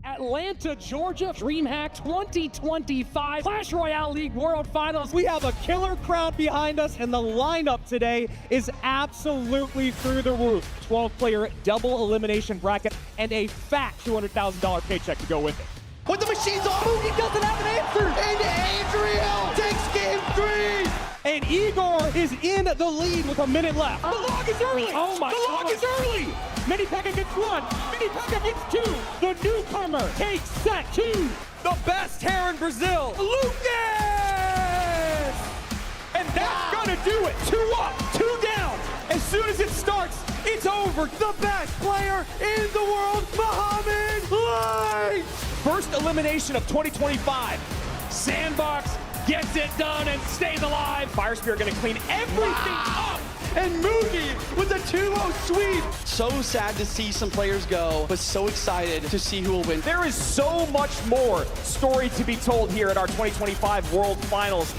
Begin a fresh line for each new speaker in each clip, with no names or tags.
Atlanta, Georgia, DreamHack 2025 Clash Royale League World Finals. We have a killer crowd behind us, and the lineup today is absolutely through the roof. 12-player double elimination bracket and a fat $200,000 paycheck to go with it.
When the machine's on, Moogie doesn't have an answer. And Adriel takes game 3.
And Igor is in the lead with a minute left.
The log is early.
Oh my God.
The log is early.
Mini Pekka gets 1. Mini Pekka gets 2. The newcomer takes set 2.
The best hair in Brazil, Lucas!
And that's gonna do it. 2 up, 2 down. As soon as it starts, it's over.
The best player in the world, Muhammad Light!
First elimination of 2025. Sandbox gets it done and stays alive. Fire Spear gonna clean everything up.
And Moogie with a 2-0 sweep. So sad to see some players go, but so excited to see who will win.
There is so much more story to be told here at our 2025 World Finals.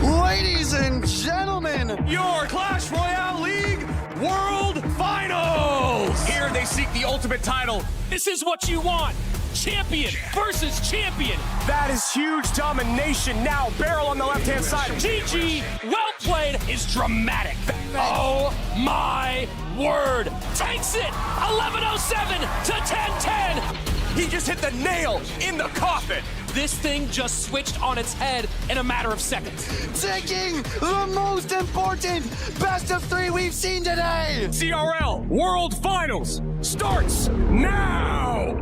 Ladies and gentlemen,
your Clash Royale League World Finals! Here they seek the ultimate title. This is what you want. Champion versus champion. That is huge domination. Now, Barrel on the left-hand side. GG, well played, is dramatic. Oh my word. Takes it, 11:07 to 10:10. He just hit the nail in the coffin. This thing just switched on its head in a matter of seconds.
taking the most important best of 3 we've seen today.
CRL World Finals starts now.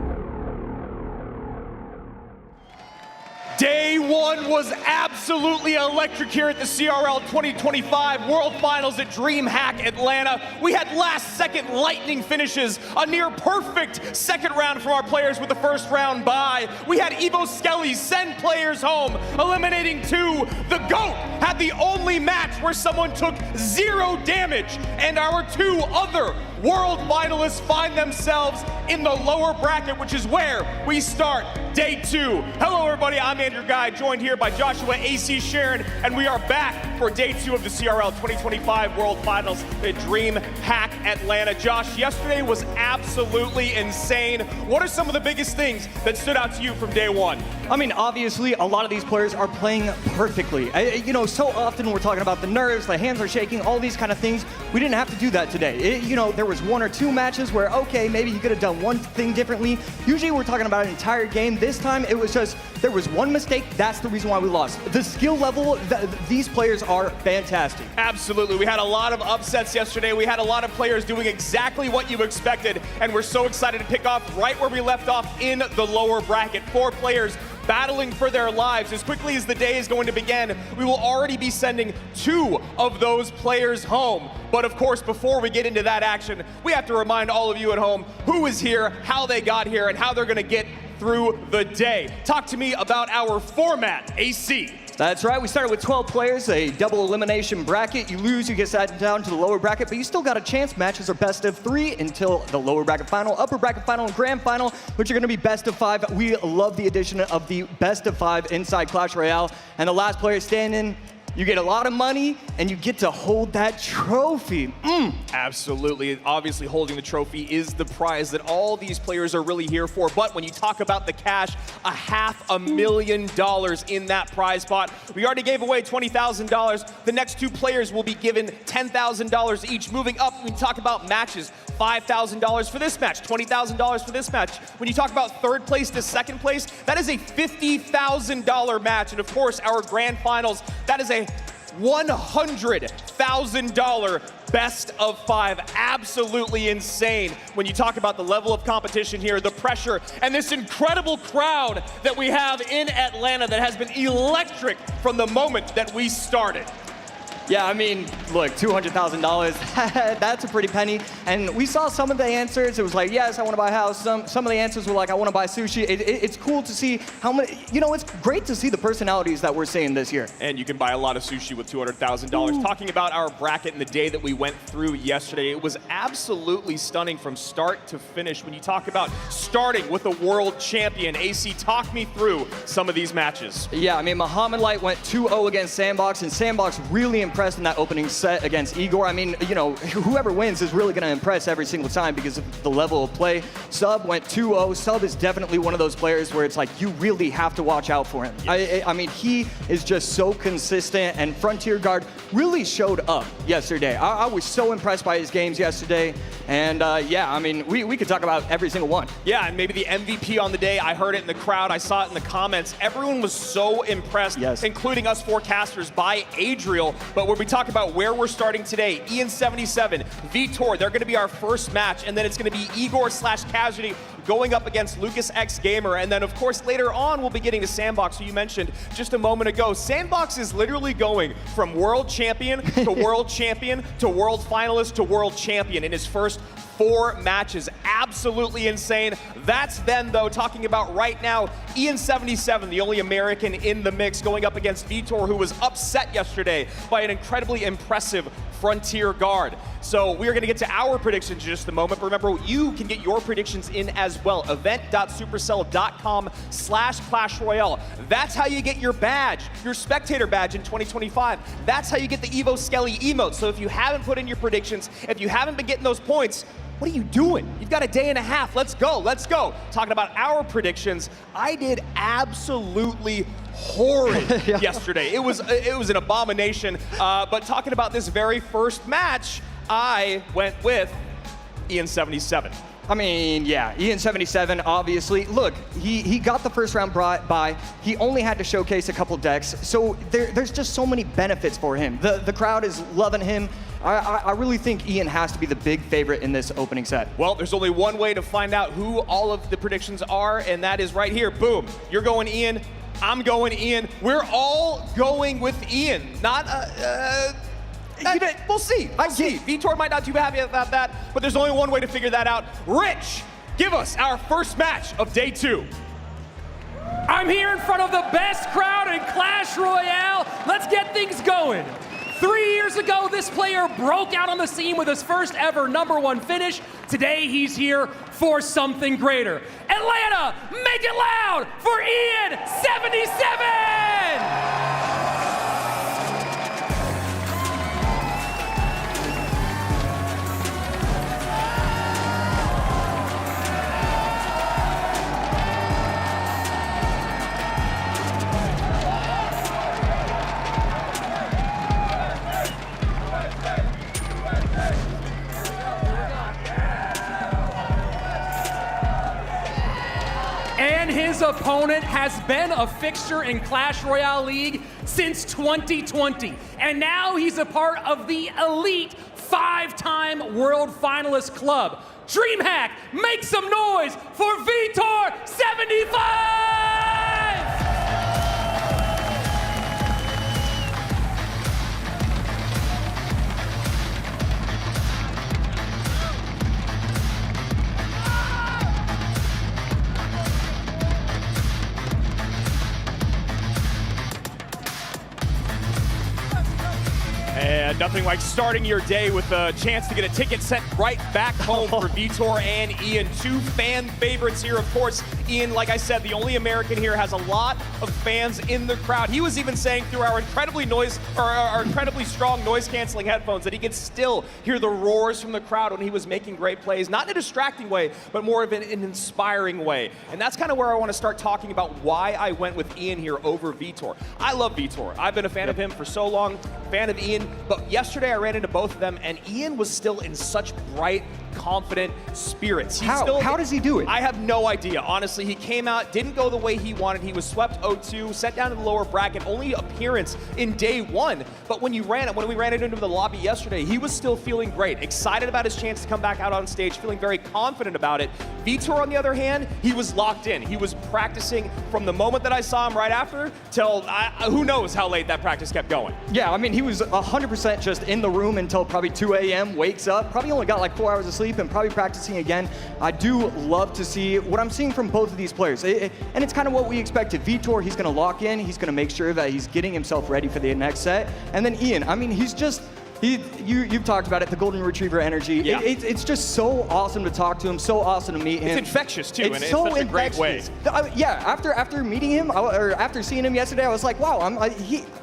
Day 1 was absolutely electric here at the CRL 2025 World Finals at DreamHack Atlanta. We had last-second lightning finishes, a near-perfect second round from our players with the first round bye. We had Evo Skelly send players home, eliminating 2. The GOAT had the only match where someone took 0 damage, and our 2 other World finalists find themselves in the lower bracket, which is where we start day 2. Hello, everybody. I'm Andrew Guy, joined here by Joshua AC Sharon, and we are back for day 2 of the CRL 2025 World Finals at DreamHack Atlanta. Josh, yesterday was absolutely insane. What are some of the biggest things that stood out to you from day 1?
I mean, obviously, a lot of these players are playing perfectly. You know, so often we're talking about the nerves, the hands are shaking, all these kind of things. We didn't have to do that today. You know, there was 1 or 2 matches where, okay, maybe he could have done one thing differently. Usually we're talking about an entire game. This time it was just, there was one mistake. That's the reason why we lost. The skill level, these players are fantastic.
Absolutely. We had a lot of upsets yesterday. We had a lot of players doing exactly what you expected, and we're so excited to pick off right where we left off in the lower bracket. 4 players battling for their lives. As quickly as the day is going to begin, we will already be sending 2 of those players home. But of course, before we get into that action, we have to remind all of you at home who is here, how they got here, and how they're going to get through the day. Talk to me about our format, AC.
That's right, we started with 12 players, a double elimination bracket. You lose, you get sent down to the lower bracket, but you still got a chance. Matches are best of 3 until the lower bracket final, upper bracket final, and grand final, which are gonna be best of 5. We love the addition of the best of 5 inside Clash Royale. And the last player standing, you get a lot of money, and you get to hold that trophy.
Absolutely. Obviously, holding the trophy is the prize that all these players are really here for. But when you talk about the cash, $500,000 in that prize pot. We already gave away $20,000. The next 2 players will be given $10,000 each. Moving up, we talk about matches. $5,000 for this match, $20,000 for this match. When you talk about 3rd place to 2nd place, that is a $50,000 match. And of course, our grand finals, that is a $100,000 best of 5. Absolutely insane when you talk about the level of competition here, the pressure, and this incredible crowd that we have in Atlanta that has been electric from the moment that we started.
Yeah, I mean, look, $200,000, that's a pretty penny. And we saw some of the answers. It was like, yes, I want to buy a house. Some of the answers were like, I want to buy sushi. It's cool to see how many, you know, it's great to see the personalities that we're seeing this year.
And you can buy a lot of sushi with $200,000. Talking about our bracket and the day that we went through yesterday, it was absolutely stunning from start to finish. When you talk about starting with a world champion, AC, talk me through some of these matches.
Yeah, I mean, Muhammad Light went 2-0 against Sandbox, and Sandbox really impressed impressed in that opening set against Igor. I mean, you know, whoever wins is really going to impress every single time because of the level of play. Sub went 2-0. Sub is definitely one of those players where it's like you really have to watch out for him.
Yes.
I mean, he is just so consistent, and Frontier Guard really showed up yesterday. I was so impressed by his games yesterday, and yeah, I mean, we could talk about every single one.
Yeah, and maybe the MVP on the day. I heard it in the crowd. I saw it in the comments. Everyone was so impressed,
yes,
including us forecasters, by Adriel. But when we talk about where we're starting today, Ian77, Vitor, they're going to be our first match, and then it's going to be Igor/Casualty going up against Lucas X Gamer. And then, of course, later on, we'll be getting to Sandbox, who you mentioned just a moment ago. Sandbox is literally going from world champion to world champion to world finalist to world champion in his first 4 matches. Absolutely insane. That's them, though. Talking about right now, Ian77, the only American in the mix, going up against Vitor, who was upset yesterday by an incredibly impressive Frontier Guard. So we are going to get to our predictions in just a moment. But remember, you can get your predictions in as well. Event.supercell.com/Clash Royale. That's how you get your badge, your spectator badge in 2025. That's how you get the Evo Skelly emote. So if you haven't put in your predictions, if you haven't been getting those points, what are you doing? You've got a day and a half. Let's go. Let's go. Talking about our predictions, I did absolutely horrid yesterday. It was an abomination. But talking about this very first match, I went with Ian77.
I mean, yeah, Ian77, obviously. Look, he got the first round bye. He only had to showcase a couple decks, so there's just so many benefits for him. The crowd is loving him. I really think Ian has to be the big favorite in this opening set.
Well, there's only one way to find out who all of the predictions are, and that is right here. Boom. You're going Ian. I'm going Ian. We're all going with Ian. Not we'll see. We'll see. Vitor might not be too happy about that, but there's only one way to figure that out. Rich, give us our first match of day 2.
I'm here in front of the best crowd in Clash Royale. Let's get things going. 3 years ago, this player broke out on the scene with his first ever #1 finish. Today, he's here for something greater. Atlanta, make it loud for Ian77! And his opponent has been a fixture in Clash Royale League since 2020. And now he's a part of the elite 5-time world finalist club. DreamHack, make some noise for Vitor75!
And nothing like starting your day with a chance to get a ticket sent right back home for Vitor and Ian. 2 fan favorites here, of course. Ian, like I said, the only American here, has a lot of fans in the crowd. He was even saying through our incredibly strong noise-canceling headphones that he could still hear the roars from the crowd when he was making great plays. Not in a distracting way, but more of an inspiring way. And that's kind of where I want to start talking about why I went with Ian here over Vitor. I love Vitor. I've been a fan of him for so long, fan of Ian. But yesterday I ran into both of them, and Ian was still in such bright, confident spirits.
How does he do it?
I have no idea. Honestly, he came out, didn't go the way he wanted. He was swept 0-2, set down in the lower bracket, only appearance in day 1. But when we ran it into the lobby yesterday, he was still feeling great, excited about his chance to come back out on stage, feeling very confident about it. Vitor, on the other hand, he was locked in. He was practicing from the moment that I saw him right after till who knows how late that practice kept going.
Yeah, I mean, he was 100% just in the room until probably 2 a.m., wakes up, probably only got like 4 hours of sleep and probably practicing again. I do love to see what I'm seeing from both of these players. And it's kind of what we expected. Vitor, he's going to lock in. He's going to make sure that he's getting himself ready for the next set. And then Ian, I mean, he's just, you've talked about it, the golden retriever energy.
Yeah.
It's just so awesome to talk to him, so awesome to meet him.
It's infectious too,
It's
and
so
in such a great way.
Yeah, after meeting him, or after seeing him yesterday, I was like, wow,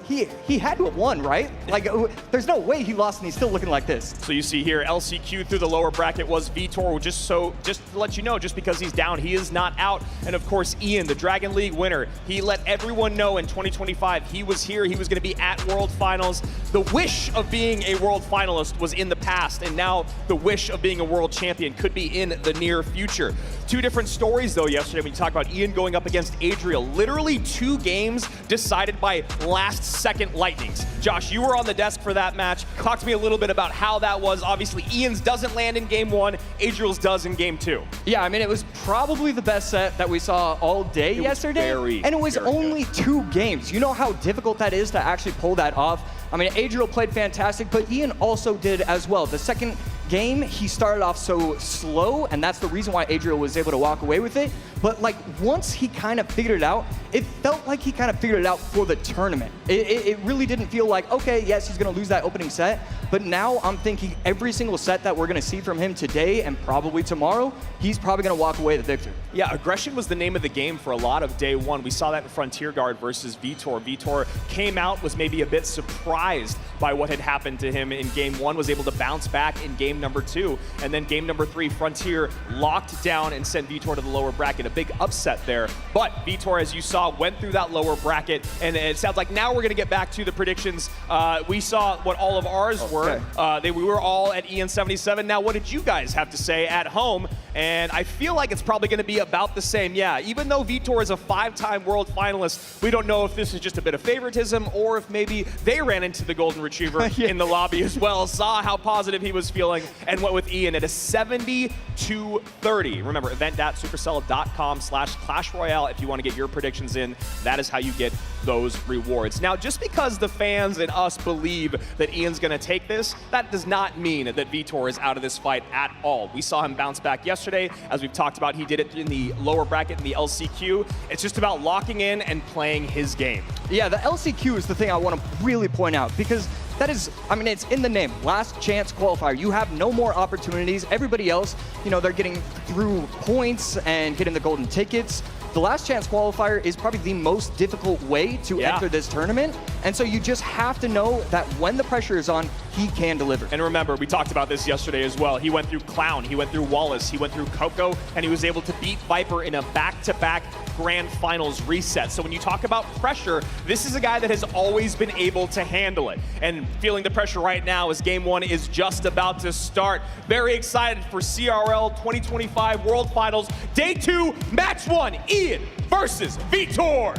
he had to have won, right? Like, there's no way he lost and he's still looking like this.
So you see here, LCQ through the lower bracket was Vitor. Just to let you know, just because he's down, he is not out. And of course, Ian, the Dragon League winner, he let everyone know in 2025 he was here, he was gonna be at World Finals. The wish of being a World Finalist was in the past, and now the wish of being a World Champion could be in the near future. Two different stories though yesterday when you talk about Ian going up against Adriel. Literally 2 games decided by last-second lightnings. Josh, you were on the desk for that match. Talk to me a little bit about how that was. Obviously, Ian's doesn't land in game 1, Adriel's does in game 2.
Yeah, I mean, it was probably the best set that we saw all day yesterday. And it was only 2 games. You know how difficult that is to actually pull that off? I mean, Adriel played fantastic, but Ian also did as well. The second game, he started off so slow, and that's the reason why Adriel was able to walk away with it. But like, once he kind of figured it out, it felt like he kind of figured it out for the tournament. It really didn't feel like, okay, yes, he's gonna lose that opening set, but now I'm thinking every single set that we're gonna see from him today and probably tomorrow, he's probably gonna walk away the victor.
Yeah, aggression was the name of the game for a lot of day 1. We saw that in Frontier Guard versus Vitor. Vitor came out, was maybe a bit surprised by what had happened to him in game 1, was able to bounce back in game number 2, and then game number 3, Frontier locked down and sent Vitor to the lower bracket. A big upset there, but Vitor, as you saw, went through that lower bracket, and it sounds like now we're gonna get back to the predictions. We saw what all of ours were. We were all at EN77. Now, what did you guys have to say at home? And I feel like it's probably gonna be about the same. Yeah, even though Vitor is a 5-time world finalist, we don't know if this is just a bit of favoritism or if maybe they ran into the golden retriever in the lobby as well, saw how positive he was feeling, and went with Ian at a 70-30. Remember, event.supercell.com/Clash Royale if you want to get your predictions in. That is how you get those rewards. Now, just because the fans and us believe that Ian's going to take this, that does not mean that Vitor is out of this fight at all. We saw him bounce back yesterday. As we've talked about, he did it in the lower bracket in the LCQ. It's just about locking in and playing his game.
Yeah, the LCQ is the thing I want to really point out, because that is, I mean, it's in the name. Last chance qualifier. You have no more opportunities. Everybody else, you know, they're getting through points and getting the golden tickets. The last chance qualifier is probably the most difficult way to enter this tournament. And so you just have to know that when the pressure is on, he can deliver.
And remember, we talked about this yesterday as well. He went through Clown, he went through Wallace, he went through Coco, and he was able to beat Viper in a back-to-back Grand Finals reset. So when you talk about pressure, this is a guy that has always been able to handle it. And feeling the pressure right now as game 1 is just about to start. Very excited for CRL 2025 World Finals, Day 2, Match 1, Ian versus Vitor.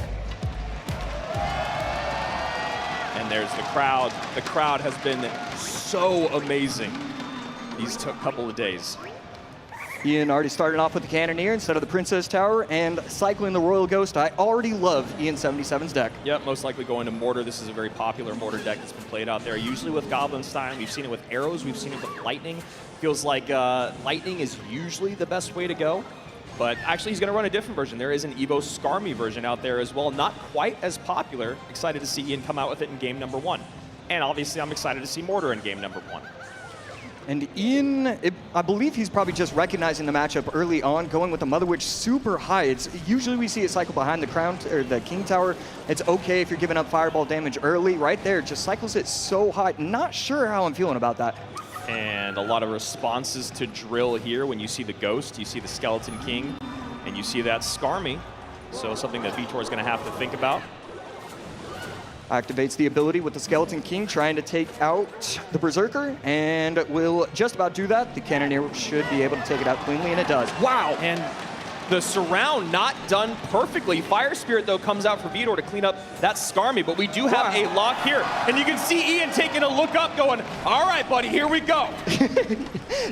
And there's the crowd. The crowd has been so amazing these couple of days.
Ian already started off with the Cannoneer instead of the Princess Tower, and cycling the Royal Ghost. I already love EN77's deck.
Yep, most likely going to Mortar. This is a very popular Mortar deck that's been played out there, usually with Goblin Stein. We've seen it with Arrows, we've seen it with Lightning. Feels like Lightning is usually the best way to go. But actually, he's going to run a different version. There is an Evo Skarmy version out there as well. Not quite as popular. Excited to see Ian come out with it in game number 1. And obviously, I'm excited to see Mortar in game number 1.
And Ian, I believe he's probably just recognizing the matchup early on, going with the Mother Witch super high. It's usually we see it cycle behind the crown or the King Tower. It's okay if you're giving up fireball damage early. Right there, just cycles it so high. Not sure how I'm feeling about that.
And a lot of responses to Drill here. When you see the Ghost, you see the Skeleton King, and you see that Skarmy. So something that Vitor is going to have to think about.
Activates the ability with the Skeleton King, trying to take out the Berserker, and will just about do that. The Cannoneer should be able to take it out cleanly, and it does.
Wow, and the surround not done perfectly. Fire Spirit, though, comes out for Vitor to clean up that Skarmy, but we do have a lock here. And you can see Ian taking a look up, going, all right, buddy, here we go.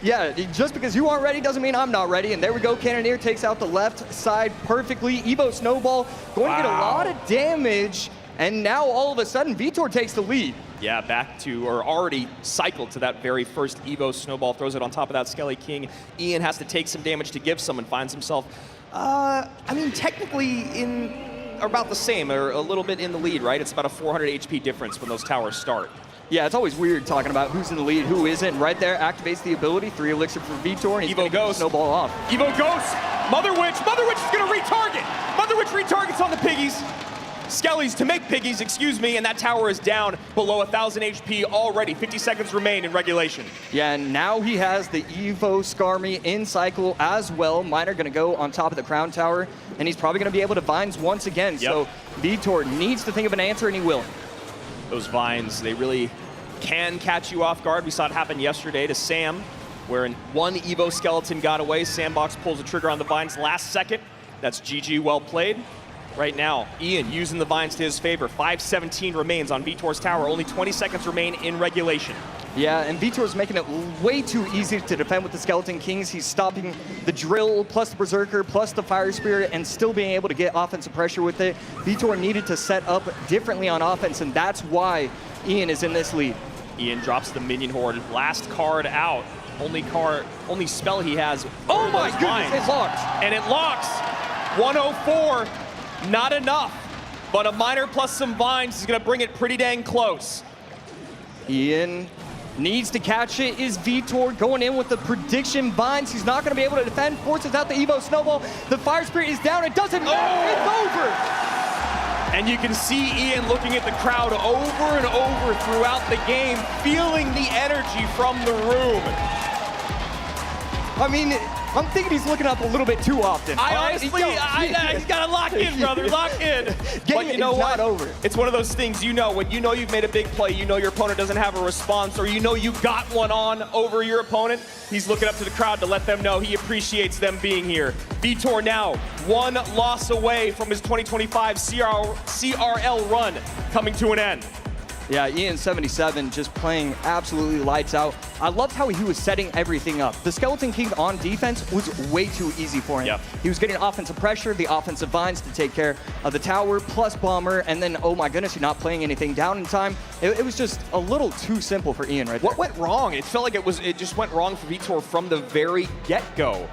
Yeah, just because you aren't ready doesn't mean I'm not ready. And there we go, Cannoneer takes out the left side perfectly. Evo Snowball going to get a lot of damage. And now all of a sudden, Vitor takes the lead.
Yeah, back to, or already cycled to that very first Evo Snowball, throws it on top of that Skelly King. Ian has to take some damage to give some and finds himself, I mean, technically in about the same, or a little bit in the lead, right? It's about a 400 HP difference when those towers start.
Yeah, it's always weird talking about who's in the lead, who isn't. Right there, activates the ability, 3 elixir for Vitor, and he's going to get the snowball off.
Evo Ghost, Mother Witch is going to retarget. Mother Witch retargets on the piggies. Skellies to make piggies, excuse me, and that tower is down below 1,000 HP already. 50 seconds remain in regulation.
Yeah, and now he has the Evo Skarmy in cycle as well. Miner gonna go on top of the crown tower, and he's probably gonna be able to Vines once again.
Yep.
So Vitor needs to think of an answer, and he will.
Those Vines, they really can catch you off guard. We saw it happen yesterday to Sam, where one Evo skeleton got away. Sandbox pulls the trigger on the Vines last second. That's GG, well played. Right now, Ian using the Vines to his favor. 5:17 remains on Vitor's tower. Only 20 seconds remain in regulation.
Yeah, and Vitor's making it way too easy to defend with the Skeleton Kings. He's stopping the Drill, plus the Berserker, plus the Fire Spirit, and still being able to get offensive pressure with it. Vitor needed to set up differently on offense, and that's why Ian is in this lead.
Ian drops the Minion Horde. Last card out. Only spell he has.
Oh my
those
goodness,
Vines.
it locks.
And it locks. 104, not enough. But a Miner plus some Vines is gonna bring it pretty dang close.
Ian needs to catch it. Is Vitor going in with the prediction Vines? He's not going to be able to defend. Forces out the Evo Snowball. The Fire Spirit is down. It doesn't matter. It's over.
And you can see Ian looking at the crowd over and over throughout the game, feeling the energy from the room.
I mean, I'm thinking he's looking up a little bit too often.
He's got to lock in, brother, lock in. But you know what?
Not over.
It's one of those things, when you know you've made a big play, you know your opponent doesn't have a response, or you know you got one on over your opponent, he's looking up to the crowd to let them know he appreciates them being here. Vitor now one loss away from his 2025 CRL run coming to an end.
Yeah, Ian 77 just playing absolutely lights out. I loved how he was setting everything up. The Skeleton King on defense was way too easy for him.
Yep.
He was getting offensive pressure, the offensive Vines to take care of the tower, plus Bomber, and then, oh my goodness, you're not playing anything down in time. It was just a little too simple for Ian right there.
What went wrong? It felt like it just went wrong for Vitor from the very get-go.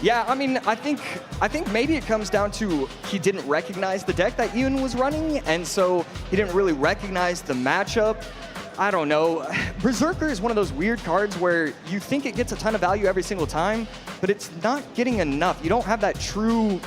Yeah, I mean, I think maybe it comes down to he didn't recognize the deck that Ian was running, and so he didn't really recognize the matchup. I don't know. Berserker is one of those weird cards where you think it gets a ton of value every single time, but it's not getting enough. You don't have that true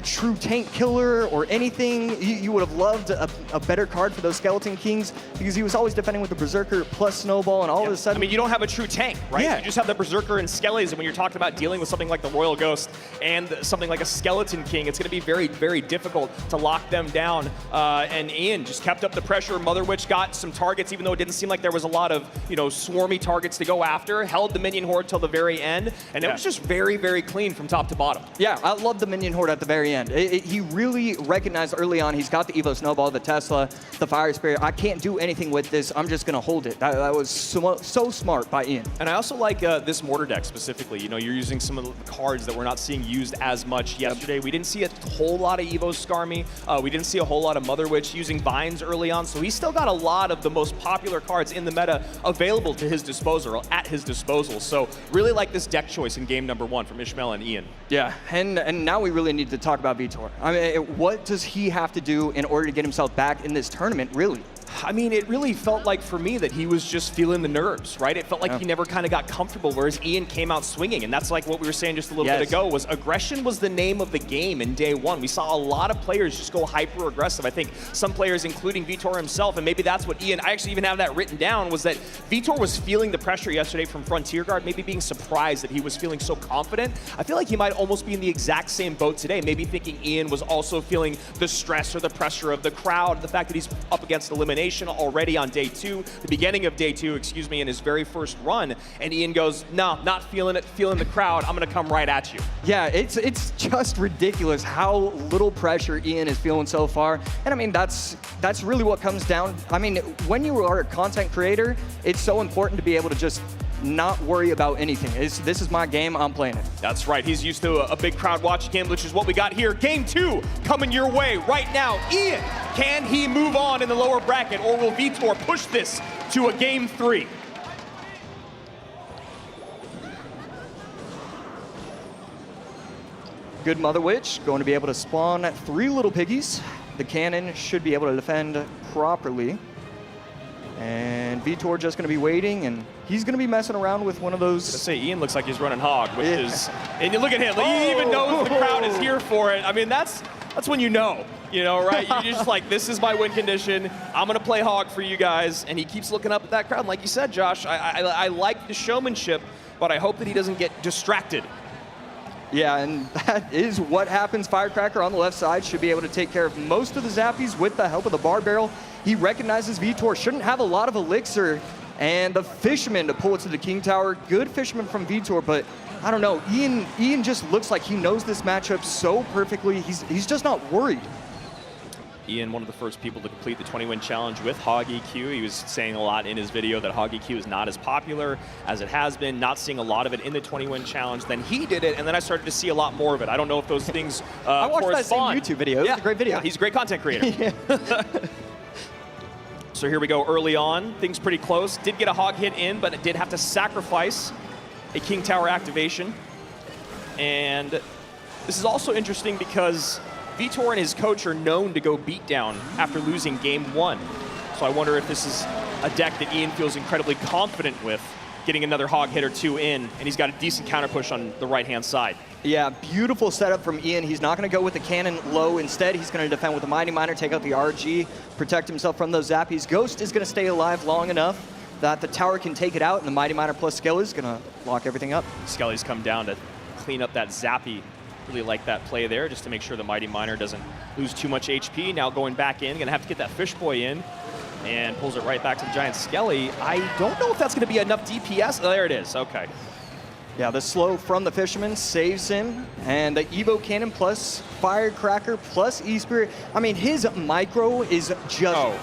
true tank killer or anything. You would have loved a better card for those Skeleton Kings because he was always defending with the Berserker plus Snowball, and all of a sudden...
I mean, you don't have a true tank, right?
Yeah.
You just have the Berserker and Skellies, and when you're talking about dealing with something like the Royal Ghost and something like a Skeleton King, it's going to be very, very difficult to lock them down. And Ian just kept up the pressure. Mother Witch got some targets, even though it didn't seem like there was a lot of, swarmy targets to go after. Held the Minion Horde till the very end, and it was just very, very clean from top to bottom.
Yeah, I love the Minion Horde at the very end. He really recognized early on, he's got the Evo Snowball, the Tesla, the Fire Spirit. I can't do anything with this. I'm just going to hold it. That was so smart by Ian.
And I also like this Mortar deck specifically. You're using some of the cards that we're not seeing used as much yesterday. We didn't see a whole lot of Evo Skarmy. We didn't see a whole lot of Mother Witch using Vines early on. So he's still got a lot of the most popular cards in the meta available to his disposal, at his disposal. So really like this deck choice in game number 1 from Ishmael and Ian.
Yeah, and now we really need to talk about Vitor. I mean, what does he have to do in order to get himself back in this tournament, really?
I mean, it really felt like for me that he was just feeling the nerves, right? It felt like he never kind of got comfortable, whereas Ian came out swinging. And that's like what we were saying just a little bit ago, was aggression was the name of the game in day 1. We saw a lot of players just go hyper aggressive. I think some players, including Vitor himself, and maybe that's what Ian, I actually even have that written down, was that Vitor was feeling the pressure yesterday from Frontier Guard, maybe being surprised that he was feeling so confident. I feel like he might almost be in the exact same boat today, maybe thinking Ian was also feeling the stress or the pressure of the crowd, the fact that he's up against elimination already on day 2, the beginning of day 2, excuse me, in his very first run, and Ian goes, no, not feeling it, feeling the crowd, I'm gonna come right at you.
Yeah, it's just ridiculous how little pressure Ian is feeling so far, and I mean, that's really what comes down. I mean, when you are a content creator, it's so important to be able to just not worry about anything. This is my game, I'm playing it.
That's right, he's used to a big crowd watching him, which is what we got here. Game 2 coming your way right now. Ian, can he move on in the lower bracket, or will Vitor push this to a game 3?
Good Mother Witch, going to be able to spawn 3 little piggies. The cannon should be able to defend properly. And Vitor just going to be waiting, and he's going to be messing around with one of those.
Let's say Ian looks like he's running hog, which is, and you look at him, he even knows the crowd is here for it. I mean, that's when you know. You know, right? You're just like, this is my win condition. I'm going to play Hog for you guys. And he keeps looking up at that crowd. And like you said, Josh, I like the showmanship, but I hope that he doesn't get distracted.
Yeah, and that is what happens. Firecracker on the left side should be able to take care of most of the Zappies with the help of the bar barrel. He recognizes Vitor shouldn't have a lot of elixir, and the Fisherman to pull it to the King Tower. Good Fisherman from Vitor, but I don't know. Ian just looks like he knows this matchup so perfectly. He's just not worried.
Ian, one of the first people to complete the 20-win challenge with Hog EQ. He was saying a lot in his video that Hog EQ is not as popular as it has been, not seeing a lot of it in the 20-win challenge. Then he did it, and then I started to see a lot more of it. I don't know if those things
I watched
correspond.
that same YouTube video. It was a great video.
Yeah, he's a great content creator. So here we go early on. Things pretty close. Did get a Hog hit in, but it did have to sacrifice a King Tower activation. And this is also interesting because Vitor and his coach are known to go beat down after losing game 1. So I wonder if this is a deck that Ian feels incredibly confident with, getting another Hog hit or 2 in, and he's got a decent counter push on the right-hand side.
Yeah, beautiful setup from Ian. He's not going to go with the cannon low. Instead, he's going to defend with the Mighty Miner, take out the RG, protect himself from those Zappies. Ghost is going to stay alive long enough that the tower can take it out, and the Mighty Miner plus Skelly is going to lock everything up.
Skelly's come down to clean up that Zappy. Really like that play there, just to make sure the Mighty Miner doesn't lose too much HP. Now going back in, gonna have to get that Fish Boy in, and pulls it right back to the Giant Skelly. I don't know if that's gonna be enough DPS. Oh, there it is, okay.
Yeah, the slow from the Fisherman saves him, and the Evo Cannon plus Firecracker plus E-Spirit. I mean, his micro is just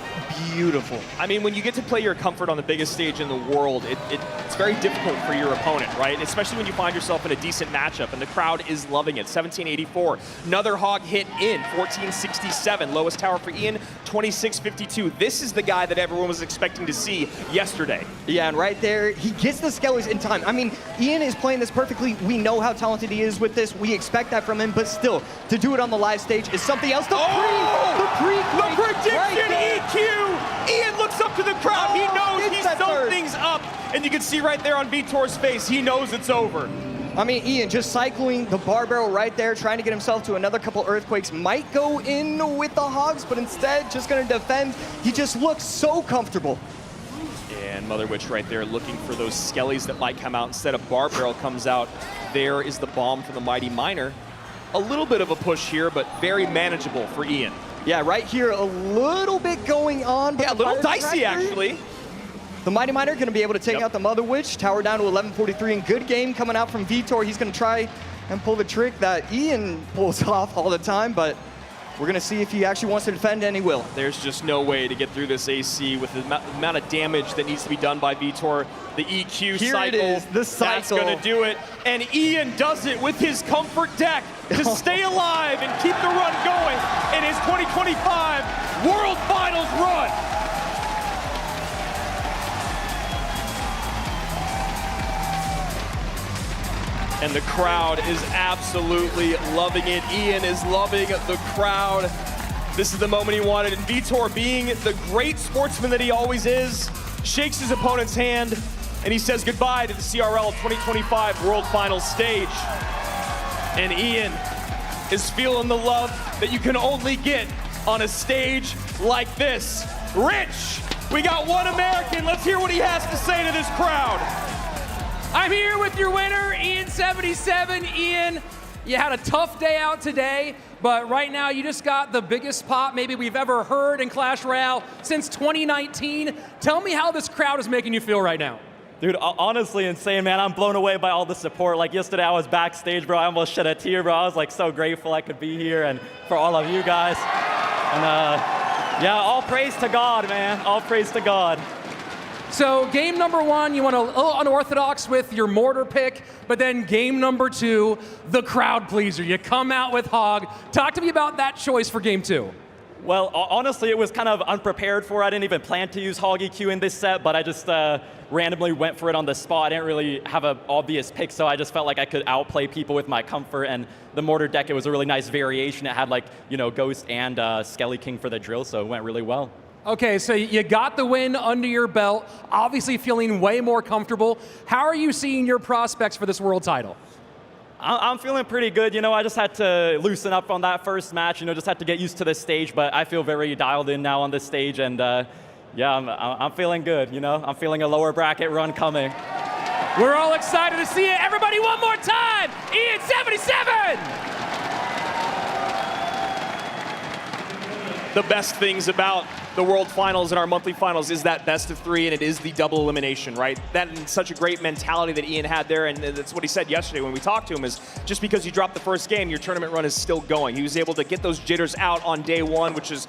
beautiful.
I mean, when you get to play your comfort on the biggest stage in the world, it's very difficult for your opponent, right? Especially when you find yourself in a decent matchup, and the crowd is loving it. 1784, another Hog hit in, 1467. Lowest tower for Ian, 2652. This is the guy that everyone was expecting to see yesterday.
Yeah, and right there, he gets the Skellies in time. I mean, Ian is playing this perfectly. We know how talented he is with this. We expect that from him, but still, to do it on the live stage is something else. The
prediction,
right
EQ! Ian looks up to the crowd. He knows he's sewn things up. And you can see right there on Vitor's face, he knows it's over.
I mean, Ian just cycling the bar barrel right there, trying to get himself to another couple Earthquakes. Might go in with the Hogs, but instead just going to defend. He just looks so comfortable.
And Mother Witch right there looking for those Skellies that might come out. Instead of Bar Barrel comes out. There is the bomb for the Mighty Miner. A little bit of a push here, but very manageable for Ian.
Yeah, right here, a little bit going on. But
yeah, a little dicey, actually.
The Mighty Miner going to be able to take out the Mother Witch. Tower down to 1143, and good game coming out from Vitor. He's going to try and pull the trick that Ian pulls off all the time, but we're going to see if he actually wants to defend, and he will.
There's just no way to get through this AC with the amount of damage that needs to be done by Vitor. The EQ
Here
cycle,
it is, the cycle.
That's going to do it. And Ian does it with his comfort deck to stay alive and keep the run going in his 2025 World Finals run. And the crowd is absolutely loving it. Ian is loving the crowd. This is the moment he wanted. And Vitor, being the great sportsman that he always is, shakes his opponent's hand, and he says goodbye to the CRL 2025 World Finals stage. And Ian is feeling the love that you can only get on a stage like this. Rich, we got one American. Let's hear what he has to say to this crowd.
I'm here with your winner, Ian77. Ian, you had a tough day out today, but right now you just got the biggest pop maybe we've ever heard in Clash Royale since 2019. Tell me how this crowd is making you feel right now.
Dude, honestly insane, man. I'm blown away by all the support. Like yesterday I was backstage, bro. I almost shed a tear, bro. I was like so grateful I could be here and for all of you guys. And yeah, all praise to God, man. All praise to God.
So game number 1, you went a little unorthodox with your mortar pick, but then game number 2, the crowd pleaser. You come out with Hog. Talk to me about that choice for game 2.
Well, honestly, it was kind of unprepared for. I didn't even plan to use Hog EQ in this set, but I just randomly went for it on the spot. I didn't really have an obvious pick, so I just felt like I could outplay people with my comfort. And the mortar deck, it was a really nice variation. It had like, you know, Ghost and Skelly King for the drill, so it went really well.
Okay, so you got the win under your belt, obviously feeling way more comfortable. How are you seeing your prospects for this world title?
I'm feeling pretty good. I just had to loosen up on that first match. Just had to get used to this stage. But I feel very dialed in now on this stage, and yeah, I'm feeling good. I'm feeling a lower bracket run coming.
We're all excited to see it. Everybody, one more time. Ian 77.
The best things about the World Finals and our monthly finals is that best of 3, and it is the double elimination, right? That's such a great mentality that Ian had there, and that's what he said yesterday when we talked to him, is just because you dropped the first game, your tournament run is still going. He was able to get those jitters out on day 1, which is,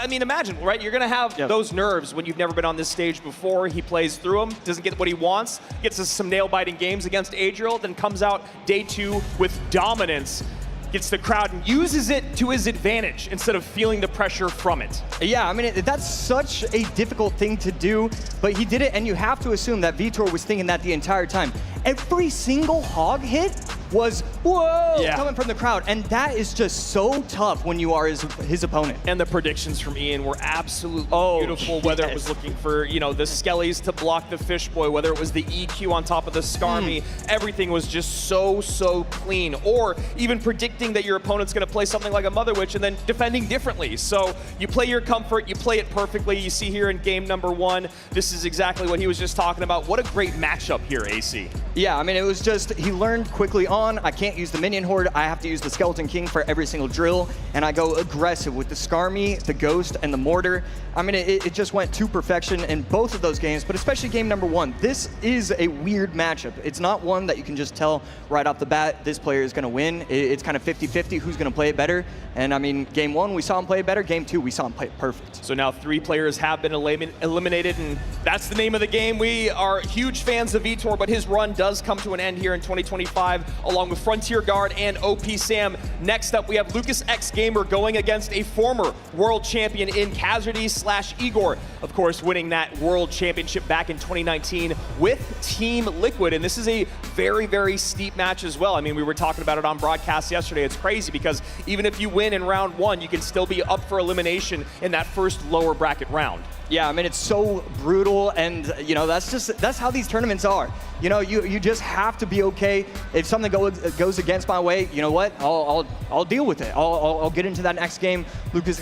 imagine, right? You're gonna have those nerves when you've never been on this stage before. He plays through them, doesn't get what he wants, gets us some nail-biting games against Adriel, then comes out day 2 with dominance. Gets the crowd and uses it to his advantage instead of feeling the pressure from it.
Yeah, that's such a difficult thing to do, but he did it, and you have to assume that Vitor was thinking that the entire time. Every single hog hit was, whoa, coming from the crowd, and that is just so tough when you are his opponent.
And the predictions from Ian were absolutely beautiful, whether it was looking for, the Skellies to block the Fish Boy, whether it was the EQ on top of the Skarmy, everything was just so clean. Or even predicting that your opponent's gonna play something like a Mother Witch and then defending differently. So you play your comfort, you play it perfectly. You see here in game number 1, this is exactly what he was just talking about. What a great matchup here, AC.
Yeah, it was just, he learned quickly on, I can't use the minion horde, I have to use the Skeleton King for every single drill, and I go aggressive with the Skarmy, the Ghost, and the Mortar. It just went to perfection in both of those games, but especially game number 1. This is a weird matchup. It's not one that you can just tell right off the bat, this player is gonna win. It's kind of 50-50 who's gonna play it better, and game 1, we saw him play it better, game 2, we saw him play it perfect.
So now 3 players have been eliminated, and that's the name of the game. We are huge fans of Vitor, but his run does come to an end here in 2025, along with Frontier Guard and OP Sam. Next up, we have Lucas X Gamer going against a former world champion in Casualty/Igor. Of course, winning that world championship back in 2019 with Team Liquid. And this is a very steep match as well. We were talking about it on broadcast yesterday. It's crazy because even if you win in round 1, you can still be up for elimination in that first lower bracket round.
Yeah, it's so brutal, and that's how these tournaments are. You just have to be okay. If something goes against my way, you know what? I'll deal with it. I'll get into that next game. Lucas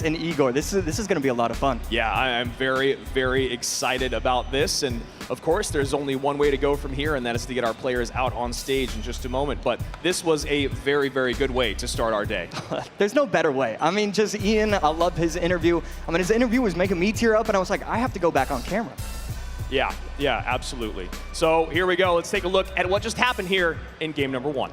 and Igor. This is going to be a lot of fun.
Yeah, I'm very excited about this, and of course, there's only one way to go from here, and that is to get our players out on stage in just a moment. But this was a very good way to start our day.
There's no better way. Just Ian, I love his interview. His interview was making me tear up, and I was like, I have to go back on camera.
Yeah, absolutely. So here we go. Let's take a look at what just happened here in game number 1.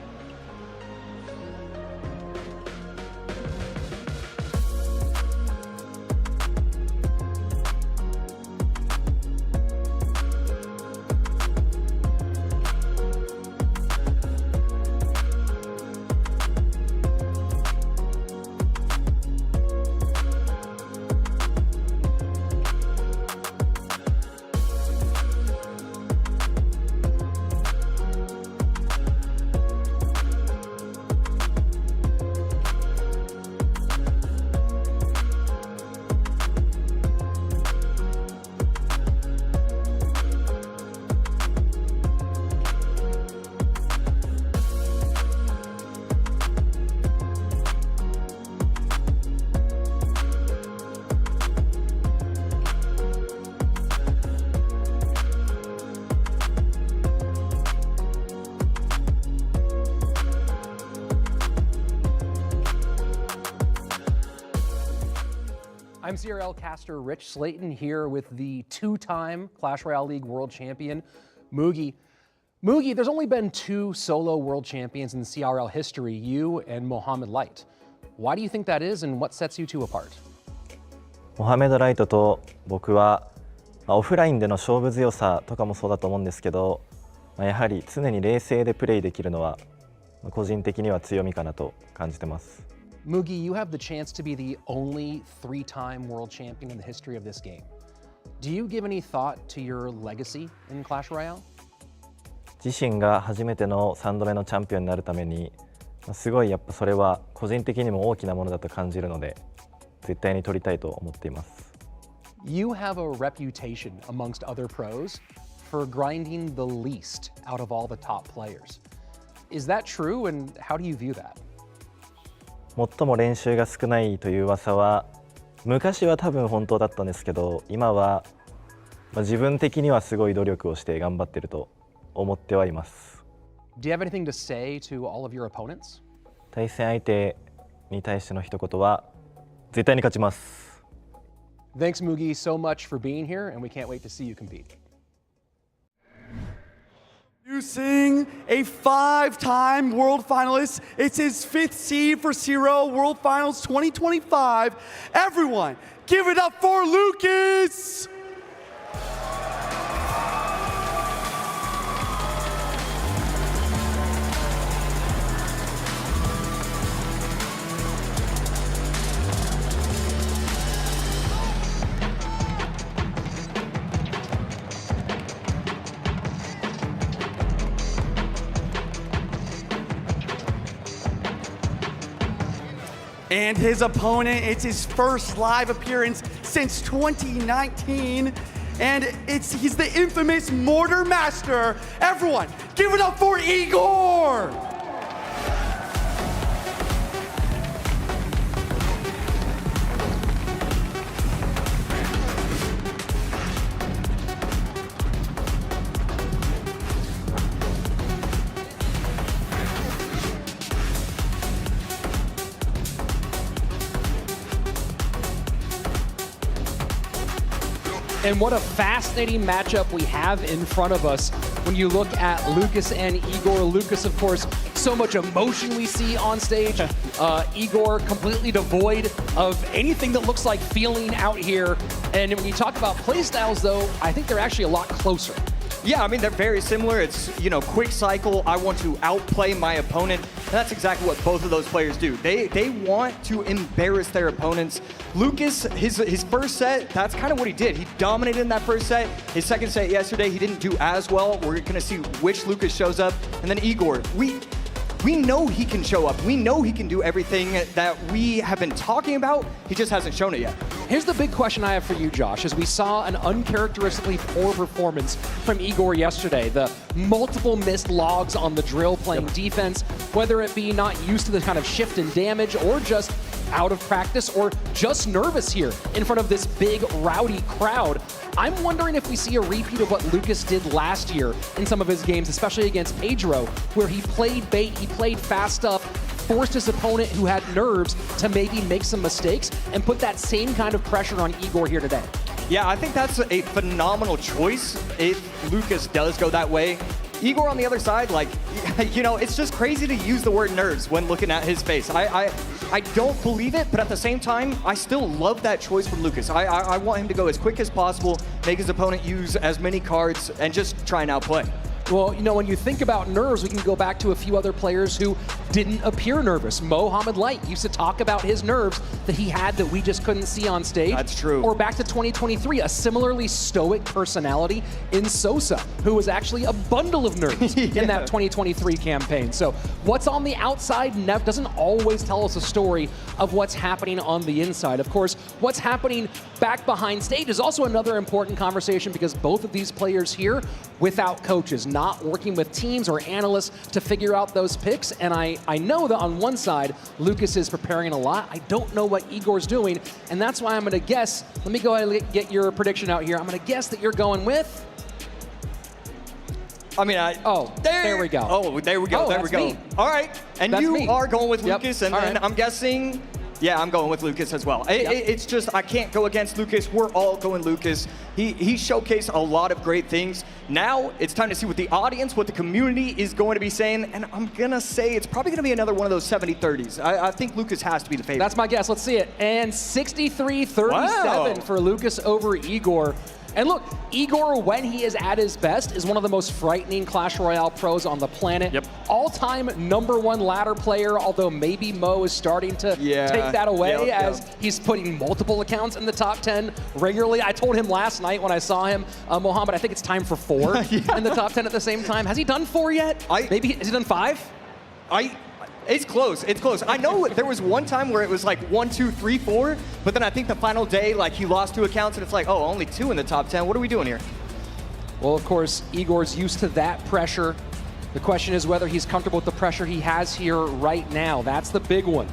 I'm CRL caster Rich Slayton here with the 2-time Clash Royale League world champion, Mugi. Mugi, there's only been 2 solo world champions in CRL history, you and Mohamed Light. Why do you think that is, and what sets you two apart?
モハメド・ライトと僕は、オフラインでの勝負強さとかもそうだと思うんですけど、やはり常に冷静でプレイできるのは個人的には強みかなと感じてます。
Mugi, you have the chance to be the only 3-time world champion in the history of this game. Do you give any thought to your legacy in Clash Royale?
自身が初めての3度目のチャンピオンになるために、すごいやっぱそれは個人的にも大きなものだと感じるので、絶対に取りたいと思っています。
You have a reputation amongst other pros for grinding the least out of all the top players. Is that true, and how do you view that?
最も練習が少ないという噂は昔は多分本当だったんですけど、今は自分的にはすごい努力をして頑張ってると思ってはいます。
Do you have anything to say to all of your opponents?
対戦相手に対しての一言は絶対に勝ちます。
Thanks, Mugi, so much for being here, and we can't wait to see you compete.
Introducing a 5-time world finalist. It's his 5th seed for CRL World Finals 2025. Everyone, give it up for Lucas! And his opponent, it's his first live appearance since 2019. And he's the infamous Mortar Master. Everyone, give it up for Igor!
And what a fascinating matchup we have in front of us when you look at Lucas and Igor. Lucas, of course, so much emotion we see on stage. Igor completely devoid of anything that looks like feeling out here. And when you talk about playstyles, though, I think they're actually a lot closer.
Yeah, I mean, they're very similar. It's, quick cycle. I want to outplay my opponent. And that's exactly what both of those players do. They want to embarrass their opponents. Lucas, his first set, that's kind of what he did. He dominated in that first set. His second set yesterday, he didn't do as well. We're going to see which Lucas shows up. And then Igor, we know he can show up. We know he can do everything that we have been talking about. He just hasn't shown it yet.
Here's the big question I have for you, Josh, as we saw an uncharacteristically poor performance from Igor yesterday. The multiple missed logs on the drill playing defense, whether it be not used to the kind of shift and damage or just out of practice or just nervous here in front of this big rowdy crowd. I'm wondering if we see a repeat of what Lucas did last year in some of his games, especially against Pedro, where he played bait, he played fast stuff, forced his opponent who had nerves to maybe make some mistakes and put that same kind of pressure on Igor here today.
Yeah, I think that's a phenomenal choice if Lucas does go that way. Igor on the other side, it's just crazy to use the word nerves when looking at his face. I don't believe it, but at the same time, I still love that choice from Lucas. I want him to go as quick as possible, make his opponent use as many cards, and just try and outplay.
Well, when you think about nerves, we can go back to a few other players who didn't appear nervous. Mohamed Light used to talk about his nerves that he had that we just couldn't see on stage.
That's true.
Or back to 2023, a similarly stoic personality in Sosa, who was actually a bundle of nerves in that 2023 campaign. So what's on the outside doesn't always tell us a story of what's happening on the inside. Of course, what's happening back behind stage is also another important conversation because both of these players here, without coaches, not working with teams or analysts to figure out those picks. And I know that on one side, Lucas is preparing a lot. I don't know what Igor's doing. And that's why I'm going to guess, let me go ahead and get your prediction out here. I'm going to guess that you're going with...
there
we go.
Oh, there we go.
Oh,
there we go.
Me.
All right. And
that's
you
me.
are going with
Yep.
Lucas, and
All
then
right.
I'm guessing, yeah, I'm going with Lucas as well. It's just, I can't go against Lucas. We're all going Lucas. He showcased a lot of great things. Now it's time to see what the audience, what the community is going to be saying, and I'm going to say it's probably going to be another one of those 70-30s. I think Lucas has to be the favorite.
That's my guess. Let's see it. And 63-37
Wow.
for Lucas over Igor. And look, Igor, when he is at his best, is one of the most frightening Clash Royale pros on the planet.
Yep.
All-time #1 ladder player, although maybe Mo is starting to take that away as he's putting multiple accounts in the top 10 regularly. I told him last night when I saw him, Mohamed, I think it's time for 4 in the top 10 at the same time. Has he done 4 yet? Has he done 5?
It's close. It's close. I know there was one time where it was like 1, 2, 3, 4, but then I think the final day, he lost 2 accounts, and it's like, oh, only 2 in the top 10. What are we doing here?
Well, of course, Igor's used to that pressure. The question is whether he's comfortable with the pressure he has here right now. That's the big one.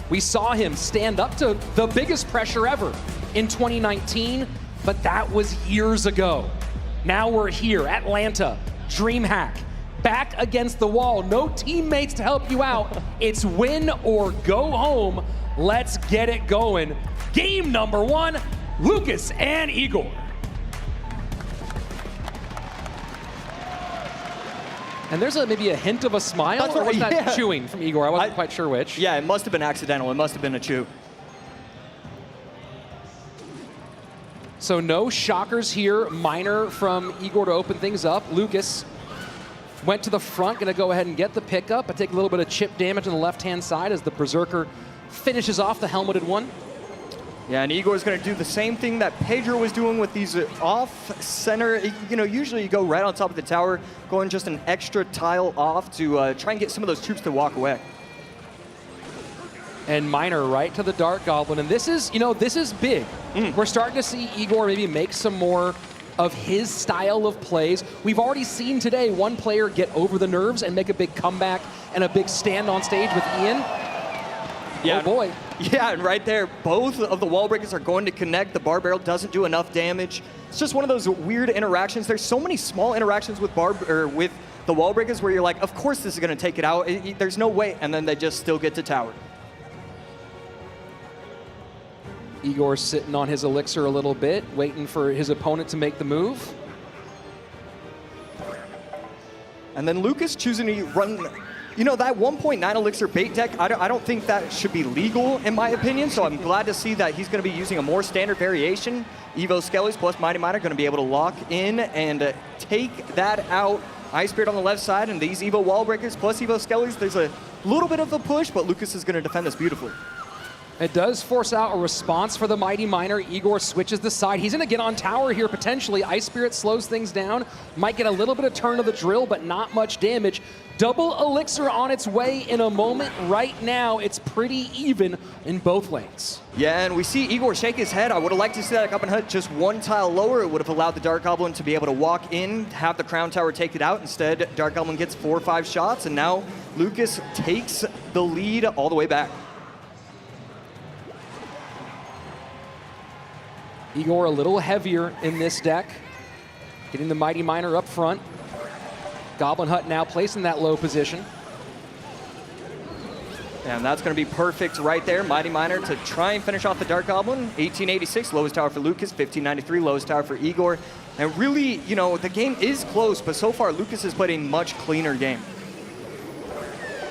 We saw him stand up to the biggest pressure ever in 2019, but that was years ago. Now we're here, Atlanta, DreamHack, back against the wall. No teammates to help you out. It's win or go home. Let's get it going. Game number 1, Lucas and Igor. And there's maybe a hint of a smile,
That's
or was
right,
that
yeah.
chewing from Igor? I wasn't quite sure which.
Yeah, it must have been accidental. It must have been a chew.
So no shockers here. Minor from Igor to open things up. Lucas went to the front, gonna go ahead and get the pickup, but take a little bit of chip damage on the left-hand side as the Berserker finishes off the helmeted one.
Yeah, and Igor's going to do the same thing that Pedro was doing with these off-center. You know, usually you go right on top of the tower, going just an extra tile off to try and get some of those troops to walk away.
And Minor right to the Dark Goblin. And this is, this is big. We're starting to see Igor maybe make some more of his style of plays. We've already seen today one player get over the nerves and make a big comeback and a big stand on stage with Ian.
Yeah,
oh boy.
Yeah, and right there, both of the wall breakers are going to connect. The bar barrel doesn't do enough damage. It's just one of those weird interactions. There's so many small interactions with with the wall breakers where you're like, of course this is going to take it out. There's no way, and then they just still get to tower.
Igor sitting on his elixir a little bit, waiting for his opponent to make the move.
And then Lucas choosing to run, that 1.9 elixir bait deck, I don't think that should be legal in my opinion, so I'm glad to see that he's going to be using a more standard variation. Evo Skellies plus Mighty Miner going to be able to lock in and take that out. Ice Spirit on the left side, and these Evo Wall Breakers plus Evo Skellies, there's a little bit of a push, but Lucas is going to defend this beautifully.
It does force out a response for the Mighty Miner. Igor switches the side. He's gonna get on tower here potentially. Ice Spirit slows things down. Might get a little bit of turn of the drill, but not much damage. Double elixir on its way in a moment. Right now, it's pretty even in both lanes.
Yeah, and we see Igor shake his head. I would have liked to see that up and hut just one tile lower. It would have allowed the Dark Goblin to be able to walk in, have the Crown Tower take it out. Instead, Dark Goblin gets 4 or 5 shots, and now Lucas takes the lead all the way back.
Igor a little heavier in this deck, getting the Mighty Miner up front. Goblin Hut now placed in that low position.
And that's going to be perfect right there. Mighty Miner to try and finish off the Dark Goblin. 1886, lowest tower for Lucas. 1593, lowest tower for Igor. And really, the game is close, but so far Lucas has played a much cleaner game.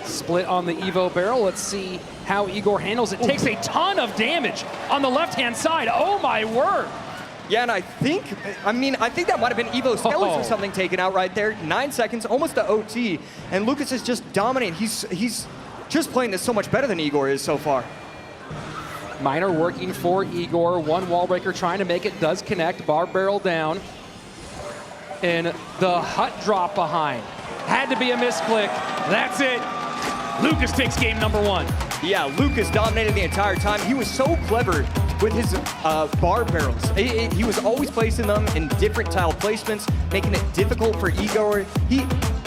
Split on the Evo barrel. Let's see how Igor handles it. Takes a ton of damage on the left-hand side. Oh my word.
Yeah, and I think that might have been Evo Skellies or something taken out right there. 9 seconds, almost to OT, and Lucas is just dominating. He's just playing this so much better than Igor is so far.
Miner working for Igor. One wall breaker trying to make it, does connect. Bar barrel down. And the hut drop behind. Had to be a misclick. That's it. Lucas takes game number 1.
Yeah, Lucas dominated the entire time. He was so clever with his bar barrels. He was always placing them in different tile placements, making it difficult for Igor.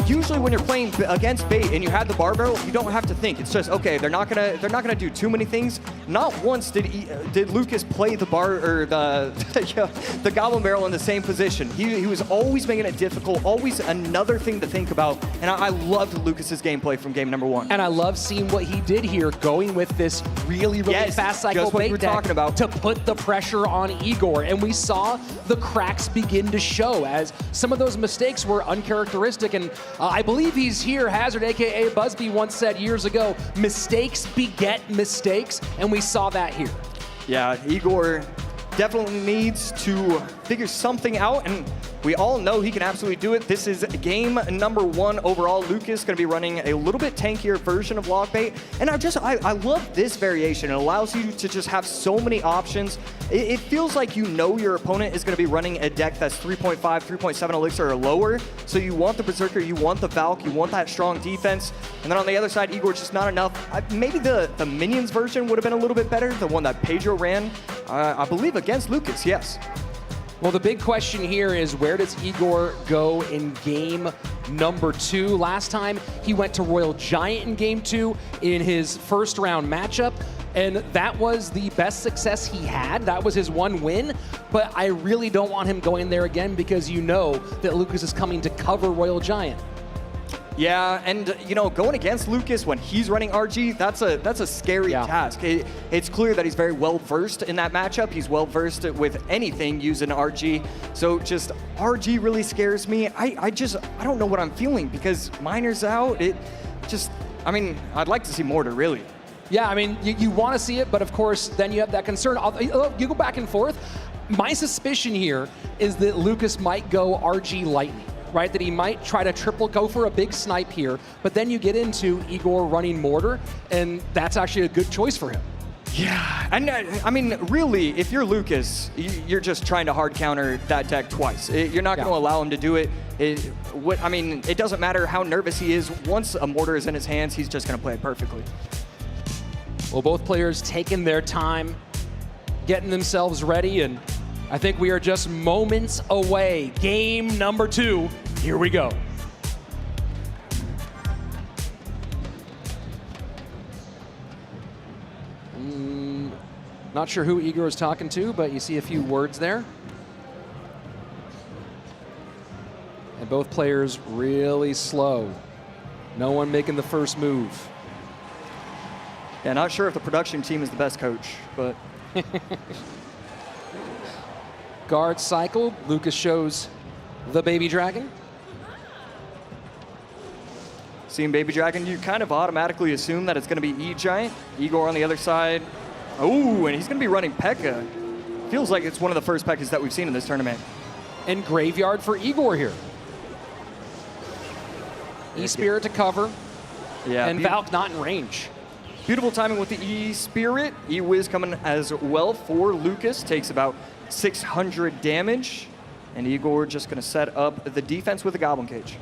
Usually when you're playing against bait and you have the bar barrel, you don't have to think. It's just, okay, they're not gonna do too many things. Not once did Lucas play the bar or the goblin barrel in the same position. He was always making it difficult, always another thing to think about. And I loved Lucas's gameplay from game number 1.
And I love seeing what he did here, going with this really fast cycle
just what
bait
we were
deck
talking about.
to put the pressure on Igor. And we saw the cracks begin to show as some of those mistakes were uncharacteristic. And I believe he's here. Hazard, aka Busby, once said years ago, mistakes beget mistakes, and we saw that here.
Yeah, Igor definitely needs to figure something out, and we all know he can absolutely do it. This is game number 1 overall. Lucas going to be running a little bit tankier version of Logbait, and I love this variation. It allows you to just have so many options. It feels like your opponent is going to be running a deck that's 3.5, 3.7 elixir or lower, so you want the Berserker, you want the Valk, you want that strong defense, and then on the other side, Igor's just not enough. Maybe the Minions version would have been a little bit better, the one that Pedro ran, I believe against Lucas, yes.
Well, the big question here is, where does Igor go in game number 2. Last time he went to Royal Giant in game 2 in his first round matchup, and that was the best success he had. That was his one win, but I really don't want him going there again because you know that Lucas is coming to cover Royal Giant.
Yeah, and going against Lucas when he's running RG, that's a scary task. It's clear that he's very well versed in that matchup. He's well versed with anything using RG. So just RG really scares me. I don't know what I'm feeling because Miner's out. I'd like to see Mortar really.
Yeah, I mean, you want to see it, but of course, then you have that concern. You go back and forth. My suspicion here is that Lucas might go RG Lightning, right? That he might try to go for a big snipe here, but then you get into Igor running Mortar, and that's actually a good choice for him.
Yeah, and really, if you're Lucas, you're just trying to hard counter that deck twice. You're not going to allow him to do it. It doesn't matter how nervous he is. Once a Mortar is in his hands, he's just going to play it perfectly.
Well, both players taking their time, getting themselves ready, and I think we are just moments away. Game number 2, here we go. Not sure who Igor is talking to, but you see a few words there. And both players really slow. No one making the first move.
Yeah, not sure if the production team is the best coach, but...
Guard cycle. Lucas shows the Baby Dragon.
Seeing Baby Dragon, you kind of automatically assume that it's going to be E-Giant. Igor on the other side. Oh, and he's going to be running P.E.K.K.A. Feels like it's one of the first P.E.K.K.As that we've seen in this tournament.
And Graveyard for Igor here. E-Spirit to cover.
Yeah,
and Valk not in range.
Beautiful timing with the E-Spirit. E-Wiz coming as well for Lucas. Takes about 600 damage. And Igor just going to set up the defense with a Goblin Cage.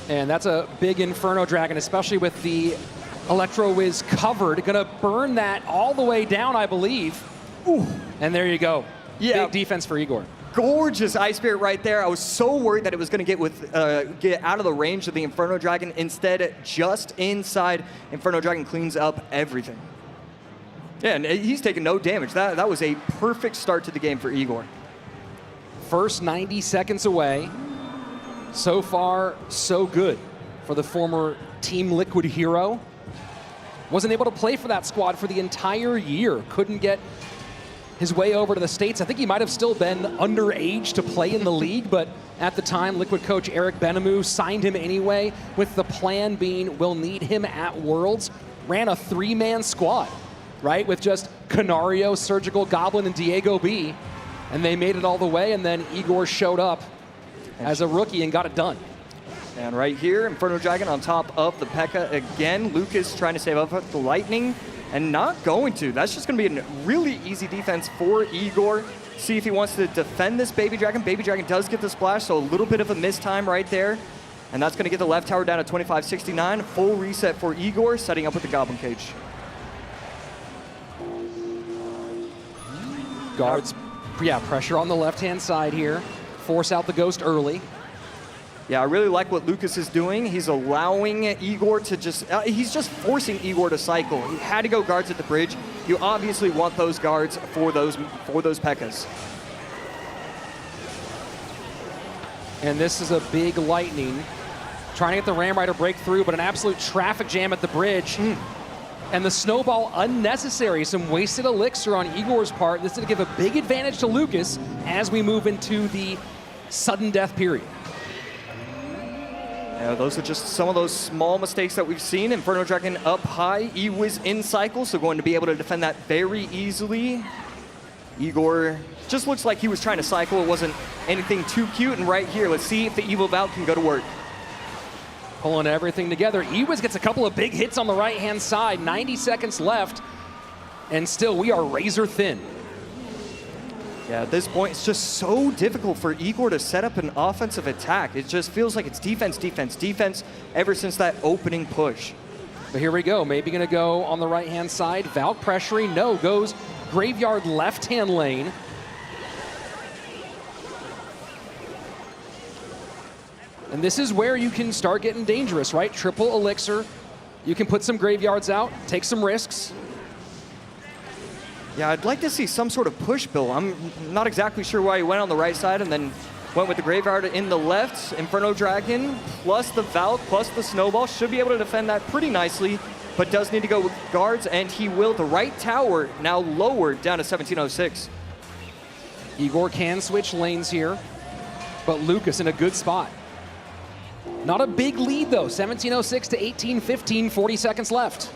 And that's a big Inferno Dragon, especially with the Electro Wiz covered. Gonna burn that all the way down, I believe. Ooh. And there you go.
Yeah.
Big defense for Igor.
Gorgeous Ice Spirit right there. I was so worried that it was going to get out of the range of the Inferno Dragon. Instead, just inside, Inferno Dragon cleans up everything. Yeah, and he's taking no damage. That was a perfect start to the game for Igor.
First 90 seconds away. So far, so good for the former Team Liquid hero. Wasn't able to play for that squad for the entire year. Couldn't get his way over to the States. I think he might have still been underage to play in the league, but at the time, Liquid coach Eric Benamou signed him anyway, with the plan being we'll need him at Worlds. Ran a 3-man squad, right? With just Canario, Surgical Goblin, and Diego B. And they made it all the way, and then Igor showed up as a rookie and got it done.
And right here, Inferno Dragon on top of the P.E.K.K.A. again. Lucas trying to save up the Lightning. And not going to. That's just going to be a really easy defense for Igor. See if he wants to defend this Baby Dragon. Baby Dragon does get the splash, so a little bit of a mistime right there. And that's going to get the left tower down to 2569. Full reset for Igor, setting up with the Goblin Cage.
Guards, pressure on the left-hand side here. Force out the Ghost early.
Yeah, I really like what Lucas is doing. He's allowing Igor to he's just forcing Igor to cycle. He had to go guards at the bridge. You obviously want those guards for those P.E.K.K.A.s.
And this is a big Lightning. Trying to get the Ram Rider breakthrough, but an absolute traffic jam at the bridge. And the snowball unnecessary. Some wasted elixir on Igor's part. This is going to give a big advantage to Lucas as we move into the sudden death period.
Yeah, those are just some of those small mistakes that we've seen. Inferno Dragon up high, E-Wiz in cycle, so going to be able to defend that very easily. Igor just looks like he was trying to cycle. It wasn't anything too cute. And right here, let's see if the Evil Valk can go to work.
Pulling everything together. E-Wiz gets a couple of big hits on the right-hand side. 90 seconds left, and still we are razor thin.
Yeah, at this point, it's just so difficult for Igor to set up an offensive attack. It just feels like it's defense, defense, defense ever since that opening push.
But here we go. Maybe going to go on the right-hand side. Valk pressuring. No, goes Graveyard left-hand lane. And this is where you can start getting dangerous, right? Triple elixir. You can put some graveyards out, take some risks.
Yeah, I'd like to see some sort of push, Bill. I'm not exactly sure why he went on the right side and then went with the Graveyard in the left. Inferno Dragon, plus the Valk, plus the Snowball. Should be able to defend that pretty nicely, but does need to go with guards, and he will. The right tower now lowered down to 1706.
Igor can switch lanes here, but Lucas in a good spot. Not a big lead, though. 1706 to 1815, 40 seconds left.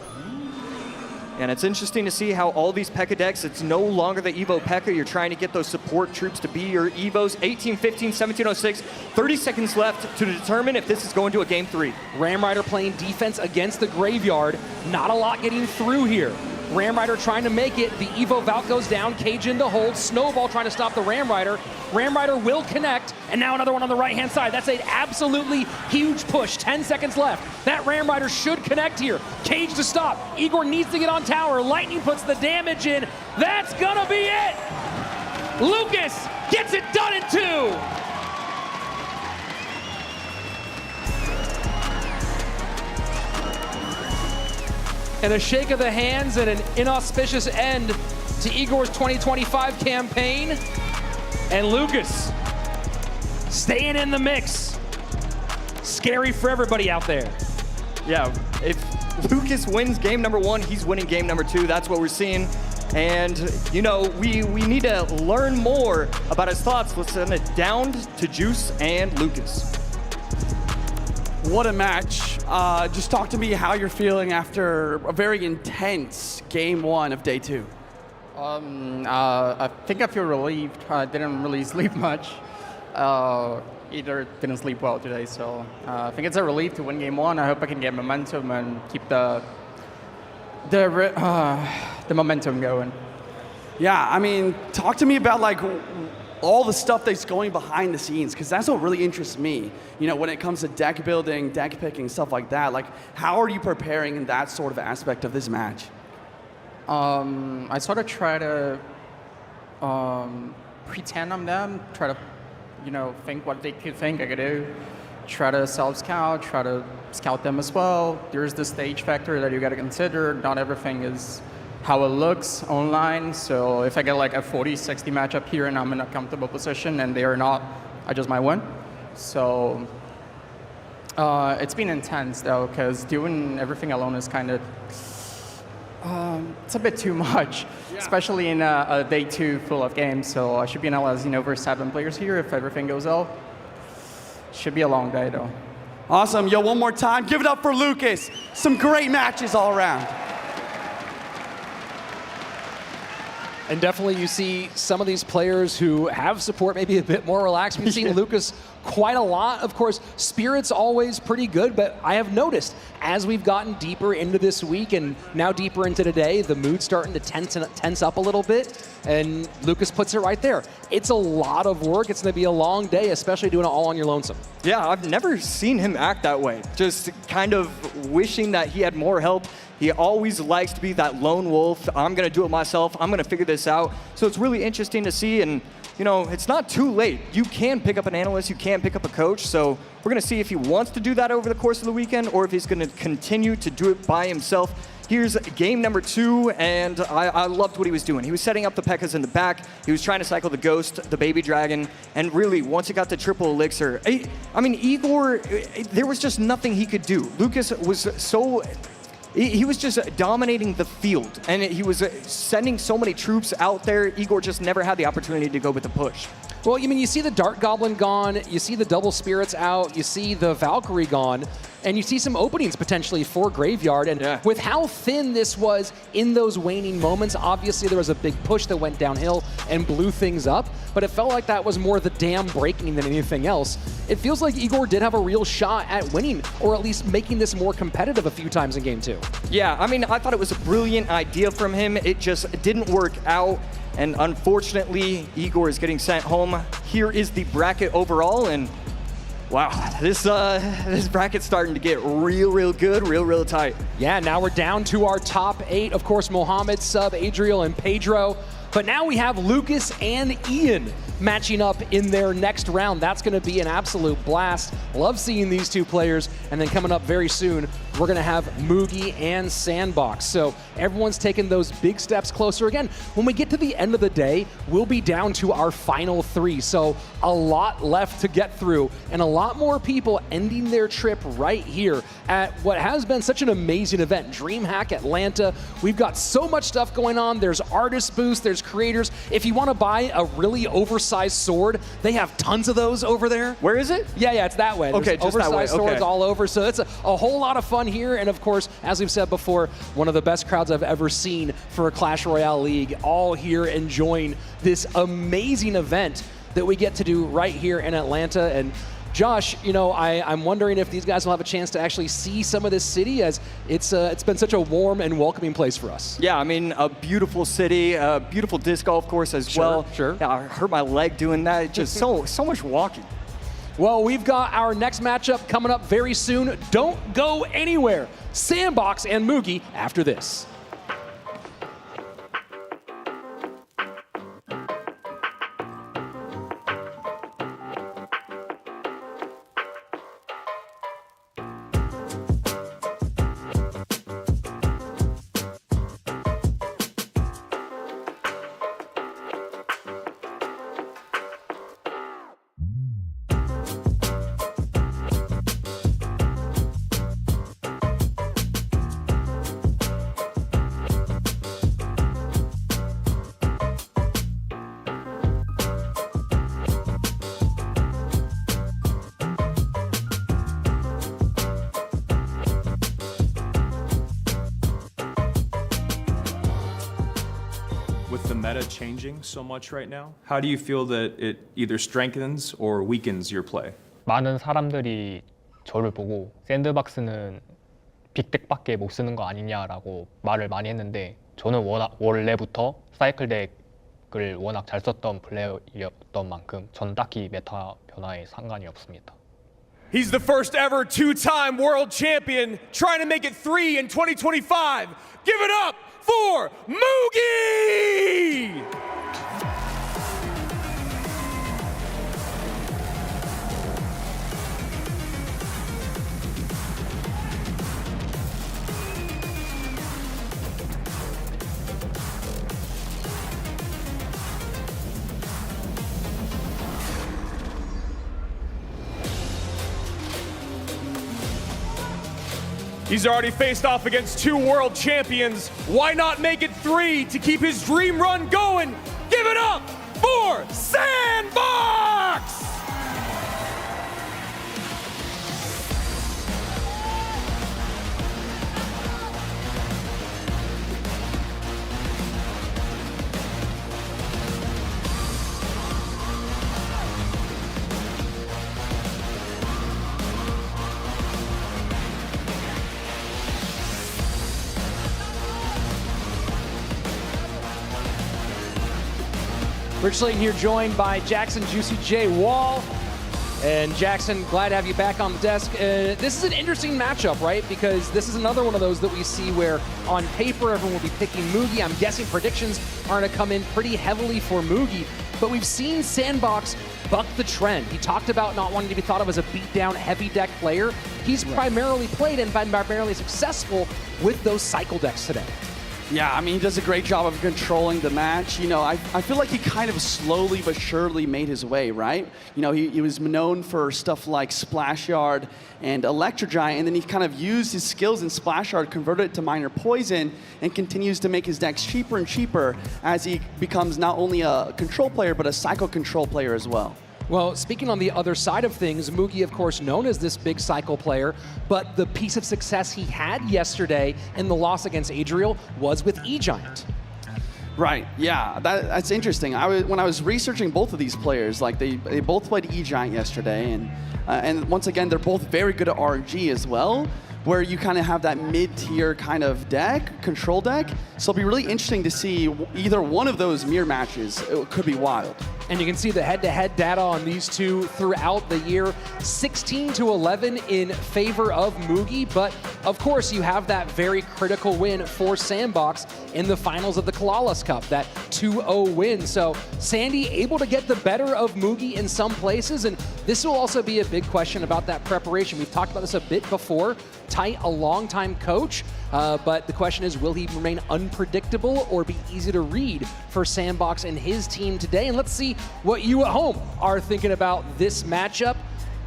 And it's interesting to see how all these P.E.K.K.A decks, it's no longer the Evo P.E.K.K.A. You're trying to get those support troops to be your Evos. 1815, 1706, 30 seconds left to determine if this is going to a game 3.
Ram Rider playing defense against the Graveyard. Not a lot getting through here. Ram Rider trying to make it. The Evo Valk goes down. Cage in to hold. Snowball trying to stop the Ram Rider. Ram Rider will connect. And now another one on the right-hand side. That's an absolutely huge push. 10 seconds left. That Ram Rider should connect here. Cage to stop. Igor needs to get on tower. Lightning puts the damage in. That's gonna be it. Lucas gets it done in 2. And a shake of the hands and an inauspicious end to Igor's 2025 campaign. And Lucas staying in the mix. Scary for everybody out there.
Yeah, if Lucas wins game number 1, he's winning game number 2. That's what we're seeing. And, you know, we need to learn more about his thoughts. Let's send it down to Juice and Lucas.
What a match. Just talk to me how you're feeling after a very intense game 1 of day 2.
I think I feel relieved. I didn't really sleep much. Either didn't sleep well today, so I think it's a relief to win game 1. I hope I can get momentum and keep the momentum going.
Yeah, I mean, talk to me about like all the stuff that's going behind the scenes, because that's what really interests me. You know, when it comes to deck building, deck picking, stuff like that. Like, how are you preparing in that sort of aspect of this match?
I sort of try to pretend I'm them, try to, you know, think what they could think I could do, try to self-scout, try to scout them as well. There's the stage factor that you got to consider. Not everything is how it looks online, so if I get like a 40-60 matchup here and I'm in a comfortable position and they are not, I just might win. So it's been intense though, because doing everything alone is kind of, it's a bit too much, especially in a day 2 full of games. So I should be analyzing over 7 players here if everything goes well. Should be a long day though.
Awesome. Yo, one more time, give it up for Lucas. Some great matches all around.
And definitely you see some of these players who have support maybe a bit more relaxed. We've seen Lucas quite a lot. Of course, Spirit's always pretty good, but I have noticed as we've gotten deeper into this week and now deeper into today, the mood's starting to tense up a little bit, and Lucas puts it right there. It's a lot of work. It's gonna be a long day, especially doing it all on your lonesome.
Yeah, I've never seen him act that way. Just kind of wishing that he had more help. He always likes to be that lone wolf. I'm gonna do it myself. I'm gonna figure this out. So it's really interesting to see, and you know, it's not too late. You can pick up an analyst, you can pick up a coach. So we're gonna see if he wants to do that over the course of the weekend or if he's gonna continue to do it by himself. Here's game number 2, and I loved what he was doing. He was setting up the P.E.K.K.A.s in the back. He was trying to cycle the Ghost, the Baby Dragon, and really, once he got the triple elixir, I mean, Igor, there was just nothing he could do. Lucas was so... He was just dominating the field, and he was sending so many troops out there. Igor just never had the opportunity to go with the push.
Well, I mean, you see the Dart Goblin gone, you see the Double Spirits out, you see the Valkyrie gone, and you see some openings potentially for Graveyard. And with how thin this was in those waning moments, obviously there was a big push that went downhill and blew things up, but it felt like that was more the dam breaking than anything else. It feels like Igor did have a real shot at winning, or at least making this more competitive a few times in game 2.
Yeah, I mean, I thought it was a brilliant idea from him. It just didn't work out. And unfortunately, Igor is getting sent home. Here is the bracket overall, and wow, this bracket's starting to get real good, real tight.
Yeah, now we're down to our top 8. Of course, Mohamed, Sub, Adriel, and Pedro. But now we have Lucas and Ian matching up in their next round. That's going to be an absolute blast. Love seeing these two players. And then coming up very soon, we're going to have Mugi and Sandbox. So everyone's taking those big steps closer. Again, when we get to the end of the day, we'll be down to our final 3. So a lot left to get through and a lot more people ending their trip right here at what has been such an amazing event, DreamHack Atlanta. We've got so much stuff going on. There's artist booths, there's creators. If you want to buy a really oversized sword, they have tons of those over there.
Where is it?
Yeah, it's that way.
Okay,
There's
just that way.
oversized swords
Okay.
all over. So it's a whole lot of fun here. And of course, as we've said before, one of the best crowds I've ever seen for a Clash Royale League, all here enjoying this amazing event that we get to do right here in Atlanta. And Josh, you know, I'm wondering if these guys will have a chance to actually see some of this city, as it's been such a warm and welcoming place for us.
Yeah, I mean, a beautiful city, a beautiful disc golf course as well.
Sure.
Yeah, I hurt my leg doing that. Just so much walking.
Well, we've got our next matchup coming up very soon. Don't go anywhere. Sandbox and Mugi after this.
With the meta changing so much right now, how do you feel that it either strengthens or weakens your play?
많은 사람들이 저를 보고 샌드박스는 빅덱밖에 못 쓰는 거 아니냐라고 말을 많이 했는데, 저는 원래부터 사이클 덱을 워낙 잘 썼던 플레이어였던 만큼 전 딱히 메타 변화에 상관이 없습니다.
He's the first ever 2-time world champion, trying to make it 3 in 2025. Give it up for Mugi! He's already faced off against 2 world champions. Why not make it 3 to keep his dream run going? Give it up for Sandbox!
Rich Slayton here, joined by Jackson Juicy J Wall. And Jackson, glad to have you back on the desk. This is an interesting matchup, right? Because this is another one of those that we see where on paper everyone will be picking Mugi. I'm guessing predictions are going to come in pretty heavily for Mugi. But we've seen Sandbox buck the trend. He talked about not wanting to be thought of as a beat-down, heavy deck player. He's primarily played and been primarily successful with those cycle decks today.
Yeah, I mean, he does a great job of controlling the match. You know, I feel like he kind of slowly but surely made his way, right? You know, he was known for stuff like Splash Yard and Electro Giant, and then he kind of used his skills in Splash Yard, converted it to Minor Poison, and continues to make his decks cheaper and cheaper as he becomes not only a control player, but a cycle control player as well.
Well, speaking on the other side of things, Mugi, of course, known as this big cycle player, but the piece of success he had yesterday in the loss against Adriel was with E-Giant.
Right, yeah, that's interesting. When I was researching both of these players, like they both played E-Giant yesterday, and once again, they're both very good at RNG as well, where you kind of have that mid-tier kind of deck, control deck. So it'll be really interesting to see either one of those mirror matches. It could be wild.
And you can see the head-to-head data on these two throughout the year. 16-11 in favor of Mugi, but of course you have that very critical win for Sandbox in the finals of the Kalalas Cup, that 2-0 win. So Sandy able to get the better of Mugi in some places, and this will also be a big question about that preparation. We've talked about this a bit before. Tight, a long-time coach, but the question is, will he remain unpredictable or be easy to read for Sandbox and his team today? And let's see what you at home are thinking about this matchup.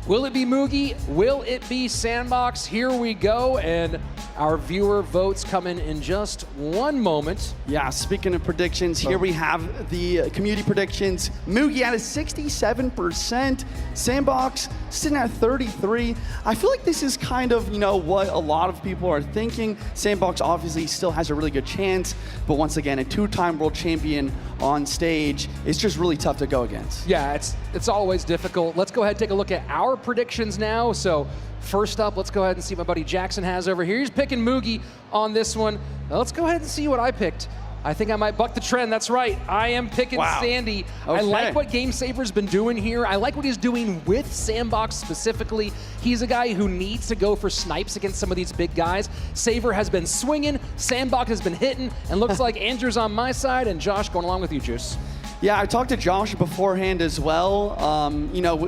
Will it be Mugi? Will it be Sandbox? Here we go, and our viewer votes coming in just one moment.
Yeah, speaking of predictions, here we have the community predictions. Mugi at a 67%, Sandbox sitting at 33. I feel like this is kind of, what a lot of people are thinking. Sandbox obviously still has a really good chance, but once again, a two-time world champion on stage is just really tough to go against.
Yeah, it's always difficult. Let's go ahead and take a look at our predictions now. So first up, let's go ahead and see what my buddy Jackson has over here. He's picking Mugi on this one. Now let's go ahead and see what I picked. I think I might buck the trend. That's right. I am picking Sandy.
Okay.
I like what Game Saver's been doing here. I like what he's doing with Sandbox specifically. He's a guy who needs to go for snipes against some of these big guys. Saver has been swinging, Sandbox has been hitting, and looks like Andrew's on my side and Josh going along with you, Juice.
Yeah, I talked to Josh beforehand as well.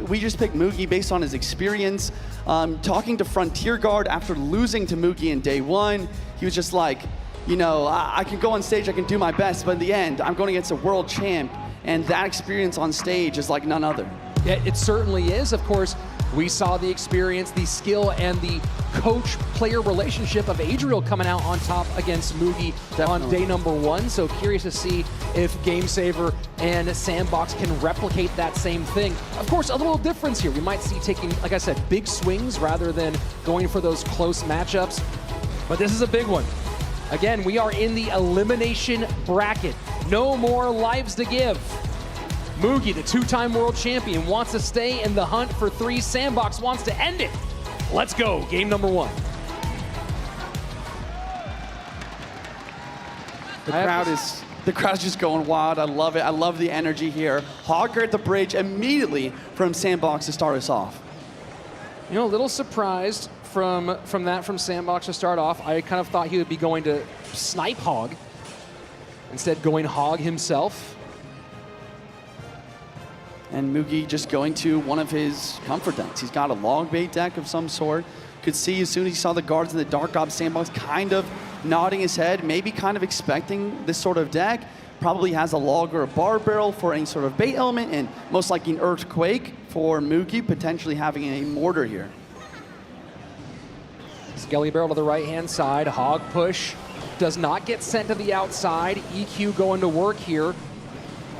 We just picked Mugi based on his experience. Talking to Frontier Guard after losing to Mugi in day one, he was just like, I can go on stage, I can do my best, but in the end, I'm going against a world champ, and that experience on stage is like none other.
Yeah, it certainly is. Of course, we saw the experience, the skill, and the coach-player relationship of Adriel coming out on top against Mugi on day number one. So curious to see if Game Saver and Sandbox can replicate that same thing. Of course, a little difference here. We might see taking, like I said, big swings rather than going for those close matchups. But this is a big one. Again, we are in the elimination bracket. No more lives to give. Mugi, the two-time world champion, wants to stay in the hunt for 3. Sandbox wants to end it. Let's go, game number 1.
The crowd's just going wild. I love it. I love the energy here. Hogger at the bridge immediately from Sandbox to start us off.
A little surprised from Sandbox to start off. I kind of thought he would be going to snipe Hog. Instead, going Hog himself.
And Mugi just going to one of his comfort decks. He's got a log bait deck of some sort. Could see as soon as he saw the guards in the Dark Ops, Sandbox kind of nodding his head, maybe kind of expecting this sort of deck. Probably has a log or a bar barrel for any sort of bait element, and most likely an Earthquake for Mugi, potentially having a mortar here.
Skelly barrel to the right-hand side. Hog push does not get sent to the outside. EQ going to work here.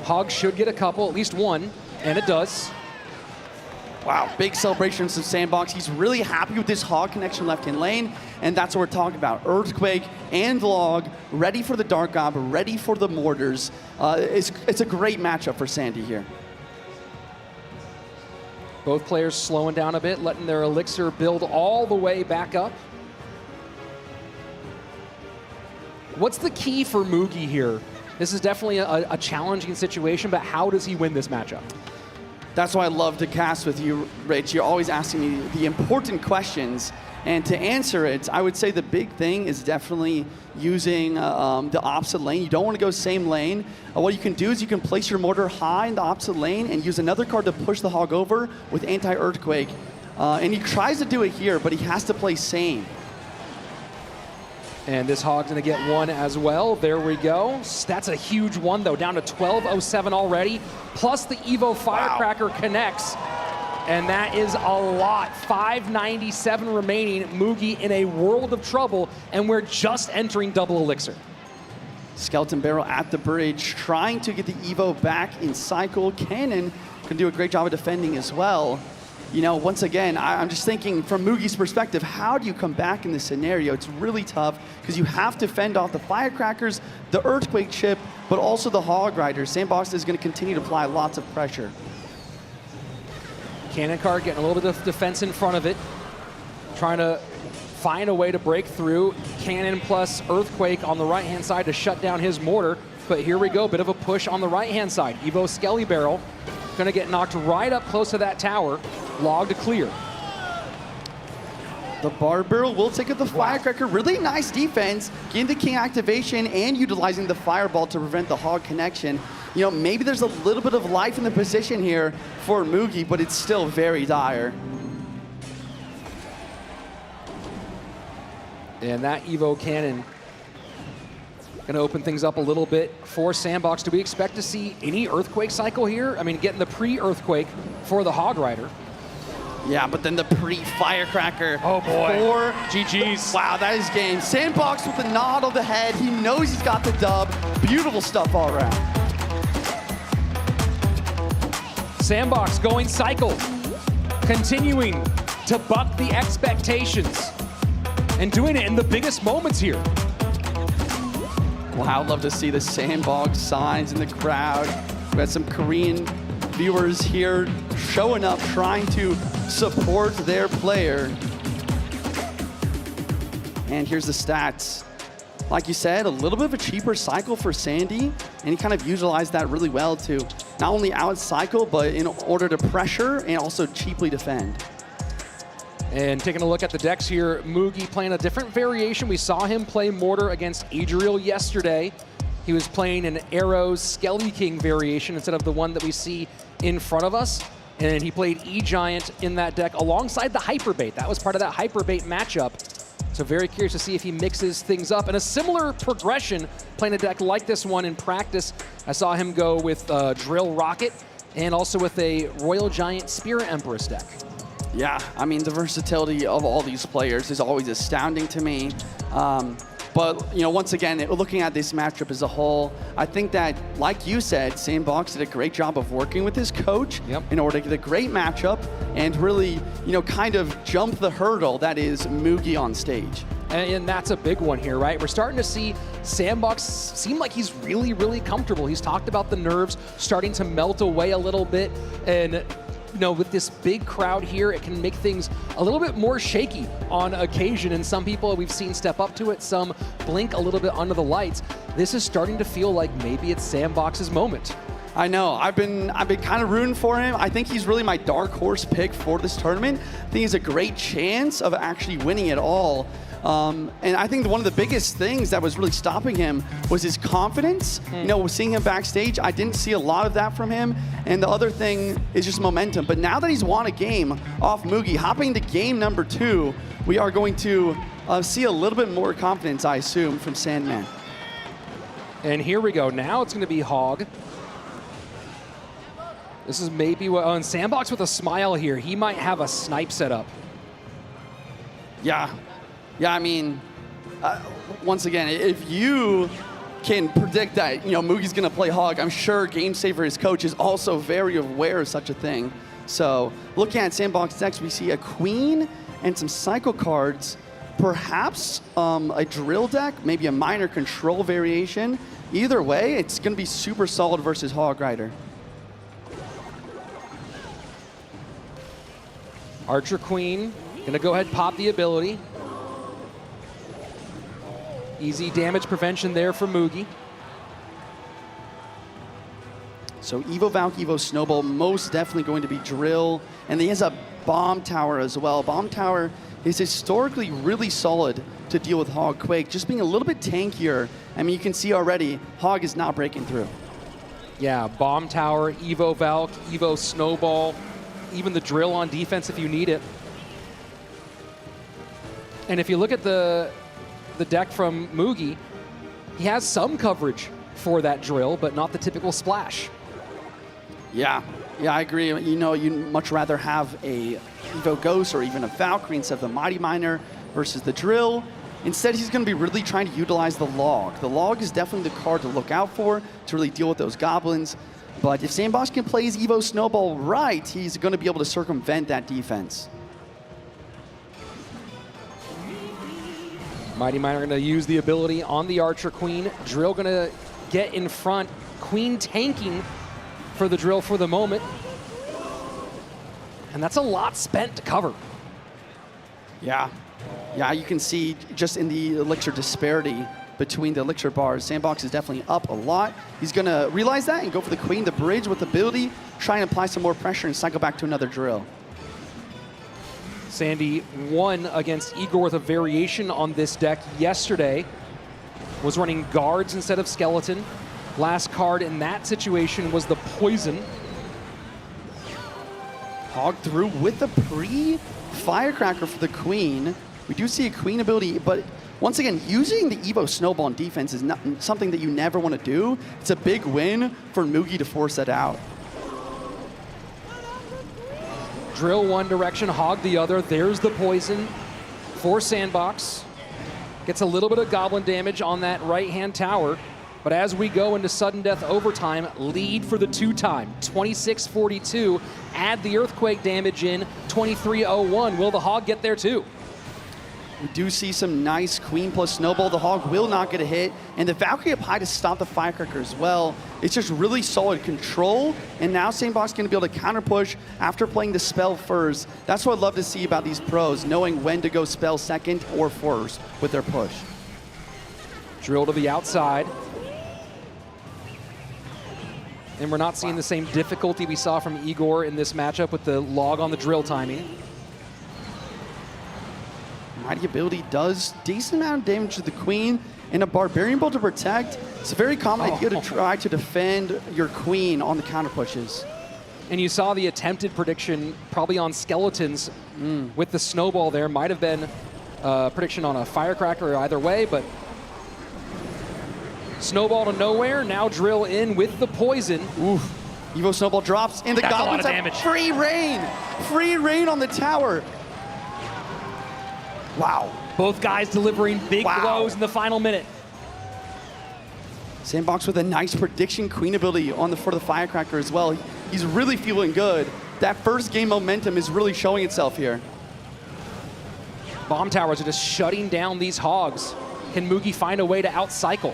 Hog should get a couple, at least one, and it does.
Wow, big celebrations of Sandbox. He's really happy with this Hog connection left-hand lane, and that's what we're talking about. Earthquake and Log, ready for the Dark Ob, ready for the mortars. It's a great matchup for Sandy here.
Both players slowing down a bit, letting their elixir build all the way back up. What's the key for Mugi here? This is definitely a challenging situation, but how does he win this matchup?
That's why I love to cast with you, Rich. You're always asking me the important questions. And to answer it, I would say the big thing is definitely using the opposite lane. You don't want to go same lane. What you can do is you can place your mortar high in the opposite lane and use another card to push the Hog over with anti-Earthquake. And he tries to do it here, but he has to play same.
And this Hog's going to get one as well. There we go. That's a huge one, though, down to 1207 already. Plus the Evo Firecracker connects. And that is a lot. 597 remaining. Mugi in a world of trouble, and we're just entering double elixir.
Skeleton Barrel at the bridge, trying to get the Evo back in cycle. Cannon can do a great job of defending as well. Once again, I'm just thinking from Mugi's perspective, how do you come back in this scenario? It's really tough because you have to fend off the Firecrackers, the Earthquake chip, but also the Hog Riders. Sandbox is going to continue to apply lots of pressure.
Cannon card getting a little bit of defense in front of it, trying to find a way to break through. Cannon plus Earthquake on the right-hand side to shut down his mortar. but here we go. Bit of a push on the right-hand side. Evo Skelly Barrel going to get knocked right up close to that tower. Log to clear.
The Barb Barrel will take up the Firecracker. Really nice defense, getting the King activation and utilizing the Fireball to prevent the Hog connection. You know, maybe there's a little bit of life in the position here for Mugi, but it's still very dire.
And that Evo Cannon going to open things up a little bit for Sandbox. Do we expect to see any Earthquake cycle here? I mean, getting the pre-Earthquake for the Hog Rider.
Yeah, but then the pre-Firecracker.
Oh boy.
For
GG's.
Wow, that is game. Sandbox with a nod on the head. He knows he's got the dub. Beautiful stuff all around.
Sandbox going cycle. Continuing to buck the expectations. And doing it in the biggest moments here.
Wow, I'd love to see the Sandbox signs in the crowd. We got some Korean viewers here showing up, trying to support their player. And here's the stats. Like you said, a little bit of a cheaper cycle for Sandy, and he kind of utilized that really well to not only out cycle, but in order to pressure and also cheaply defend.
And taking a look at the decks here, Mugi playing a different variation. We saw him play Mortar against Adriel yesterday. He was playing an Arrows Skelly King variation instead of the one that we see in front of us. And he played E-Giant in that deck alongside the Hyperbait. That was part of that Hyperbait matchup. So very curious to see if he mixes things up. And a similar progression, playing a deck like this one in practice. I saw him go with Drill Rocket and also with a Royal Giant Spirit Empress deck.
Yeah, I mean, the versatility of all these players is always astounding to me. But, you know, once again, looking at this matchup as a whole, I think that, like you said, Sandbox did a great job of working with his coach in order to get a great matchup and really, you know, kind of jump the hurdle that is Mugi on stage.
And that's a big one here, right? We're starting to see Sandbox seem like he's really, really comfortable. He's talked about the nerves starting to melt away a little bit. And you know, with this big crowd here, it can make things a little bit more shaky on occasion. And some people we've seen step up to it, some blink a little bit under the lights. This is starting to feel like maybe it's Sandbox's moment.
I know. I've been kind of rooting for him. I think he's really my dark horse pick for this tournament. I think he's a great chance of actually winning it all. And I think one of the biggest things that was really stopping him was his confidence. You know, seeing him backstage, I didn't see a lot of that from him. And the other thing is just momentum. But now that he's won a game off Mugi, hopping to game number 2, we are going to see a little bit more confidence, I assume, from Sandman.
And here we go. Now it's going to be Hog. This is maybe what, and Sandbox with a smile here. He might have a snipe set up.
Yeah. Yeah, I mean, once again, if you can predict that, you know, Mugi's going to play Hog, I'm sure GameSaver, his coach, is also very aware of such a thing. So looking at Sandbox next, we see a Queen and some cycle cards, perhaps a drill deck, maybe a minor control variation. Either way, it's going to be super solid versus Hog Rider.
Archer Queen, gonna go ahead and pop the ability. Easy damage prevention there for Mugi.
So Evo Valk, Evo Snowball, most definitely going to be Drill. And he has a Bomb Tower as well. Bomb Tower is historically really solid to deal with Hog Quake, just being a little bit tankier. I mean, you can see already, Hog is not breaking through.
Yeah, Bomb Tower, Evo Valk, Evo Snowball, even the Drill on defense if you need it. And if you look at the deck from Mugi, he has some coverage for that Drill, but not the typical splash.
Yeah, I agree. You know, you'd much rather have a Evo Ghost or even a Valkyrie instead of the Mighty Miner versus the Drill. Instead, he's going to be really trying to utilize the Log. The Log is definitely the card to look out for to really deal with those goblins. But if Sandbox can play his Evo Snowball right, he's going to be able to circumvent that defense.
Mighty Miner going to use the ability on the Archer Queen. Drill going to get in front. Queen tanking for the Drill for the moment. And that's a lot spent to cover.
Yeah, you can see just in the Elixir disparity between the elixir bars. Sandbox is definitely up a lot. He's going to realize that and go for the queen, the bridge with ability, try and apply some more pressure and cycle back to another drill.
Sandy won against Igor with a variation on this deck yesterday. Was running guards instead of skeleton. Last card in that situation was the poison.
Hog through with the pre-firecracker for the queen. We do see a queen ability, but once again, using the Evo snowball in defense is not something that you never want to do. It's a big win for Mugi to force that out.
Drill one direction, hog the other. There's the poison for Sandbox. Gets a little bit of goblin damage on that right-hand tower. But as we go into sudden death overtime, lead for the two-time, 26-42. Add the earthquake damage in, 23-01. Will the hog get there too?
We do see some nice queen plus snowball. The hog will not get a hit. And the Valkyrie up high to stop the firecracker as well. It's just really solid control. And now Sandbox going to be able to counter push after playing the spell first. That's what I love to see about these pros, knowing when to go spell second or first with their push.
Drill to the outside. And we're not seeing the same difficulty we saw from Igor in this matchup with the log on the drill timing.
Mighty ability does decent amount of damage to the queen, and a barbarian bolt to protect. It's a very common idea to try to defend your queen on the counter pushes.
And you saw the attempted prediction probably on skeletons with the snowball there. Might have been a prediction on a firecracker either way, but snowball to nowhere. Now drill in with the poison.
Oof. Evo snowball drops, and the
That's
goblins have free reign. Free reign on the tower. Wow.
Both guys delivering big blows in the final minute.
Sandbox with a nice prediction queen ability for the firecracker as well. He's really feeling good. That first game momentum is really showing itself here.
Bomb towers are just shutting down these hogs. Can Mugi find a way to outcycle?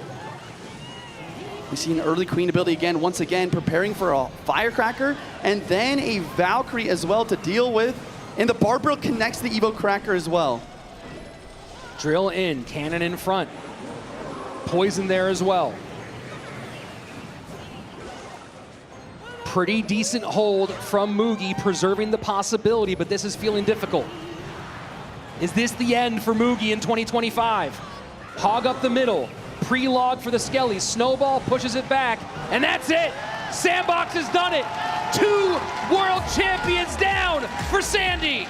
We see an early queen ability again, once again, preparing for a firecracker, and then a Valkyrie as well to deal with. And the Barbarian connects the Evo Cracker as well.
Drill in, cannon in front. Poison there as well. Pretty decent hold from Mugi, preserving the possibility, but this is feeling difficult. Is this the end for Mugi in 2025? Hog up the middle, pre-log for the Skellies. Snowball pushes it back, and that's it. Sandbox has done it. 2 world champions down for Sandy.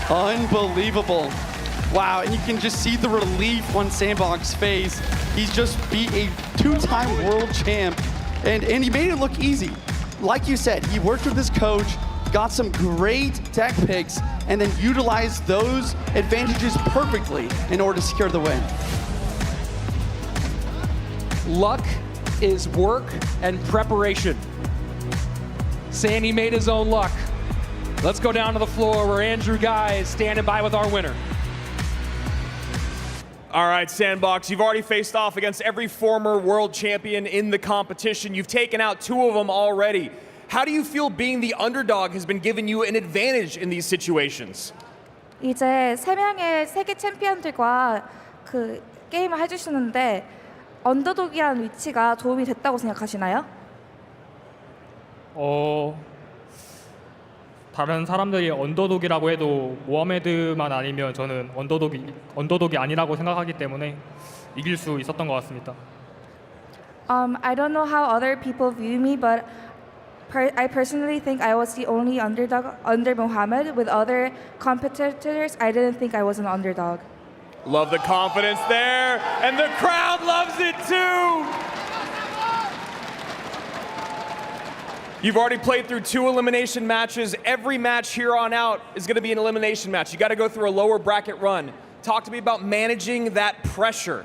Unbelievable. Wow, and you can just see the relief on Sandbox's face. He's just beat a 2-time world champ, and he made it look easy. Like you said, he worked with his coach, got some great tech picks, and then utilized those advantages perfectly in order to secure the win.
Luck is work and preparation. Sandy made his own luck. Let's go down to the floor where Andrew Guy is standing by with our winner.
All right, Sandbox, you've already faced off against every former world champion in the competition. You've taken out 2 of them already. How do you feel being the underdog has been giving you an advantage in these situations?
이제 3명의 세계 챔피언들과 그 게임을 해주시는데 언더독이라는 위치가 도움이 됐다고 생각하시나요?
다른 사람들이 언더독이라고 해도 모하메드만 아니면 저는 언더독이 아니라고 생각하기 때문에 이길 수 있었던 것 같습니다.
I don't know how other people view me, but I personally think I was the only underdog under Mohammed. With other competitors, I didn't think I was an underdog.
Love the confidence there, and the crowd loves it too. You've already played through 2 elimination matches. Every match here on out is going to be an elimination match. You got to go through a lower bracket run. Talk to me about managing that pressure.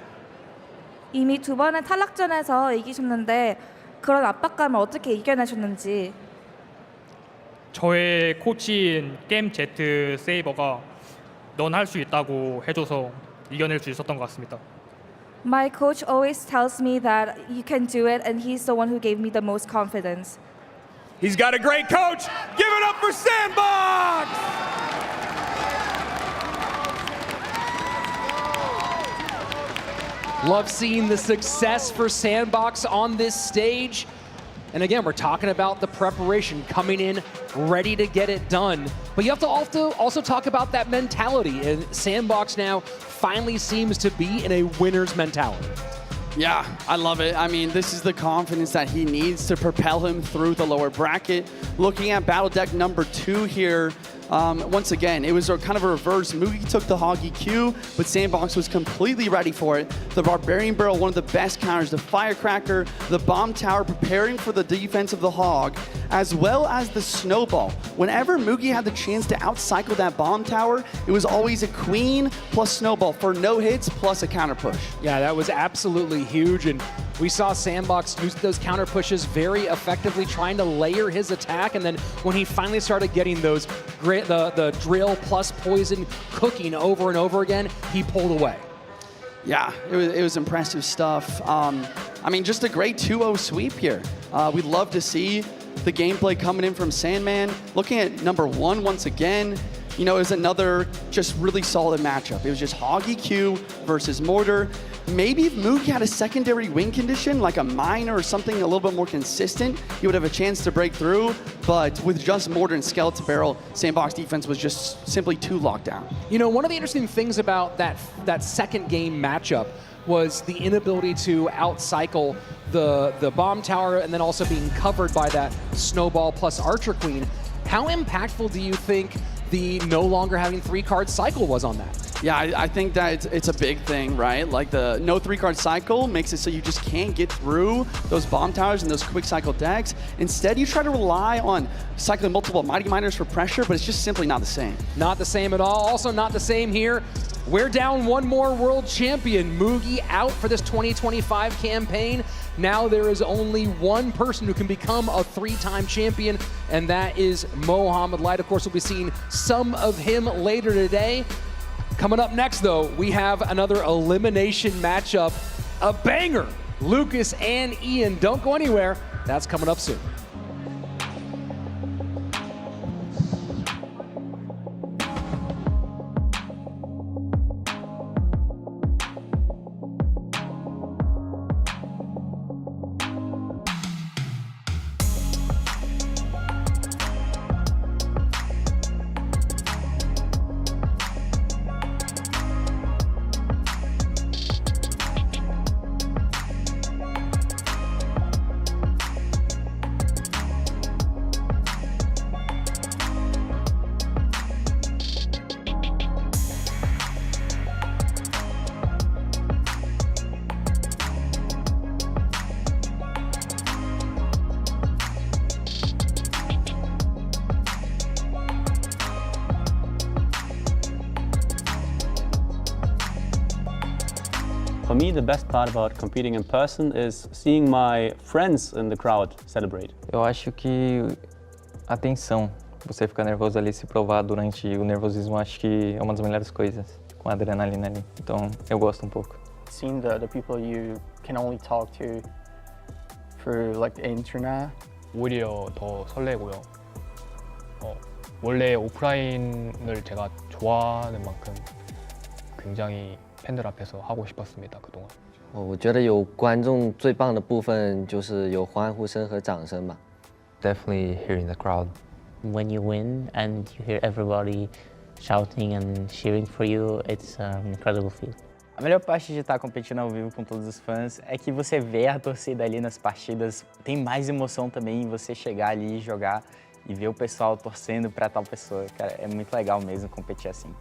이미 2번의 탈락전에서 이기셨는데 그런 압박감을 어떻게 이겨내셨는지.
저의 코치인 게임 제트 세이버가 넌 할 수 있다고 해줘서 이겨낼 수 있었던 것 같습니다.
My coach always tells me that you can do it, and he's the one who gave me the most confidence.
He's got a great coach. Give it up for Sandbox!
Love seeing the success for Sandbox on this stage. And again, we're talking about the preparation, coming in ready to get it done. But you have to also talk about that mentality. And Sandbox now finally seems to be in a winner's mentality.
Yeah, I love it. I mean, this is the confidence that he needs to propel him through the lower bracket. Looking at battle deck number 2 here, once again, it was kind of a reverse. Mugi took the Hog EQ, but Sandbox was completely ready for it. The Barbarian Barrel, one of the best counters, the Firecracker, the Bomb Tower preparing for the defense of the Hog, as well as the Snowball. Whenever Mugi had the chance to outcycle that Bomb Tower, it was always a Queen plus Snowball for no hits plus a counter push.
Yeah, that was absolutely huge, and we saw Sandbox use those counter pushes very effectively, trying to layer his attack, and then when he finally started getting those the drill plus poison cooking over and over again, he pulled away.
Yeah, it was impressive stuff. I mean, just a great 2-0 sweep here. We'd love to see the gameplay coming in from Sandman. Looking at number 1 once again, you know, it was another just really solid matchup. It was just Hog EQ versus Mortar. Maybe if Moog had a secondary win condition, like a mine or something a little bit more consistent, he would have a chance to break through. But with just Mortar and Skeleton Barrel, Sandbox defense was just simply too locked down.
You know, one of the interesting things about that second game matchup was the inability to outcycle the Bomb Tower and then also being covered by that Snowball plus Archer Queen. How impactful do you think the no longer having 3-card cycle was on that?
Yeah, I think that it's a big thing, right? Like the no 3-card cycle makes it so you just can't get through those Bomb Towers and those quick cycle decks. Instead, you try to rely on cycling multiple Mighty Miners for pressure, but it's just simply not the same.
Not the same at all. Also not the same here. We're down one more world champion. Mugi out for this 2025 campaign. Now there is only one person who can become a 3-time champion, and that is Mohamed Light. Of course, we'll be seeing some of him later today. Coming up next, though, we have another elimination matchup, a banger. Lucas and Ian, don't go anywhere. That's coming up soon.
For me, the best part about competing in person is seeing my friends in the crowd celebrate.
Eu acho que a tensão, você ficar nervoso ali, se provar durante o nervosismo, acho que é uma das melhores coisas, com a adrenalina ali. Então, eu gosto um pouco.
Seeing the people you can only talk to through like the internet.
오히려 더 설레고요. 원래 오프라인을 제가 좋아하는 만큼 굉장히 팬들 앞에서 하고 싶었습니다, 그동안.
我觉得有观众最棒的部分就是有欢呼声和掌声吧。
Definitely hearing the crowd.
When you win and you hear everybody shouting and cheering for you, it's an incredible feeling.
A melhor parte de estar competindo ao vivo com todos os fãs é que você vê a torcida ali nas partidas, tem mais emoção também em você chegar ali e jogar e ver o pessoal torcendo para tal pessoa. Cara, é muito legal mesmo competir assim.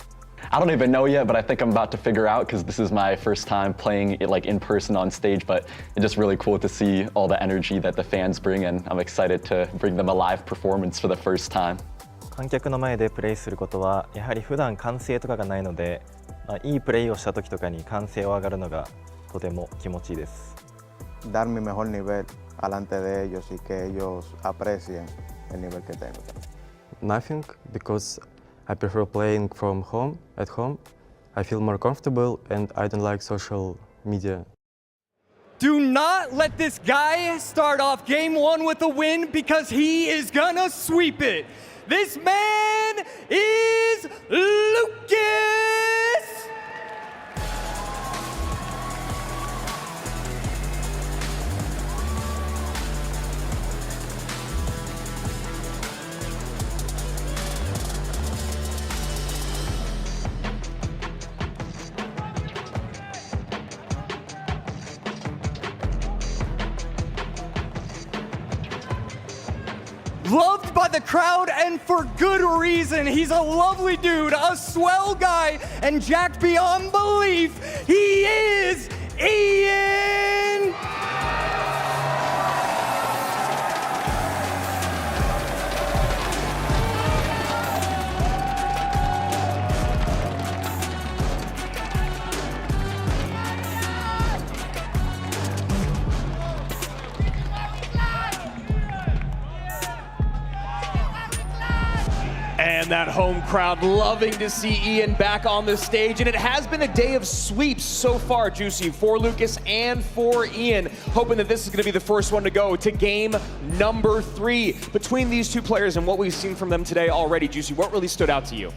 I don't even know yet, but I think I'm about to figure out because this is my first time playing it like in person on stage, but it's just really cool to see all the energy that the fans bring, and I'm excited to bring them a live performance for the first time.
観客の前でプレイすることはやはり普段歓声とかがないので、いいプレイをした時とかに歓声を上がるのがとても気持ちいいです。
Dar mi mejor nivel alante de ellos y que ellos aprecien el nivel que tengo.
Nothing, because I prefer playing from home, at home. I feel more comfortable and I don't like social media.
Do not let this guy start off game 1 with a win because he is gonna sweep it. This man is Lucas!
loved by the crowd and for good reason. He's a lovely dude, a swell guy, and jacked beyond belief. He is Ian!
And that home crowd loving to see Ian back on the stage. And it has been a day of sweeps so far, Juicy, for Lucas and for Ian. Hoping that this is going to be the first one to go to game number 3 between these two players and what we've seen from them today already. Juicy, what really stood out to you?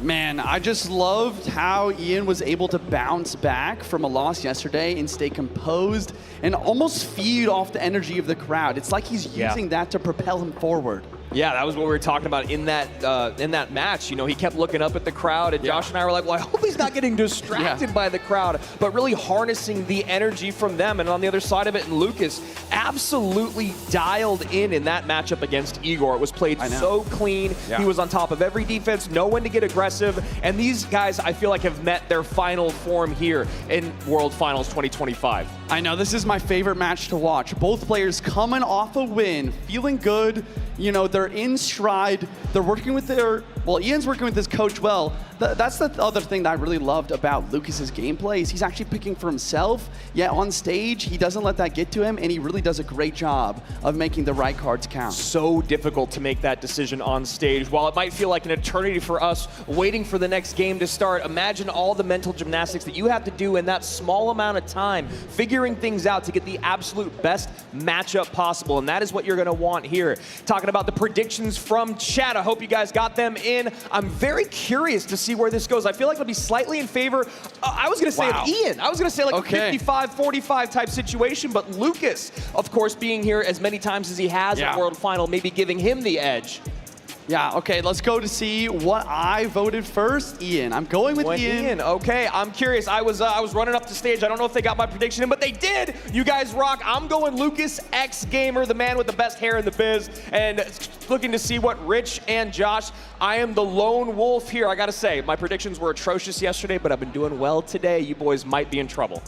Man, I just loved how Ian was able to bounce back from a loss yesterday and stay composed and almost feed off the energy of the crowd. It's like he's using that to propel him forward.
Yeah, that was what we were talking about in that match. You know, he kept looking up at the crowd, and Josh and I were like, well, I hope he's not getting distracted by the crowd, but really harnessing the energy from them. And on the other side of it, and Lucas absolutely dialed in that matchup against Igor. It was played so clean. He was on top of every defense, know when to get aggressive. And these guys, I feel like, have met their final form here in World Finals 2025.
I know, this is my favorite match to watch. Both players coming off a win, feeling good. You know, they're in stride. They're working with Ian's working with his coach well. That's the other thing that I really loved about Lucas's gameplay is he's actually picking for himself, yet on stage, he doesn't let that get to him, and he really does a great job of making the right cards count.
So difficult to make that decision on stage. While it might feel like an eternity for us waiting for the next game to start, imagine all the mental gymnastics that you have to do in that small amount of time, figuring things out to get the absolute best matchup possible, and that is what you're going to want here. Talking about the predictions from chat, I hope you guys got them in. I'm very curious to see where this goes. I feel like it'll be slightly in favor, I was going to say of Ian. I was going to say like a 55-45 type situation, but Lucas, of course, being here as many times as he has at World Final, maybe giving him the edge.
Yeah, okay, let's go to see what I voted first. Ian. I'm going with Ian.
Okay, I'm curious. I was running up to stage. I don't know if they got my prediction in, but they did. You guys rock. I'm going Lucas X Gamer, the man with the best hair in the biz, and looking to see what Rich and Josh. I am the lone wolf here. I got to say, my predictions were atrocious yesterday, but I've been doing well today. You boys might be in trouble.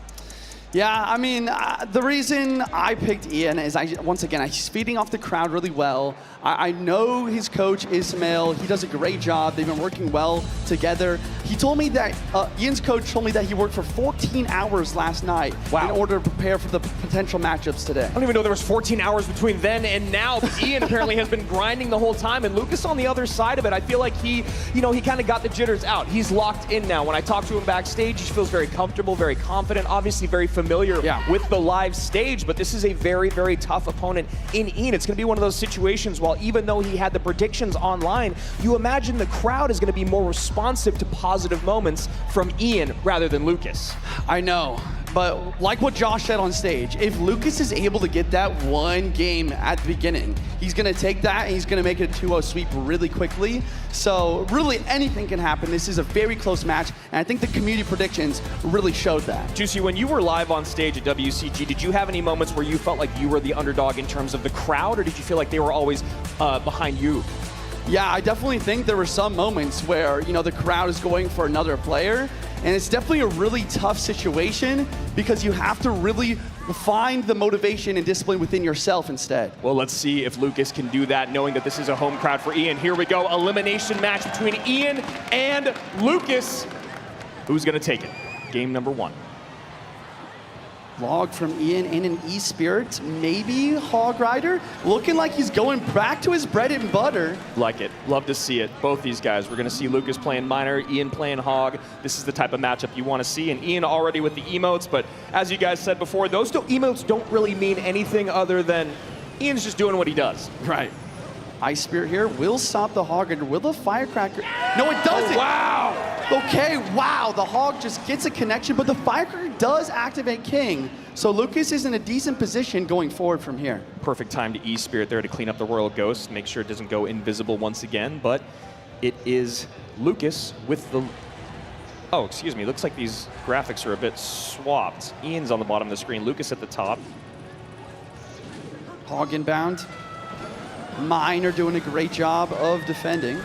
Yeah, I mean, the reason I picked Ian is, once again, he's feeding off the crowd really well. I know his coach, Ismail. He does a great job. They've been working well together. He told me that, Ian's coach told me that he worked for 14 hours last night in order to prepare for the potential matchups today.
I don't even know there was 14 hours between then and now, but Ian apparently has been grinding the whole time, and Lucas on the other side of it, I feel like he kind of got the jitters out. He's locked in now. When I talk to him backstage, he feels very comfortable, very confident, obviously very familiar with the live stage, but this is a very, very tough opponent in Ian. It's going to be one of those situations, while even though he had the predictions online, you imagine the crowd is going to be more responsive to positive moments from Ian rather than Lucas.
I know. But like what Josh said on stage, if Lucas is able to get that one game at the beginning, he's going to take that and he's going to make it a 2-0 sweep really quickly. So really anything can happen. This is a very close match, and I think the community predictions really showed that.
Juicy, when you were live on stage at WCG, did you have any moments where you felt like you were the underdog in terms of the crowd, or did you feel like they were always behind you?
Yeah, I definitely think there were some moments where, the crowd is going for another player, and it's definitely a really tough situation because you have to really find the motivation and discipline within yourself instead.
Well, let's see if Lucas can do that, knowing that this is a home crowd for Ian. Here we go, elimination match between Ian and Lucas. Who's gonna take it? Game number 1.
Log from Ian in an E-Spirit, maybe Hog Rider. Looking like he's going back to his bread and butter.
Like it, love to see it. Both these guys, we're gonna see Lucas playing Miner, Ian playing Hog. This is the type of matchup you wanna see, and Ian already with the emotes, but as you guys said before, those emotes don't really mean anything other than Ian's just doing what he does.
Right. Ice Spirit here will stop the Hog Rider. Will the Firecracker? No, it doesn't.
Oh, wow.
Okay, wow. The Hog just gets a connection, but the Firecracker does activate King. So Lucas is in a decent position going forward from here.
Perfect time to E-Spirit there to clean up the Royal Ghost, make sure it doesn't go invisible once again, but it is Lucas with the... Oh, excuse me, looks like these graphics are a bit swapped. Ian's on the bottom of the screen, Lucas at the top.
Hog inbound. Mine are doing a great job of defending.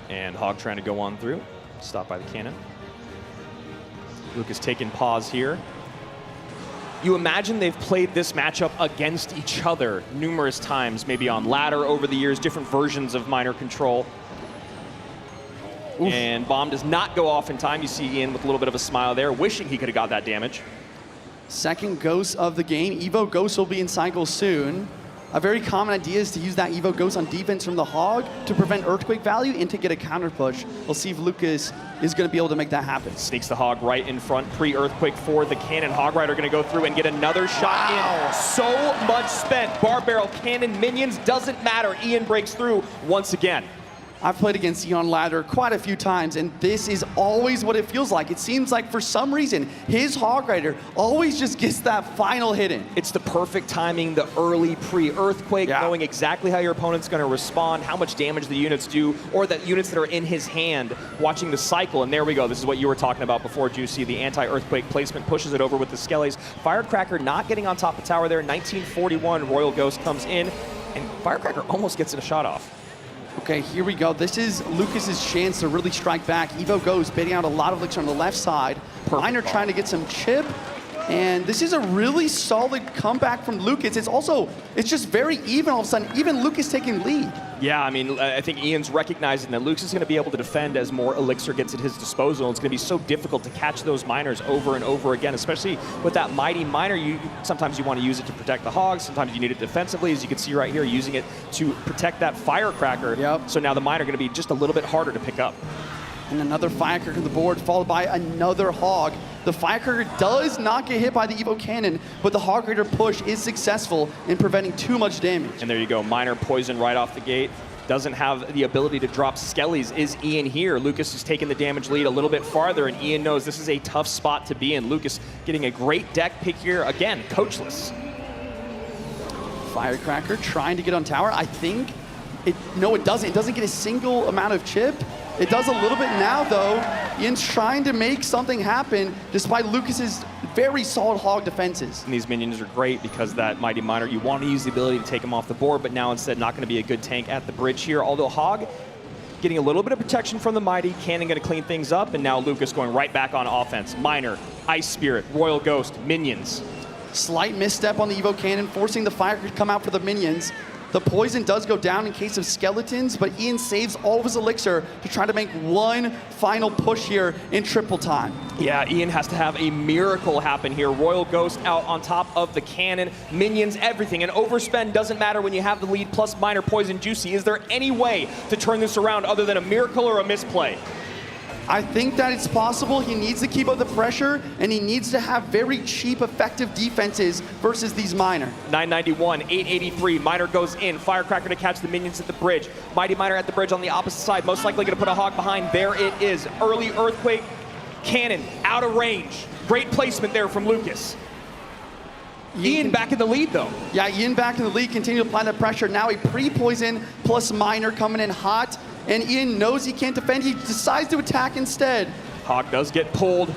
And Hog trying to go on through. Stopped by the cannon. Lucas taking pause here. You imagine they've played this matchup against each other numerous times, maybe on ladder over the years, different versions of Miner control. Oof. And bomb does not go off in time. You see Ian with a little bit of a smile there, wishing he could have got that damage.
Second Ghost of the game. Evo Ghost will be in cycle soon. A very common idea is to use that Evo Ghost on defense from the Hog to prevent Earthquake value and to get a counter push. We'll see if Lucas is going to be able to make that happen.
Sneaks the Hog right in front, pre-Earthquake for the cannon. Hog Rider going to go through and get another shot in. So much spent. Bar Barrel, cannon, minions, doesn't matter. Ian breaks through once again.
I've played against Ian on ladder quite a few times, and this is always what it feels like. It seems like for some reason, his Hog Rider always just gets that final hit in.
It's the perfect timing, the early pre-Earthquake, knowing exactly how your opponent's going to respond, how much damage the units do, or the units that are in his hand, watching the cycle. And there we go. This is what you were talking about before, Juicy. The anti-Earthquake placement pushes it over with the Skellies. Firecracker not getting on top of tower there. 1941, Royal Ghost comes in, and Firecracker almost gets a shot off.
Okay, here we go. This is Lucas's chance to really strike back. Evo Ghost baiting out a lot of elixir on the left side. Miner trying to get some chip. And this is a really solid comeback from Lucas. It's just very even all of a sudden. Even Lucas taking lead.
Yeah, I mean, I think Ian's recognizing that Lucas is going to be able to defend as more elixir gets at his disposal. It's going to be so difficult to catch those miners over and over again, especially with that mighty miner. Sometimes you want to use it to protect the Hogs. Sometimes you need it defensively, as you can see right here, using it to protect that Firecracker.
Yep.
So now the miner going to be just a little bit harder to pick up.
And another Firecracker on the board, followed by another Hog. The Firecracker does not get hit by the Evo Cannon, but the Hog Rider push is successful in preventing too much damage.
And there you go, Miner poison right off the gate. Doesn't have the ability to drop Skellies. Is Ian here? Lucas is taking the damage lead a little bit farther, and Ian knows this is a tough spot to be in. Lucas getting a great deck pick here. Again, coachless.
Firecracker trying to get on tower. I think no, it doesn't. It doesn't get a single amount of chip. It does a little bit now, though. Ian's trying to make something happen despite Lucas's very solid Hog defenses.
And these minions are great because that Mighty Miner, you want to use the ability to take him off the board, but now instead not going to be a good tank at the bridge here. Although Hog getting a little bit of protection from the Mighty, Cannon going to clean things up, and now Lucas going right back on offense. Miner, Ice Spirit, Royal Ghost, minions.
Slight misstep on the Evo Cannon, forcing the Firecracker to come out for the minions. The poison does go down in case of skeletons, but Ian saves all of his elixir to try to make one final push here in triple time.
Yeah, Ian has to have a miracle happen here. Royal Ghost out on top of the cannon, minions, everything. And overspend doesn't matter when you have the lead, plus Miner poison Juicy. Is there any way to turn this around other than a miracle or a misplay?
I think that it's possible. He needs to keep up the pressure, and he needs to have very cheap, effective defenses versus these Miner.
991, 883, Miner goes in. Firecracker to catch the minions at the bridge. Mighty Miner at the bridge on the opposite side, most likely gonna put a Hog behind. There it is, early Earthquake, Cannon out of range. Great placement there from Lucas. Ian back in the lead, though.
Yeah, Ian back in the lead, continue to apply that pressure. Now a pre-poison plus Miner coming in hot. And Ian knows he can't defend. He decides to attack instead.
Hog does get pulled.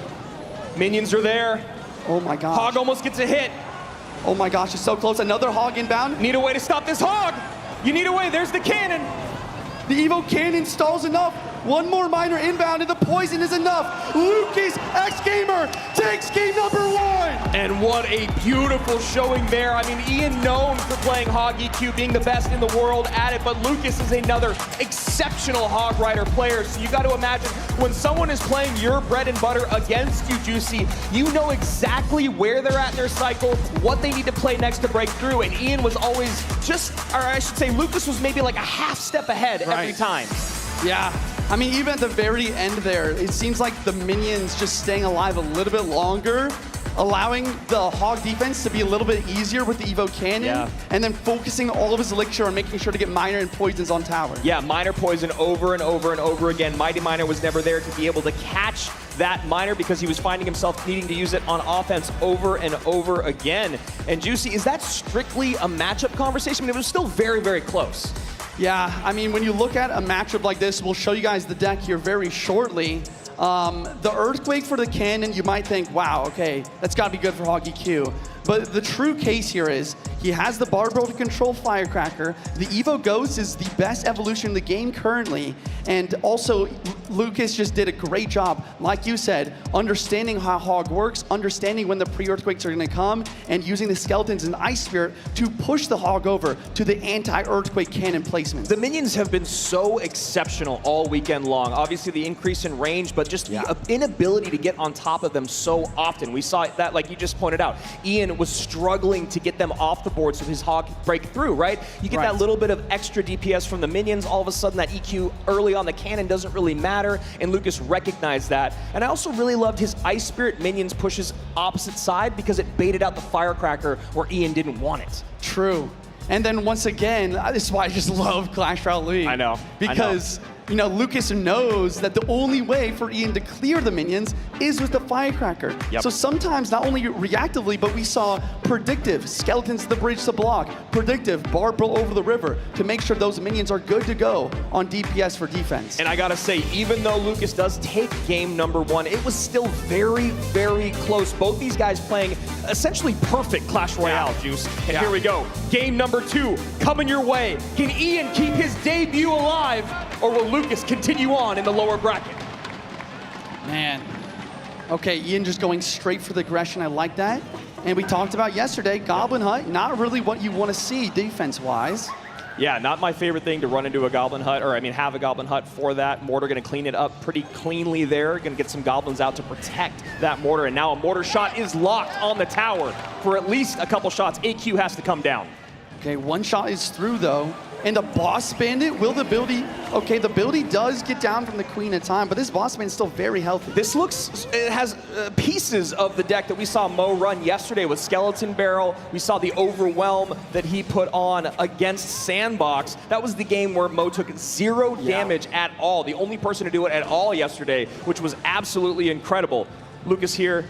Minions are there.
Oh my gosh.
Hog almost gets a hit.
Oh my gosh, it's so close. Another Hog inbound.
Need a way to stop this Hog. You need a way. There's the cannon.
The Evo Cannon stalls enough. One more Miner inbound and the poison is enough. Lucas X Gamer takes game number 1.
And what a beautiful showing there. I mean, Ian known for playing Hog EQ, being the best in the world at it, but Lucas is another exceptional Hog Rider player. So you got to imagine when someone is playing your bread and butter against you, Juicy, you know exactly where they're at in their cycle, what they need to play next to break through. And Ian was always or I should say, Lucas was maybe like a half step ahead every time.
Yeah. I mean, even at the very end there, it seems like the minions just staying alive a little bit longer, allowing the Hog defense to be a little bit easier with the Evo Cannon, and then focusing all of his elixir on making sure to get Miner and poisons on tower.
Yeah, Miner poison over and over and over again. Mighty Miner was never there to be able to catch that Miner because he was finding himself needing to use it on offense over and over again. And Juicy, is that strictly a matchup conversation? I mean, it was still very, very close.
Yeah, I mean, when you look at a matchup like this, we'll show you guys the deck here very shortly. The Earthquake for the cannon, you might think, wow, okay, that's got to be good for Hoggy Q. But the true case here is he has the Barbell to control Firecracker. The Evo Ghost is the best evolution in the game currently. And also, Lucas just did a great job, like you said, understanding how Hog works, understanding when the pre-Earthquakes are going to come, and using the Skeletons and Ice Spirit to push the Hog over to the anti-Earthquake cannon placements.
The minions have been so exceptional all weekend long. Obviously, the increase in range, but just the inability to get on top of them so often. We saw that, like you just pointed out. Ian was struggling to get them off the board so his Hog break through, right? You get that little bit of extra DPS from the minions. All of a sudden, that EQ early on the cannon doesn't really matter, and Lucas recognized that. And I also really loved his Ice Spirit minions pushes opposite side because it baited out the Firecracker where Ian didn't want it.
True. And then once again, this is why I just love Clash Royale League.
I know.
Because, you know, Lucas knows that the only way for Ian to clear the minions is with the Firecracker.
Yep.
So sometimes, not only reactively, but we saw predictive, Skeletons to the bridge to block, predictive, Barbell over the river, to make sure those minions are good to go on DPS for defense.
And I gotta say, even though Lucas does take game number 1, it was still very, very close. Both these guys playing essentially perfect Clash Royale, Juice. And here we go. Game number 2 coming your way. Can Ian keep his debut alive, or will Lucas continue on in the lower bracket?
Man. Okay, Ian just going straight for the aggression. I like that. And we talked about yesterday, Goblin Hut, not really what you want to see defense-wise.
Yeah, not my favorite thing to run into a Goblin Hut, or I mean have a Goblin Hut for that. Mortar gonna clean it up pretty cleanly there. Gonna get some Goblins out to protect that Mortar, and now a Mortar shot is locked on the tower for at least a couple shots. AQ has to come down.
Okay, one shot is through though. And the Boss Bandit, will the ability, okay, the ability does get down from the Queen in time, but this Boss Bandit is still very healthy.
This looks, it has pieces of the deck that we saw Mo run yesterday with Skeleton Barrel. We saw the Overwhelm that he put on against Sandbox. That was the game where Mo took 0 damage at all. The only person to do it at all yesterday, which was absolutely incredible. Lucas here.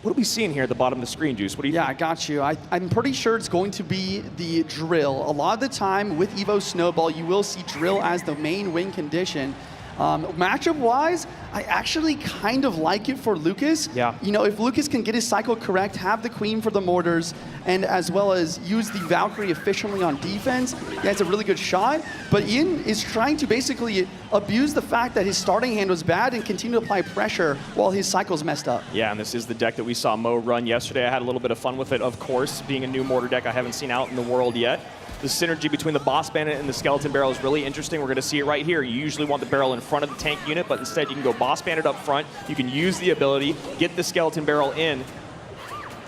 What are we seeing here at the bottom of the screen, Juice? What do you think?
I got you. I'm pretty sure it's going to be the Drill. A lot of the time with Evo Snowball, you will see Drill as the main win condition. Matchup-wise, I actually kind of like it for Lucas.
Yeah.
You know, if Lucas can get his cycle correct, have the Queen for the Mortars, and as well as use the Valkyrie efficiently on defense, yeah, it's a really good shot. But Ian is trying to basically abuse the fact that his starting hand was bad and continue to apply pressure while his cycle's messed up.
Yeah, and this is the deck that we saw Mo run yesterday. I had a little bit of fun with it, of course, being a new Mortar deck I haven't seen out in the world yet. The synergy between the Boss Bandit and the Skeleton Barrel is really interesting. We're going to see it right here. You usually want the barrel in front of the tank unit, but instead you can go Boss Bandit up front. You can use the ability, get the Skeleton Barrel in.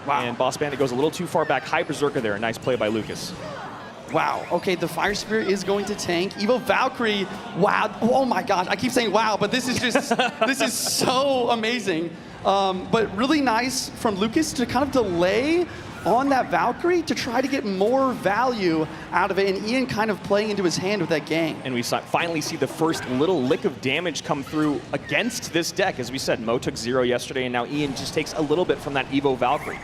Wow. And Boss Bandit goes a little too far back. High Berserker there. Nice play by Lucas.
Wow. Okay, the Fire Spirit is going to tank. Evo Valkyrie, wow. Oh my gosh, I keep saying wow, but this is just, this is so amazing. But really nice from Lucas to kind of delay on that Valkyrie to try to get more value out of it, and Ian kind of playing into his hand with that gang.
And we finally see the first little lick of damage come through against this deck. As we said, Mo took 0 yesterday, and now Ian just takes a little bit from that Evo Valkyrie.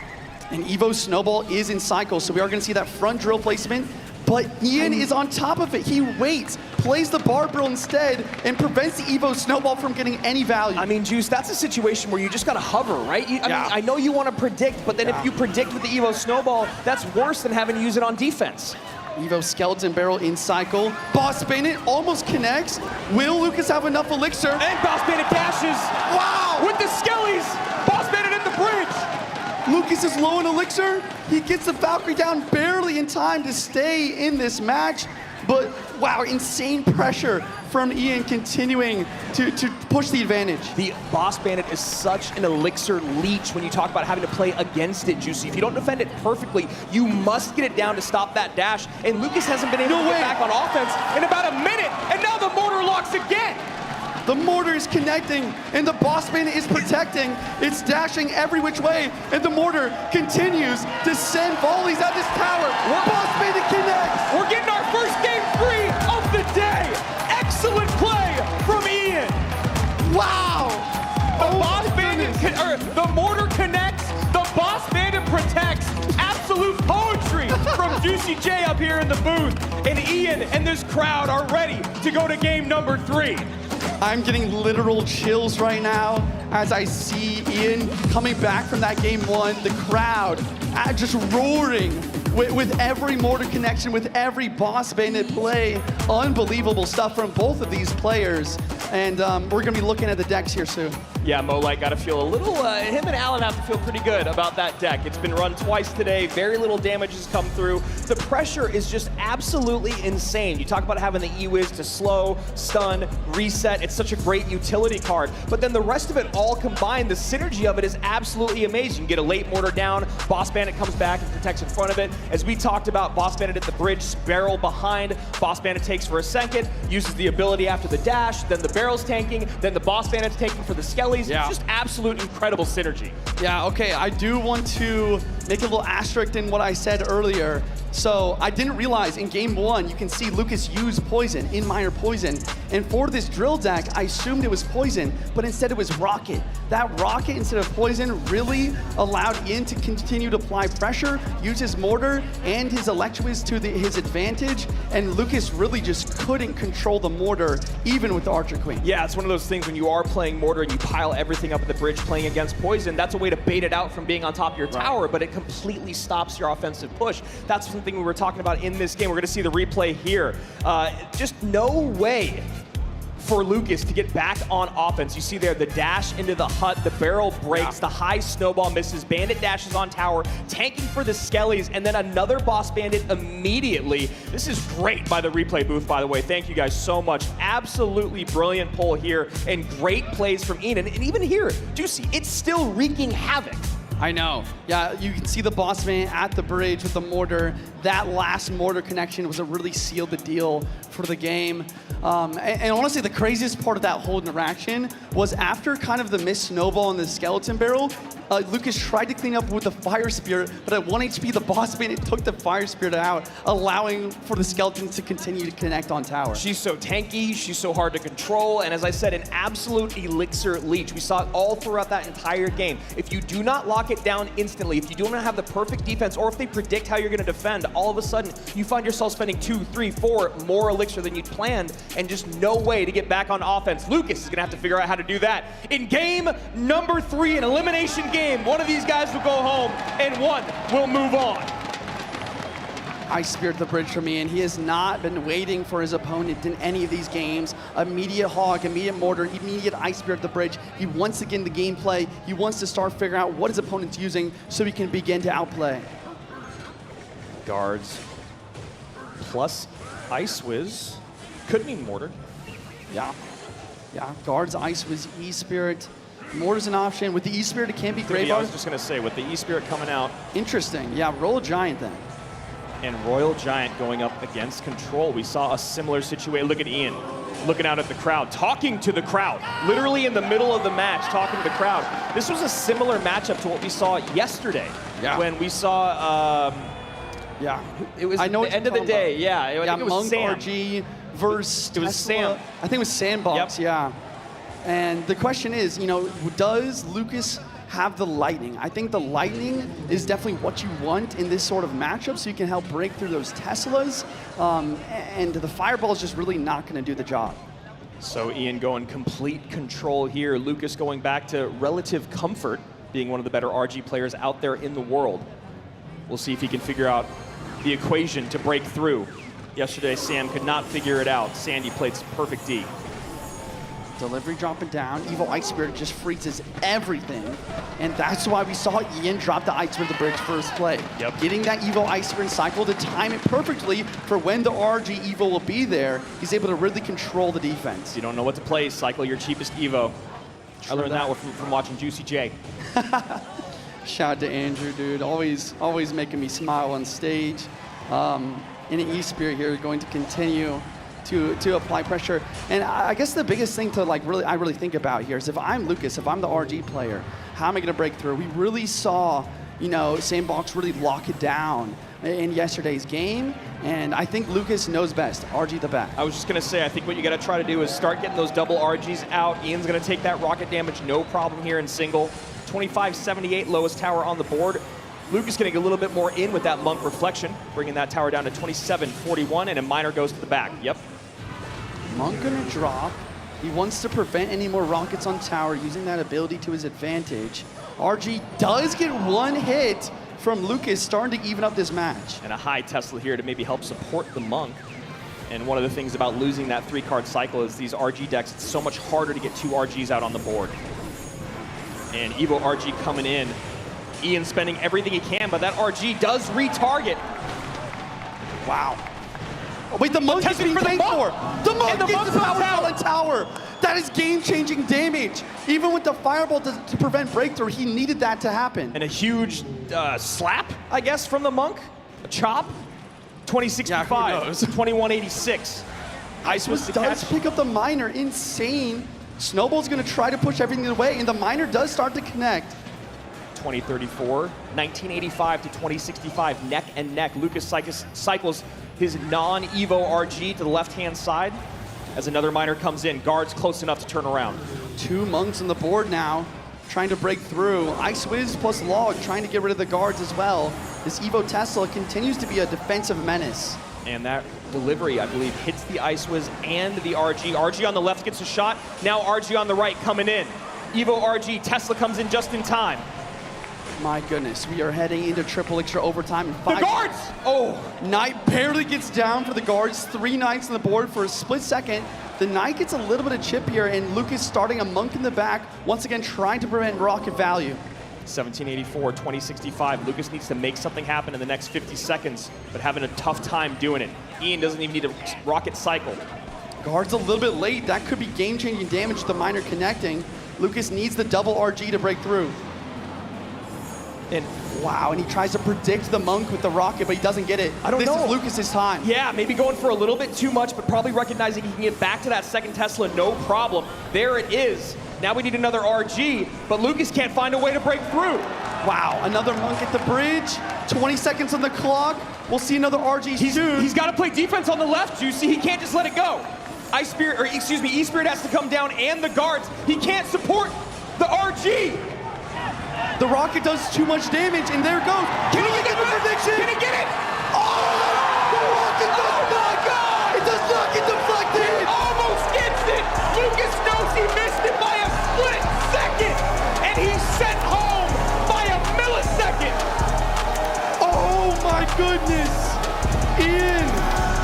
And Evo Snowball is in cycle, so we are going to see that front drill placement, but Ian is on top of it. He waits, plays the Barbell instead, and prevents the Evo Snowball from getting any value.
I mean, Juice, that's a situation where you just got to hover, right? I mean, I know you want to predict, but then if you predict with the Evo Snowball, that's worse than having to use it on defense.
Evo Skeleton Barrel in cycle. Boss Bandit almost connects. Will Lucas have enough elixir?
And Boss Bandit dashes.
Wow!
With the Skellies! Boss Bandit at the bridge!
Lucas is low in elixir. He gets the Valkyrie down barely in time to stay in this match. But wow, insane pressure from Ian continuing to push the advantage.
The Boss Bandit is such an elixir leech when you talk about having to play against it, Juicy. If you don't defend it perfectly, you must get it down to stop that dash. And Lucas hasn't been able to get back on offense in about a minute. And now the Mortar locks again.
The Mortar is connecting, and the Boss Bandit is protecting. It's dashing every which way, and the Mortar continues to send volleys at this tower. Boss Bandit connects.
We're getting our first game 3 of the day. Excellent play from Ian.
Wow.
The Boss Bandit, the Mortar connects. The Boss Bandit protects. Absolute poetry from Juicy J up here in the booth. And Ian and this crowd are ready to go to game number 3.
I'm getting literal chills right now as I see Ian coming back from that game one. The crowd just roaring with every mortar connection, with every boss bandit play. Unbelievable stuff from both of these players. And we're going to be looking at the decks here soon.
Yeah, Molite got to feel a little, him and Alan have to feel pretty good about that deck. It's been run twice today, very little damage has come through. The pressure is just absolutely insane. You talk about having the E-Wiz to slow, stun, reset. It's such a great utility card. But then the rest of it all combined, the synergy of it is absolutely amazing. You get a late mortar down, Boss Bandit comes back and protects in front of it. As we talked about, Boss Bandit at the bridge, barrel behind. Boss Bandit takes for a second, uses the ability after the dash, then the barrel's tanking, then the Boss Bandit's taking for the skellies.
Yeah.
It's just absolute incredible synergy.
Yeah, okay, I do want to make a little asterisk in what I said earlier. So I didn't realize in game one, you can see Lucas use poison, in minor poison. And for this drill deck, I assumed it was poison, but instead it was rocket. That rocket instead of poison really allowed Ian to continue to apply pressure, use his mortar and his Electwiz to his advantage. And Lucas really just couldn't control the mortar, even with the Archer Queen.
Yeah, it's one of those things when you are playing mortar and you pile everything up at the bridge playing against poison, that's a way to bait it out from being on top of your tower, but it completely stops your offensive push. That's something we were talking about in this game. We're going to see the replay here. Just no way for Lucas to get back on offense. You see there the dash into the hut, the barrel breaks, the high snowball misses, Bandit dashes on tower, tanking for the skellies, and then another Boss Bandit immediately. This is great by the replay booth, by the way. Thank you guys so much. Absolutely brilliant pull here and great plays from Ian. And even here, Juicy, it's still wreaking havoc.
I know. Yeah, you can see the boss man at the bridge with the mortar. That last mortar connection was what really sealed the deal for the game. And honestly, the craziest part of that whole interaction was after kind of the missed snowball in the skeleton barrel, Lucas tried to clean up with the fire spirit, but at 1 HP, the boss man took the fire spirit out, allowing for the skeleton to continue to connect on tower.
She's so tanky, she's so hard to control, and as I said, an absolute elixir leech. We saw it all throughout that entire game. If you do not lock it down instantly, if you do not have the perfect defense, or if they predict how you're going to defend, all of a sudden, you find yourself spending 2, 3, 4 more elixir than you'd planned, and just no way to get back on offense. Lucas is going to have to figure out how to do that. In game number 3, an elimination game, one of these guys will go home, and one will move on.
Ice Spirit the bridge for me, and he has not been waiting for his opponent in any of these games. Immediate hog, immediate mortar, immediate Ice Spirit the bridge. He wants to get in the gameplay. He wants to start figuring out what his opponent's using so he can begin to outplay.
Guards plus Ice Wiz could mean mortar.
Yeah. Yeah, guards, Ice Wiz, E-Spirit. Mortar's an option. With the E-Spirit, it can be Grave
I was just going to say, with the E-Spirit coming out.
Interesting. Yeah, Royal Giant then.
And Royal Giant going up against Control. We saw a similar situation. Look at Ian looking out at the crowd, talking to the crowd, literally in the middle of the match, talking to the crowd. This was a similar matchup to what we saw yesterday when we saw, it was
I know
the end of the day. Yeah, I think it was
Monk
Sam.
RG versus
It was
Tesla.
Sam.
I think it was Sandbox, yeah. And the question is, you know, does Lucas have the lightning? I think the lightning is definitely what you want in this sort of matchup so you can help break through those Teslas. And the fireball is just really not going to do the job.
So Ian going complete control here. Lucas going back to relative comfort, being one of the better RG players out there in the world. We'll see if he can figure out the equation to break through. Yesterday, Sam could not figure it out. Sandy played perfect D.
Delivery dropping down. Evil Ice Spirit just freezes everything. And that's why we saw Ian drop the Ice Spirit the bridge first play.
Yep.
Getting that Evil Ice Spirit cycle to time it perfectly for when the RG Evo will be there. He's able to really control the defense.
If you don't know what to play, cycle your cheapest Evo. I learned that from watching Juicy J.
Shout out to Andrew, dude. Always making me smile on stage. And an E-Spirit here going to continue to apply pressure. And I guess the biggest thing to I really think about here is if I'm Lucas, if I'm the RG player, how am I gonna break through? We really saw, you know, Sandbox really lock it down in yesterday's game. And I think Lucas knows best, RG the back.
I was just gonna say, I think what you gotta try to do is start getting those double RGs out. Ian's gonna take that rocket damage, no problem here in single. 2578, lowest tower on the board. Lucas getting a little bit more in with that Monk Reflection, bringing that tower down to 2741, and a minor goes to the back. Yep.
Monk gonna drop. He wants to prevent any more rockets on tower, using that ability to his advantage. RG does get one hit from Lucas, starting to even up this match.
And a high Tesla here to maybe help support the Monk. And one of the things about losing that 3-card cycle is these RG decks, it's so much harder to get 2 RGs out on the board. And Evo RG coming in. Ian spending everything he can, but that RG does retarget.
Wow. Oh, wait, the Monk is being tanked for. The Monk gets the power on tower. That is game-changing damage. Even with the Fireball to prevent breakthrough, he needed that to happen.
And a huge slap, I guess, from the Monk. A chop. 2065,
yeah,
2186. Ice was the
does
catch.
pick up the Miner, insane. Snowball's gonna try to push everything away, and the Miner does start to connect.
2034, 1985 to 2065, neck and neck. Lucas cycles his non-Evo RG to the left-hand side as another Miner comes in. Guards close enough to turn around.
2 Monks on the board now, trying to break through. Ice Wiz plus Log trying to get rid of the guards as well. This Evo Tesla continues to be a defensive menace.
And that delivery, I believe, hits the Ice Wiz and the RG. RG on the left gets a shot. Now RG on the right coming in. Evo RG, Tesla comes in just in time.
My goodness, we are heading into triple extra overtime. And
the guards! Oh!
Knight barely gets down for the guards. 3 Knights on the board for a split second. The Knight gets a little bit of chip here, and Lucas starting a Monk in the back, once again trying to prevent rocket value.
1784, 2065. Lucas needs to make something happen in the next 50 seconds, but having a tough time doing it. Ian doesn't even need a rocket cycle.
Guard's a little bit late. That could be game-changing damage to the Miner connecting. Lucas needs the double RG to break through. And wow, and he tries to predict the Monk with the rocket, but he doesn't get it.
I don't know.
This is Lucas's time.
Yeah, maybe going for a little bit too much, but probably recognizing he can get back to that second Tesla, no problem. There it is. Now we need another RG, but Lucas can't find a way to break through.
Wow, another Monk at the bridge. 20 seconds on the clock. We'll see another RG soon.
He's got to play defense on the left, Juicy. He can't just let it go. E-Spirit has to come down and the guards. He can't support the RG.
The rocket does too much damage, and there it goes.
Can he get the prediction? Can he get it?
Oh! The rocket does not go! It does not get deflected!
Almost gets it! Lucas knows he missed it by a split second! And he's sent home by a millisecond!
Oh my goodness! Ian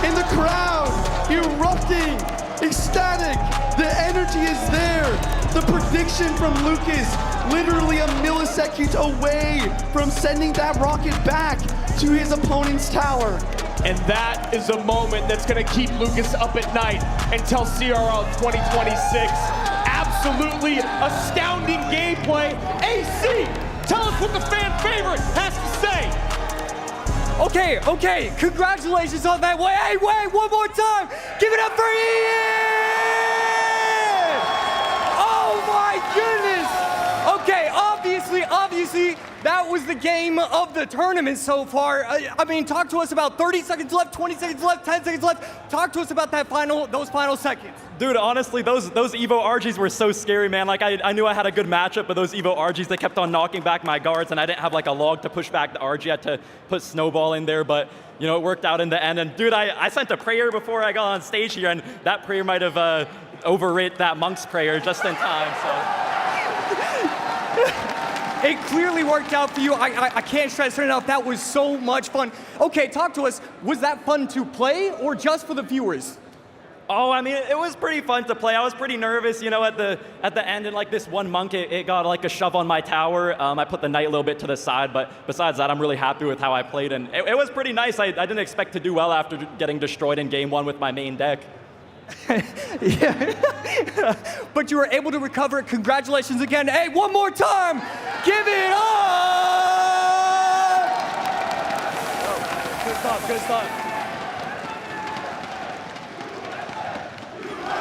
in the crowd, erupting, ecstatic. The energy is there. The prediction from Lucas, literally a millisecond away from sending that rocket back to his opponent's tower.
And that is a moment that's going to keep Lucas up at night until CRL 2026. Absolutely astounding gameplay. AC, tell us what the fan favorite has to say.
Okay, congratulations on that. Wait, one more time. Give it up for Ian! Oh my goodness! Okay, obviously, that was the game of the tournament so far. I mean, talk to us about 30 seconds left, 20 seconds left, 10 seconds left. Talk to us about those final seconds.
Dude, honestly, those Evo RGs were so scary, man. Like, I knew I had a good matchup, but those Evo RGs, they kept on knocking back my guards, and I didn't have, like, a log to push back the RG. I had to put Snowball in there, but, you know, it worked out in the end. And, dude, I sent a prayer before I got on stage here, and that prayer might have overwrit that Monk's prayer just in time, so...
It clearly worked out for you. I can't stress it enough. That was so much fun. Okay, talk to us. Was that fun to play or just for the viewers?
Oh, I mean, it was pretty fun to play. I was pretty nervous, you know, at the end, and like this one Monk, it got like a shove on my tower. I put the Knight a little bit to the side, but besides that, I'm really happy with how I played, and it was pretty nice. I didn't expect to do well after getting destroyed in game 1 with my main deck.
Yeah. But you were able to recover. Congratulations again. Hey, one more time. Give it up. Good stuff.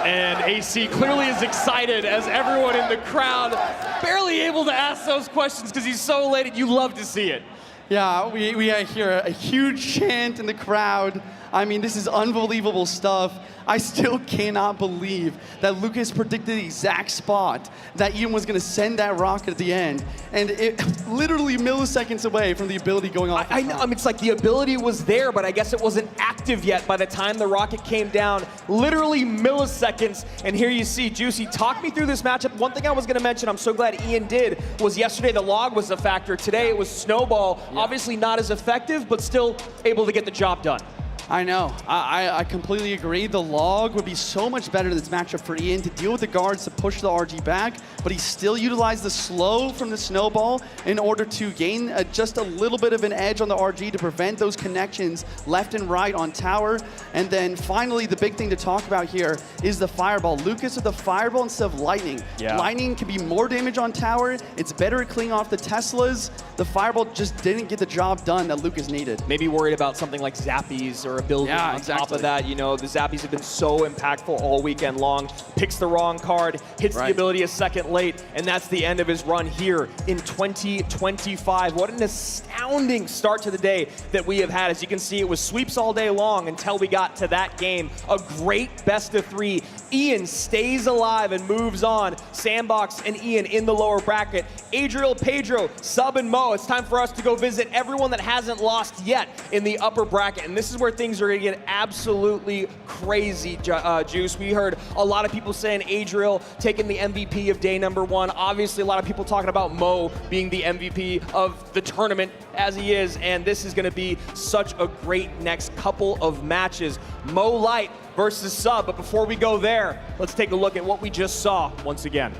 And AC clearly is excited as everyone in the crowd barely able to ask those questions because he's so elated. You love to see it.
Yeah, we hear a huge chant in the crowd. I mean, this is unbelievable stuff. I still cannot believe that Lucas predicted the exact spot that Ian was going to send that rocket at the end. And it literally milliseconds away from the ability going off.
I know, I mean, it's like the ability was there, but I guess it wasn't active yet by the time the rocket came down. Literally milliseconds. And here you see, Juicy, talk me through this matchup. One thing I was going to mention, I'm so glad Ian did, was yesterday the log was a factor. Today it was Snowball. Yeah. Obviously not as effective, but still able to get the job done.
I know. I completely agree. The log would be so much better in this matchup for Ian to deal with the guards to push the RG back, but he still utilized the slow from the snowball in order to gain just a little bit of an edge on the RG to prevent those connections left and right on tower. And then finally, the big thing to talk about here is the fireball. Lucas with the fireball instead of lightning. Yeah. Lightning can be more damage on tower. It's better at cleaning off the Teslas. The fireball just didn't get the job done that Lucas needed.
Maybe worried about something like Zappies or a building on top of that. You know, the Zappies have been so impactful all weekend long. Picks the wrong card, hits the ability a second late, and that's the end of his run here in 2025. What an astounding start to the day that we have had. As you can see, it was sweeps all day long until we got to that game. A great best of three. Ian stays alive and moves on. Sandbox and Ian in the lower bracket. Adriel, Pedro, Sub, and Mo. It's time for us to go visit everyone that hasn't lost yet in the upper bracket. And this is where things are going to get absolutely crazy, Juice. We heard a lot of people saying Adriel taking the MVP of day number one. Obviously, a lot of people talking about Mo being the MVP of the tournament as he is. And this is going to be such a great next couple of matches. Mo Light versus Sub. But before we go there, let's take a look at what we just saw once again.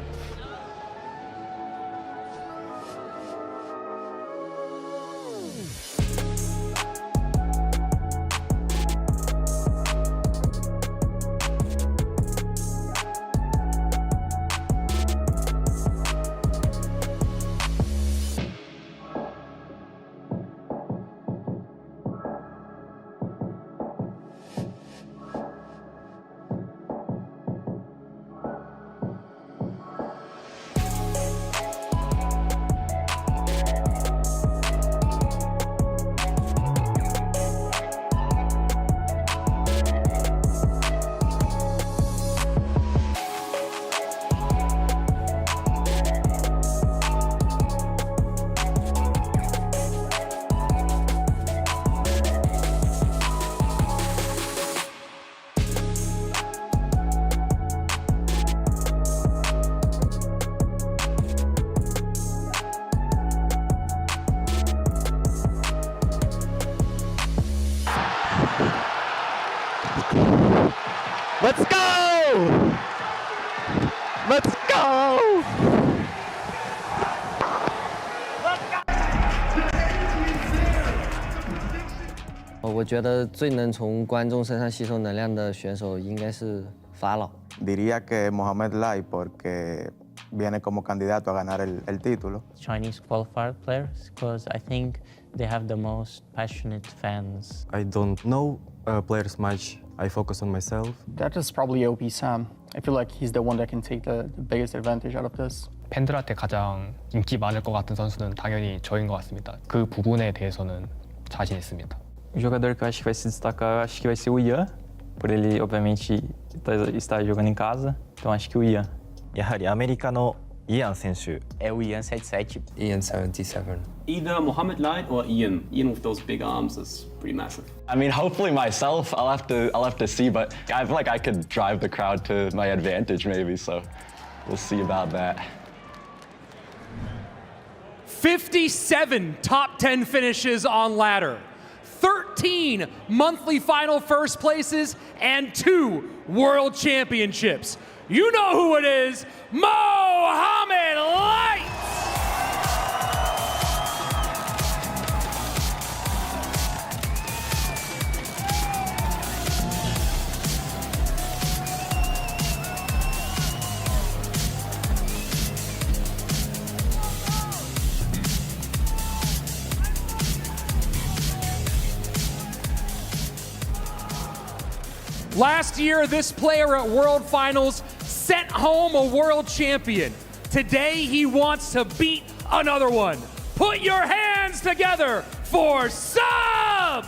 Let's go! Let's go!
我觉得最能从观众身上吸收能量的选手应该是法老。
Diría que Mohamed Lai porque viene como candidato a ganar el título.
Chinese qualifier players, because I think they have the most passionate fans.
I don't know players much. I focus on myself.
That is probably OP Sam. I feel like he's the one that can take the biggest advantage out of this.
팬들한테 가장 인기 많을 것 같은 선수는 당연히 저인 것 같습니다. 그 부분에 대해서는 자신 있습니다.
O jogador que eu acho que vai se destacar, eu acho que vai ser o Ian, por ele, obviamente, estar jogando em casa, então acho que o Ian.
やはりアメリカのイアン選手。
É o Ian 77.
Ian 77.
Either Mohamed Light or Ian. Ian with those big arms is pretty massive.
I mean, hopefully myself. I'll have to see, but I feel like I could drive the crowd to my advantage maybe, so we'll see about that.
57 top 10 finishes on ladder, 13 monthly final first places, and 2 world championships. You know who it is, Mohamed Light! Last year, this player at World Finals sent home a world champion. Today, he wants to beat another one. Put your hands together for Sub!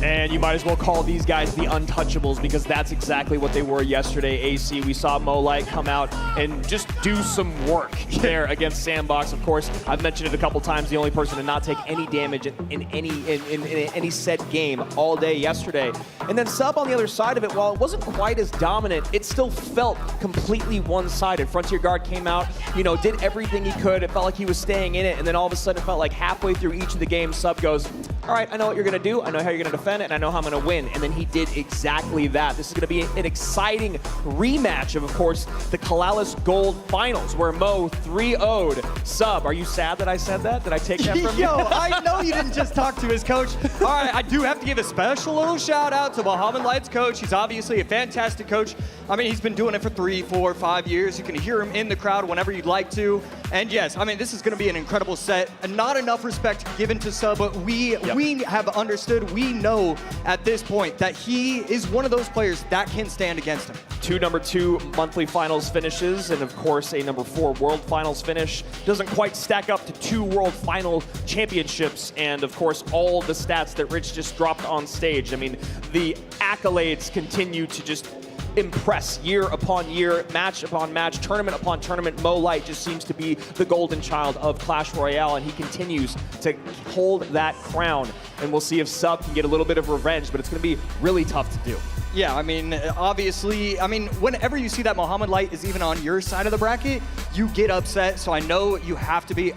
And you might as well call these guys the untouchables because that's exactly what they were yesterday, AC. We saw Mo Light come out and just do some work there against Sandbox. Of course, I've mentioned it a couple times, the only person to not take any damage in any set game all day yesterday. And then Sub on the other side of it, while it wasn't quite as dominant, it still felt completely one-sided. Frontier Guard came out, you know, did everything he could. It felt like he was staying in it, and then all of a sudden it felt like halfway through each of the games, Sub goes, all right, I know what you're gonna do, I know how you're gonna defend it, and I know how I'm gonna win. And then he did exactly that. This is gonna be an exciting rematch of course, the Kalalis Gold Finals, where Mo 3-0'd Sub. Are you sad that I said that? Did I take that from you?
Yo, I know you didn't just talk to his coach. All right, I do have to give a special little shout out to Mohamed Light's coach. He's obviously a fantastic coach. I mean, he's been doing it for 3, 4, 5 years. You can hear him in the crowd whenever you'd like to. And yes, I mean, this is going to be an incredible set. Not enough respect given to Sub, but we have understood, we know at this point that he is one of those players that can stand against him.
2 number 2 monthly finals finishes, and of course a number 4 world finals finish. Doesn't quite stack up to 2 world final championships, and of course all the stats that Rich just dropped on stage. I mean, the accolades continue to just impress year upon year, match upon match, tournament upon tournament. Mo Light just seems to be the golden child of Clash Royale, and he continues to hold that crown. And we'll see if Sub can get a little bit of revenge, but it's going to be really tough to do.
Yeah, I mean, obviously, whenever you see that Mohamed Light is even on your side of the bracket, you get upset. So I know you have to be, you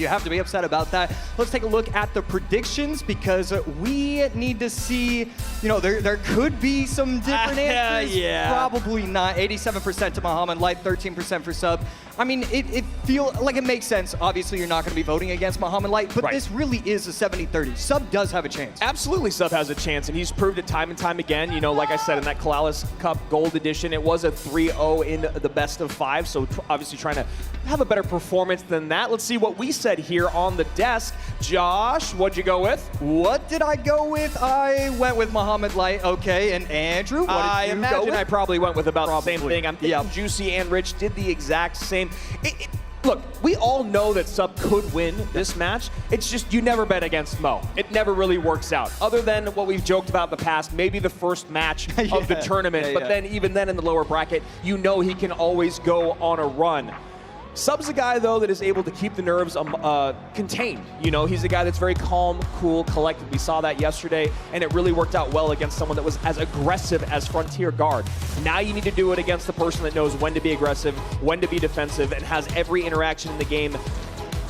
have to be upset about that. Let's take a look at the predictions because we need to see, you know, there could be some different answers.
Yeah.
Probably not. 87% to Mohamed Light, 13% for Sub. I mean, it feels like it makes sense. Obviously, you're not going to be voting against Mohamed Light, but this really is a 70-30. Sub does have a chance.
Absolutely, Sub has a chance, and he's proved it time and time again. You know, like I said, in that Kalalis Cup Gold Edition, it was a 3-0 in the best of 5, so obviously trying to have a better performance than that. Let's see what we said here on the desk. Josh, what'd you go with?
What did I go with? I went with Mohamed Light, okay, and Andrew, what did
I
you
imagine
go with?
I probably went with about the same thing. I'm thinking Juicy and Rich did the exact same. Look, we all know that Sub could win this match. It's just you never bet against Mo. It never really works out. Other than what we've joked about in the past, maybe the first match of the tournament. But then even then in the lower bracket, you know he can always go on a run. Sub's a guy, though, that is able to keep the nerves contained. You know, he's a guy that's very calm, cool, collected. We saw that yesterday, and it really worked out well against someone that was as aggressive as Frontier Guard. Now you need to do it against the person that knows when to be aggressive, when to be defensive, and has every interaction in the game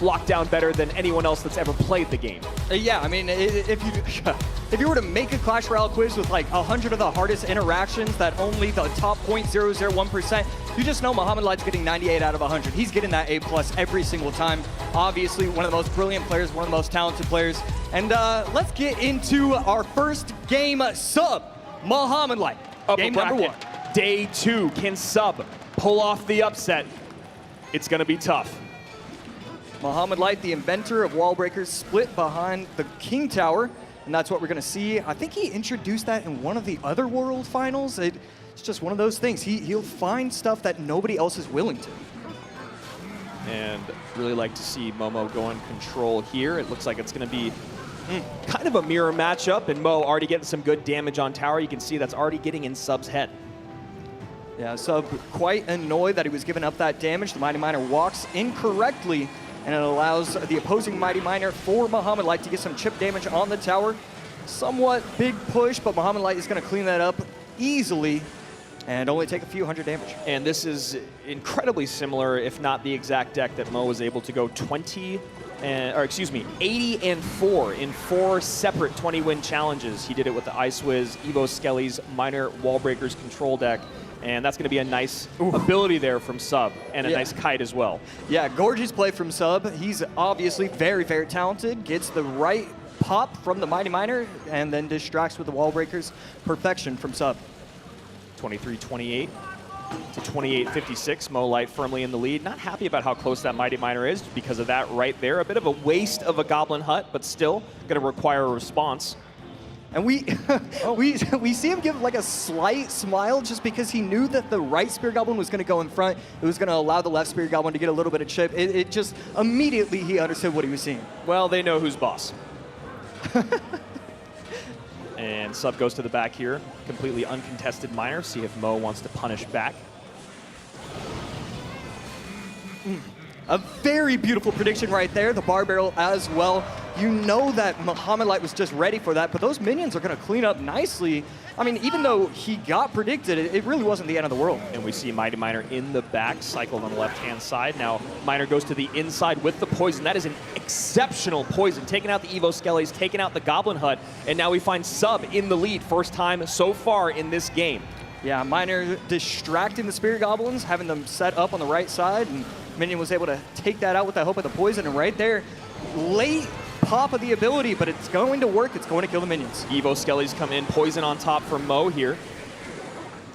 locked down better than anyone else that's ever played the game.
Yeah, I mean, if you were to make a Clash Royale quiz with like 100 of the hardest interactions that only the top 0.001%, you just know Mohamed Light's getting 98 out of 100. He's getting that A+ every single time. Obviously, one of the most brilliant players, one of the most talented players. And let's get into our first game. Sub, Mohamed Light. Game number 1.
Day 2, can Sub pull off the upset? It's gonna be tough.
Mohamed Light, the inventor of wall breakers, split behind the King Tower, and that's what we're going to see. I think he introduced that in one of the other World Finals. It's just one of those things. He'll find stuff that nobody else is willing to.
And really like to see Momo go in control here. It looks like it's going to be kind of a mirror matchup, and Mo already getting some good damage on tower. You can see that's already getting in Sub's head.
Yeah, Sub quite annoyed that he was giving up that damage. The Mighty Miner walks incorrectly, and it allows the opposing Mighty Miner for Mohamed Light to get some chip damage on the tower. Somewhat big push, but Mohamed Light is going to clean that up easily and only take a few hundred damage.
And this is incredibly similar, if not the exact deck that Mo was able to go 80 and 4 in 4 separate 20-win challenges. He did it with the Ice Wiz, Evo Skelly's Miner Wallbreakers control deck. And that's going to be a nice ability there from Sub, and a nice kite as well.
Yeah, gorgeous play from Sub. He's obviously very, very talented. Gets the right pop from the Mighty Miner, and then distracts with the wall breakers. Perfection from Sub.
23-28 to 28-56. Mo Light firmly in the lead. Not happy about how close that Mighty Miner is because of that right there. A bit of a waste of a Goblin Hut, but still going to require a response.
And we see him give like a slight smile just because he knew that the right Spear Goblin was going to go in front. It was going to allow the left Spear Goblin to get a little bit of chip. It just immediately he understood what he was seeing.
Well, they know who's boss. And Sub goes to the back here. Completely uncontested miner. See if Mo wants to punish back.
A very beautiful prediction right there. The bar barrel as well. You know that Muhammad Light was just ready for that, but those minions are going to clean up nicely. I mean, even though he got predicted, it really wasn't the end of the world.
And we see Mighty Miner in the back, cycled on the left-hand side. Now, Miner goes to the inside with the poison. That is an exceptional poison. Taking out the Evo Skellies, taking out the Goblin Hut, and now we find Sub in the lead. First time so far in this game.
Yeah, Miner distracting the Spirit Goblins, having them set up on the right side, and Minion was able to take that out with that hope of the poison, and right there, late pop of the ability, but it's going to work. It's going to kill the minions.
Evo Skellies come in, poison on top for Mo here.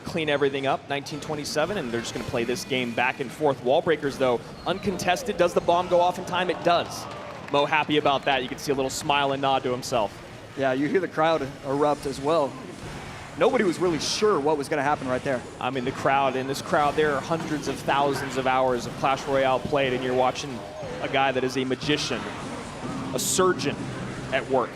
Clean everything up, 1927, and they're just going to play this game back and forth. Wall breakers, though, uncontested. Does the bomb go off in time? It does. Mo happy about that. You can see a little smile and nod to himself.
Yeah, you hear the crowd erupt as well. Nobody was really sure what was going to happen right there.
I mean, the crowd, in this crowd, there are hundreds of thousands of hours of Clash Royale played, and you're watching a guy that is a magician, a surgeon at work.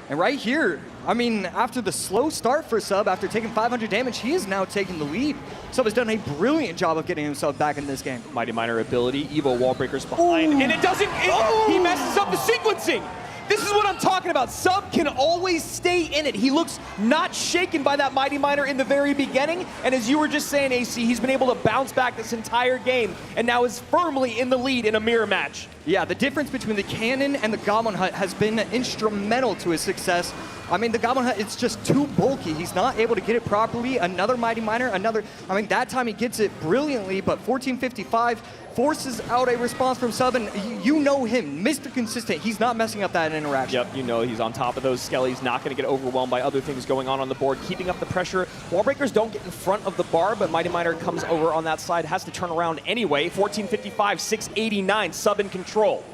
And right here, I mean, after the slow start for Sub, after taking 500 damage, he is now taking the lead. Sub has done a brilliant job of getting himself back in this game.
Mighty Miner ability, Evo wall breakers behind, and it doesn't, he messes up the sequencing. This is what I'm talking about. Sub can always stay in it. He looks not shaken by that Mighty Miner in the very beginning. And as you were just saying, AC, he's been able to bounce back this entire game and now is firmly in the lead in a mirror match.
Yeah, the difference between the Cannon and the Goblin Hut has been instrumental to his success. I mean, the Goblin Hut, it's just too bulky. He's not able to get it properly. Another Mighty Miner, I mean, that time he gets it brilliantly, but 1455 forces out a response from Sub, and you know him, Mr. Consistent. He's not messing up that interaction.
Yep, you know he's on top of those Skellies, not going to get overwhelmed by other things going on the board, keeping up the pressure. Wall breakers don't get in front of the bar, but Mighty Miner comes over on that side, has to turn around anyway. 1455, 689, Sub in control.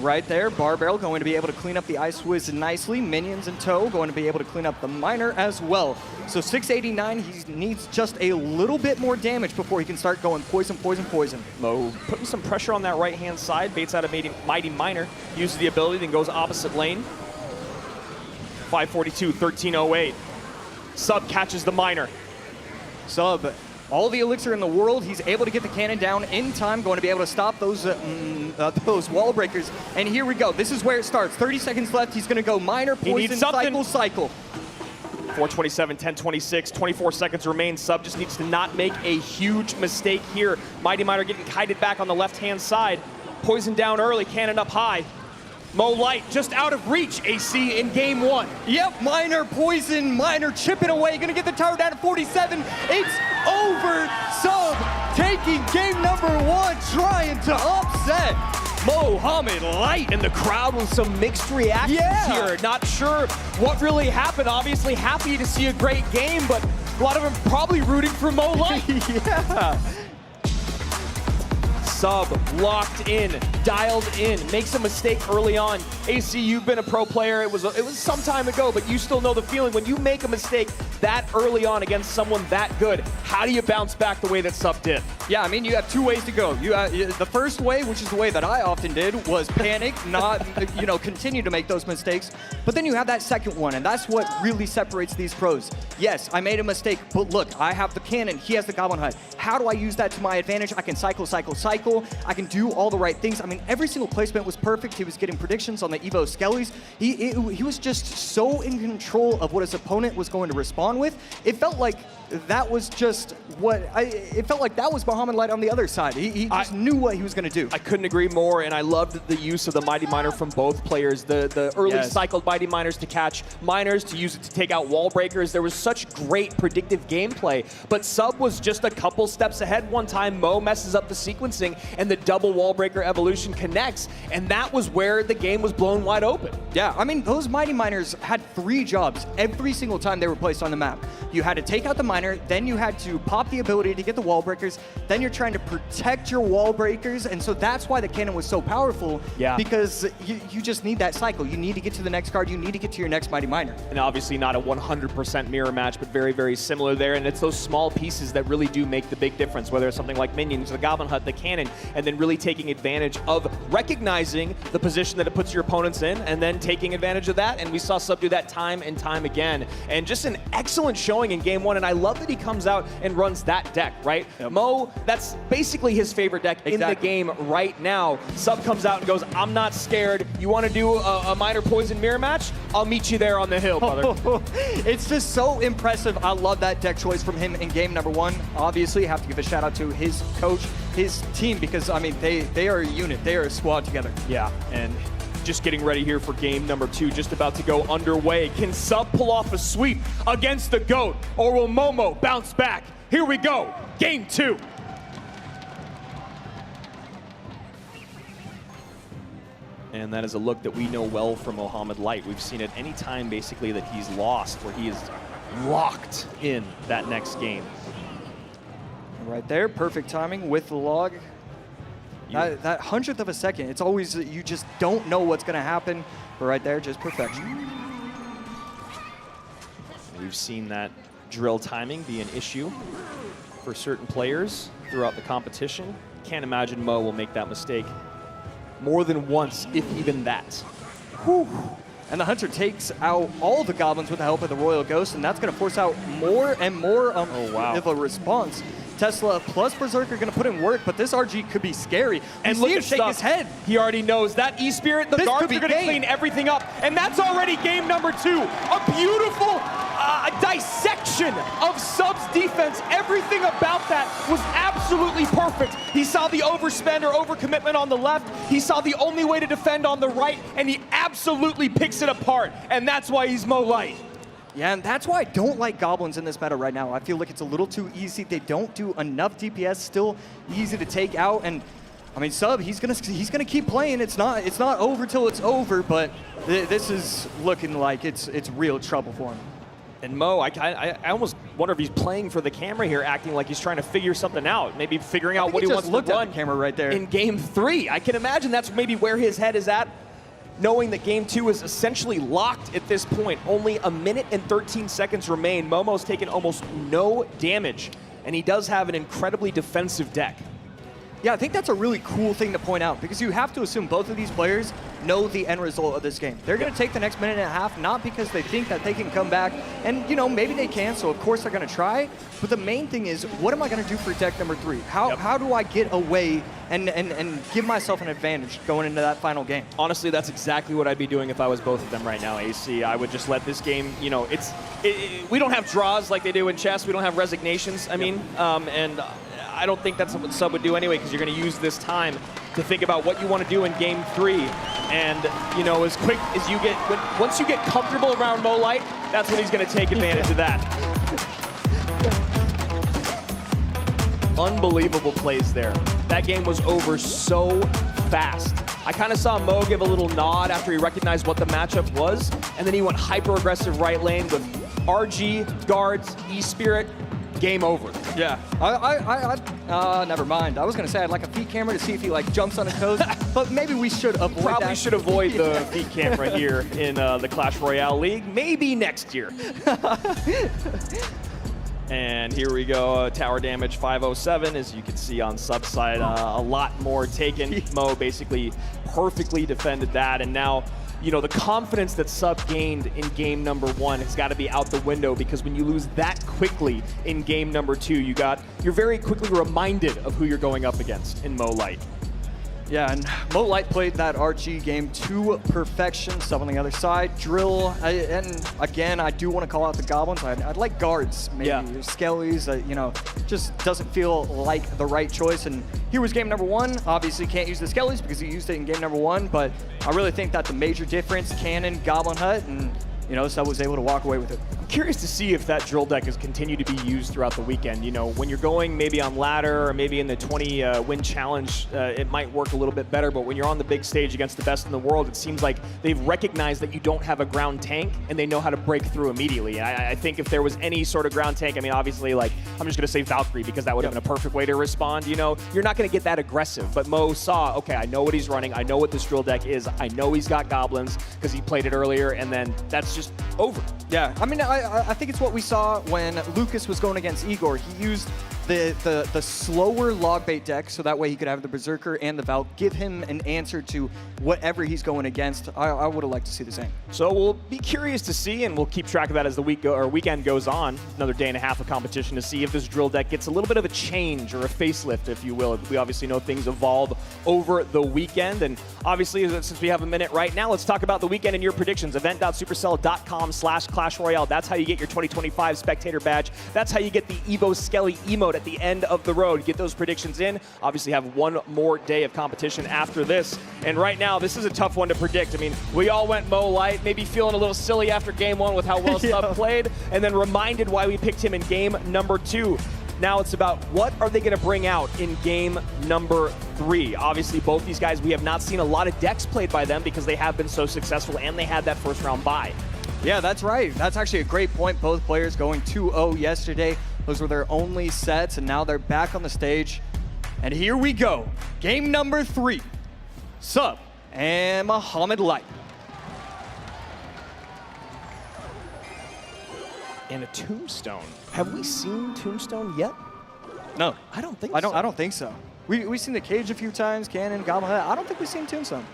Right there, Bar Barrel going to be able to clean up the Ice Wiz nicely. Minions in tow going to be able to clean up the Miner as well. So 689, he needs just a little bit more damage before he can start going poison, poison, poison.
Mo putting some pressure on that right-hand side, baits out a Mighty Miner, uses the ability, then goes opposite lane. 542, 1308. Sub catches the Miner.
Sub, all the elixir in the world, he's able to get the cannon down in time, going to be able to stop those wall breakers. And here we go. This is where it starts. 30 seconds left. He's going to go Miner, poison, cycle.
427, 1026, 24 seconds remain. Sub just needs to not make a huge mistake here. Mighty Miner getting kited back on the left-hand side. Poison down early, cannon up high. Mo Light just out of reach, AC, in game one.
Yep, Miner, poison, Miner chipping away. Gonna get the tower down to 47. It's over. Sub taking game number one, trying to upset
Muhammad Light, and the crowd with some mixed reactions here. Not sure what really happened. Obviously happy to see a great game, but a lot of them probably rooting for Mo Light.
Yeah.
Sub locked in, dialed in, makes a mistake early on. AC, you've been a pro player. It was some time ago, but you still know the feeling when you make a mistake that early on against someone that good. How do you bounce back the way that Sub did?
Yeah, I mean, you have two ways to go. The first way, which is the way that I often did, was panic, not continue to make those mistakes. But then you have that second one, and that's what really separates these pros. Yes, I made a mistake, but look, I have the cannon, he has the Goblin Hut. How do I use that to my advantage? I can cycle. I can do all the right things. I mean, every single placement was perfect. He was getting predictions on the Evo Skellies. He was just so in control of what his opponent was going to respond with. It felt like that was just it felt like that was Muhammad Light on the other side. He just knew what he was going to do.
I couldn't agree more, and I loved the use of the Mighty Miner from both players. The early cycled Mighty Miners to catch Miners, to use it to take out wall breakers. There was such great predictive gameplay, but Sub was just a couple steps ahead. One time, Mo messes up the sequencing, and the double wall breaker evolution connects, and that was where the game was blown wide open.
Yeah, I mean, those Mighty Miners had 3 jobs every single time they were placed on the map. You had to take out the Miner, then you had to pop the ability to get the wall breakers, then you're trying to protect your wall breakers, and so that's why the cannon was so powerful, because you just need that cycle. You need to get to the next card, you need to get to your next Mighty Miner.
And obviously not a 100% mirror match, but very, very similar there, and it's those small pieces that really do make the big difference, whether it's something like Minions, the Goblin Hut, the cannon, and then really taking advantage of recognizing the position that it puts your opponents in and then taking advantage of that. And we saw Sub do that time and time again. And just an excellent showing in game one. And I love that he comes out and runs that deck, right? Yep. Mo, that's basically his favorite deck in the game right now. Sub comes out and goes, I'm not scared. You want to do a minor poison mirror match? I'll meet you there on the hill, brother.
It's just so impressive. I love that deck choice from him in game number one. Obviously, have to give a shout out to his coach, his team, because I mean, they are a unit. They are a squad together.
Yeah, and just getting ready here for game number two, just about to go underway. Can Sub pull off a sweep against the GOAT, or will Momo bounce back? Here we go, game two. And that is a look that we know well from Mohamed Light. We've seen it any time basically that he's lost, where he is locked in that next game.
Right there, perfect timing with the log. That 100th of a second, it's always, you just don't know what's gonna happen. But right there, just perfection.
We've seen that drill timing be an issue for certain players throughout the competition. Can't imagine Mo will make that mistake more than once, if even that.
Whew. And the Hunter takes out all the goblins with the help of the Royal Ghost, and that's going to force out more and more of a response. Tesla plus Berserker going to put in work, but this RG could be scary.
And
look
look
at shake his head.
He already knows that E-Spirit, the guards are going to clean everything up. And that's already game number two. A beautiful dissection of Sub's defense. Everything about that was absolutely perfect. He saw the overspend or overcommitment on the left. He saw the only way to defend on the right, and he absolutely picks it apart. And that's why he's Mo Light.
Yeah, and that's why I don't like goblins in this meta right now. I feel like it's a little too easy. They don't do enough DPS, still easy to take out. And I mean, Sub, he's gonna keep playing. It's not over till it's over, but this is looking like it's real trouble for him.
And Mo, I almost wonder if he's playing for the camera here, acting like he's trying to figure something out. Maybe figuring out what he wants to run.
At the camera right there.
In game three. I can imagine that's maybe where his head is at, knowing that game two is essentially locked at this point. Only a minute and 13 seconds remain. Momo's taken almost no damage, and he does have an incredibly defensive deck.
Yeah, I think that's a really cool thing to point out, because you have to assume both of these players know the end result of this game. They're going to take the next minute and a half, not because they think that they can come back, and you know, maybe they can, so of course they're going to try, but the main thing is, what am I going to do for deck number three? How do I get away and give myself an advantage going into that final game?
Honestly, that's exactly what I'd be doing if I was both of them right now, AC. I would just let this game, you know, we don't have draws like they do in chess. We don't have resignations, I mean, and I don't think that's what Sub would do anyway, because you're going to use this time to think about what you want to do in game three. And, you know, as quick as you get, once you get comfortable around Mo Light, that's when he's going to take advantage of that. Unbelievable plays there. That game was over so fast. I kind of saw Mo give a little nod after he recognized what the matchup was, and then he went hyper-aggressive right lane with RG, guards, E-Spirit. Game over.
Yeah. Never mind. I was going to say I'd like a feet camera to see if he like jumps on his toes, but maybe we should avoid
Probably should avoid the feet camera here in the Clash Royale League. Maybe next year. And here we go, tower damage 507, as you can see on Sub side, a lot more taken. Mo basically perfectly defended that, and now, you know, the confidence that Sub gained in game number one has got to be out the window, because when you lose that quickly in game number two, you're very quickly reminded of who you're going up against in Mo Light.
Yeah, and Mo Light played that RG game to perfection. Sub on the other side, drill, and again, I do want to call out the goblins. I'd like guards, maybe skellies. You know, just doesn't feel like the right choice. And here was game number one. Obviously, can't use the skellies because he used it in game number one. But I really think that's a major difference. Cannon, Goblin Hut, and you know, Sub was able to walk away with it.
I'm curious to see if that drill deck has continued to be used throughout the weekend. You know, when you're going maybe on ladder or maybe in the 20 win challenge, it might work a little bit better. But when you're on the big stage against the best in the world, it seems like they've recognized that you don't have a ground tank and they know how to break through immediately. I think if there was any sort of ground tank, I mean, obviously, like, I'm just going to say Valkyrie because that would have been a perfect way to respond. You know, you're not going to get that aggressive. But Mo saw, okay, I know what he's running. I know what this drill deck is. I know he's got goblins because he played it earlier, and then that's just over.
Yeah, I mean, I think it's what we saw when Lucas was going against Igor. He used the slower log bait deck, so that way he could have the Berserker and the Valk, give him an answer to whatever he's going against. I would have liked to see the same.
So we'll be curious to see, and we'll keep track of that as the weekend goes on. Another day and a half of competition to see if this drill deck gets a little bit of a change or a facelift, if you will. We obviously know things evolve over the weekend, and obviously since we have a minute right now, let's talk about the weekend and your predictions. Event.supercell.com/Clash Royale. That's how you get your 2025 spectator badge. That's how you get the Evo Skelly emote at the end of the road. Get those predictions in. Obviously have one more day of competition after this. And right now, this is a tough one to predict. I mean, we all went Mo Light, maybe feeling a little silly after game one with how well Sub played, and then reminded why we picked him in game number 2. Now it's about what are they going to bring out in game number 3. Obviously, both these guys, we have not seen a lot of decks played by them because they have been so successful and they had that first round bye.
Yeah, that's right. That's actually a great point. Both players going 2-0 yesterday. Those were their only sets, and now they're back on the stage. And here we go. Game number 3. Sub and Muhammad Light.
And a Tombstone. Have we seen Tombstone yet?
No.
I don't think
so.
so.
I don't think so. We've seen the Cage a few times, Cannon, Goblin Head. I don't think we've seen Tombstone.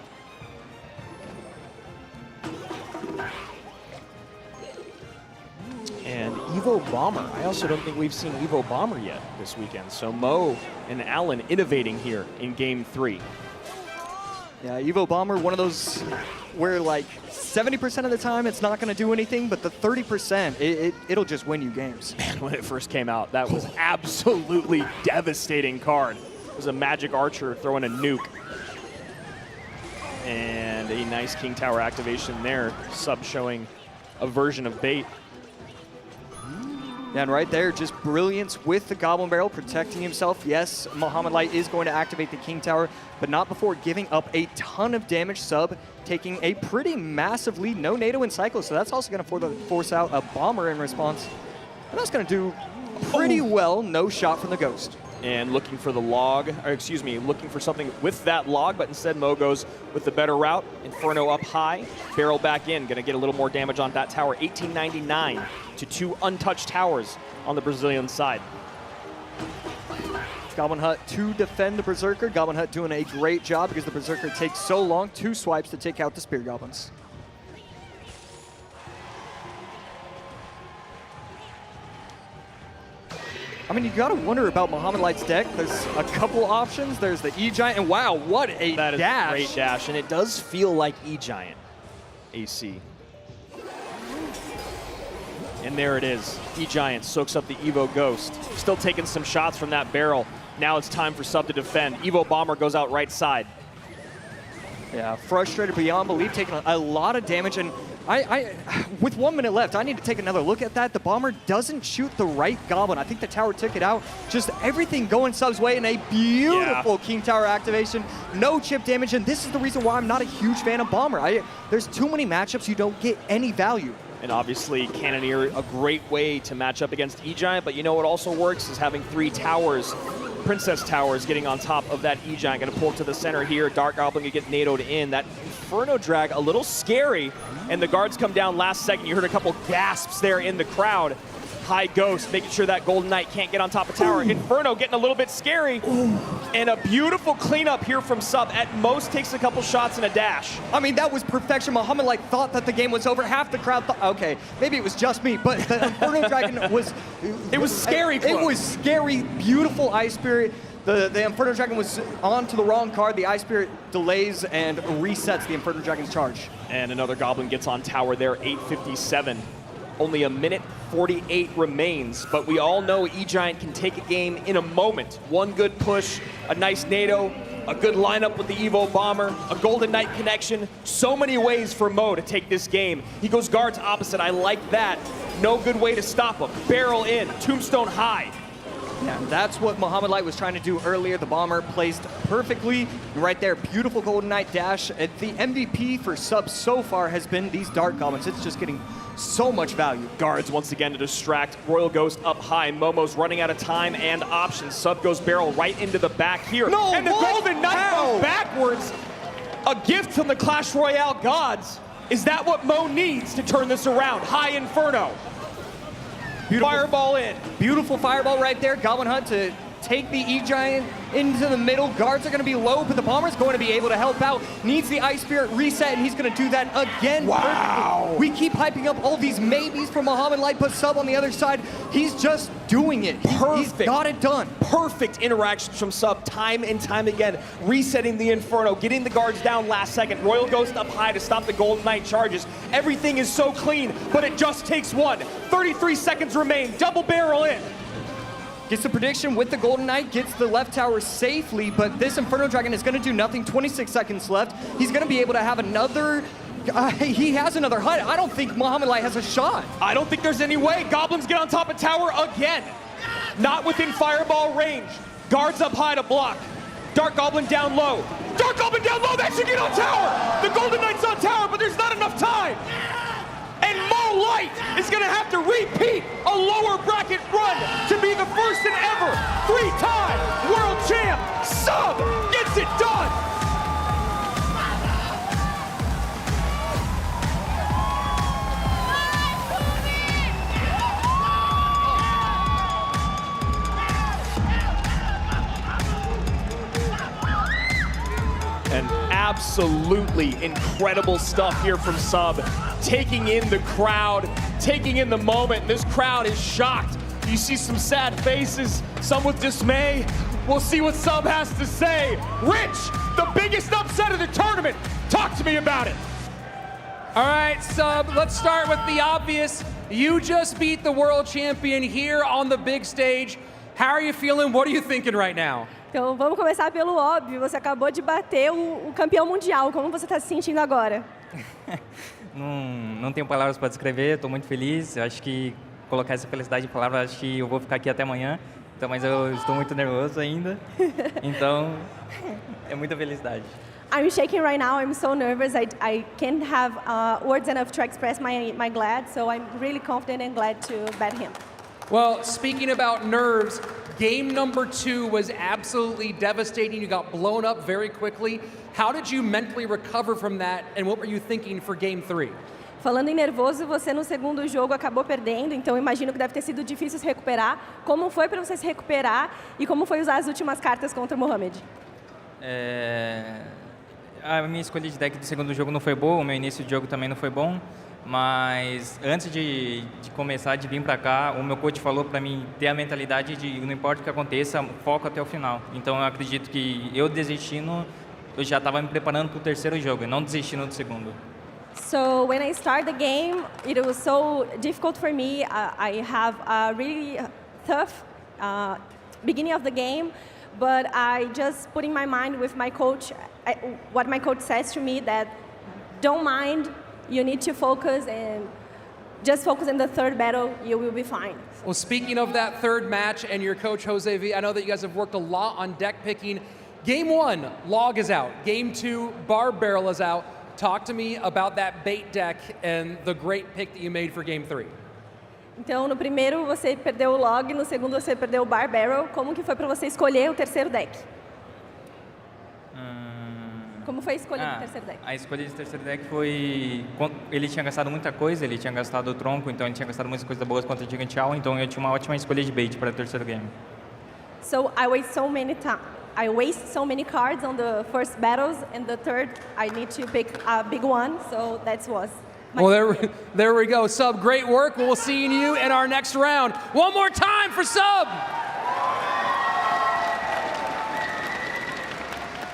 And Evo Bomber. I also don't think we've seen Evo Bomber yet this weekend. So Mo and Alan innovating here in game 3.
Yeah, Evo Bomber, one of those where like 70% of the time it's not going to do anything, but the 30%, it'll just win you games.
Man, when it first came out, that was absolutely devastating card. It was a Magic Archer throwing a nuke. And a nice King Tower activation there. Sub showing a version of bait.
Yeah, and right there, just brilliance with the Goblin Barrel, protecting himself. Yes, Muhammad Light is going to activate the King Tower, but not before giving up a ton of damage. Sub taking a pretty massive lead. No NATO in cycle, so that's also going to force out a Bomber in response. And that's going to do pretty well. No shot from the Ghost.
And looking for the log, or excuse me, looking for something with that log, but instead Mo goes with the better route. Inferno up high, barrel back in, gonna get a little more damage on that tower. 1899 to 2 untouched towers on the Brazilian side.
Goblin Hut to defend the Berserker. Goblin Hut doing a great job because the Berserker takes so long, 2 swipes to take out the Spear Goblins. I mean, you gotta wonder about Muhammad Light's deck. There's a couple options. There's the E-Giant, and wow, what a dash.
That is a great dash, and it does feel like E-Giant, AC. And there it is. E-Giant soaks up the Evo Ghost. Still taking some shots from that barrel. Now it's time for Sub to defend. Evo Bomber goes out right side.
Yeah, frustrated beyond belief, taking a lot of damage, and with 1 minute left, I need to take another look at that. The Bomber doesn't shoot the right Goblin. I think the tower took it out. Just everything going Sub's way, and a beautiful King Tower activation. No chip damage, and this is the reason why I'm not a huge fan of Bomber. There's too many matchups you don't get any value.
And obviously, Cannoneer, a great way to match up against E-Giant, but you know what also works is having 3 towers. Princess Towers getting on top of that E-Giant. Gonna pull to the center here. Dark Goblin gonna get NATO'd in. That Inferno drag, a little scary. And the guards come down last second. You heard a couple gasps there in the crowd. High Ghost, making sure that Golden Knight can't get on top of tower. Inferno getting a little bit scary. And a beautiful cleanup here from Sub. At most takes a couple shots and a dash.
I mean, that was perfection. Muhammad Light thought that the game was over. Half the crowd thought, okay, maybe it was just me, but the Inferno Dragon was...
It was scary,
It was scary, beautiful Ice Spirit. The Inferno Dragon was onto the wrong card. The Ice Spirit delays and resets the Inferno Dragon's charge.
And another Goblin gets on tower there, 8:57. Only a minute 48 remains, but we all know E-Giant can take a game in a moment. One good push, a nice NATO, a good lineup with the Evo Bomber, a Golden Knight connection. So many ways for Mo to take this game. He goes guards opposite. I like that. No good way to stop him. Barrel in, Tombstone high.
Yeah, that's what Muhammad Light was trying to do earlier. The Bomber placed perfectly right there. Beautiful Golden Knight dash. The MVP for Sub so far has been these Dark Goblins. It's just getting so much value.
Guards once again to distract. Royal Ghost up high. Momo's running out of time and options. Sub goes barrel right into the back here.
No,
and the Golden Knight goes backwards. A gift from the Clash Royale gods. Is that what Mo needs to turn this around? High Inferno. Fireball in.
Beautiful fireball right there. Goblin Hunt to take the E-Giant into the middle. Guards are going to be low, but the Bomber's going to be able to help out. Needs the Ice Spirit reset, and he's going to do that again.
Wow.
We keep hyping up all these maybes from Muhammad Light, but Sub on the other side, he's just doing it. He's got it done.
Perfect interactions from Sub time and time again. Resetting the Inferno, getting the guards down last second. Royal Ghost up high to stop the Golden Knight charges. Everything is so clean, but it just takes one. 33 seconds remain. Double barrel in.
Gets the prediction with the Golden Knight, gets the left tower safely, but this Inferno Dragon is going to do nothing. 26 seconds left. He's going to be able to have another... he has another HUD. I don't think Muhammad Light has a shot.
I don't think there's any way. Goblins get on top of tower again. Not within fireball range. Guards up high to block. Dark Goblin down low. Dark Goblin down low, that should get on tower! The Golden Knight's on tower, but there's not enough time! And Mo Light is gonna have to repeat a lower bracket run to be the first and ever three-time world champ. Sub gets it done! And absolutely incredible stuff here from Sub. Taking in the crowd, taking in the moment. This crowd is shocked. You see some sad faces, some with dismay. We'll see what Sub has to say. Rich, the biggest upset of the tournament. Talk to me about it.
All right, Sub, let's start with the obvious. You just beat the world champion here on the big stage. How are you feeling? What are you thinking right now?
Então vamos começar pelo óbvio. Você acabou de bater o campeão mundial. Como você está se sentindo agora?
Não tenho palavras para descrever. Estou muito feliz. Eu acho que colocar essa felicidade em palavras, acho que eu vou ficar aqui até amanhã. Então, mas eu estou muito nervoso ainda. Então é muita felicidade.
I'm shaking right now. I'm so nervous. I can't have words enough to express my glad. So I'm really confident and glad to bet him.
Well, speaking about nerves, game number 2 was absolutely devastating. You got blown up very quickly. How did you mentally recover from that, and what were you thinking for game 3?
Falando em nervoso, você no segundo jogo acabou perdendo, então imagino que deve ter sido difícil se recuperar. Como foi para você se recuperar e como foi usar as últimas cartas contra o Mohamed?
A minha escolha de deck do segundo jogo não foi boa, o meu início de jogo também não foi bom. Mas antes de começar, de vir para cá, o meu coach falou para mim ter a mentalidade de não importa o que aconteça, foco até o final. Então eu acredito que eu desistindo, eu já estava me preparando para o terceiro jogo e não desistindo do segundo.
So when I start the game, it was so difficult for me. I have a really tough beginning of the game, but I just put in my mind with my coach, what my coach says to me, that don't mind. You need to focus and just focus in the third battle, you will be fine.
Well, speaking of that third match and your coach, Jose V, I know that you guys have worked a lot on deck picking. Game 1, Log is out. Game 2, Barb Barrel is out. Talk to me about that bait deck and the great pick that you made for Game 3.
Então, no primeiro você perdeu o Log, no segundo você perdeu o Bar Barrel. Como que foi para você escolher o terceiro deck? Como foi escolher o terceiro deck?
A escolha de terceiro deck foi... Ele tinha gastado muita coisa, ele tinha gastado o tronco, então ele tinha gastado muitas coisas boas contra o Gigant Owl, então eu tinha uma ótima escolha de bait para o terceiro game.
So I waste so many cards on the first battles, and the third I need to pick a big one, so that was...
Well, there we go. Sub, great work. We'll see you in our next round. One more time for Sub!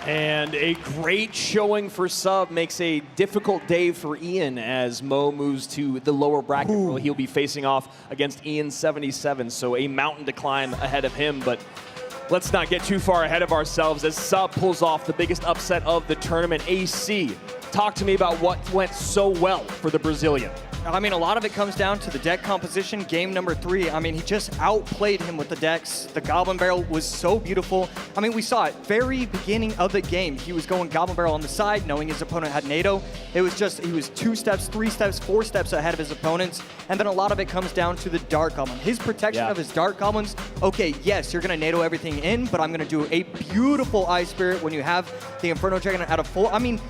And a great showing for Sub makes a difficult day for Ian as Mo moves to the lower bracket where he'll be facing off against Ian 77. So a mountain to climb ahead of him, but let's not get too far ahead of ourselves as Sub pulls off the biggest upset of the tournament. AC, talk to me about what went so well for the Brazilian.
I mean, a lot of it comes down to the deck composition. Game number 3, I mean, he just outplayed him with the decks. The Goblin Barrel was so beautiful. I mean, we saw it very beginning of the game. He was going Goblin Barrel on the side, knowing his opponent had NATO. It was just, he was 2 steps, 3 steps, 4 steps ahead of his opponents. And then a lot of it comes down to the Dark Goblin. His protection of his Dark Goblins, okay, yes, you're gonna NATO everything in, but I'm gonna do a beautiful Ice Spirit when you have the Inferno Dragon at a full. I mean,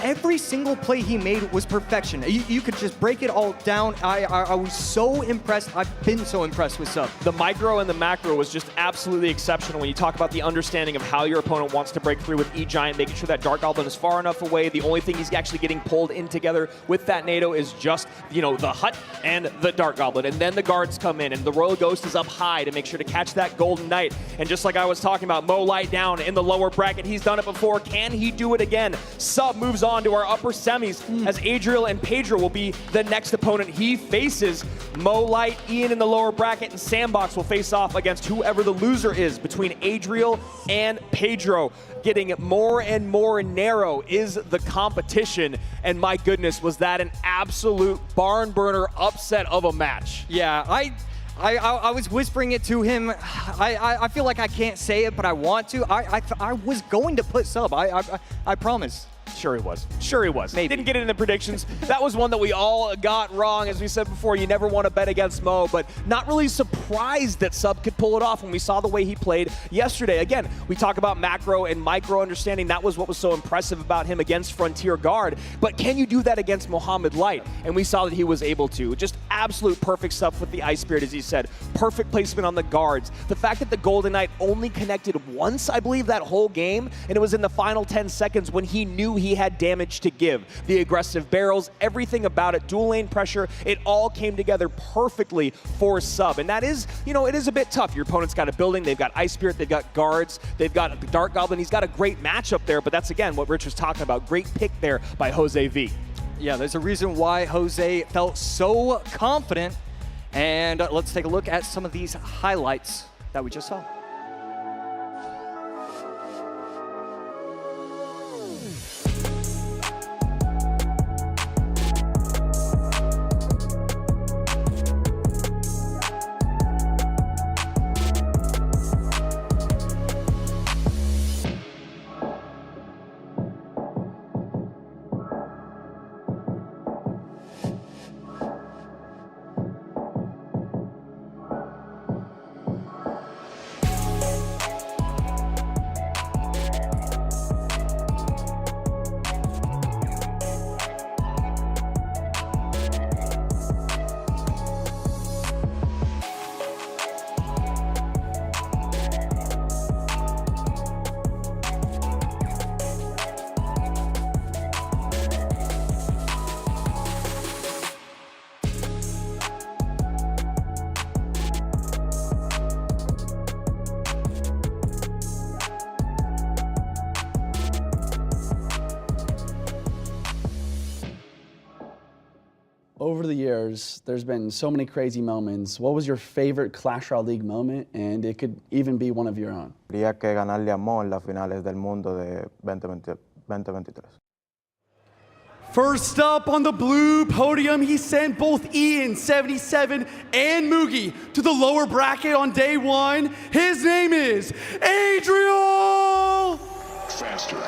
every single play he made was perfection. You could just break it all all down. I was so impressed. I've been so impressed with Sub.
The micro and the macro was just absolutely exceptional when you talk about the understanding of how your opponent wants to break through with E-Giant, making sure that Dark Goblin is far enough away. The only thing he's actually getting pulled in together with that NATO is just, you know, the Hut and the Dark Goblin. And then the guards come in, and the Royal Ghost is up high to make sure to catch that Golden Knight. And just like I was talking about, Mo Light down in the lower bracket. He's done it before. Can he do it again? Sub moves on to our upper semis as Adriel and Pedro will be the next opponent he faces. Mo Light, Ian in the lower bracket, and Sandbox will face off against whoever the loser is between Adriel and Pedro. Getting more and more narrow is the competition, and my goodness, was that an absolute barn burner upset of a match.
Yeah, I was whispering it to him. I feel like I can't say it, but I want to. I was going to put Sub. I promise.
Sure he was. Sure he was.
Maybe.
Didn't get it in the predictions. That was one that we all got wrong. As we said before, you never want to bet against Mo, but not really surprised that Sub could pull it off when we saw the way he played yesterday. Again, we talk about macro and micro understanding. That was what was so impressive about him against Frontier Guard. But can you do that against Mohamed Light? And we saw that he was able to. Just absolute perfect stuff with the Ice Spirit, as he said. Perfect placement on the guards. The fact that the Golden Knight only connected once, I believe, that whole game, and it was in the final 10 seconds when he knew he had damage to give. The aggressive barrels, everything about it, dual lane pressure, it all came together perfectly for Sub. And that is, you know, it is a bit tough. Your opponent's got a building, they've got Ice Spirit, they've got guards, they've got the Dark Goblin. He's got a great matchup there, but that's, again, what Rich was talking about. Great pick there by Jose V.
Yeah, there's a reason why Jose felt so confident. And let's take a look at some of these highlights that we just saw.
Over the years, there's been so many crazy moments. What was your favorite Clash Royale League moment? And it could even be one of your own.
Quería que ganarle a Mo en las finales del mundo de 2023.
First up on the blue podium, he sent both Ian, 77, and Mugi to the lower bracket on day one. His name is Adriel!
Faster.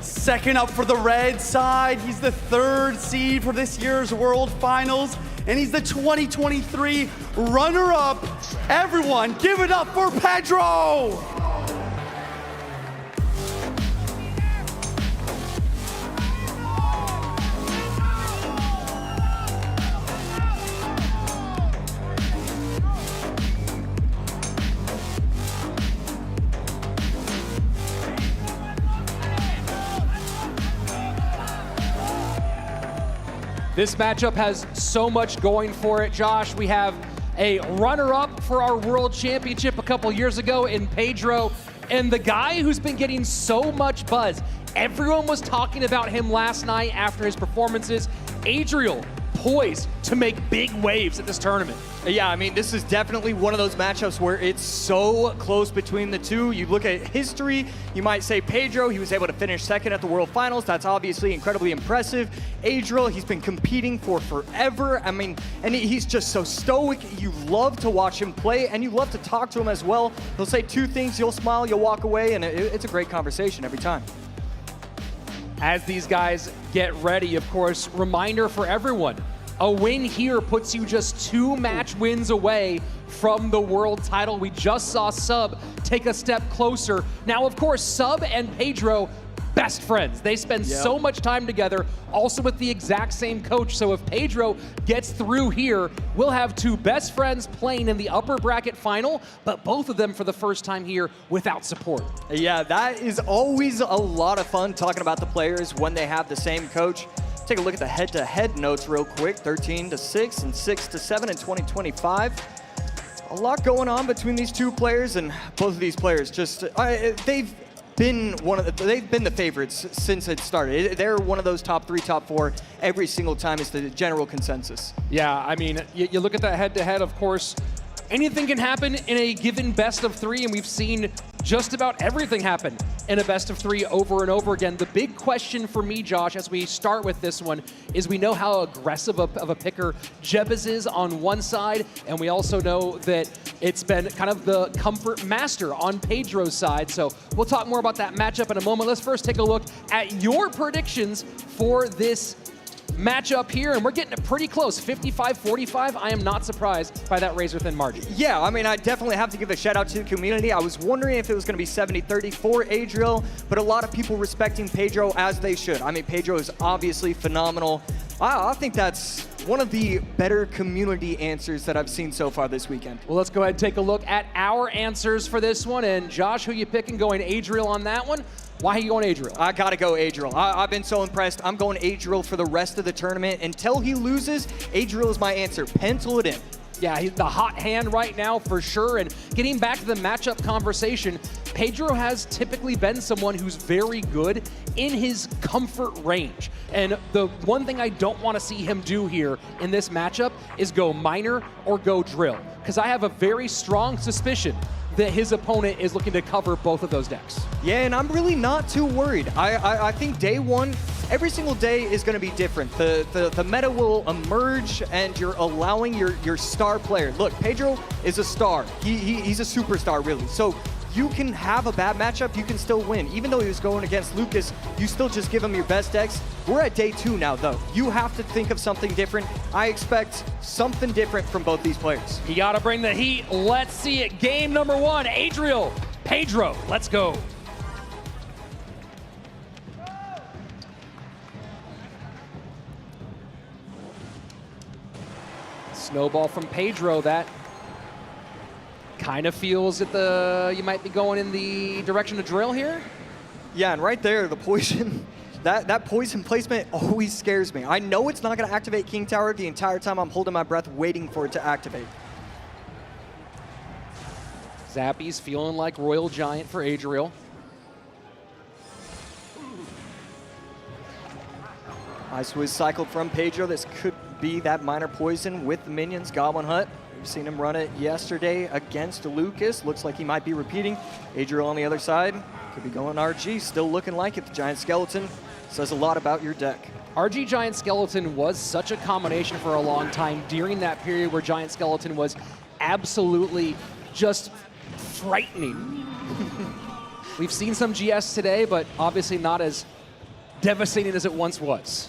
Second up for the red side, he's the third seed for this year's World Finals, and he's the 2023 runner-up. Everyone, give it up for Pedro!
This matchup has so much going for it, Josh. We have a runner-up for our World Championship a couple years ago in Pedro, and the guy who's been getting so much buzz. Everyone was talking about him last night after his performances. Adriel poised to make big waves at this tournament.
Yeah, I mean, this is definitely one of those matchups where it's so close between the two. You look at history, you might say Pedro, he was able to finish second at the World Finals. That's obviously incredibly impressive. Adriel, he's been competing for forever. I mean, and he's just so stoic. You love to watch him play, and you love to talk to him as well. He'll say two things, you'll smile, you'll walk away, and it's a great conversation every time.
As these guys get ready, of course, reminder for everyone, a win here puts you just 2 match wins away from the world title. We just saw Sub take a step closer. Now, of course, Sub and Pedro, best friends. They spend so much time together, also with the exact same coach. So if Pedro gets through here, we'll have 2 best friends playing in the upper bracket final, but both of them for the first time here without support.
Yeah, that is always a lot of fun talking about the players when they have the same coach. Take a look at the head-to-head notes real quick. 13-6 and 6-7 in 2025. A lot going on between these 2 players, and both of these players just they've been the favorites since it started. They're one of those top 3, top 4 every single time is the general consensus.
Yeah, I mean, you look at that head-to-head, of course, anything can happen in a given best of 3, and we've seen just about everything happen in a best of 3 over and over again. The big question for me, Josh, as we start with this one, is we know how aggressive of a picker Jebez is on one side, and we also know that it's been kind of the comfort master on Pedro's side. So we'll talk more about that matchup in a moment. Let's first take a look at your predictions for this matchup here, and we're getting it pretty close, 55-45. I am not surprised by that razor-thin margin.
Yeah, I mean, I definitely have to give a shout-out to the community. I was wondering if it was going to be 70-30 for Adriel, but a lot of people respecting Pedro as they should. I mean, Pedro is obviously phenomenal. I think that's one of the better community answers that I've seen so far this weekend.
Well, let's go ahead and take a look at our answers for this one, and Josh, who you picking going Adriel on that one? Why are you going Adriel?
I gotta go Adriel. I've been so impressed. I'm going Adriel for the rest of the tournament. Until he loses, Adriel is my answer. Pencil it in.
Yeah, he's the hot hand right now for sure. And getting back to the matchup conversation, Pedro has typically been someone who's very good in his comfort range. And the one thing I don't want to see him do here in this matchup is go minor or go drill, because I have a very strong suspicion that his opponent is looking to cover both of those decks.
Yeah, and I'm really not too worried. I think day one, every single day is going to be different. The meta will emerge, and you're allowing your star player. Look, Pedro is a star. He's a superstar, really. So you can have a bad matchup, you can still win. Even though he was going against Lucas, you still just give him your best decks. We're at day 2 now, though. You have to think of something different. I expect something different from both these players.
You gotta bring the heat. Let's see it. Game number 1, Adriel, Pedro, let's go. Snowball from Pedro, that kind of feels that you might be going in the direction of drill here.
Yeah, and right there, the poison, that poison placement always scares me. I know it's not going to activate King Tower the entire time. I'm holding my breath waiting for it to activate.
Zappy's feeling like Royal Giant for Adriel.
Ice Whiz cycled from Pedro. This could be that minor poison with the minions. Goblin Hut. We've seen him run it yesterday against Lucas. Looks like he might be repeating. Adriel on the other side. Could be going RG. Still looking like it. The Giant Skeleton says a lot about your deck.
RG Giant Skeleton was such a combination for a long time during that period where Giant Skeleton was absolutely just frightening. We've seen some GS today, but obviously not as devastating as it once was.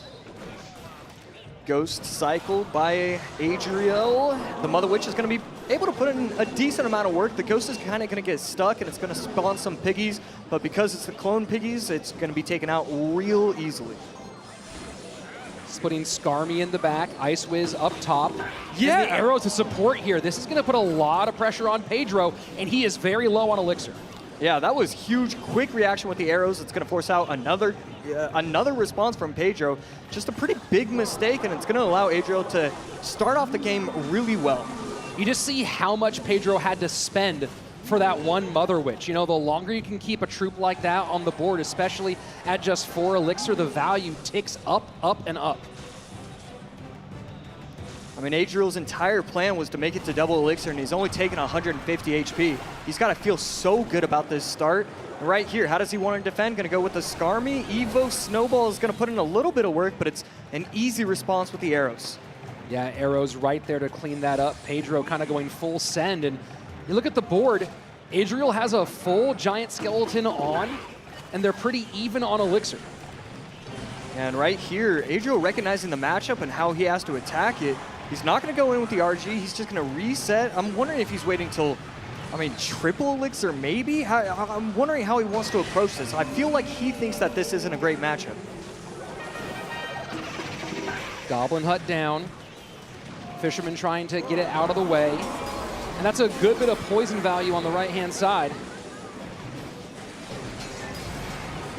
Ghost cycled by Adriel. The Mother Witch is going to be able to put in a decent amount of work. The Ghost is kind of going to get stuck, and it's going to spawn some piggies, but because it's the clone piggies, it's going to be taken out real easily.
Putting Skarmy in the back, Ice Whiz up top. Yeah, and the arrow to support here. This is going to put a lot of pressure on Pedro, and he is very low on Elixir.
Yeah, that was huge. Quick reaction with the arrows. It's going to force out another response from Pedro. Just a pretty big mistake, and it's going to allow Adriel to start off the game really well.
You just see how much Pedro had to spend for that one Mother Witch. You know, the longer you can keep a troop like that on the board, especially at just 4 Elixir, the value ticks up, up, and up.
mean, Adriel's entire plan was to make it to double elixir, and he's only taken 150 HP. He's got to feel so good about this start. And right here, how does he want to defend? Going to go with the Skarmy. Evo Snowball is going to put in a little bit of work, but it's an easy response with the arrows.
Yeah, arrows right there to clean that up. Pedro kind of going full send, and you look at the board, Adriel has a full Giant Skeleton on, and they're pretty even on elixir.
And right here, Adriel recognizing the matchup and how he has to attack it. He's not going to go in with the RG. He's just going to reset. I'm wondering if he's waiting till, I mean, triple elixir maybe? I'm wondering how he wants to approach this. I feel like he thinks that this isn't a great matchup.
Goblin Hut down. Fisherman trying to get it out of the way. And that's a good bit of poison value on the right-hand side.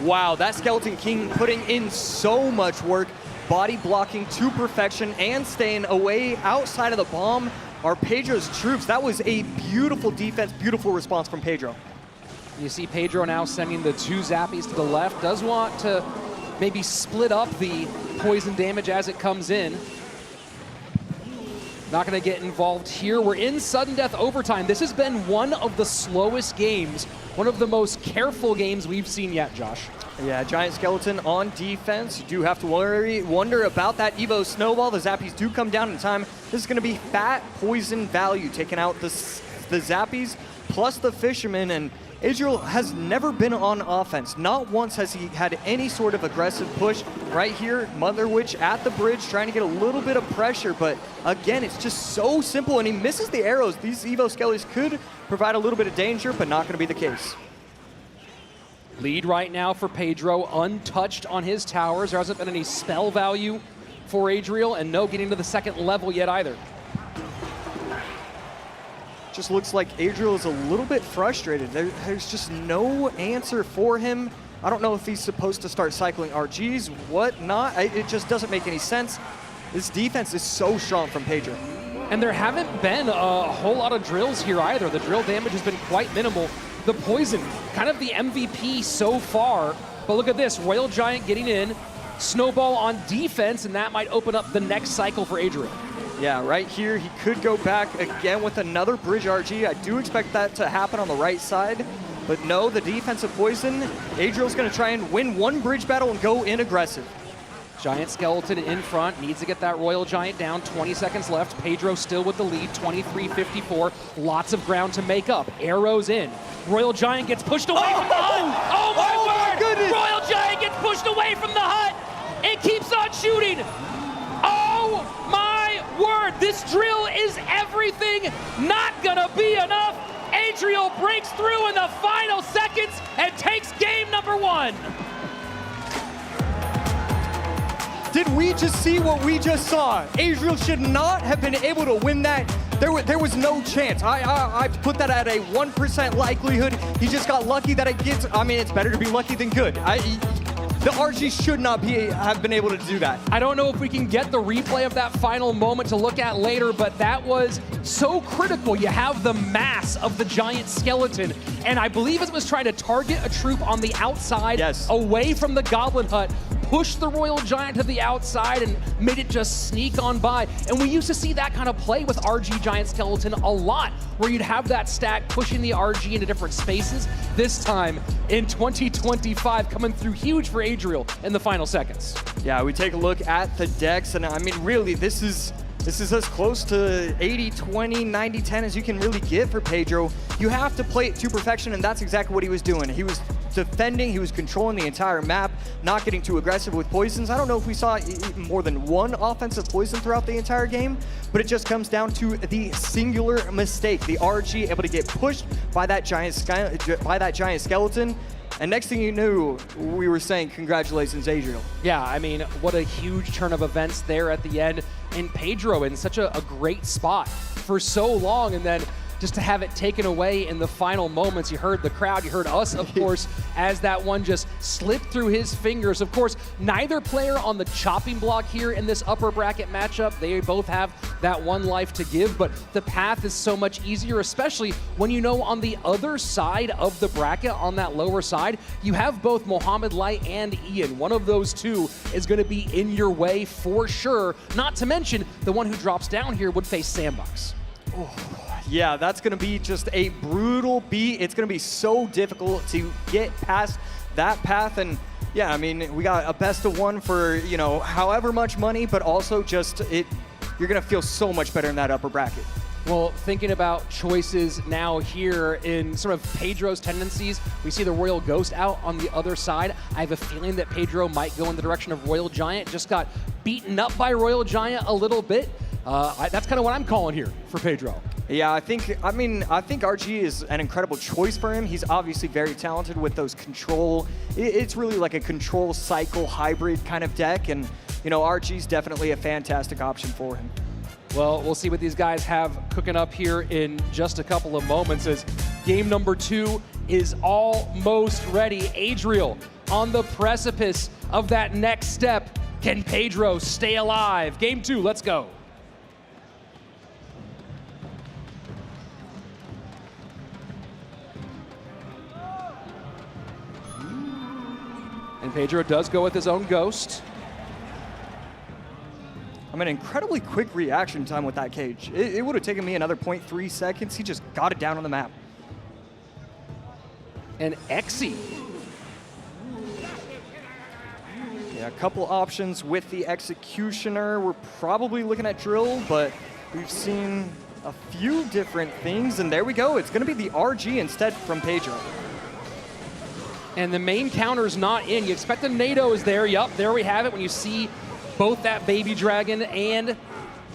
Wow, that Skeleton King putting in so much work, body blocking to perfection and staying away outside of the bomb are Pedro's troops. That was a beautiful defense, beautiful response from Pedro.
You see Pedro now sending the 2 Zappies to the left. Does want to maybe split up the poison damage as it comes in. Not going to get involved here. We're in sudden death overtime. This has been one of the slowest games, one of the most careful games we've seen yet, Josh.
Yeah, Giant Skeleton on defense. You do have to wonder about that Evo Snowball. The Zappies do come down in time. This is going to be fat poison value, taking out the Zappies plus the Fisherman, and Adriel has never been on offense. Not once has he had any sort of aggressive push. Right here, Mother Witch at the bridge trying to get a little bit of pressure, but again, it's just so simple, and he misses the arrows. These Evo Skellies could provide a little bit of danger, but not going to be the case.
Lead right now for Pedro, untouched on his towers. There hasn't been any spell value for Adriel, and no getting to the second level yet either.
Just looks like Adriel is a little bit frustrated. There's just no answer for him. I don't know if he's supposed to start cycling RGs, whatnot. It just doesn't make any sense. This defense is so strong from Pedro.
And there haven't been a whole lot of drills here either. The drill damage has been quite minimal. The poison, kind of the MVP so far. But look at this, Royal Giant getting in, Snowball on defense, and that might open up the next cycle for Adriel.
Yeah, right here, he could go back again with another bridge RG. I do expect that to happen on the right side, but no, the defensive poison. Adriel's gonna try and win one bridge battle and go in aggressive.
Giant Skeleton in front, needs to get that Royal Giant down, 20 seconds left. Pedro still with the lead, 23-54. Lots of ground to make up, arrows in. Royal Giant gets pushed away from the hut. Oh my word!
Goodness.
Royal Giant gets pushed away from the hut. It keeps on shooting. Oh my word, this drill is everything. Not gonna be enough. Adriel breaks through in the final seconds and takes game number 1.
Did we just see what we just saw? Adriel should not have been able to win that. There was no chance. I put that at a 1% likelihood. He just got lucky that it gets, I mean, it's better to be lucky than good. The RG should not have been able to do that.
I don't know if we can get the replay of that final moment to look at later, but that was so critical. You have the mass of the Giant Skeleton, and I believe it was trying to target a troop on the outside, away from the Goblin Hut, pushed the Royal Giant to the outside and made it just sneak on by. And we used to see that kind of play with RG Giant Skeleton a lot, where you'd have that stack pushing the RG into different spaces. This time in 2025, coming through huge for Adriel in the final seconds.
Yeah, we take a look at the decks, and I mean, really, this is as close to 80-20, 90-10 as you can really get for Pedro. You have to play it to perfection, and that's exactly what he was doing. He was defending, he was controlling the entire map, not getting too aggressive with poisons. I don't know if we saw more than one offensive poison throughout the entire game, but it just comes down to the singular mistake. The RG able to get pushed by that giant skeleton. And next thing you knew, we were saying, congratulations, Adriel.
Yeah, I mean, what a huge turn of events there at the end. And Pedro in such a great spot for so long, and then just to have it taken away in the final moments. You heard the crowd, you heard us, of course, as that one just slipped through his fingers. Of course, neither player on the chopping block here in this upper bracket matchup. They both have that one life to give, but the path is so much easier, especially when you know on the other side of the bracket, on that lower side, you have both Mohamed Light and Ian. One of those two is going to be in your way for sure. Not to mention, the one who drops down here would face Sandbox.
Oh, yeah, that's going to be just a brutal beat. It's going to be so difficult to get past that path. And yeah, I mean, we got a best of one for, you know, however much money, but also just you're going to feel so much better in that upper bracket.
Well, thinking about choices now here in sort of Pedro's tendencies, we see the Royal Ghost out on the other side. I have a feeling that Pedro might go in the direction of Royal Giant. Just got beaten up by Royal Giant a little bit. That's kind of what I'm calling here for Pedro.
Yeah, I think RG is an incredible choice for him. He's obviously very talented with those control. It's really like a control cycle hybrid kind of deck, and you know, RG's definitely a fantastic option for him.
Well, we'll see what these guys have cooking up here in just a couple of moments as game number 2 is almost ready. Adriel on the precipice of that next step. Can Pedro stay alive? Game 2, let's go. And Pedro does go with his own ghost.
I mean, incredibly quick reaction time with that cage. It would have taken me another 0.3 seconds. He just got it down on the map.
And Exy.
Yeah, a couple options with the Executioner. We're probably looking at Drill, but we've seen a few different things. And there we go. It's going to be the RG instead from Pedro.
And the main counter's not in. You expect the NATO is there. Yup, there we have it. When you see both that Baby Dragon and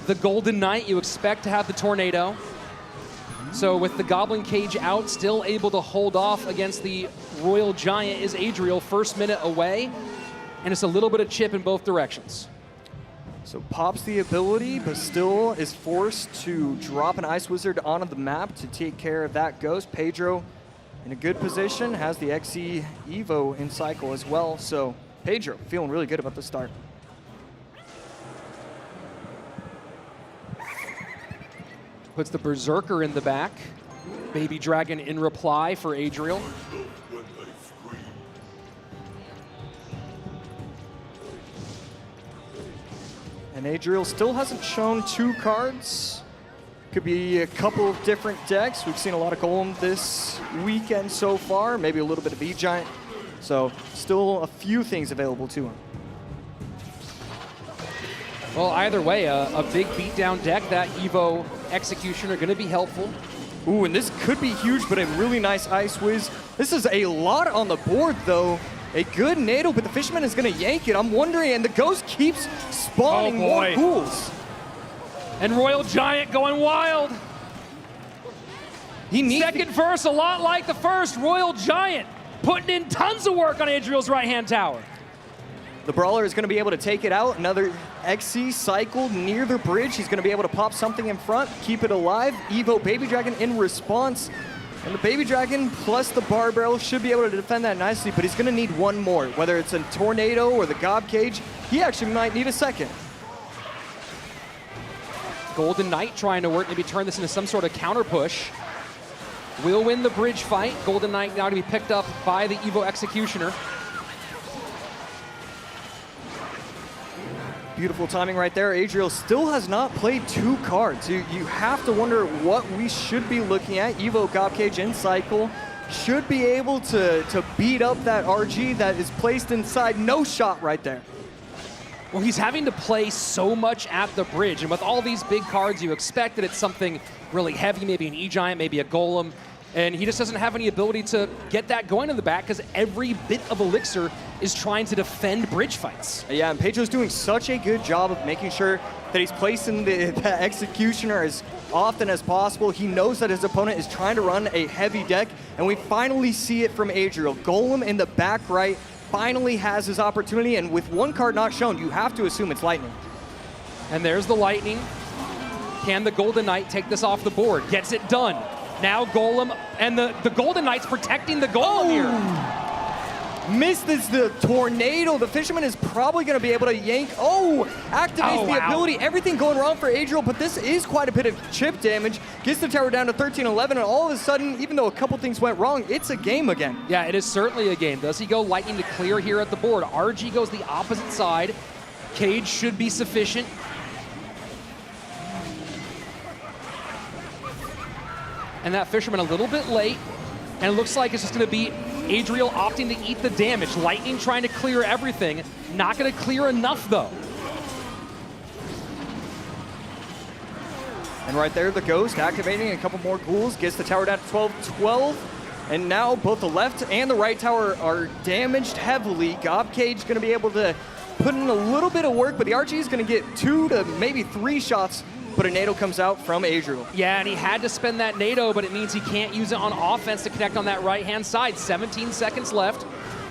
the Golden Knight, you expect to have the Tornado. So with the Goblin Cage out, still able to hold off against the Royal Giant is Adriel, first minute away. And it's a little bit of chip in both directions.
So pops the ability, but still is forced to drop an Ice Wizard onto the map to take care of that Ghost. Pedro in a good position, has the XE Evo in cycle as well. So Pedro feeling really good about the start.
Puts the Berserker in the back. Baby Dragon in reply for Adriel.
And Adriel still hasn't shown 2 cards. Could be a couple of different decks. We've seen a lot of Golem this weekend so far, maybe a little bit of E-Giant. So still a few things available to him.
Well, either way, a big beatdown deck, that Evo Executioner going to be helpful.
Ooh, and this could be huge, but a really nice Ice Wiz. This is a lot on the board, though. A good NATO, but the Fisherman is going to yank it. I'm wondering, and the Ghost keeps spawning more ghouls.
And Royal Giant going wild.
He needs
second verse, a lot like the first. Royal Giant putting in tons of work on Adriel's right-hand tower.
The Brawler is going to be able to take it out. Another XC cycled near the bridge. He's going to be able to pop something in front, keep it alive. Evo Baby Dragon in response. And the Baby Dragon plus the Bar Barrel should be able to defend that nicely, but he's going to need one more. Whether it's a Tornado or the Gob Cage, he actually might need a second.
Golden Knight trying to work, maybe turn this into some sort of counter push. Will win the bridge fight. Golden Knight now to be picked up by the Evo Executioner.
Beautiful timing right there. Adriel still has not played 2 cards. You have to wonder what we should be looking at. Evo Gob Cage in cycle should be able to beat up that RG that is placed inside. No shot right there.
Well, he's having to play so much at the bridge, and with all these big cards, you expect that it's something really heavy, maybe an E-Giant, maybe a Golem, and he just doesn't have any ability to get that going in the back because every bit of Elixir is trying to defend bridge fights.
Yeah, and Pedro's doing such a good job of making sure that he's placing the Executioner as often as possible. He knows that his opponent is trying to run a heavy deck, and we finally see it from Adriel. Golem in the back right finally has his opportunity, and with 1 card not shown, you have to assume it's Lightning.
And there's the Lightning. Can the Golden Knight take this off the board? Gets it done. Now Golem, and the Golden Knight's protecting the Golem here.
Misses the tornado. The Fisherman is probably going to be able to yank. Activates the ability. Everything going wrong for Adriel, but this is quite a bit of chip damage. Gets the tower down to 13-11, and all of a sudden, even though a couple things went wrong, it's a game again.
Yeah, it is certainly a game. Does he go Lightning to clear here at the board? RG goes the opposite side. Cage should be sufficient. And that Fisherman a little bit late, and it looks like it's just going to be Adriel opting to eat the damage. Lightning trying to clear everything. Not going to clear enough, though.
And right there, the Ghost activating a couple more ghouls. Gets the tower down to 12-12. And now both the left and the right tower are damaged heavily. Gobcage going to be able to put in a little bit of work, but the RG is going to get 2 to maybe 3 shots. But a NATO comes out from Adriel.
Yeah, and he had to spend that NATO, but it means he can't use it on offense to connect on that right-hand side. 17 seconds left.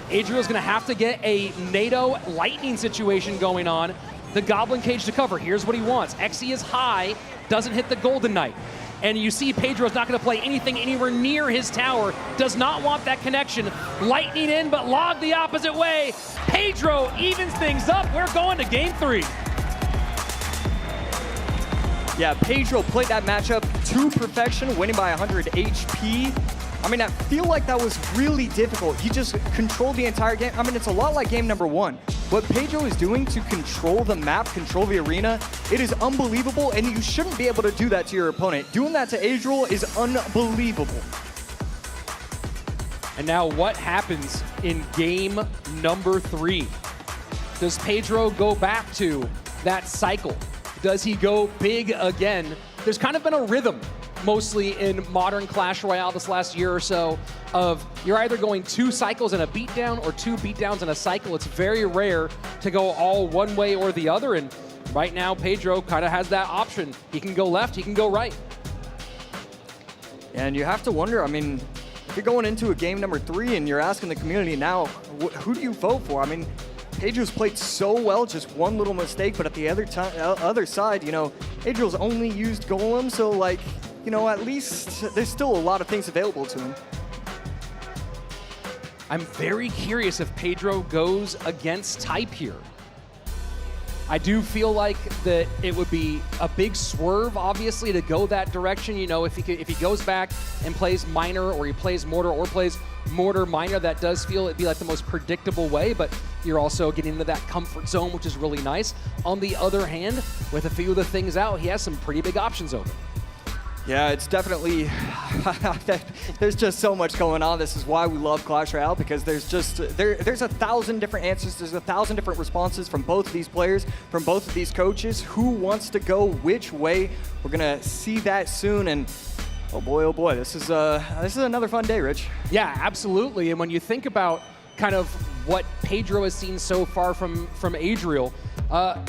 Adriel's gonna have to get a NATO lightning situation going on. The Goblin Cage to cover. Here's what he wants. XE is high, doesn't hit the Golden Knight. And you see Pedro's not gonna play anything anywhere near his tower. Does not want that connection. Lightning in, but log the opposite way. Pedro evens things up. We're going to game 3.
Yeah, Pedro played that matchup to perfection, winning by 100 HP. I mean, I feel like that was really difficult. He just controlled the entire game. I mean, it's a lot like game number 1. What Pedro is doing to control the map, control the arena, it is unbelievable, and you shouldn't be able to do that to your opponent. Doing that to Adriel is unbelievable.
And now what happens in game number 3? Does Pedro go back to that cycle? Does he go big again? There's kind of been a rhythm, mostly in modern Clash Royale this last year or so, of you're either going 2 cycles and a beatdown or 2 beatdowns and a cycle. It's very rare to go all one way or the other, and right now Pedro kind of has that option. He can go left, he can go right.
And you have to wonder, I mean, if you're going into a game number 3 and you're asking the community now, who do you vote for? I mean, Pedro's played so well, just one little mistake, but at the other side, you know, Adriel's only used Golem, so like, you know, at least there's still a lot of things available to him.
I'm very curious if Pedro goes against type here. I do feel like that it would be a big swerve, obviously, to go that direction. You know, if he goes back and plays Miner, or he plays Mortar, or plays Mortar Miner, that does feel it'd be like the most predictable way, but you're also getting into that comfort zone, which is really nice. On the other hand, with a few of the things out, he has some pretty big options open.
Yeah, it's definitely, there's just so much going on. This is why we love Clash Royale, because there's just, there's 1,000 different answers. There's 1,000 different responses from both of these players, from both of these coaches. Who wants to go which way? We're gonna see that soon, and oh boy, this is another fun day, Rich.
Yeah, absolutely. And when you think about kind of what Pedro has seen so far from Adriel,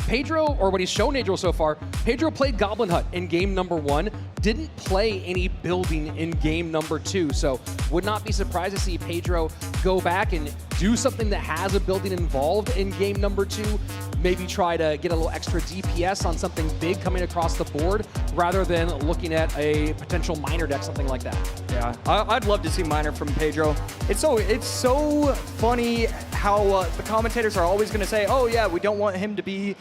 Pedro, or what he's shown Adriel so far, Pedro played Goblin Hut in game number 1, didn't play any building in game number 2, so would not be surprised to see Pedro go back and do something that has a building involved in game number 2, maybe try to get a little extra DPS on something big coming across the board, rather than looking at a potential Miner deck, something like that.
Yeah, I'd love to see Miner from Pedro. It's so funny how the commentators are always going to say, oh yeah, we don't want him to be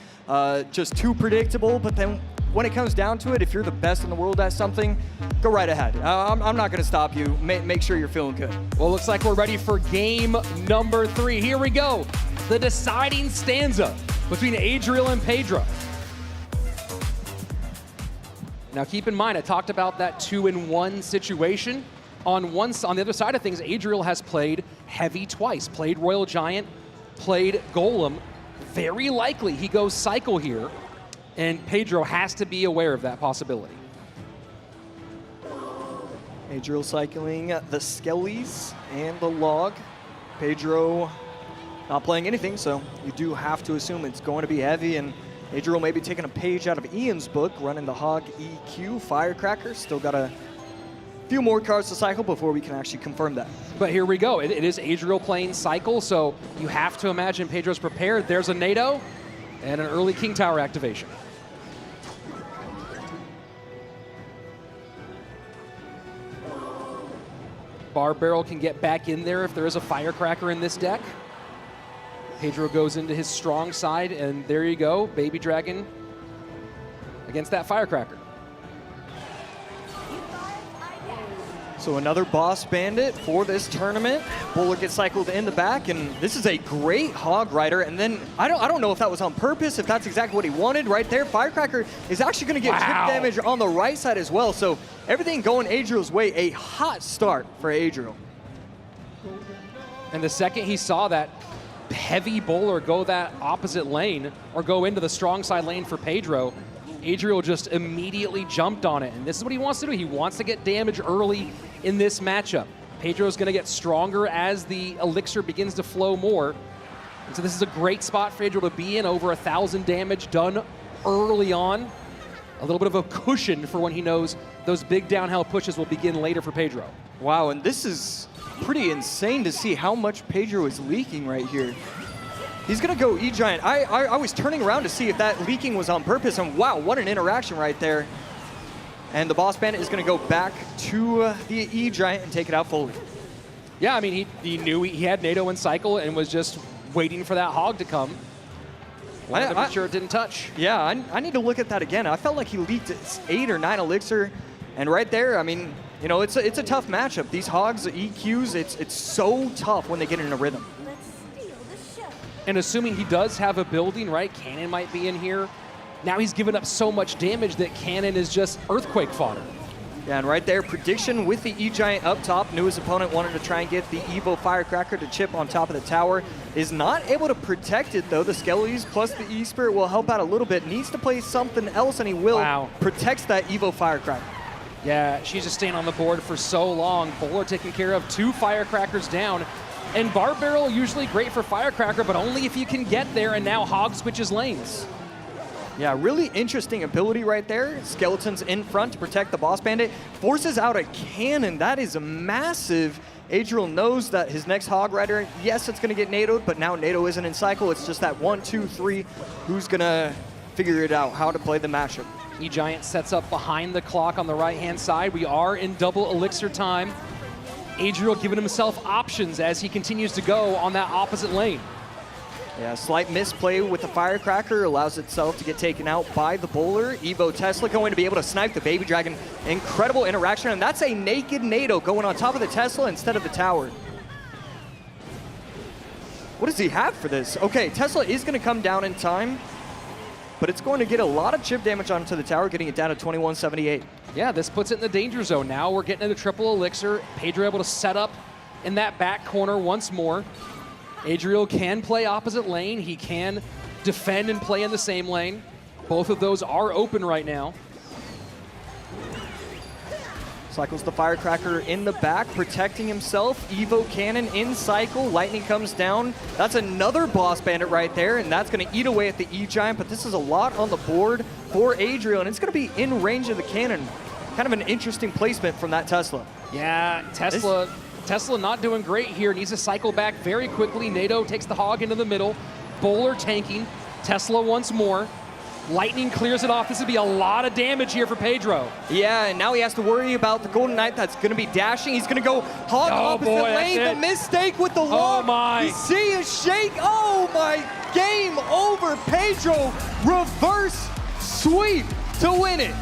just too predictable, but then when it comes down to it, if you're the best in the world at something, go right ahead. I'm not going to stop you. Make sure you're feeling good.
Well, looks like we're ready for game number 3. Here we go. The deciding stanza between Adriel and Pedro. Now keep in mind, I talked about that 2-in-1 situation. On the other side of things, Adriel has played Heavy twice, played Royal Giant, played Golem. Very likely he goes Cycle here, and Pedro has to be aware of that possibility.
Adriel cycling the Skellies and the Log. Pedro not playing anything, so you do have to assume it's going to be heavy, and Adriel may be taking a page out of Ian's book, running the Hog EQ Firecracker. Still got a few more cards to cycle before we can actually confirm that.
But here we go. It is Adriel playing Cycle, so you have to imagine Pedro's prepared. There's a NATO and an early King Tower activation. Bar Barrel can get back in there if there is a Firecracker in this deck. Pedro goes into his strong side, and there you go, Baby Dragon against that Firecracker.
So another boss bandit for this tournament. Bowler gets cycled in the back, and this is a great Hog Rider. And then I don't know if that was on purpose, if that's exactly what he wanted right there. Firecracker is actually going to get chip damage on the right side as well. So everything going Adriel's way. A hot start for Adriel.
And the second he saw that heavy bowler go that opposite lane or go into the strong side lane for Pedro, Adriel just immediately jumped on it. And this is what he wants to do. He wants to get damage early in this matchup. Pedro's going to get stronger as the elixir begins to flow more. And so this is a great spot for Adriel to be in. Over 1,000 damage done early on. A little bit of a cushion for when he knows those big downhill pushes will begin later for Pedro.
Wow, and this is pretty insane to see how much Pedro is leaking right here. He's going to go E-Giant. I was turning around to see if that leaking was on purpose, and wow, what an interaction right there. And the Boss Bandit is going to go back to the E-Giant and take it out fully.
Yeah, I mean, he knew he had NATO in cycle and was just waiting for that hog to come. Wanted to make sure it didn't touch.
Yeah, I need to look at that again. I felt like he leaked 8 or 9 elixir, and right there, I mean, you know, it's a tough matchup. These hogs, the EQs, it's so tough when they get in a rhythm.
And assuming he does have a building, right? Cannon might be in here. Now he's given up so much damage that Cannon is just earthquake fodder.
Yeah, and right there, prediction with the E-Giant up top. Knew his opponent wanted to try and get the Evo Firecracker to chip on top of the tower. Is not able to protect it, though. The Skellies plus the E-Spirit will help out a little bit. Needs to play something else, and he will.
Wow.
Protects that Evo Firecracker.
Yeah, she's just staying on the board for so long. Bowler taking care of 2 Firecrackers down. And Bar Barrel usually great for Firecracker, but only if you can get there, and now Hog switches lanes.
Yeah, really interesting ability right there. Skeletons in front to protect the Boss Bandit. Forces out a cannon. That is massive. Adriel knows that his next Hog Rider, yes, it's going to get NATO'd, but now NATO isn't in cycle. It's just that 1, 2, 3. Who's going to figure it out, how to play the matchup?
E-Giant sets up behind the clock on the right-hand side. We are in double elixir time. Adriel giving himself options as he continues to go on that opposite lane.
Yeah, slight misplay with the Firecracker allows itself to get taken out by the bowler. Evo Tesla going to be able to snipe the Baby Dragon. Incredible interaction, and that's a naked NATO going on top of the Tesla instead of the tower. What does he have for this? Okay, Tesla is going to come down in time, but it's going to get a lot of chip damage onto the tower, getting it down to 2178.
Yeah, this puts it in the danger zone. Now we're getting into triple elixir. Pedro able to set up in that back corner once more. Adriel can play opposite lane. He can defend and play in the same lane. Both of those are open right now.
Cycles the Firecracker in the back, protecting himself. Evo Cannon in cycle. Lightning comes down. That's another Boss Bandit right there, and that's going to eat away at the E-Giant, but this is a lot on the board for Adriel, and it's going to be in range of the cannon. Kind of an interesting placement from that Tesla.
Yeah, Tesla not doing great here. Needs to cycle back very quickly. NATO takes the hog into the middle. Bowler tanking. Tesla once more. Lightning clears it off. This would be a lot of damage here for Pedro.
Yeah, and now he has to worry about the Golden Knight that's going to be dashing. He's going to go hog opposite lane. The mistake with the lock.
Oh my.
You see a shake. Oh my. Game over. Pedro reverse sweep to win it.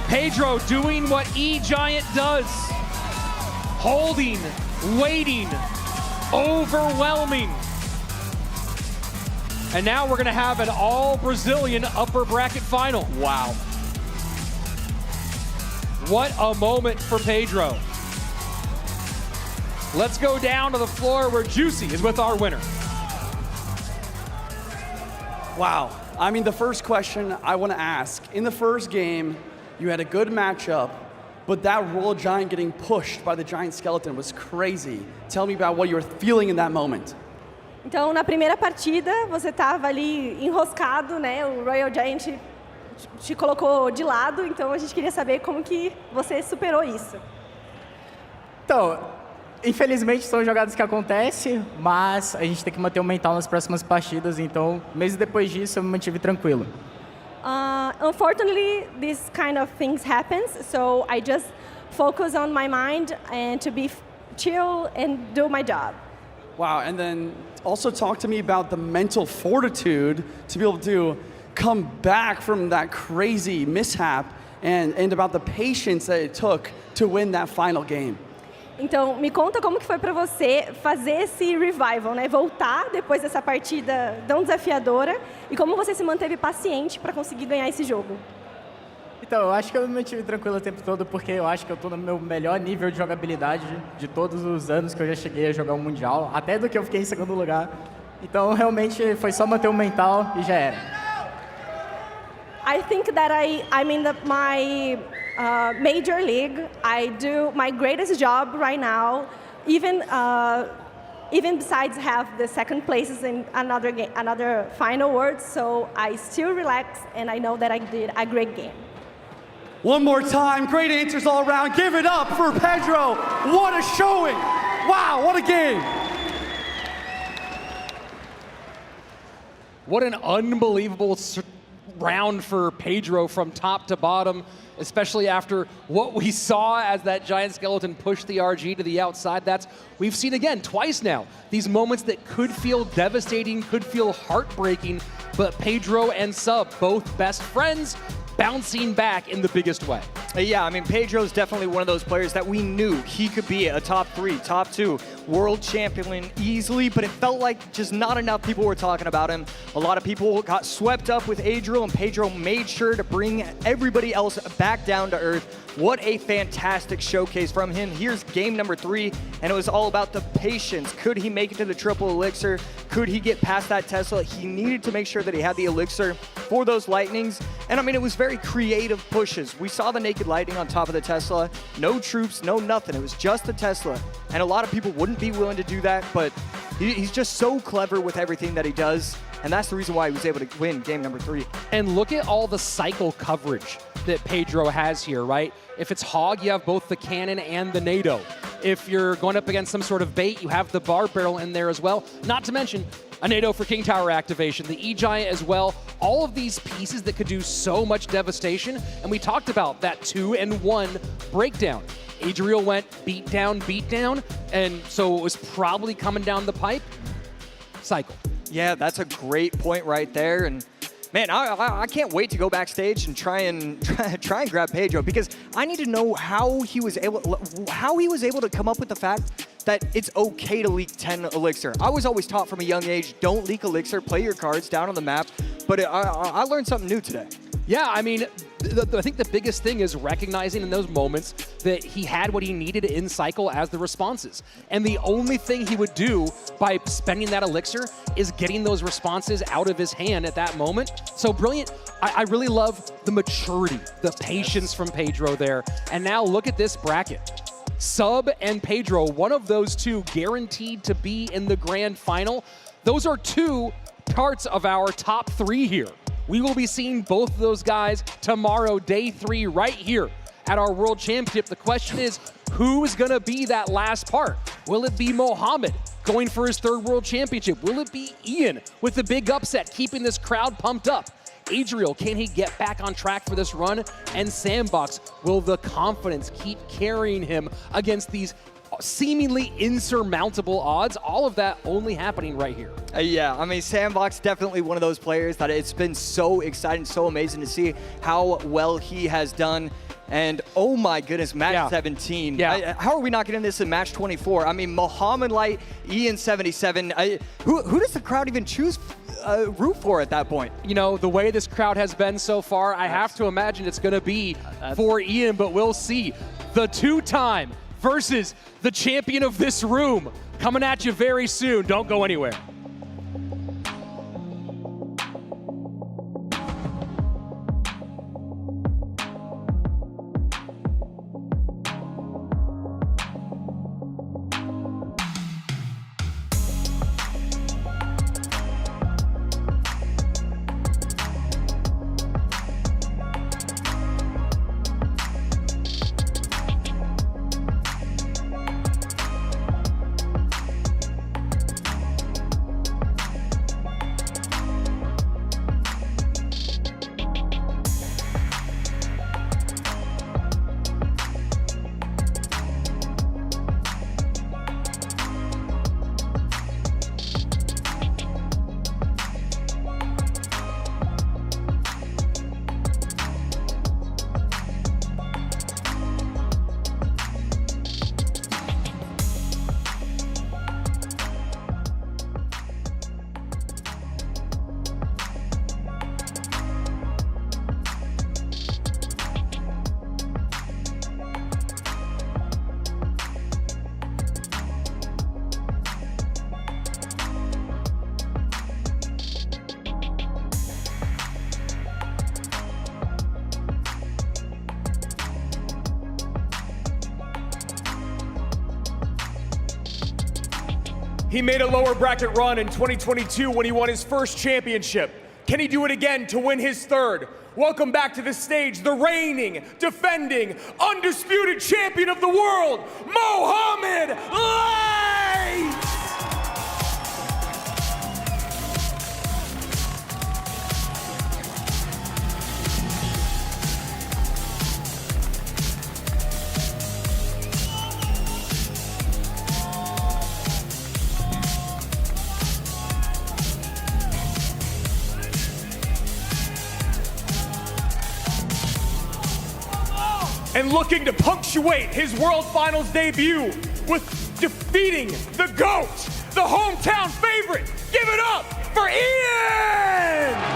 Pedro doing what E-Giant does. Holding, waiting, overwhelming. And now we're going to have an all-Brazilian upper bracket final.
Wow.
What a moment for Pedro. Let's go down to the floor where Juicy is with our winner.
Wow. I mean, the first question I want to ask, in the first game, you had a good matchup, but that Royal Giant getting pushed by the Giant Skeleton was crazy. Tell me about what you were feeling in that moment.
Então, na primeira partida, você estava ali enroscado, né? O Royal Giant te colocou de lado, então a gente queria saber como que você superou isso.
Então, infelizmente são jogadas que acontecem, mas a gente tem que manter o mental nas próximas partidas, então, mesmo depois disso, eu me mantive tranquilo.
Unfortunately, this kind of things happens, so I just focus on my mind and to be chill and do my job.
Wow, and then also talk to me about the mental fortitude to be able to come back from that crazy mishap and about the patience that it took to win that final game.
Então, me conta como que foi para você fazer esse revival, né? Voltar depois dessa partida tão desafiadora e como você se manteve paciente para conseguir ganhar esse jogo.
Então, eu acho que eu me mantive tranquilo o tempo todo porque eu acho que eu estou no meu melhor nível de jogabilidade de todos os anos que eu já cheguei a jogar um Mundial, até do que eu fiquei em segundo lugar. Então, realmente, foi só manter o mental e já era.
I think that I'm in my major league. I do my greatest job right now, even besides have the second places in another final words. So I still relax, and I know that I did a great game.
One more time, great answers all around. Give it up for Pedro. What a showing. Wow, what a game.
What an unbelievable round for Pedro from top to bottom, especially after what we saw as that giant skeleton pushed the RG to the outside. We've seen again twice now, these moments that could feel devastating, could feel heartbreaking, but Pedro and Sub, both best friends, bouncing back in the biggest way.
Yeah, I mean, Pedro's definitely one of those players that we knew he could be a top 3, top 2 world champion easily, but it felt like just not enough people were talking about him. A lot of people got swept up with Adriel, and Pedro made sure to bring everybody else back down to earth. What a fantastic showcase from him. Here's game number 3, and it was all about the patience. Could he make it to the triple elixir? Could he get past that Tesla? He needed to make sure that he had the elixir for those lightnings. And I mean, it was very creative pushes. We saw the naked lightning on top of the Tesla. No troops, no nothing. It was just the Tesla. And a lot of people wouldn't be willing to do that, but he's just so clever with everything that he does. And that's the reason why he was able to win game number 3.
And look at all the cycle coverage that Pedro has here, right? If it's Hog, you have both the cannon and the NATO. If you're going up against some sort of bait, you have the bar barrel in there as well. Not to mention a NATO for King Tower activation, the E-Giant as well. All of these pieces that could do so much devastation. And we talked about that 2-1 breakdown. Adriel went beat down, and so it was probably coming down the pipe. Cycle.
Yeah, that's a great point right there. And man, I can't wait to go backstage and try and grab Pedro, because I need to know how he was able to come up with the fact that it's okay to leak 10 elixir. I was always taught from a young age, don't leak elixir, play your cards down on the map. But I learned something new today.
Yeah, I mean, I think the biggest thing is recognizing in those moments that he had what he needed in cycle as the responses. And the only thing he would do by spending that elixir is getting those responses out of his hand at that moment. So brilliant. I really love the maturity, the patience from Pedro there. And now look at this bracket. Sub and Pedro, one of those two guaranteed to be in the grand final. Those are 2 parts of our top 3 here. We will be seeing both of those guys tomorrow, day 3, right here at our World Championship. The question is, who is going to be that last part? Will it be Mohamed going for his 3rd World Championship? Will it be Ian with the big upset, keeping this crowd pumped up? Adriel, can he get back on track for this run? And Sandbox, will the confidence keep carrying him against these seemingly insurmountable odds? All of that only happening right here.
Yeah, I mean, Sandbox definitely one of those players that it's been so exciting, so amazing to see how well he has done. And oh my goodness, match 17.
Yeah.
How are we not getting this in match 24? I mean, Mohamed Light, Ian 77. Who does the crowd even choose root for at that point?
You know, the way this crowd has been so far, I have to imagine it's going to be for Ian, but we'll see. The 2-time versus the champion of this room coming at you very soon. Don't go anywhere.
He made a lower bracket run in 2022 when he won his first championship. Can he do it again to win his third? Welcome back to the stage, the reigning, defending, undisputed champion of the world, Mohamed Light! And looking to punctuate his World Finals debut with defeating the GOAT, the hometown favorite. Give it up for Ian!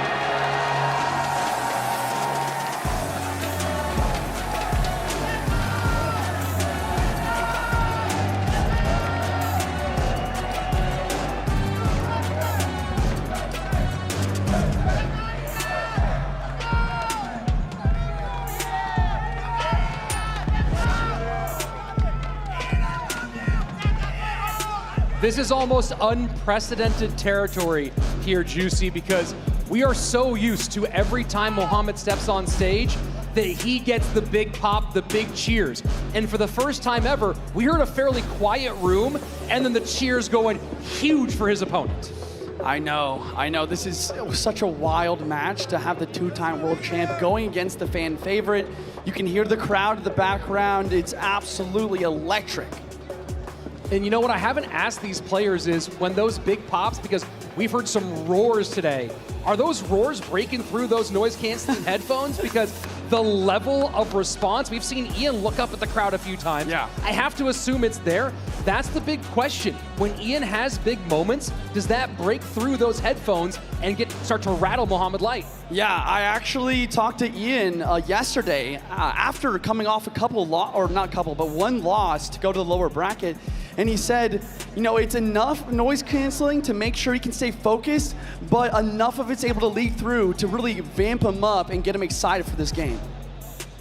This is almost unprecedented territory here, Juicy, because we are so used to every time Mohamed steps on stage that he gets the big pop, the big cheers. And for the first time ever, we heard a fairly quiet room, and then the cheers going huge for his opponent.
I know. This is such a wild match to have the two-time world champ going against the fan favorite. You can hear the crowd in the background. It's absolutely electric.
And you know what I haven't asked these players is when those big pops, because we've heard some roars today, are those roars breaking through those noise-canceling headphones? Because the level of response, we've seen Ian look up at the crowd a few times.
Yeah.
I have to assume it's there. That's the big question. When Ian has big moments, does that break through those headphones and start to rattle Mohamed Light?
Yeah, I actually talked to Ian yesterday after coming off one loss to go to the lower bracket. And he said, you know, it's enough noise canceling to make sure he can stay focused, but enough of it's able to leak through to really vamp him up and get him excited for this game.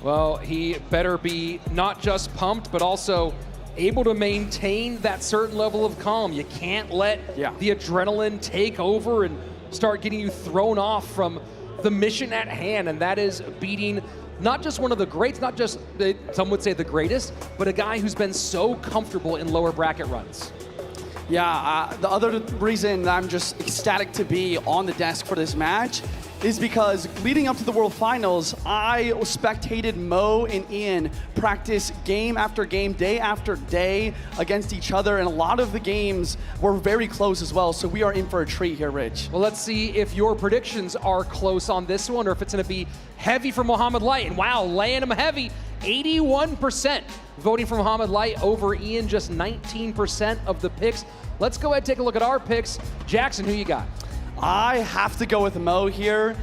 Well, he better be not just pumped, but also able to maintain that certain level of calm. You can't let the adrenaline take over and start getting you thrown off from the mission at hand, and that is beating not just one of the greats, not just, some would say the greatest, but a guy who's been so comfortable in lower bracket runs.
Yeah, the other reason that I'm just ecstatic to be on the desk for this match is because leading up to the World Finals, I spectated Mo and Ian practice game after game, day after day against each other, and a lot of the games were very close as well, so we are in for a treat here, Rich.
Well, let's see if your predictions are close on this one or if it's going to be heavy for Mohamed Light. And wow, laying him heavy, 81% voting for Mohamed Light over Ian, just 19% of the picks. Let's go ahead and take a look at our picks. Jackson, who you got?
I have to go with Mo here.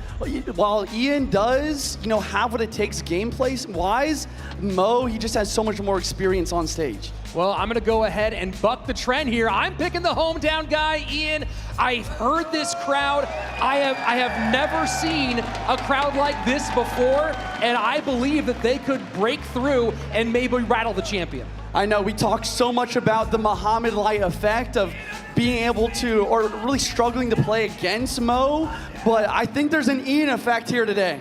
While Ian does, have what it takes gameplay-wise, Mo, he just has so much more experience on stage.
Well, I'm going to go ahead and buck the trend here. I'm picking the hometown guy, Ian. I've heard this crowd. I have never seen a crowd like this before, and I believe that they could break through and maybe rattle the champion.
I know, we talked so much about the Mohamed Light effect of being able to, or really struggling to play against Mo, but I think there's an Ian effect here today.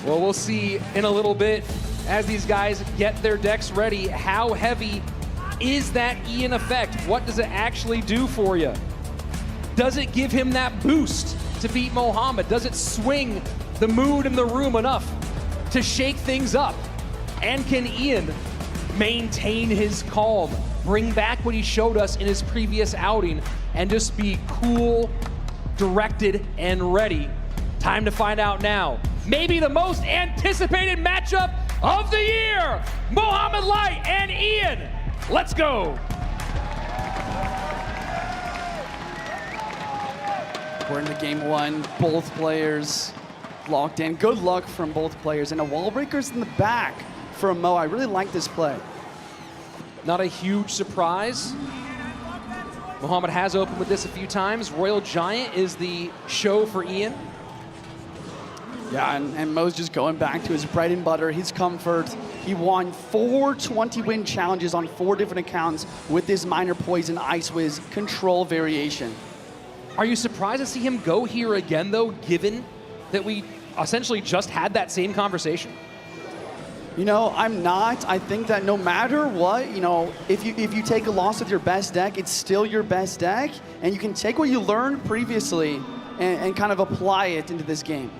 Well, we'll see in a little bit as these guys get their decks ready. How heavy is that Ian effect? What does it actually do for you? Does it give him that boost to beat Mohamed? Does it swing the mood in the room enough to shake things up? And can Ian maintain his calm, bring back what he showed us in his previous outing, and just be cool, directed, and ready? Time to find out now. Maybe the most anticipated matchup of the year, Mohamed Light and Ian. Let's go.
We're into game one, both players locked in. Good luck from both players, and a wall breaker's in the back from Mo. I really like this play.
Not a huge surprise. Mohamed has opened with this a few times. Royal Giant is the show for Ian.
Yeah, and Mo's just going back to his bread and butter, his comfort. He won 4 20-win challenges on 4 different accounts with this Minor Poison Ice Wiz control variation.
Are you surprised to see him go here again, though, given that we essentially just had that same conversation?
You know, I'm not. I think that no matter what, you know, if you take a loss with your best deck, it's still your best deck, and you can take what you learned previously and kind of apply it into this game.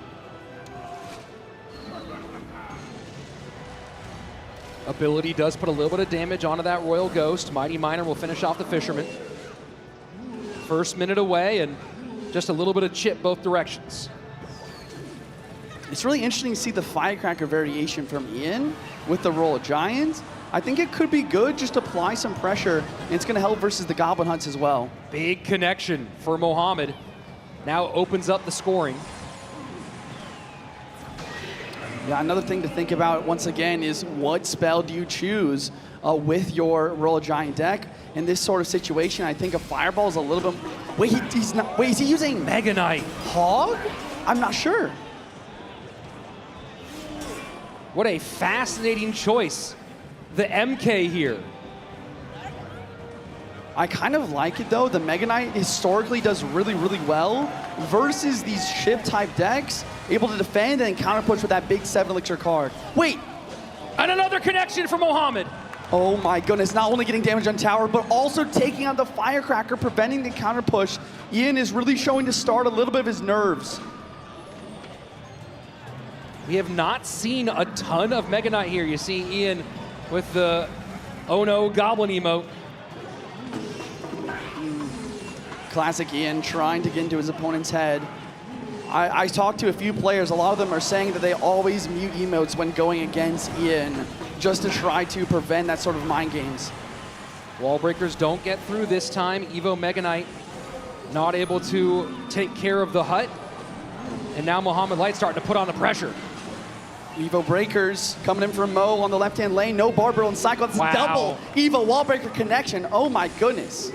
Ability does put a little bit of damage onto that Royal Ghost. Mighty Miner will finish off the Fisherman. First minute away, and just a little bit of chip both directions.
It's really interesting to see the Firecracker variation from Ian with the Royal Giant. I think it could be good, just apply some pressure, and it's going to help versus the Goblin Hunts as well.
Big connection for Mohamed. Now opens up the scoring.
Yeah, another thing to think about once again is what spell do you choose with your Royal Giant deck? In this sort of situation, I think a Fireball is a little bit... Wait, he's not... Wait, is he using...
Mega Knight.
Hog? I'm not sure.
What a fascinating choice. The MK here.
I kind of like it though. The Mega Knight historically does really, really well versus these ship type decks, able to defend and counter push with that big 7 elixir card. Wait!
And another connection for Mohamed.
Oh my goodness, not only getting damage on tower, but also taking out the Firecracker, preventing the counter push. Ian is really showing to start a little bit of his nerves.
We have not seen a ton of Mega Knight here. You see Ian with the oh no Goblin emote.
Classic Ian trying to get into his opponent's head. I talked to a few players. A lot of them are saying that they always mute emotes when going against Ian just to try to prevent that sort of mind games.
Wall breakers don't get through this time. Evo Mega Knight not able to take care of the hut. And now Mohamed Light starting to put on the pressure.
Evo breakers coming in from Mo on the left-hand lane. No Barbaro and Cycle. That's a double Evo wall breaker connection. Oh my goodness.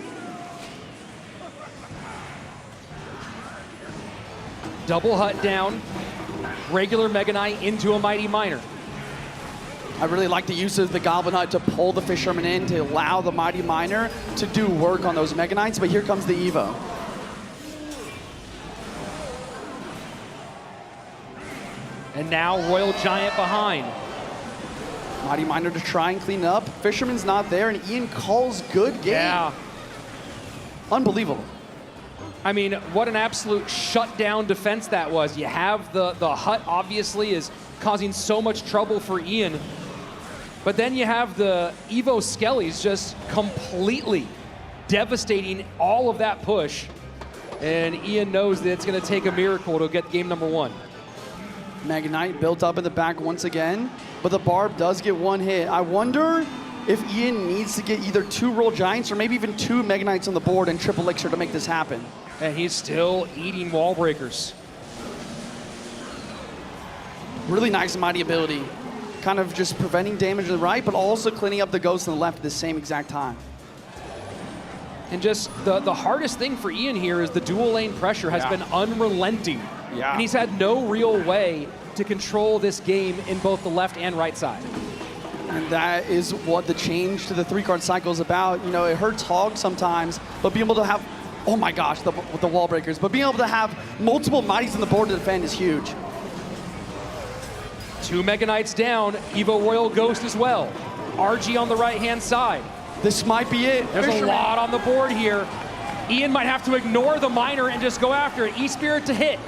Double hut down. Regular Mega Knight into a Mighty Miner.
I really like the use of the Goblin Hut to pull the Fisherman in to allow the Mighty Miner to do work on those Mega Knights, but here comes the Evo.
And now Royal Giant behind.
Mighty Miner to try and clean up. Fisherman's not there, and Ian calls good game.
Yeah.
Unbelievable.
I mean, what an absolute shutdown defense that was. You have the hut obviously is causing so much trouble for Ian. But then you have the Evo Skellies just completely devastating all of that push. And Ian knows that it's going to take a miracle to get game number 1.
Mega Knight built up in the back once again, but the Barb does get one hit. I wonder if Ian needs to get either 2 Royal Giants or maybe even 2 Mega Knights on the board and triple elixir to make this happen.
And he's still eating wall breakers.
Really nice Mighty ability. Kind of just preventing damage to the right, but also cleaning up the ghost on the left at the same exact time.
And just the hardest thing for Ian here is the dual lane pressure has been unrelenting.
Yeah.
And he's had no real way to control this game in both the left and right side.
And that is what the change to the 3-card cycle is about. You know, it hurts Hog sometimes, but being able to have, oh my gosh, with the wall breakers, but being able to have multiple Mighties on the board to defend is huge.
2 Mega Knights down, Evo Royal Ghost as well. RG on the right-hand side.
This might be it.
There's a lot on the board here. Ian might have to ignore the Miner and just go after it. E-Spirit to hit.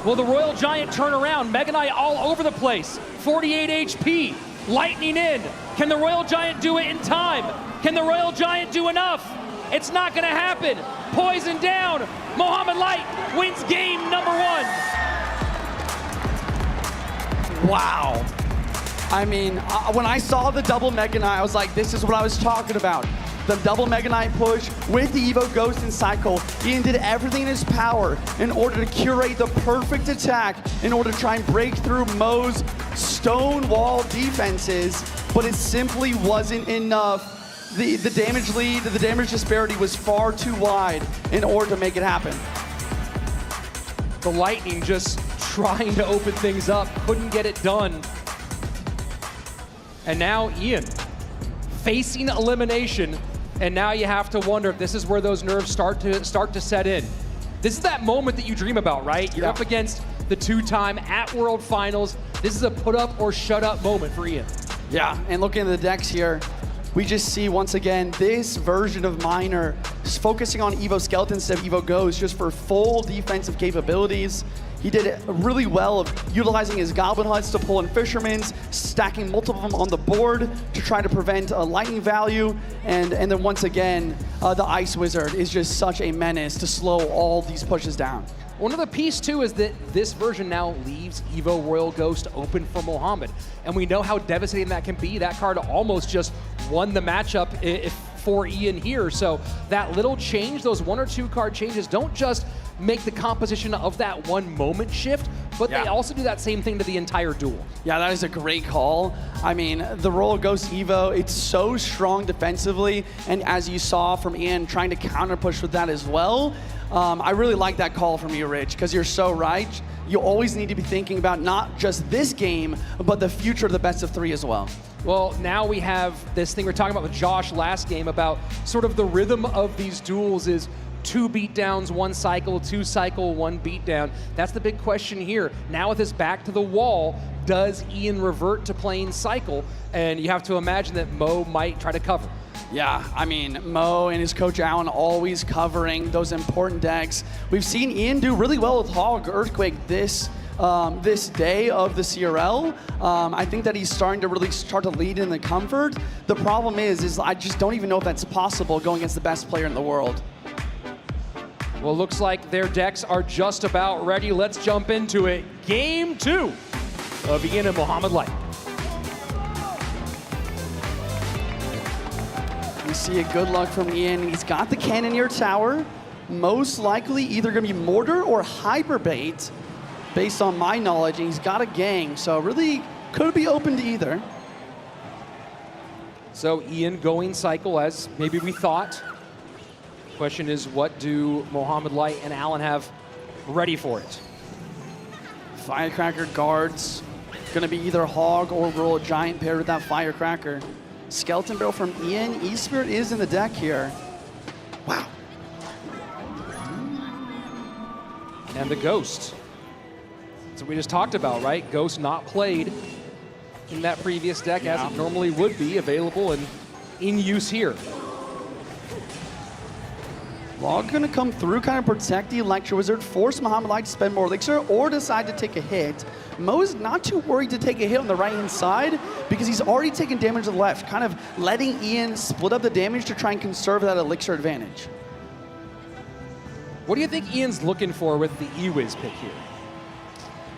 Will the Royal Giant turn around? Mega Knight all over the place. 48 HP. Lightning in. Can the Royal Giant do it in time? Can the Royal Giant do enough? It's not going to happen. Poison down. Mohamed Light wins game number 1.
Wow. I mean, when I saw the double Mega Knight, I was like, this is what I was talking about. The double Mega Knight push with the Evo Ghost and Cycle. Ian did everything in his power in order to curate the perfect attack in order to try and break through Mo's stone wall defenses, but it simply wasn't enough. The damage lead, the damage disparity was far too wide in order to make it happen.
The Lightning just trying to open things up, couldn't get it done. And now Ian facing elimination, and now you have to wonder if this is where those nerves start to set in. This is that moment that you dream about, right? You're up against the two-time at World Finals. This is a put up or shut up moment for Ian.
Yeah, and looking at the decks here, we just see once again this version of Miner focusing on Evo Skeleton instead of Evo Ghost just for full defensive capabilities. He did it really well of utilizing his Goblin Huts to pull in Fishermen's, stacking multiple of them on the board to try to prevent a lightning value. And then once again, the Ice Wizard is just such a menace to slow all these pushes down.
One other piece too is that this version now leaves Evo Royal Ghost open for Mohamed. And we know how devastating that can be. That card almost just won the matchup for Ian here. So that little change, those 1 or 2 card changes don't just make the composition of that one moment shift, but they also do that same thing to the entire duel.
Yeah, that is a great call. I mean, the Royal Ghost Evo, it's so strong defensively, and as you saw from Ian trying to counter push with that as well, I really like that call from you, Rich, because you're so right. You always need to be thinking about not just this game, but the future of the best of 3 as well.
Well, now we have this thing we were talking about with Josh last game about sort of the rhythm of these duels is 2 beatdowns, 1 cycle, 2 cycle, 1 beatdown. That's the big question here. Now with his back to the wall, does Ian revert to playing cycle? And you have to imagine that Mo might try to cover.
Yeah, I mean, Mo and his coach Allen always covering those important decks. We've seen Ian do really well with Hog Earthquake this day of the CRL. I think that he's starting to really start to lead in the comfort. The problem is I just don't even know if that's possible going against the best player in the world.
Well, looks like their decks are just about ready. Let's jump into it. Game 2 of Ian and Mohamed Light.
We see a good luck from Ian. He's got the Cannoneer Tower. Most likely either going to be Mortar or Hyperbait, based on my knowledge. And he's got a gang, so really could be open to either.
So Ian going cycle as maybe we thought. Question is, what do Mohamed Light and Allen have ready for it?
Firecracker guards. Going to be either Hog or Roll a Giant paired with that Firecracker. Skeleton Barrel from Ian. E-Spirit is in the deck here. Wow.
And the Ghost. That's what we just talked about, right? Ghost not played in that previous deck as it normally would be, available and in use here.
Log gonna come through, kind of protect the Electro Wizard, force Mohamed Light to spend more elixir or decide to take a hit. Mo's not too worried to take a hit on the right-hand side because he's already taken damage to the left, kind of letting Ian split up the damage to try and conserve that elixir advantage.
What do you think Ian's looking for with the E-Wiz pick here?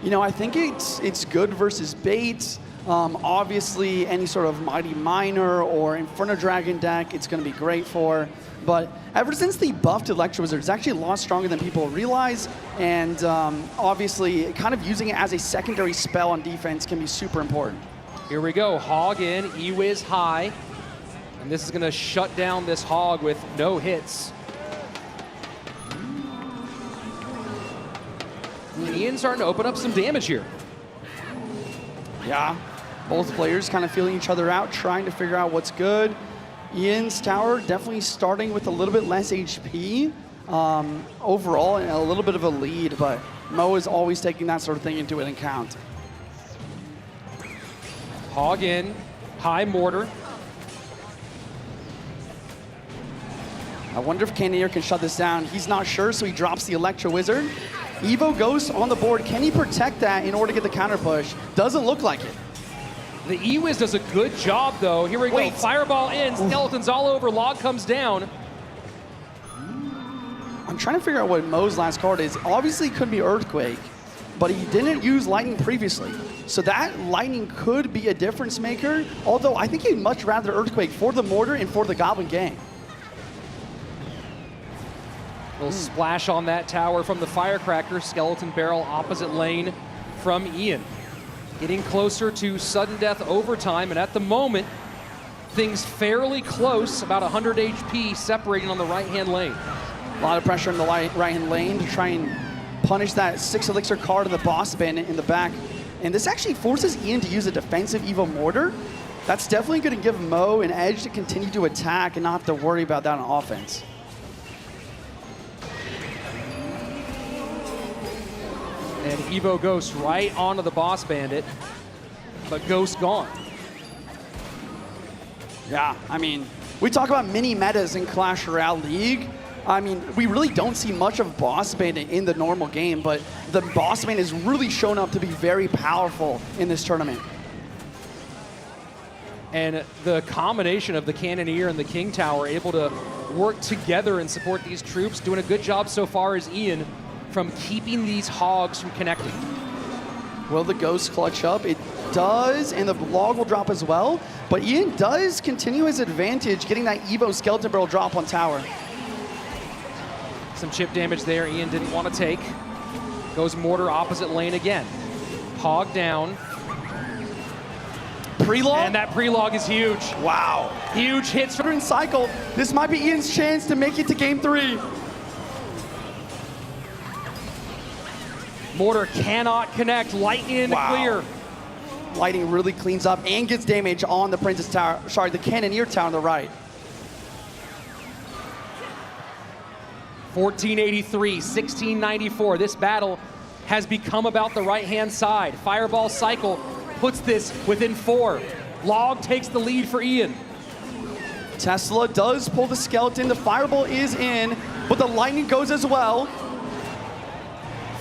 You know, I think it's good versus bait. Obviously, any sort of Mighty Miner or Inferno Dragon deck, it's going to be great for. But ever since the buffed Electro Wizard, it's actually a lot stronger than people realize. And obviously, kind of using it as a secondary spell on defense can be super important.
Here we go, Hog in, E-Wiz high. And this is going to shut down this Hog with no hits. Ian's starting to open up some damage here.
Yeah, both players kind of feeling each other out, trying to figure out what's good. Ian's tower definitely starting with a little bit less HP overall and a little bit of a lead, but Mo is always taking that sort of thing into account.
Hog in, high Mortar.
I wonder if Cannoneer can shut this down. He's not sure, so he drops the Electro Wizard. Evo Ghost on the board. Can he protect that in order to get the counter push? Doesn't look like it.
The E-Wiz does a good job, though. Here we go. Fireball in. Skeletons all over. Log comes down.
I'm trying to figure out what Mo's last card is. Obviously, it could be Earthquake, but he didn't use Lightning previously. So that Lightning could be a difference maker, although I think he'd much rather Earthquake for the Mortar and for the Goblin Gang.
Little splash on that tower from the Firecracker. Skeleton Barrel opposite lane from Ian. Getting closer to sudden death overtime, and at the moment, things fairly close, about 100 HP separating on the right-hand lane.
A lot of pressure in the right-hand lane to try and punish that 6 elixir card of the Boss Bandit in the back. And this actually forces Ian to use a defensive Evo Mortar That's definitely going to give Mo an edge to continue to attack and not have to worry about that on offense.
And Evo Ghost right onto the Boss Bandit, but Ghost gone.
Yeah, I mean, we talk about mini metas in Clash Royale League. I mean, we really don't see much of Boss Bandit in the normal game, but the Boss Bandit has really shown up to be very powerful in this tournament.
And the combination of the Cannoneer and the King Tower able to work together and support these troops, doing a good job so far as Ian from keeping these hogs from connecting.
Will the Ghost clutch up? It does, and the log will drop as well, but Ian does continue his advantage, getting that Evo Skeleton Barrel drop on tower.
Some chip damage there Ian didn't want to take. Goes Mortar opposite lane again. Hog down.
Pre-log?
And that pre-log is huge.
Wow.
Huge hits.
From cycle. This might be Ian's chance to make it to game 3.
Mortar cannot connect. Lightning in the clear.
Lightning really cleans up and gets damage on the Princess Tower. Sorry, the Cannoneer Tower on the right.
1483, 1694. This battle has become about the right-hand side. Fireball cycle puts this within 4. Log takes the lead for Ian.
Tesla does pull the skeleton. The fireball is in, but the lightning goes as well.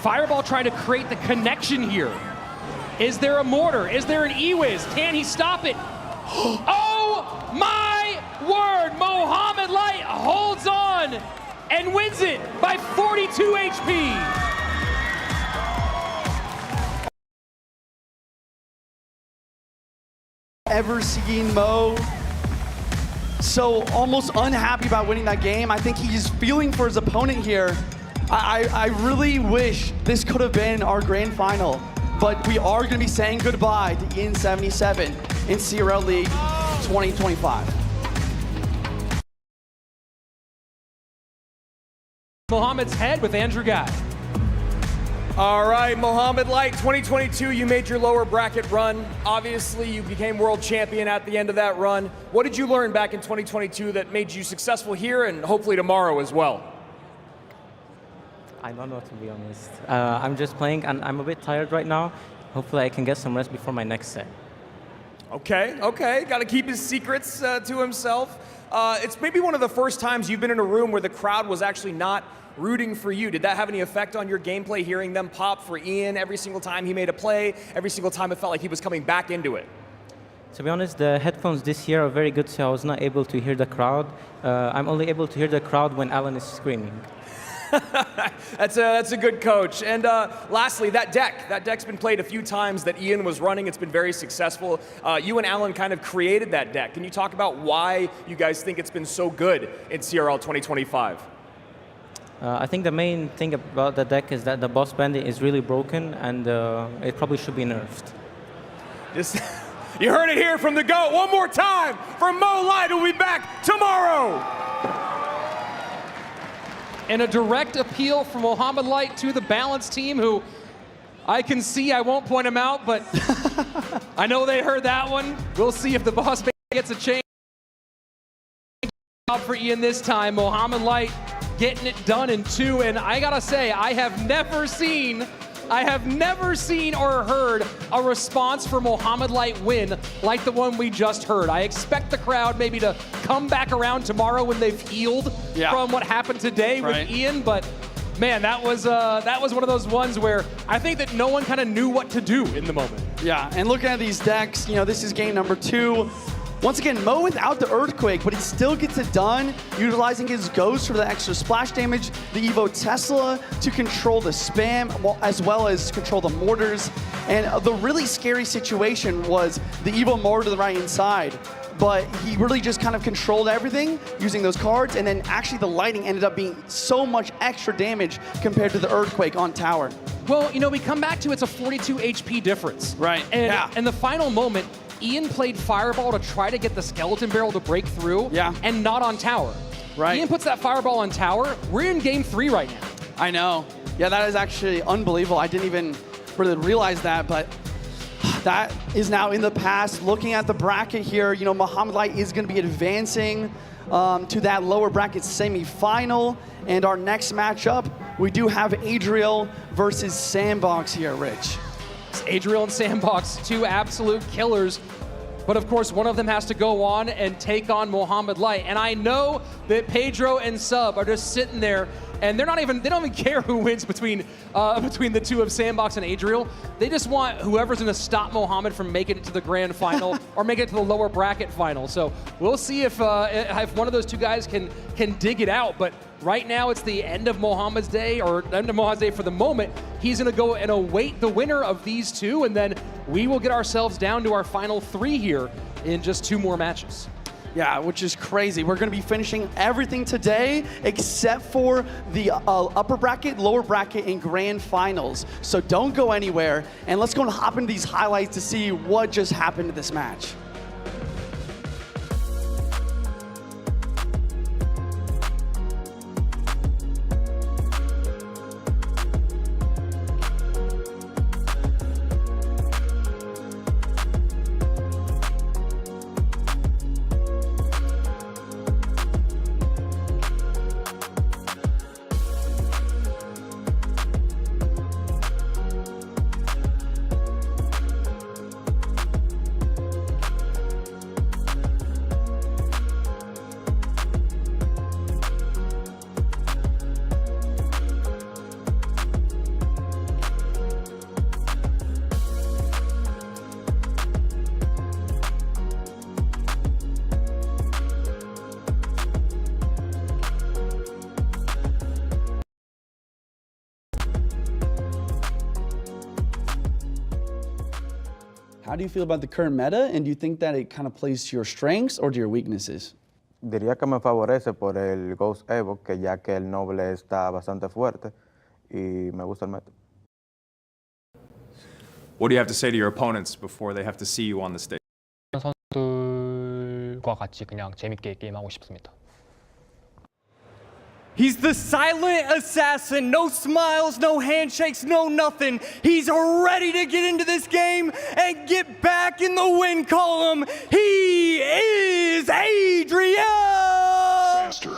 Fireball trying to create the connection here. Is there a mortar? Is there an E-Wiz? Can he stop it? Oh my word! Mohamed Light holds on and wins it by 42 HP.
Ever seen Mo so almost unhappy about winning that game. I think he's feeling for his opponent here. I really wish this could have been our grand final, but we are going to be saying goodbye to Ian77 in CRL League 2025.
Mohamed's head with Andrew Guy.
All right, Mohamed Light, 2022, you made your lower bracket run. Obviously, you became world champion at the end of that run. What did you learn back in 2022 that made you successful here and hopefully tomorrow as well?
I don't know, to be honest. I'm just playing, and I'm a bit tired right now. Hopefully, I can get some rest before my next set.
Okay. Got to keep his secrets to himself. It's maybe one of the first times you've been in a room where the crowd was actually not rooting for you. Did that have any effect on your gameplay, hearing them pop for Ian every single time he made a play, every single time it felt like he was coming back into it?
To be honest, the headphones this year are very good, so I was not able to hear the crowd. I'm only able to hear the crowd when Alan is screaming.
That's a good coach. And lastly, that deck's been played a few times that Ian was running. It's been very successful. You and Alan kind of created that deck. Can you talk about why you guys think it's been so good in CRL 2025?
I think the main thing about the deck is that the boss bandit is really broken, and it probably should be nerfed.
You heard it here from the GOAT. One more time from Mo Light, who'll be back tomorrow.
And a direct appeal from Mohamed Light to the Balance team, who I can see, I won't point him out, but I know they heard that one. We'll see if the boss gets a change for Ian this time. Mohamed Light getting it done in 2, and I gotta say, I have never seen or heard a response for Mohamed Light win like the one we just heard. I expect the crowd maybe to come back around tomorrow when they've healed from what happened today with Ian, but man, that was one of those ones where I think that no one kind of knew what to do in the moment.
Yeah, and looking at these decks, this is game number 2. Once again, Mo without the Earthquake, but he still gets it done, utilizing his Ghost for the extra splash damage, the Evo Tesla to control the spam, as well as control the mortars. And the really scary situation was the Evo mortar to the right-hand side, but he really just kind of controlled everything using those cards, and then actually the lightning ended up being so much extra damage compared to the Earthquake on tower.
Well, we come back to it's a 42 HP difference.
Right,
and in the final moment, Ian played Fireball to try to get the Skeleton Barrel to break through, and not on tower.
Right.
Ian puts that Fireball on tower. We're in game 3 right now.
I know. Yeah, that is actually unbelievable. I didn't even really realize that, but that is now in the past. Looking at the bracket here, you know, Muhammad Light is going to be advancing to that lower bracket semifinal. And our next matchup, we do have Adriel versus Sandbox here, Rich.
It's Adriel and Sandbox, two absolute killers. But of course, one of them has to go on and take on Muhammad Light. And I know that Pedro and Sub are just sitting there, and they don't even care who wins between the two of Sandbox and Adriel. They just want whoever's going to stop Muhammad from making it to the grand final or make it to the lower bracket final. So we'll see if one of those two guys can dig it out. But right now, it's the end of Muhammad's day, or end of Muhammad's day for the moment. He's going to go and await the winner of these two, and then we will get ourselves down to our final three here in just two more matches.
Yeah, which is crazy. We're going to be finishing everything today except for the upper bracket, lower bracket, and grand finals. So don't go anywhere, and let's go and hop into these highlights to see what just happened to this match. How do you feel about the current meta, and do you think that it kind of plays to your strengths or to your weaknesses?
Diría que me favorece por el Ghost Evo, que ya que el Noble está bastante fuerte y me gusta el meta.
What do you have to say to your opponents before they have to see you on the stage?
선수들과 같이 그냥 재밌게 게임하고 싶습니다.
He's the silent assassin. No smiles, no handshakes, no nothing. He's ready to get into this game and get back in the win column. He is Adriel! Faster.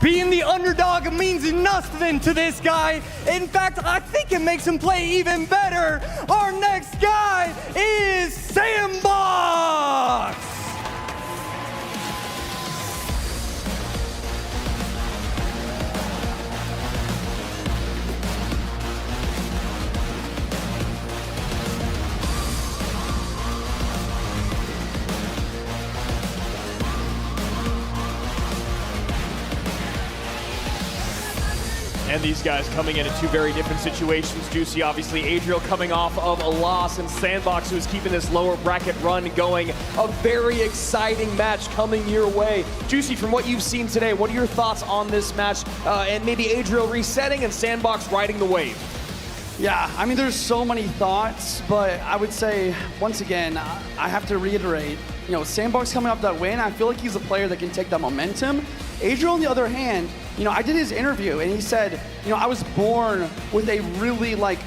Being the underdog means nothing to this guy. In fact, I think it makes him play even better. Our next guy is Sandbox!
And these guys coming in two very different situations. Juicy, obviously, Adriel coming off of a loss, and Sandbox, who is keeping this lower bracket run going. A very exciting match coming your way. Juicy, from what you've seen today, what are your thoughts on this match? And maybe Adriel resetting and Sandbox riding the wave?
Yeah, I mean, there's so many thoughts, but I would say, once again, I have to reiterate, you know, Sandbox coming off that win, I feel like he's a player that can take that momentum. Adriel, on the other hand, you know, I did his interview, and he said, you know, I was born with a really, like,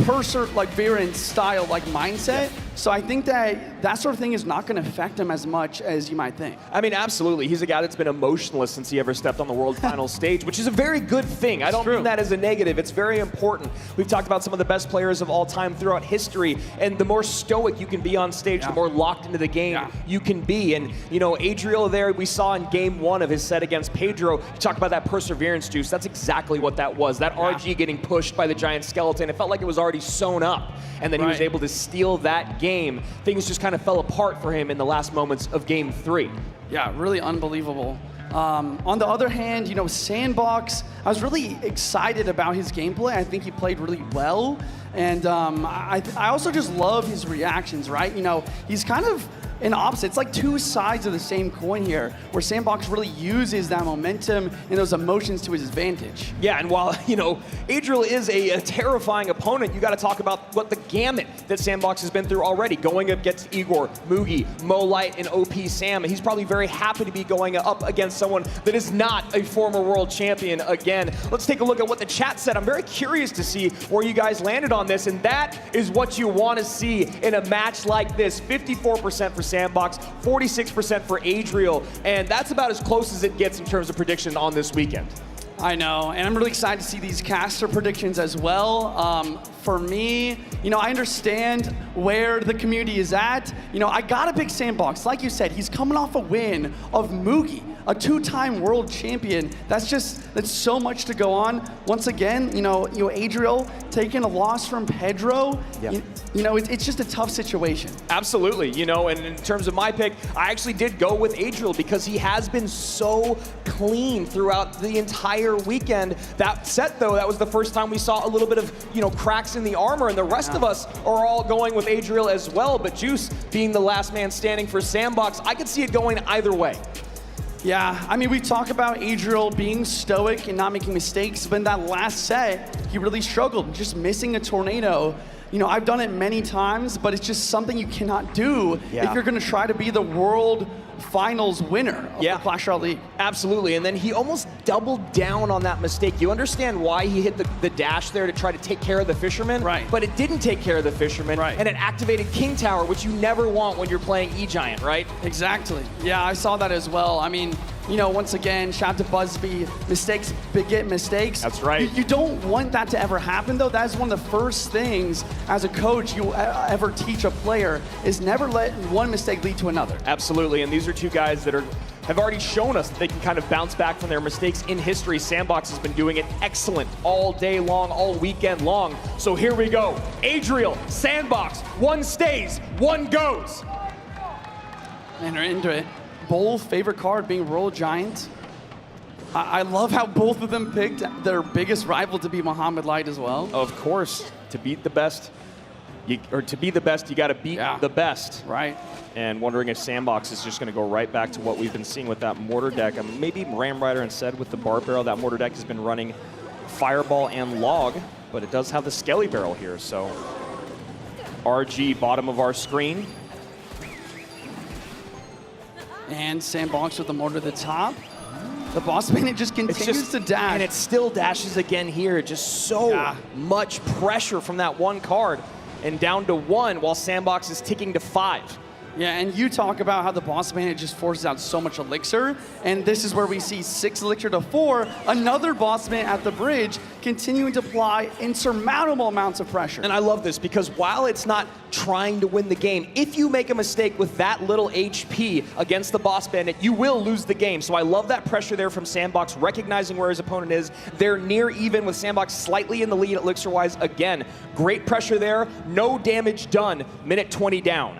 perseverance style, like, mindset. Yeah. So I think that sort of thing is not going to affect him as much as you might think.
I mean, absolutely. He's a guy that's been emotionless since he ever stepped on the World Finals stage, which is a very good thing. I don't mean that as a negative. It's very important. We've talked about some of the best players of all time throughout history, and the more stoic you can be on stage, the more locked into the game you can be. And, you know, Adriel there, we saw in game one of his set against Pedro, you talked about that perseverance juice. That's exactly what that was. That RG getting pushed by the giant skeleton. It felt like it was already sewn up, and then he was able to steal that game. Things just kind of fell apart for him in the last moments of game 3.
Yeah, really unbelievable. On the other hand, you know, Sandbox, I was really excited about his gameplay. I think he played really well. And I also just love his reactions, right? You know, he's kind of and opposite. It's like two sides of the same coin here, where Sandbox really uses that momentum and those emotions to his advantage.
Yeah, and while, Adriel is a terrifying opponent, you got to talk about what the gamut that Sandbox has been through already. Going up against Igor, Mugi, Molite, and OP Sam. He's probably very happy to be going up against someone that is not a former world champion again. Let's take a look at what the chat said. I'm very curious to see where you guys landed on this, and that is what you want to see in a match like this. 54% for Sandbox, 46% for Adriel, and that's about as close as it gets in terms of prediction on this weekend.
I know, and I'm really excited to see these caster predictions as well. For me, I understand where the community is at. I gotta pick Sandbox. Like you said, he's coming off a win of Mugi, a two-time world champion. That's so much to go on. Once again, Adriel taking a loss from Pedro.
Yeah.
It's just a tough situation.
Absolutely, and in terms of my pick, I actually did go with Adriel because he has been so clean throughout the entire weekend. That set, though, that was the first time we saw a little bit of, cracks in the armor, and the rest of us are all going with Adriel as well, but Juice being the last man standing for Sandbox, I could see it going either way.
Yeah, we talk about Adriel being stoic and not making mistakes, but in that last set, he really struggled, just missing a tornado. I've done it many times, but it's just something you cannot do if you're gonna try to be the world finals winner of the Clash Royale League.
Absolutely, and then he almost doubled down on that mistake. You understand why he hit the dash there to try to take care of the fisherman,
right?
But it didn't take care of the fisherman,
right?
And it activated King Tower, which you never want when you're playing E-Giant, right?
Exactly. Yeah, I saw that as well. Once again, shout out to Busby. Mistakes beget mistakes.
That's right.
You don't want that to ever happen, though. That is one of the first things as a coach you ever teach a player is never let one mistake lead to another.
Absolutely, and these are two guys that have already shown us that they can kind of bounce back from their mistakes in history. Sandbox has been doing it excellent all day long, all weekend long. So here we go. Adriel, Sandbox, one stays, one goes.
And they're into it. Both favorite card being Royal Giant. I love how both of them picked their biggest rival to be Muhammad Light as well.
Of course, to beat the best, you got to beat the best.
Right.
And wondering if Sandbox is just going to go right back to what we've been seeing with that mortar deck. Maybe Ram Rider instead with the bar barrel. That mortar deck has been running Fireball and Log, but it does have the Skelly Barrel here. So RG, bottom of our screen.
And Sandbox with the mortar at the top. The boss bandit just continues to dash.
And it still dashes again here. Just so much pressure from that one card. And down to 1 while Sandbox is ticking to 5.
Yeah, and you talk about how the boss bandit just forces out so much elixir, and this is where we see 6 elixir to 4, another boss bandit at the bridge, continuing to apply insurmountable amounts of pressure.
And I love this because while it's not trying to win the game, if you make a mistake with that little HP against the boss bandit, you will lose the game. So I love that pressure there from Sandbox, recognizing where his opponent is. They're near even with Sandbox slightly in the lead elixir-wise. Again, great pressure there, no damage done, minute 20 down.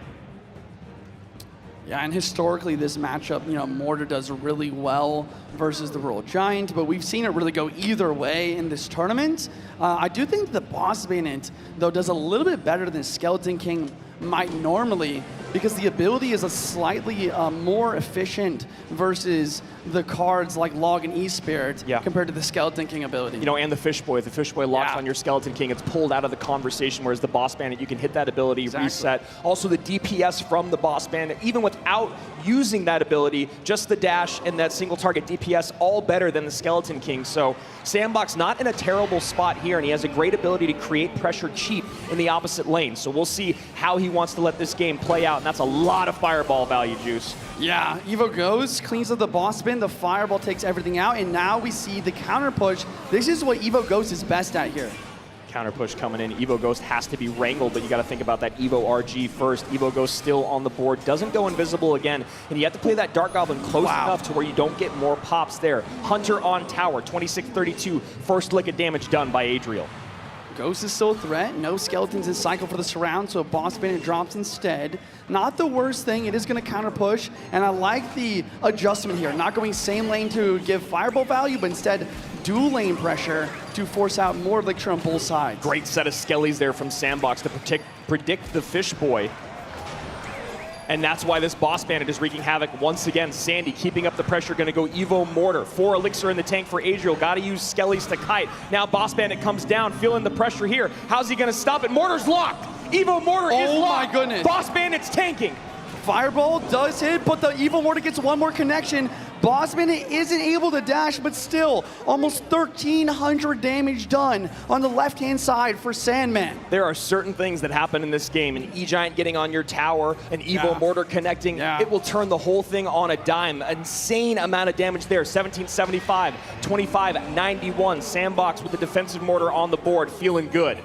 Yeah, and historically this matchup, Mortar does really well versus the Royal Giant, but we've seen it really go either way in this tournament. I do think the boss bandit, though, does a little bit better than Skeleton King might normally, because the ability is a slightly more efficient versus the cards like Log and E-Spirit compared to the Skeleton King ability.
And the Fish Boy. If the Fish Boy locks on your Skeleton King, it's pulled out of the conversation, whereas the Boss Bandit, you can hit that ability, reset. Also the DPS from the Boss Bandit, even without using that ability, just the dash and that single target DPS, all better than the Skeleton King. So Sandbox not in a terrible spot here, and he has a great ability to create pressure cheap in the opposite lane. So we'll see how he wants to let this game play out, and that's a lot of fireball value, Juice.
Yeah, Evo goes, cleans up the boss spin, the fireball takes everything out, and now we see the counter push. This is what Evo Ghost is best at here.
Counter push coming in. Evo Ghost has to be wrangled, but you got to think about that Evo RG first. Evo Ghost still on the board, doesn't go invisible again, and you have to play that Dark Goblin close enough to where you don't get more pops there. Hunter on tower, 26-32, first lick of damage done by Adriel.
Ghost is still a threat, no skeletons in cycle for the surround, so a boss bandit drops instead. Not the worst thing, it is going to counter push, and I like the adjustment here. Not going same lane to give fireball value, but instead dual lane pressure to force out more elixir on both sides.
Great set of skellies there from Sandbox to predict the Fish Boy. And that's why this Boss Bandit is wreaking havoc once again. Sandy keeping up the pressure, gonna go Evo Mortar. 4 Elixir in the tank for Adriel. Gotta use Skellies to kite. Now Boss Bandit comes down, feeling the pressure here. How's he gonna stop it? Mortar's locked. Evo Mortar is locked.
Oh my goodness.
Boss Bandit's tanking.
Fireball does hit, but the Evo Mortar gets one more connection. Boss Bandit isn't able to dash, but still, almost 1,300 damage done on the left-hand side for Sandman.
There are certain things that happen in this game. An E-Giant getting on your tower, an Evo Mortar connecting, it will turn the whole thing on a dime. Insane amount of damage there. 1775, 2591. Sandbox with the defensive mortar on the board, feeling good.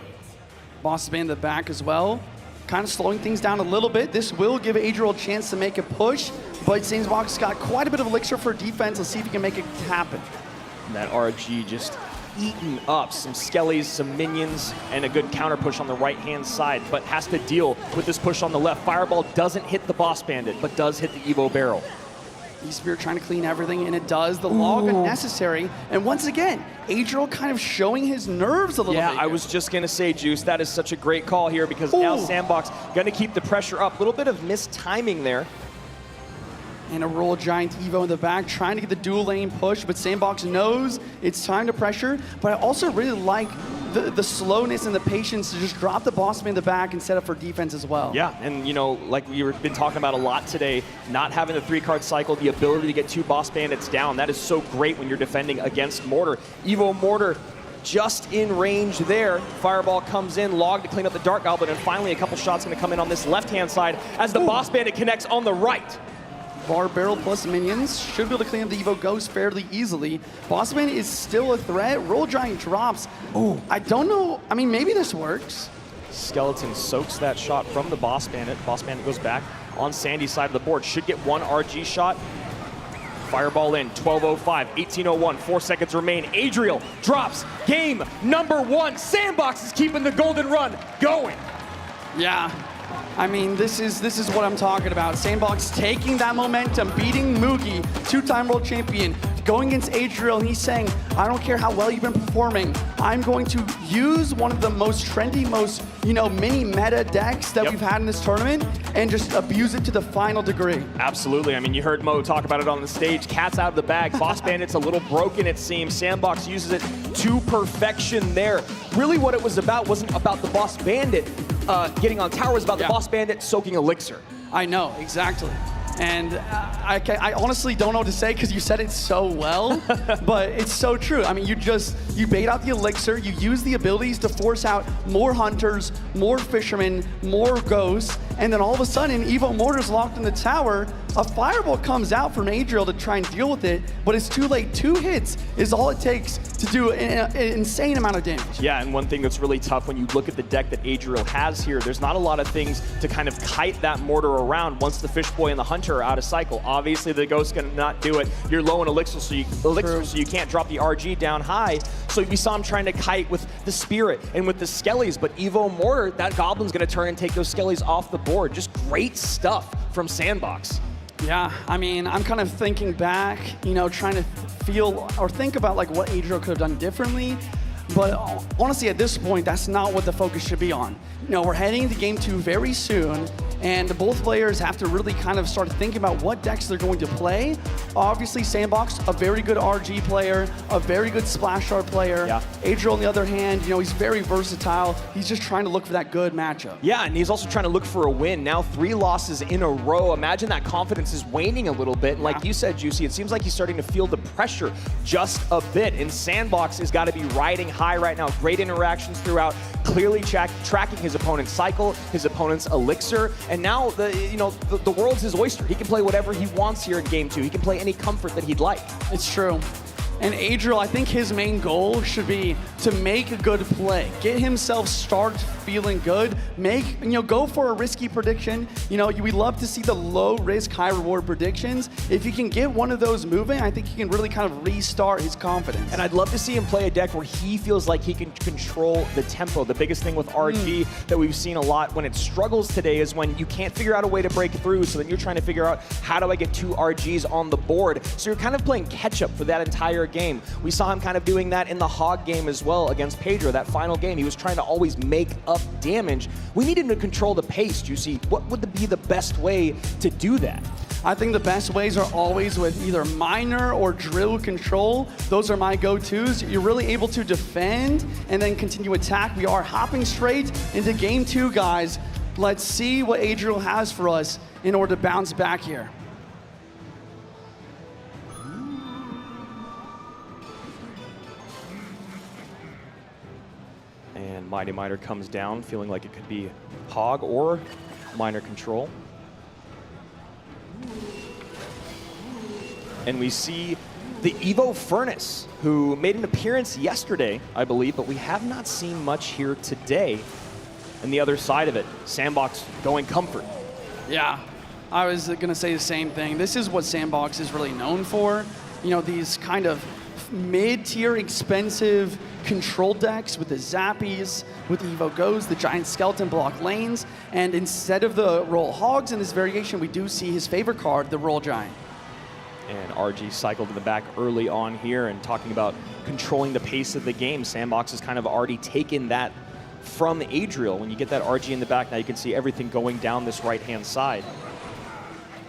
Boss Bandit in the back as well. Kind of slowing things down a little bit. This will give Adriel a chance to make a push, but Sandbox got quite a bit of elixir for defense. Let's see if he can make it happen.
And that RG just eating up some Skellies, some minions, and a good counter push on the right-hand side, but has to deal with this push on the left. Fireball doesn't hit the Boss Bandit, but does hit the Evo Barrel.
E-Spear trying to clean everything, and it does. The log unnecessary. And once again, Adriel kind of showing his nerves a little bit.
Yeah, I was just going to say, Juice, that is such a great call here because now Sandbox going to keep the pressure up. A little bit of missed timing there.
And a Roll Giant Evo in the back, trying to get the dual lane push, but Sandbox knows it's time to pressure. But I also really like the slowness and the patience to just drop the Boss Man in the back and set up for defense as well.
Yeah, and you know, like we've been talking about a lot today, not having the 3-card cycle, the ability to get 2 Boss Bandits down, that is so great when you're defending against Mortar. Evo Mortar just in range there. Fireball comes in, Log to clean up the Dark Goblin, and finally a couple shots going to come in on this left-hand side as the Boss Bandit connects on the right.
Bar Barrel plus minions should be able to clean up the Evo Ghost fairly easily. Bossman is still a threat. Roll Giant drops. Oh, I don't know. I mean, maybe this works.
Skeleton soaks that shot from the Boss Bandit. Boss Bandit goes back on Sandy's side of the board. Should get 1 RG shot. Fireball in, 12:05, 18:01, 4 seconds remain. Adriel drops game number 1. Sandbox is keeping the golden run going.
Yeah. I mean, this is what I'm talking about. Sandbox taking that momentum, beating Mugi, 2-time world champion, going against Adriel, and he's saying, I don't care how well you've been performing, I'm going to use one of the most trendy, most, mini meta decks that we've had in this tournament and just abuse it to the final degree.
Absolutely. I mean, you heard Mo talk about it on the stage. Cat's out of the bag. Boss Bandit's a little broken, it seems. Sandbox uses it to perfection there. Really what it was about wasn't about the Boss Bandit getting on tower, was about the Boss Bandit soaking elixir.
I know, exactly. And I honestly don't know what to say because you said it so well, but it's so true. I mean, you bait out the elixir, you use the abilities to force out more hunters, more fishermen, more ghosts, and then all of a sudden, Evo Mortar's locked in the tower. A fireball comes out from Adriel to try and deal with it, but it's too late. 2 hits is all it takes to do an insane amount of damage.
Yeah, and one thing that's really tough when you look at the deck that Adriel has here, there's not a lot of things to kind of kite that mortar around once the Fish Boy and the Hunter are out of cycle. Obviously, the Ghost's gonna not do it. You're low in elixir, so you can't drop the RG down high. So we saw him trying to kite with the Spirit and with the Skellies, but Evo Mortar, that Goblin's gonna turn and take those Skellies off the board. Just great stuff from Sandbox.
Yeah, I mean, I'm kind of thinking back, trying to feel or think about like what Adriel could have done differently. But honestly, at this point, that's not what the focus should be on. We're heading into Game 2 very soon, and both players have to really kind of start thinking about what decks they're going to play. Obviously, Sandbox, a very good RG player, a very good Splash Art player. Yeah. Adriel, on the other hand, he's very versatile. He's just trying to look for that good matchup.
Yeah, and he's also trying to look for a win. Now 3 losses in a row. Imagine that confidence is waning a little bit. And like you said, Juicy, it seems like he's starting to feel the pressure just a bit. And Sandbox has got to be riding high right now. Great interactions throughout, clearly tracking his opponent's cycle, his opponent's elixir, and now the world's his oyster. He can play whatever he wants here in Game 2. He can play any comfort that he'd like.
It's true. And Adriel, I think his main goal should be to make a good play, get himself start feeling good, go for a risky prediction. We love to see the low risk, high reward predictions. If he can get one of those moving, I think he can really kind of restart his confidence.
And I'd love to see him play a deck where he feels like he can control the tempo. The biggest thing with RG that we've seen a lot when it struggles today is when you can't figure out a way to break through, so then you're trying to figure out how do I get 2 RGs on the board. So you're kind of playing catch up for that entire game. We saw him kind of doing that in the Hog game as well against Pedro, that final game. He was trying to always make up damage. We need him to control the pace, Juicy. What would be the best way to do that?
I think the best ways are always with either Miner or Drill control. Those are my go-tos. You're really able to defend and then continue attack. We are hopping straight into game 2, guys. Let's see what Adriel has for us in order to bounce back here.
And Mighty Miner comes down, feeling like it could be Hog or Miner control. And we see the Evo Furnace, who made an appearance yesterday, I believe, but we have not seen much here today. And the other side of it, Sandbox going comfort.
Yeah, I was going to say the same thing. This is what Sandbox is really known for. You know, these kind of mid-tier expensive control decks with the Zappies, with the Evo Goes, the giant skeleton block lanes, and instead of the Roll Hogs in this variation, we do see his favorite card, the Roll Giant.
And RG cycled in the back early on here, and talking about controlling the pace of the game, Sandbox has kind of already taken that from Adriel. When you get that RG in the back, now you can see everything going down this right-hand side.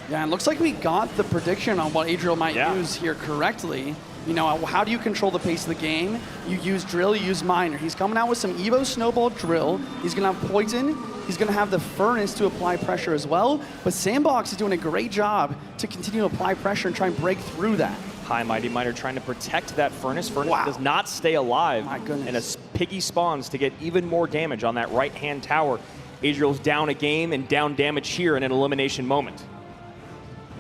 Yeah, it looks like we got the prediction on what Adriel might use here correctly. You know, how do you control the pace of the game? You use Drill, you use Miner. He's coming out with some Evo Snowball Drill. He's going to have Poison. He's going to have the Furnace to apply pressure as well. But Sandbox is doing a great job to continue to apply pressure and try and break through that.
High Mighty Miner trying to protect that Furnace. Furnace does not stay alive.
My goodness.
And a Piggy spawns to get even more damage on that right-hand tower. Adriel's down a game and down damage here in an elimination moment.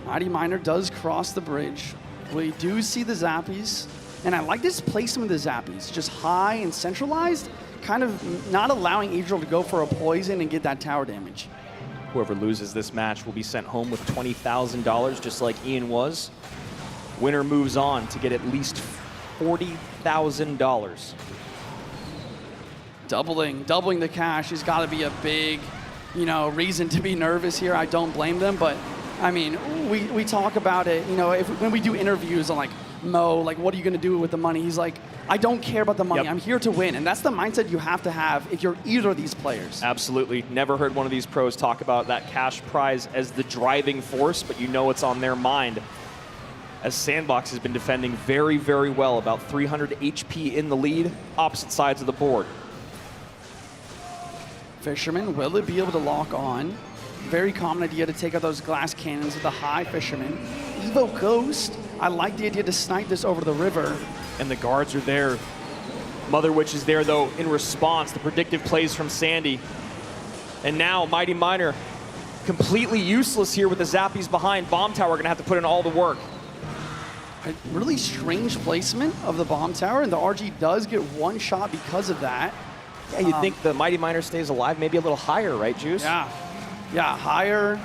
Mighty Miner does cross the bridge. We do see the Zappies. And I like this placement of the Zappies. Just high and centralized, kind of not allowing Adriel to go for a poison and get that tower damage.
Whoever loses this match will be sent home with $20,000, just like Ian was. Winner moves on to get at least $40,000.
Doubling the cash has got to be a big, you know, reason to be nervous here. I don't blame them, but I mean, we talk about it, you know, when we do interviews on like Mo, like what are you going to do with the money? He's like, I don't care about the money. I'm here to win. And that's the mindset you have to have if you're either of these players.
Absolutely. Never heard one of these pros talk about that cash prize as the driving force, but you know what's on their mind. As Sandbox has been defending very, very well, about 300 HP in the lead, opposite sides of the board.
Fisherman, will it be able to lock on? Very common idea to take out those glass cannons with the high Fisherman. Evo Ghost, I like the idea to snipe this over the river.
And the guards are there. Mother Witch is there, though, in response. The predictive plays from Sandy. And now Mighty Miner completely useless here with the Zappies behind. Bomb Tower going to have to put in all the work.
A really strange placement of the Bomb Tower, and the RG does get one shot because of that.
Yeah, you'd think the Mighty Miner stays alive, maybe a little higher, right, Juice?
Yeah, higher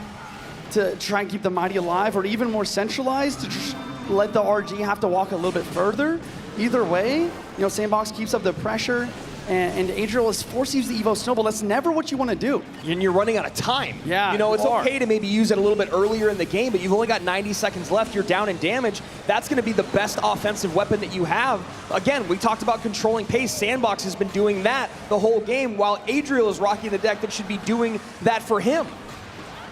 to try and keep the Mighty alive, or even more centralized to just let the RG have to walk a little bit further. Either way, you know, Sandbox keeps up the pressure, and Adriel is forced to use the Evo Snowball. That's never what you want to do.
And you're running out of time.
Yeah,
you know, it's okay to maybe use it a little bit earlier in the game, but you've only got 90 seconds left. You're down in damage. That's going to be the best offensive weapon that you have. Again, we talked about controlling pace. Sandbox has been doing that the whole game, while Adriel is rocking the deck that should be doing that for him.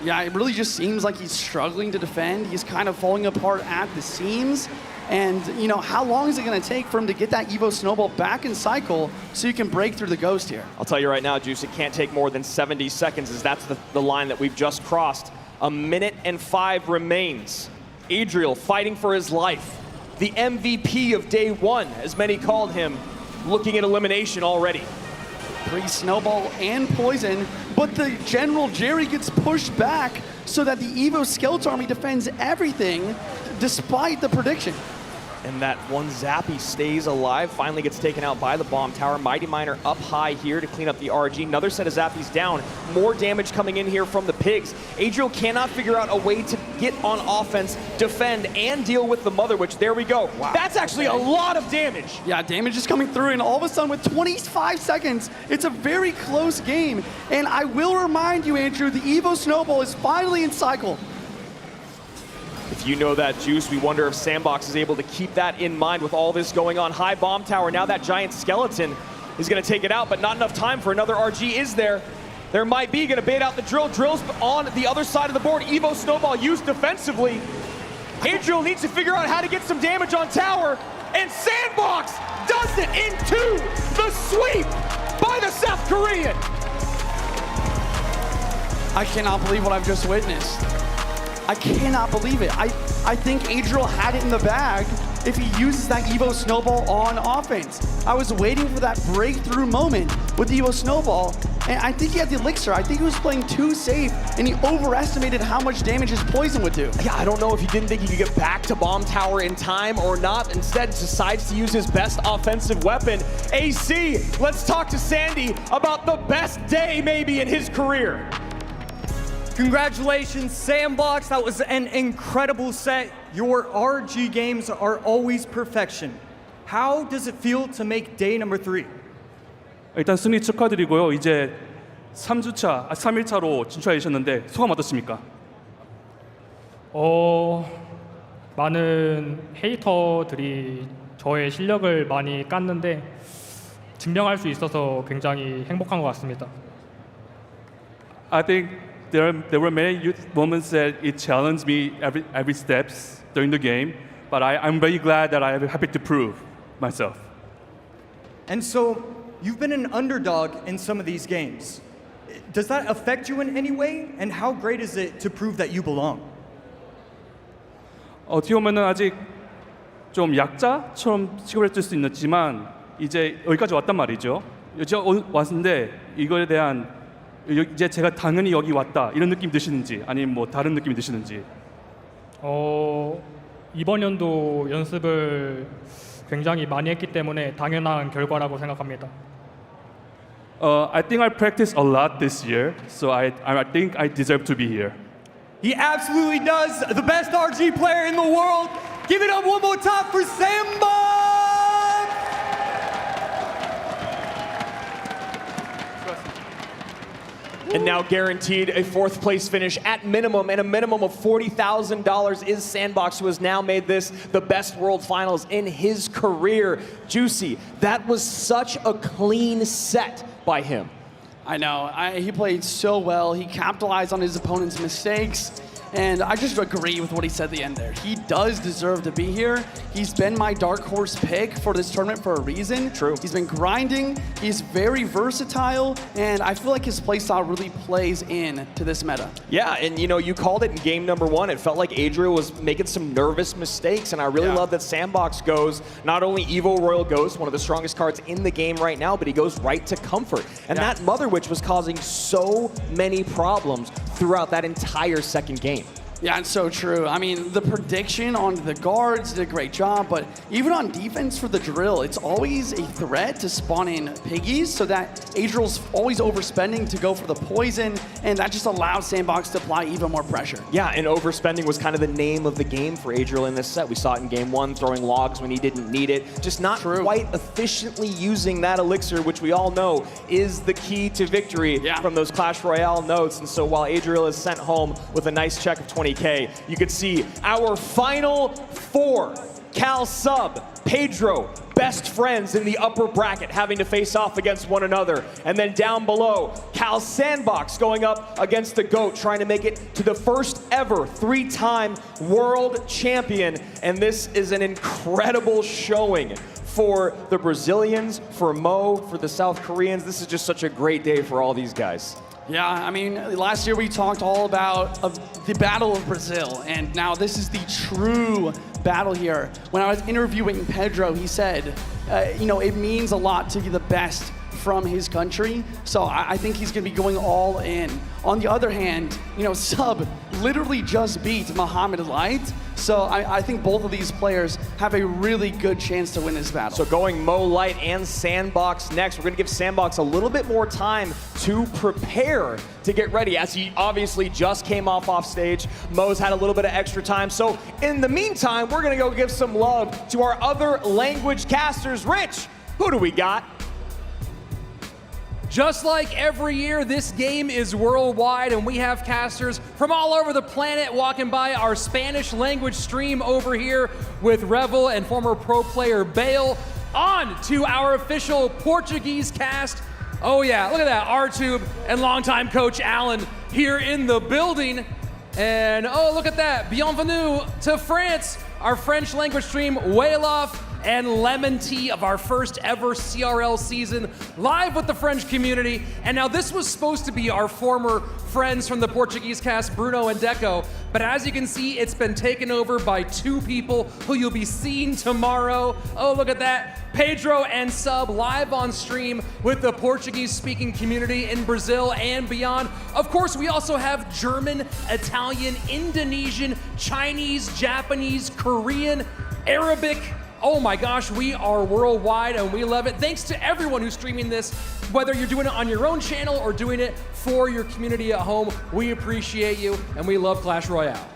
Yeah, it really just seems like he's struggling to defend. He's kind of falling apart at the seams. And, you know, how long is it going to take for him to get that Evo Snowball back in cycle so you can break through the Ghost here?
I'll tell you right now, Juice, it can't take more than 70 seconds, as that's the line that we've just crossed. 1 minute and 5 remains. Adriel fighting for his life. The MVP of day one, as many called him, looking at elimination already.
3 Snowball and Poison, but the General Jerry gets pushed back so that the Evo Skeleton Army defends everything despite the prediction.
And that one Zappy stays alive, finally gets taken out by the Bomb Tower. Mighty Miner up high here to clean up the RG. Another set of Zappies down. More damage coming in here from the Pigs. Adriel cannot figure out a way to get on offense, defend, and deal with the Mother Witch. There we go. Wow. That's actually a lot of damage.
Yeah, damage is coming through, and all of a sudden with 25 seconds, it's a very close game. And I will remind you, Andrew, the Evo Snowball is finally in cycle.
If you know that, Juice, we wonder if Sandbox is able to keep that in mind with all this going on. High bomb tower, now that giant skeleton is going to take it out, but not enough time for another RG, is there? There might be, going to bait out the drill. Drill's on the other side of the board. Evo Snowball used defensively. Adriel needs to figure out how to get some damage on tower, and Sandbox does it into the sweep by the South Korean.
I cannot believe what I've just witnessed. I cannot believe it. I think Adriel had it in the bag if he uses that Evo Snowball on offense. I was waiting for that breakthrough moment with Evo Snowball, and I think he had the elixir. I think he was playing too safe, and he overestimated how much damage his poison would do.
Yeah, I don't know if he didn't think he could get back to bomb tower in time or not. Instead, decides to use his best offensive weapon. AC, let's talk to Sandy about the best day maybe in his career.
Congratulations, Sandbox. That was an incredible set. Your RG games are always perfection. How does it feel to make day number 3?
일단 승리 축하드리고요. 이제 3일차로 진출해 주셨는데 소감 어떻습니까?
많은 헤이터들이 저의 실력을 많이 깠는데 증명할 수 있어서 굉장히 행복한 것 같습니다.
I think there were many moments that it challenged me every steps during the game, but I'm very glad that I'm happy to prove myself.
And so, you've been an underdog in some of these games. Does that affect you in any way? And how great is it to prove that you belong?
어떻게 보면은 아직 좀 약자처럼 취급해줄 수 있지만 이제 여기까지 왔단 말이죠. 이제 왔는데 이거에 대한 이제 제가 당연히 여기 왔다 이런 느낌 드시는지 아니면 뭐 다른 느낌이 드시는지.
이번 연도 연습을 굉장히 많이 했기 때문에 당연한 결과라고 생각합니다.
I think I practiced a lot this year, so I think I deserve to be here.
He absolutely does. The best RG player in the world. Give it up one more time for Samba!
And now guaranteed a 4th place finish at minimum, and a minimum of $40,000 is Sandbox, who has now made this the best World Finals in his career. Juicy, that was such a clean set by him.
I know. He played so well. He capitalized on his opponent's mistakes. And I just agree with what he said at the end there. He does deserve to be here. He's been my dark horse pick for this tournament for a reason.
True.
He's been grinding. He's very versatile. And I feel like his playstyle really plays in to this meta.
Yeah, and you know, you called it in game number 1. It felt like Adriel was making some nervous mistakes. And I really love that Sandbox goes, not only Evo Royal Ghost, one of the strongest cards in the game right now, but he goes right to Comfort. And that Mother Witch was causing so many problems throughout that entire second game.
Yeah, it's so true. I mean, the prediction on the guards did a great job, but even on defense for the drill, it's always a threat to spawn in piggies, so that Adriel's always overspending to go for the poison, and that just allows Sandbox to apply even more pressure.
Yeah, and overspending was kind of the name of the game for Adriel in this set. We saw it in game 1, throwing logs when he didn't need it, just not quite efficiently using that elixir, which we all know is the key to victory from those Clash Royale notes. And so while Adriel is sent home with a nice check of 20K, you can see our final 4, Cal Sub, Pedro, best friends in the upper bracket having to face off against one another. And then down below, Cal Sandbox going up against the GOAT, trying to make it to the first ever 3-time world champion. And this is an incredible showing for the Brazilians, for Mo, for the South Koreans. This is just such a great day for all these guys.
Yeah, I mean, last year we talked all about the Battle of Brazil, and now this is the true battle here. When I was interviewing Pedro, he said, you know, it means a lot to be the best from his country, so I think he's going to be going all in. On the other hand, you know, Sub literally just beat Muhammad Light, so I think both of these players have a really good chance to win this battle.
So going Mo Light and Sandbox next, we're going to give Sandbox a little bit more time to prepare to get ready, as he obviously just came off stage. Mo's had a little bit of extra time, so in the meantime, we're going to go give some love to our other language casters. Rich, who do we got?
Just like every year, this game is worldwide, and we have casters from all over the planet walking by our Spanish language stream over here with Revel and former pro player Bale. On to our official Portuguese cast. Oh yeah, look at that, R-Tube and longtime coach Alan here in the building. And oh, look at that, bienvenue to France, our French language stream, Wayloff and Lemon Tea of our first ever CRL season, live with the French community. And now this was supposed to be our former friends from the Portuguese cast, Bruno and Deco, but as you can see, it's been taken over by two people who you'll be seeing tomorrow. Oh, look at that. Pedro and Sub live on stream with the Portuguese-speaking community in Brazil and beyond. Of course, we also have German, Italian, Indonesian, Chinese, Japanese, Korean, Arabic. Oh my gosh, we are worldwide and we love it. Thanks to everyone who's streaming this, whether you're doing it on your own channel or doing it for your community at home. We appreciate you and we love Clash Royale.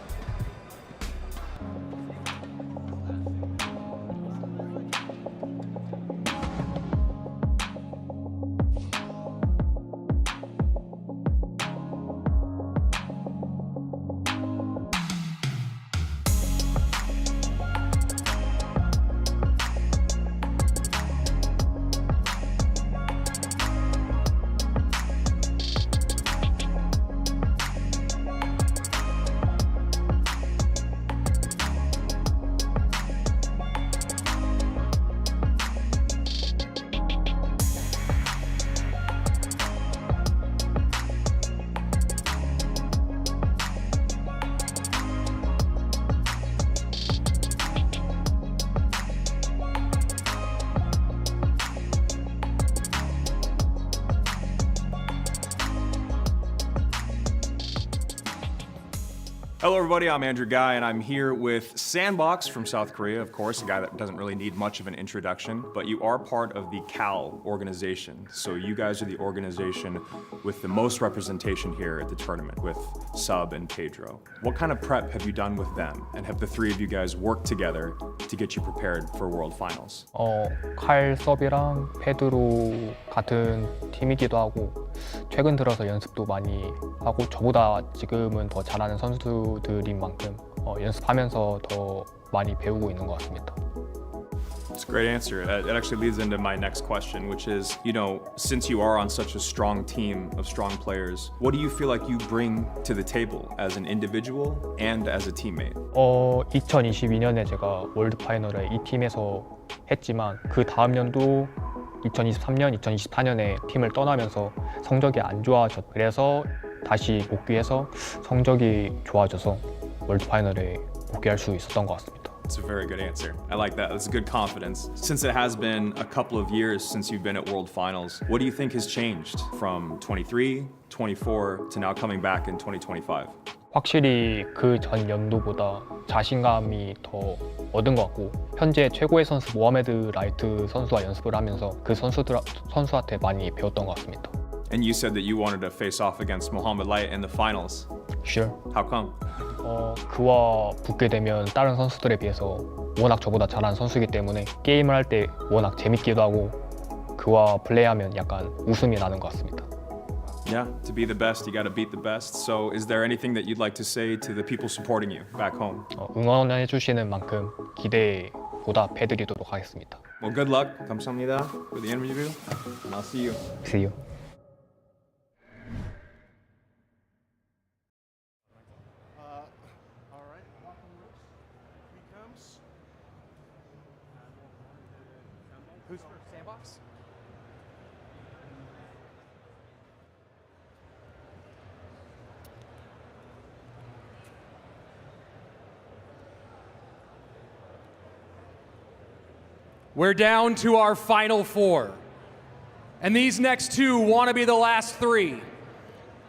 Hello everybody, I'm Andrew Guy and I'm here with Sandbox from South Korea, of course, a guy that doesn't really need much of an introduction, but you are part of the CAL organization. So you guys are the organization with the most representation here at the tournament with Sub and Pedro. What kind of prep have you done with them? And have the three of you guys worked together to get you prepared for World Finals?
칼, 서비랑 페드로 같은 팀이기도 하고 최근 들어서 연습도 많이 하고 저보다 지금은 더 잘하는 선수들인 만큼 연습하면서 더 많이 배우고 있는 것 같습니다.
It's a great answer. It actually leads into my next question, which is, you know, since you are on such a strong team of strong players, what do you feel like you bring to the table as an individual and as a teammate?
2022년에 제가 월드 파이널에 이 팀에서 했지만 그 다음 년도 2023년, 2024년에 팀을 떠나면서 성적이 안 좋아졌. 그래서 다시 복귀해서 성적이 좋아져서 월드 파이널에 복귀할 수 있었던 것 같습니다.
It's a very good answer. I like that. That's good confidence. Since it has been a couple of years since you've been at World Finals, what do you think has changed from 23, 24 to now coming back in 2025?
확실히 그 전 연도보다 자신감이 더 얻은 것 같고 현재 최고의 선수 모하메드 라이트 선수와 연습을 하면서 그 선수한테 많이 배웠던 것 같습니다.
And you said that you wanted to face off against Mohamed Light in the finals.
Sure.
How come?
그와 붙게 되면 다른 선수들에 비해서 워낙 저보다 잘하는 선수이기 때문에 게임을 할 때 워낙 재밌기도 하고 그와 플레이하면 약간 웃음이 나는 것 같습니다.
Yeah, to be the best, you got to beat the best. So is there anything that you'd like to say to the people supporting you back home?
응원해 주시는 만큼 기대보다 배드리도록 하겠습니다.
Well, good luck. 감사합니다 for the interview, and I'll see you.
See you.
Who's first? Sandbox? We're down to our final four. And these next two want to be the last three.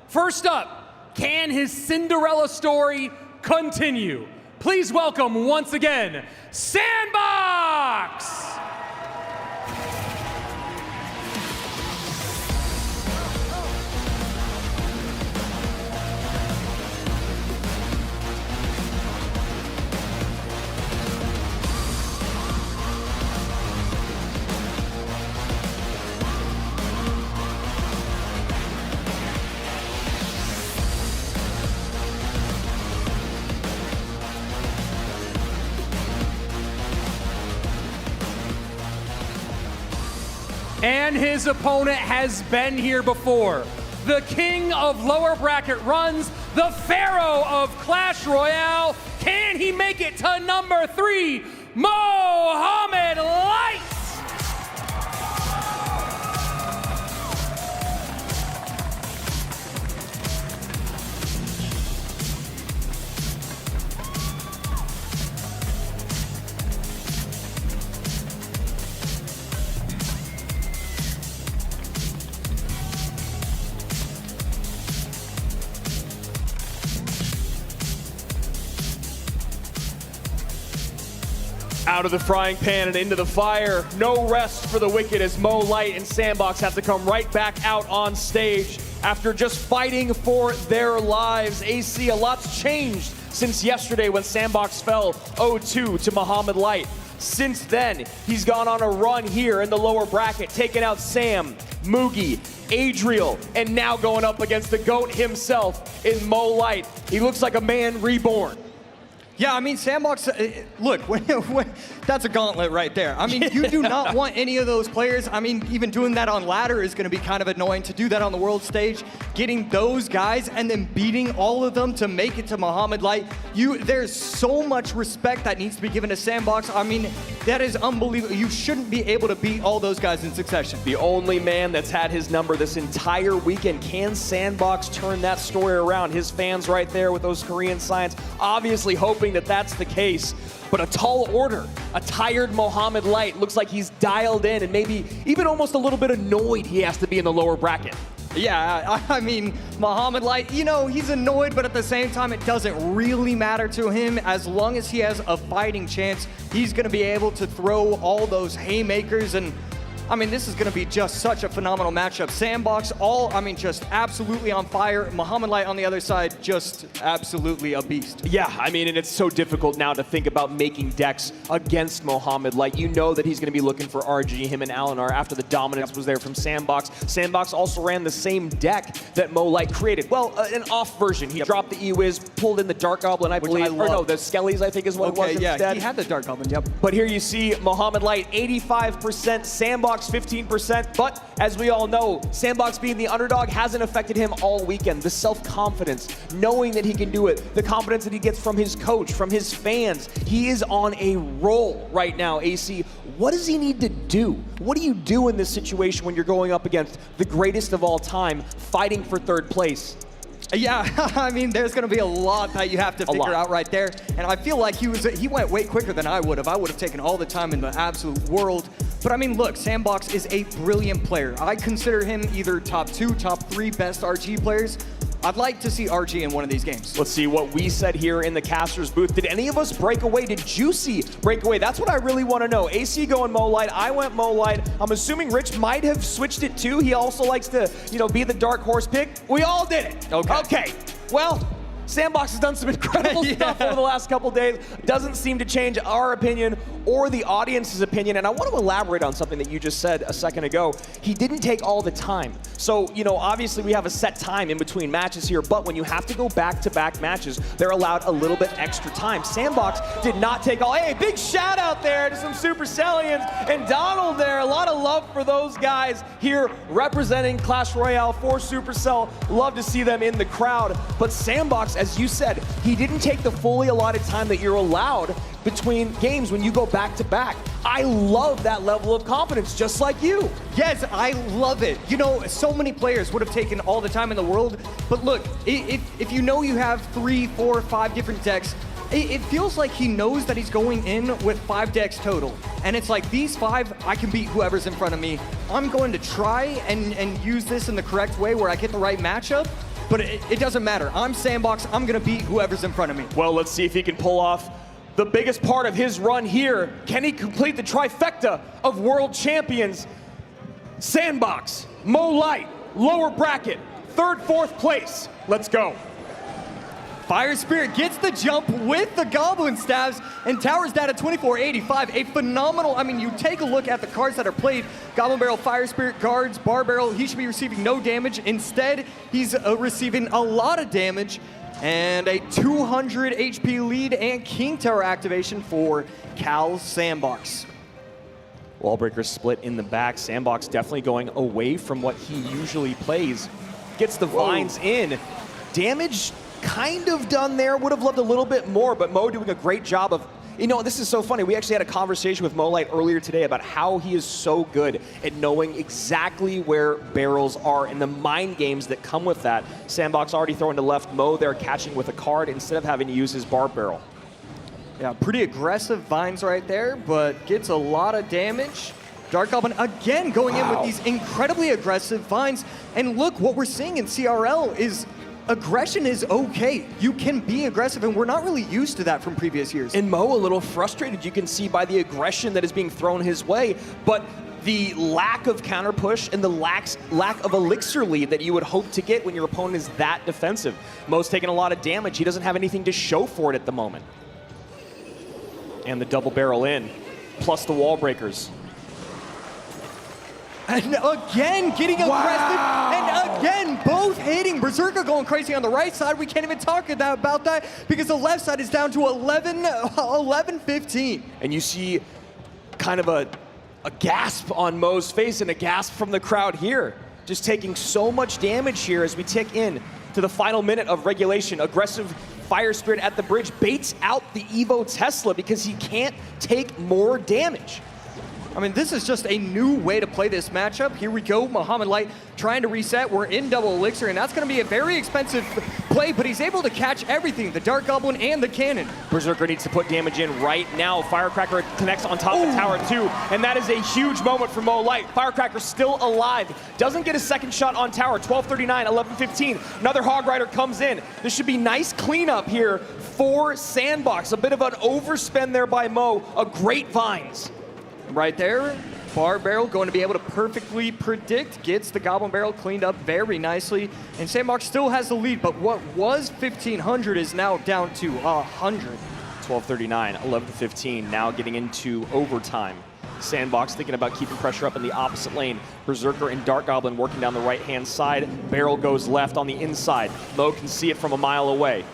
First up, can his Cinderella story continue? Please welcome once again, Sandbox! And his opponent has been here before. The king of lower bracket runs, the pharaoh of Clash Royale. Can he make it to number 3? Mohamed Light!
Out of the frying pan and into the fire. No rest for the wicked as Mo Light and Sandbox have to come right back out on stage after just fighting for their lives. AC, a lot's changed since yesterday when Sandbox fell 0-2 to Mohamed Light. Since then, he's gone on a run here in the lower bracket, taking out Sam, Mugi, Adriel, and now going up against the GOAT himself in Mo Light. He looks like a man reborn.
Yeah, I mean, Sandbox, look, that's a gauntlet right there. I mean, you do not want any of those players. I mean, even doing that on ladder is going to be kind of annoying. To do that on the world stage, getting those guys and then beating all of them to make it to Mohamed Light, there's so much respect that needs to be given to Sandbox. I mean, that is unbelievable. You shouldn't be able to beat all those guys in succession.
The only man that's had his number this entire weekend. Can Sandbox turn that story around? His fans right there with those Korean signs, obviously hoping that that's the case. But a tall order, a tired Mohamed Light, looks like he's dialed in and maybe even almost a little bit annoyed he has to be in the lower bracket.
Yeah, I mean, Mohamed Light, you know, he's annoyed, but at the same time, it doesn't really matter to him. As long as he has a fighting chance, he's going to be able to throw all those haymakers. And I mean, this is going to be just such a phenomenal matchup. Sandbox, just absolutely on fire. Mohamed Light on the other side, just absolutely a beast.
Yeah, I mean, and it's so difficult now to think about making decks against Mohamed Light. You know that he's going to be looking for RG, him and Alinar, after the dominance was there from Sandbox. Sandbox also ran the same deck that Mo Light created. Well, an off version. He dropped the E-Wiz, pulled in the Dark Goblin, I believe. Or no, the Skellies, I think is what it was instead.
Yeah, he had the Dark Goblin, yep.
But here you see Mohamed Light, 85%, Sandbox 15%, but as we all know, Sandbox being the underdog hasn't affected him all weekend. The self-confidence, knowing that he can do it, the confidence that he gets from his coach, from his fans. He is on a roll right now, AC. What does he need to do? What do you do in this situation when you're going up against the greatest of all time, fighting for third place?
Yeah, I mean, there's going to be a lot that you have to figure out right there. And I feel like he went way quicker than I would have. I would have taken all the time in the absolute world. But I mean, look, Sandbox is a brilliant player. I consider him either top 2, top 3 best RG players. I'd like to see RG in one of these games.
Let's see what we said here in the caster's booth. Did any of us break away? Did Juicy break away? That's what I really want to know. AC going Mo Light. I went Mo Light. I'm assuming Rich might have switched it too. He also likes to, be the dark horse pick. We all did it. Okay. Well, Sandbox has done some incredible stuff over the last couple days. Doesn't seem to change our opinion or the audience's opinion. And I want to elaborate on something that you just said a second ago. He didn't take all the time. So, obviously we have a set time in between matches here, but when you have to go back-to-back matches, they're allowed a little bit extra time. Sandbox did not take all. Hey, big shout out there to some Supercellians and Donald there. A lot of love for those guys here representing Clash Royale for Supercell. Love to see them in the crowd. But Sandbox, as you said, he didn't take the fully allotted time that you're allowed between games when you go back-to-back. I love that level of confidence, just like you.
Yes, I love it. So many players would have taken all the time in the world, but look, if you know you have 3, 4, 5 different decks, it feels like he knows that he's going in with 5 decks total. And it's like, these 5, I can beat whoever's in front of me. I'm going to try and use this in the correct way where I get the right matchup, but it doesn't matter. I'm Sandbox, I'm gonna beat whoever's in front of me.
Well, let's see if he can pull off the biggest part of his run here. Can he complete the trifecta of world champions? Sandbox, Mo Light, lower bracket, 3rd, 4th place. Let's go.
Fire Spirit gets the jump with the Goblin Staves and towers that at 2485. A phenomenal, you take a look at the cards that are played. Goblin Barrel, Fire Spirit, Guards, Bar Barrel, he should be receiving no damage. Instead, he's receiving a lot of damage and a 200 HP lead and King Tower activation for Cal Sandbox.
Wallbreaker split in the back. Sandbox definitely going away from what he usually plays. Gets the vines in. Damage kind of done there. Would have loved a little bit more, but Mo doing a great job of, you know, this is so funny. We actually had a conversation with Molite earlier today about how he is so good at knowing exactly where barrels are and the mind games that come with that. Sandbox already throwing to left. Mo there catching with a card instead of having to use his bar barrel.
Yeah, pretty aggressive vines right there, but gets a lot of damage. Dark Goblin again going in with these incredibly aggressive vines. And look, what we're seeing in CRL is aggression is okay. You can be aggressive, and we're not really used to that from previous years.
And Mo a little frustrated, you can see by the aggression that is being thrown his way, but the lack of counter push and the lack of elixir lead that you would hope to get when your opponent is that defensive. Mo's taking a lot of damage. He doesn't have anything to show for it at the moment. And the double barrel in, plus the wall breakers.
And again, getting aggressive, and again, both hitting. Berserker going crazy on the right side. We can't even talk about that because the left side is down to 11-15.
And you see kind of a gasp on Mo's face and a gasp from the crowd here. Just taking so much damage here as we tick in to the final minute of regulation. Aggressive Fire Spirit at the bridge baits out the Evo Tesla because he can't take more damage.
I mean, this is just a new way to play this matchup. Here we go, Muhammad Light trying to reset. We're in double elixir, and that's going to be a very expensive play, but he's able to catch everything, the Dark Goblin and the cannon.
Berserker needs to put damage in right now. Firecracker connects on top of tower 2, and that is a huge moment for Mo Light. Firecracker still alive. Doesn't get a second shot on tower. 12:39, 11:15. Another Hog Rider comes in. This should be nice cleanup here for Sandbox. A bit of an overspend there by Mo. A great vines.
Right there, bar barrel going to be able to perfectly predict, gets the Goblin barrel cleaned up very nicely, and Sandbox still has the lead, but what was 1,500 is now down to 100.
12:39, 11:15, now getting into overtime. Sandbox thinking about keeping pressure up in the opposite lane. Berserker and Dark Goblin working down the right-hand side. Barrel goes left on the inside. Mo can see it from a mile away.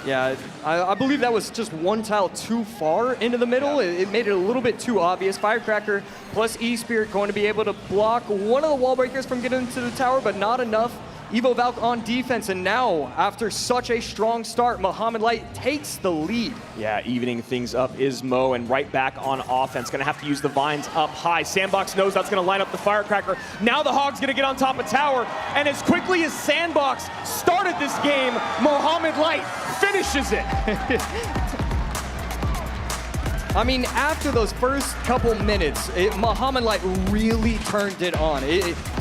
Yeah, I believe that was just one tile too far into the middle. Yeah. It made it a little bit too obvious. Firecracker plus E-Spirit going to be able to block one of the wall breakers from getting into the tower, but not enough. Evo Valk on defense, and now, after such a strong start, Muhammad Light takes the lead.
Yeah, evening things up is Mo, and right back on offense. Gonna have to use the vines up high. Sandbox knows that's gonna line up the Firecracker. Now the Hog's gonna get on top of tower, and as quickly as Sandbox started this game, Muhammad Light finishes it.
I mean, after those first couple minutes, Muhammad Light really turned it on.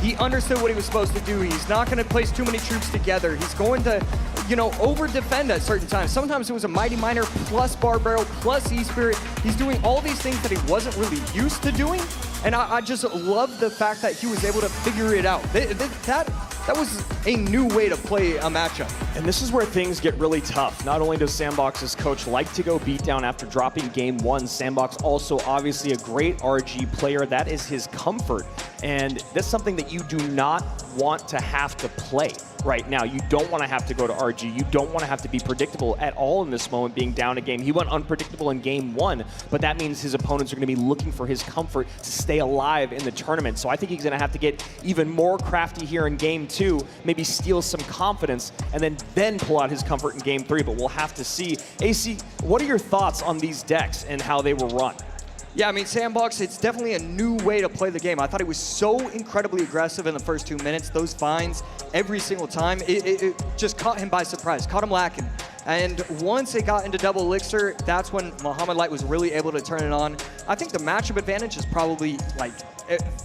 He understood what he was supposed to do. He's not going to place too many troops together. He's going to, you know, over-defend at certain times. Sometimes it was a Mighty Miner plus Bar Barrel plus E-Spirit. He's doing all these things that he wasn't really used to doing. And I just love the fact that he was able to figure it out. That was a new way to play a matchup.
And this is where things get really tough. Not only does Sandbox's coach like to go beat down after dropping game 1, Sandbox also obviously a great RG player. That is his comfort. And that's something that you do not want to have to play right now. You don't want to have to go to RG. You don't want to have to be predictable at all in this moment, being down a game. He went unpredictable in game 1, but that means his opponents are going to be looking for his comfort to stay alive in the tournament. So I think he's going to have to get even more crafty here in game 2, maybe steal some confidence, and then pull out his comfort in game 3, but we'll have to see. AC, what are your thoughts on these decks and how they were run?
Yeah, I mean, Sandbox, it's definitely a new way to play the game. I thought it was so incredibly aggressive in the first 2 minutes. Those vines, every single time, it just caught him by surprise, caught him lacking. And once it got into double elixir, that's when Muhammad Light was really able to turn it on. I think the matchup advantage is probably like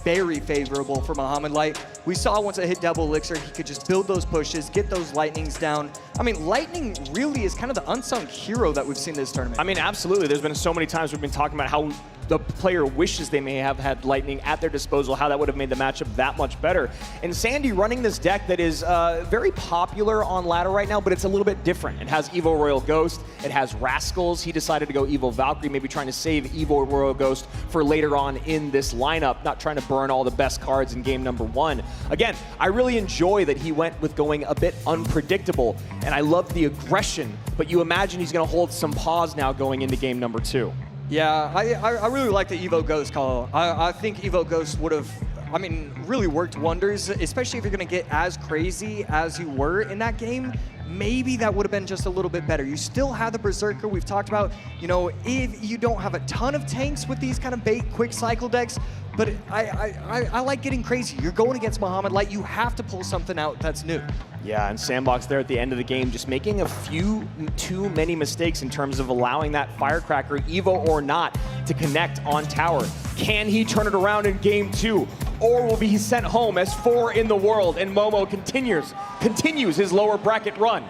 very favorable for Muhammad Light. We saw once it hit double elixir, he could just build those pushes, get those lightnings down. I mean, Lightning really is kind of the unsung hero that we've seen this tournament.
I mean, absolutely. There's been so many times we've been talking about how the player wishes they may have had Lightning at their disposal, how that would have made the matchup that much better. And Sandy running this deck that is very popular on ladder right now, but it's a little bit different. It has Evo Royal Ghost, it has Rascals. He decided to go Evo Valkyrie, maybe trying to save Evo Royal Ghost for later on in this lineup, not trying to burn all the best cards in game number 1. Again, I really enjoy that he went with going a bit unpredictable, and I love the aggression, but you imagine he's going to hold some pause now going into game number 2.
Yeah, I really like the Evo Ghost call. I think Evo Ghost would have, I mean, really worked wonders, especially if you're going to get as crazy as you were in that game. Maybe that would have been just a little bit better. You still have the Berserker. We've talked about, you know, if you don't have a ton of tanks with these kind of bait quick cycle decks, but I like getting crazy. You're going against Muhammad Light. You have to pull something out that's new.
Yeah, and Sandbox there at the end of the game just making a few too many mistakes in terms of allowing that Firecracker, Evo or not, to connect on tower. Can he turn it around in game 2? Or will be sent home as 4 in the world? And Momo continues his lower bracket run.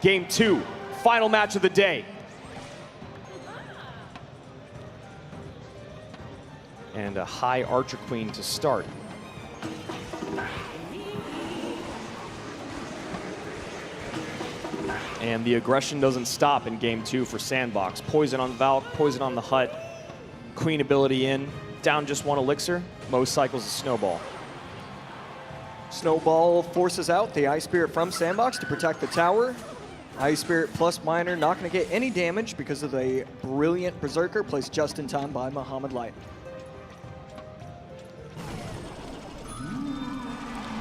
Game 2, final match of the day. And a high Archer Queen to start. And the aggression doesn't stop in game 2 for Sandbox. Poison on Valk, poison on the Hut, Queen ability in, down just 1 elixir. Mo cycles a Snowball.
Snowball forces out the Ice Spirit from Sandbox to protect the tower. Ice Spirit plus Miner not going to get any damage because of the brilliant Berserker placed just in time by Muhammad Light.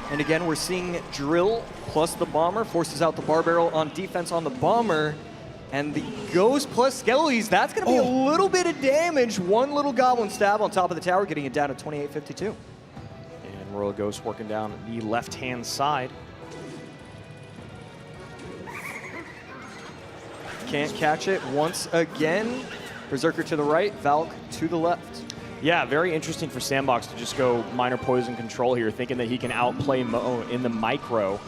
And again, we're seeing Drill plus the Bomber forces out the Bar Barrel on defense on the Bomber. And the Ghost plus Skellies, that's going to be a little bit of damage. 1 little Goblin Stab on top of the tower, getting it down to 2852.
And Royal Ghost working down the left-hand side.
Can't catch it once again. Berserker to the right, Valk to the left.
Yeah, very interesting for Sandbox to just go minor poison control here, thinking that he can outplay Mo in the micro.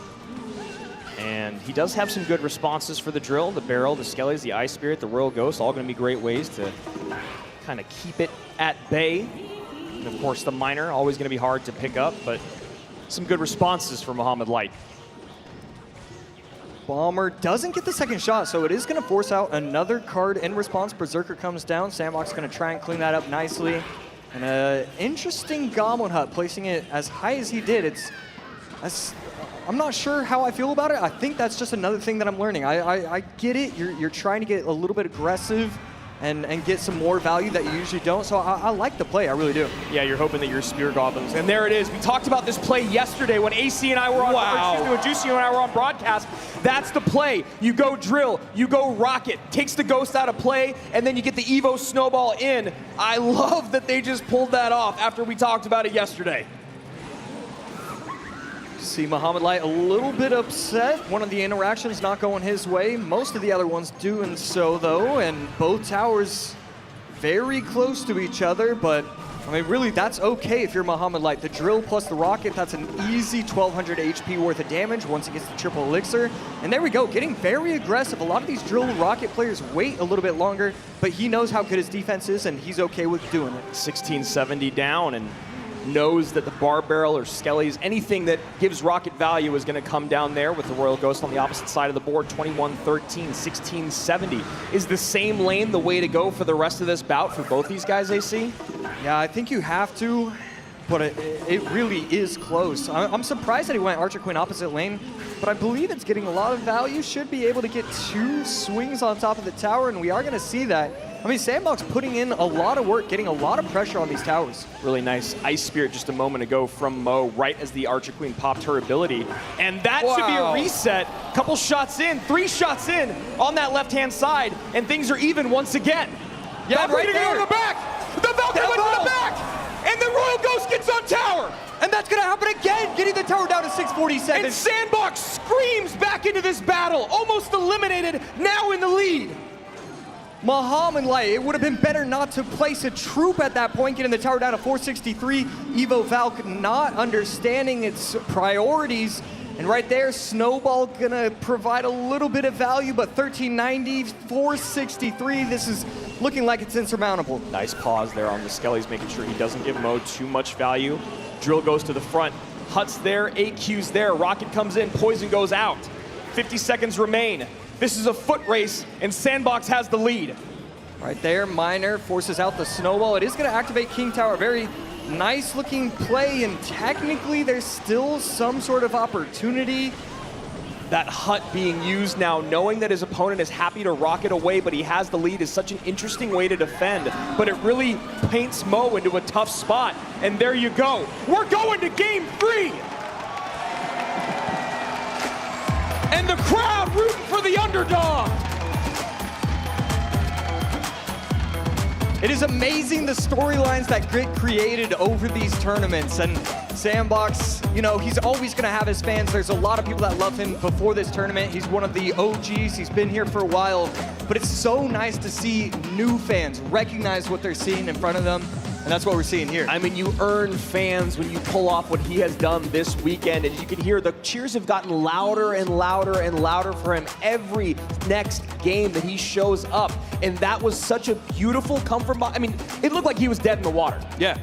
And he does have some good responses for the Drill, the Barrel, the Skellies, the Ice Spirit, the Royal Ghost, all going to be great ways to kind of keep it at bay. And of course, the Miner, always going to be hard to pick up, but some good responses for Muhammad Light.
Bomber doesn't get the second shot, so it is going to force out another card in response. Berserker comes down. Sandbox is going to try and clean that up nicely. And an interesting Goblin Hut, placing it as high as he did. I'm not sure how I feel about it. I think that's just another thing that I'm learning. I get it. You're trying to get a little bit aggressive and get some more value that you usually don't. So I like the play. I really do.
Yeah, you're hoping that your Spear Goblins. And there it is. We talked about this play yesterday when AC and I were on, when Juicy and I were on broadcast. That's the play. You go Drill, you go Rocket, takes the Ghost out of play, and then you get the Evo Snowball in. I love that they just pulled that off after we talked about it yesterday.
See Muhammad Light a little bit upset. One of the interactions not going his way. Most of the other ones doing so, though, and both towers very close to each other, but I mean, really, that's okay if you're Muhammad Light. The Drill plus the Rocket, that's an easy 1200 HP worth of damage once he gets the triple elixir. And there we go, getting very aggressive. A lot of these Drill Rocket players wait a little bit longer, but he knows how good his defense is, and he's okay with doing it.
1670 down, and knows that the Bar Barrel or Skellies, anything that gives Rocket value is going to come down there with the Royal Ghost on the opposite side of the board. 2113, 1670. Is the same lane the way to go for the rest of this bout for both these guys, AC?
Yeah, I think you have to, but it really is close. I'm surprised that he went Archer Queen opposite lane, but I believe it's getting a lot of value. Should be able to get 2 swings on top of the tower, and we are going to see that. I mean, Sandbox putting in a lot of work, getting a lot of pressure on these towers.
Really nice Ice Spirit just a moment ago from Mo, right as the Archer Queen popped her ability. And that should be a reset. Couple shots in, 3 shots in on that left-hand side, and things are even once again.
Yeah,
Valkyrie to go to the back! The Valkyrie went to the back! And the Royal Ghost gets on tower!
And that's gonna happen again, getting the tower down to 647.
And Sandbox screams back into this battle, almost eliminated, now in the lead.
Muhammad Light, it would have been better not to place a troop at that point, getting the tower down to 463. Evo Valk not understanding its priorities. And right there, Snowball gonna provide a little bit of value, but 1390, 463, this is looking like it's insurmountable.
Nice pause there on the Skellies, making sure he doesn't give Mo too much value. Drill goes to the front, Hut's there, AQ's there, Rocket comes in, Poison goes out. 50 seconds remain. This is a foot race, and Sandbox has the lead.
Right there, Miner forces out the Snowball. It is going to activate King Tower. Very nice looking play, and technically there's still some sort of opportunity.
That hut being used now, knowing that his opponent is happy to rock it away, but he has the lead, is such an interesting way to defend. But it really paints Mo into a tough spot. And there you go. We're going to game 3. And the crowd rooting for the underdog.
It is amazing the storylines that get created over these tournaments. And Sandbox, you know, he's always going to have his fans. There's a lot of people that love him before this tournament. He's one of the OGs. He's been here for a while. But it's so nice to see new fans recognize what they're seeing in front of them. And that's what we're seeing here.
I mean, you earn fans when you pull off what he has done this weekend. And you can hear the cheers have gotten louder and louder and louder for him every next game that he shows up. And that was such a beautiful comfort. I mean, it looked like he was dead in the water.
Yeah.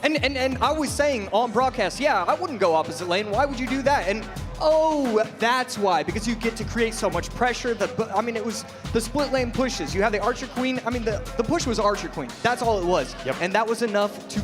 And I was saying on broadcast, yeah, I wouldn't go opposite lane. Why would you do that? And oh, that's why, because you get to create so much pressure. I mean, it was the split lane pushes. You have the Archer Queen. I mean, the push was Archer Queen. That's all it was.
Yep.
And that was enough to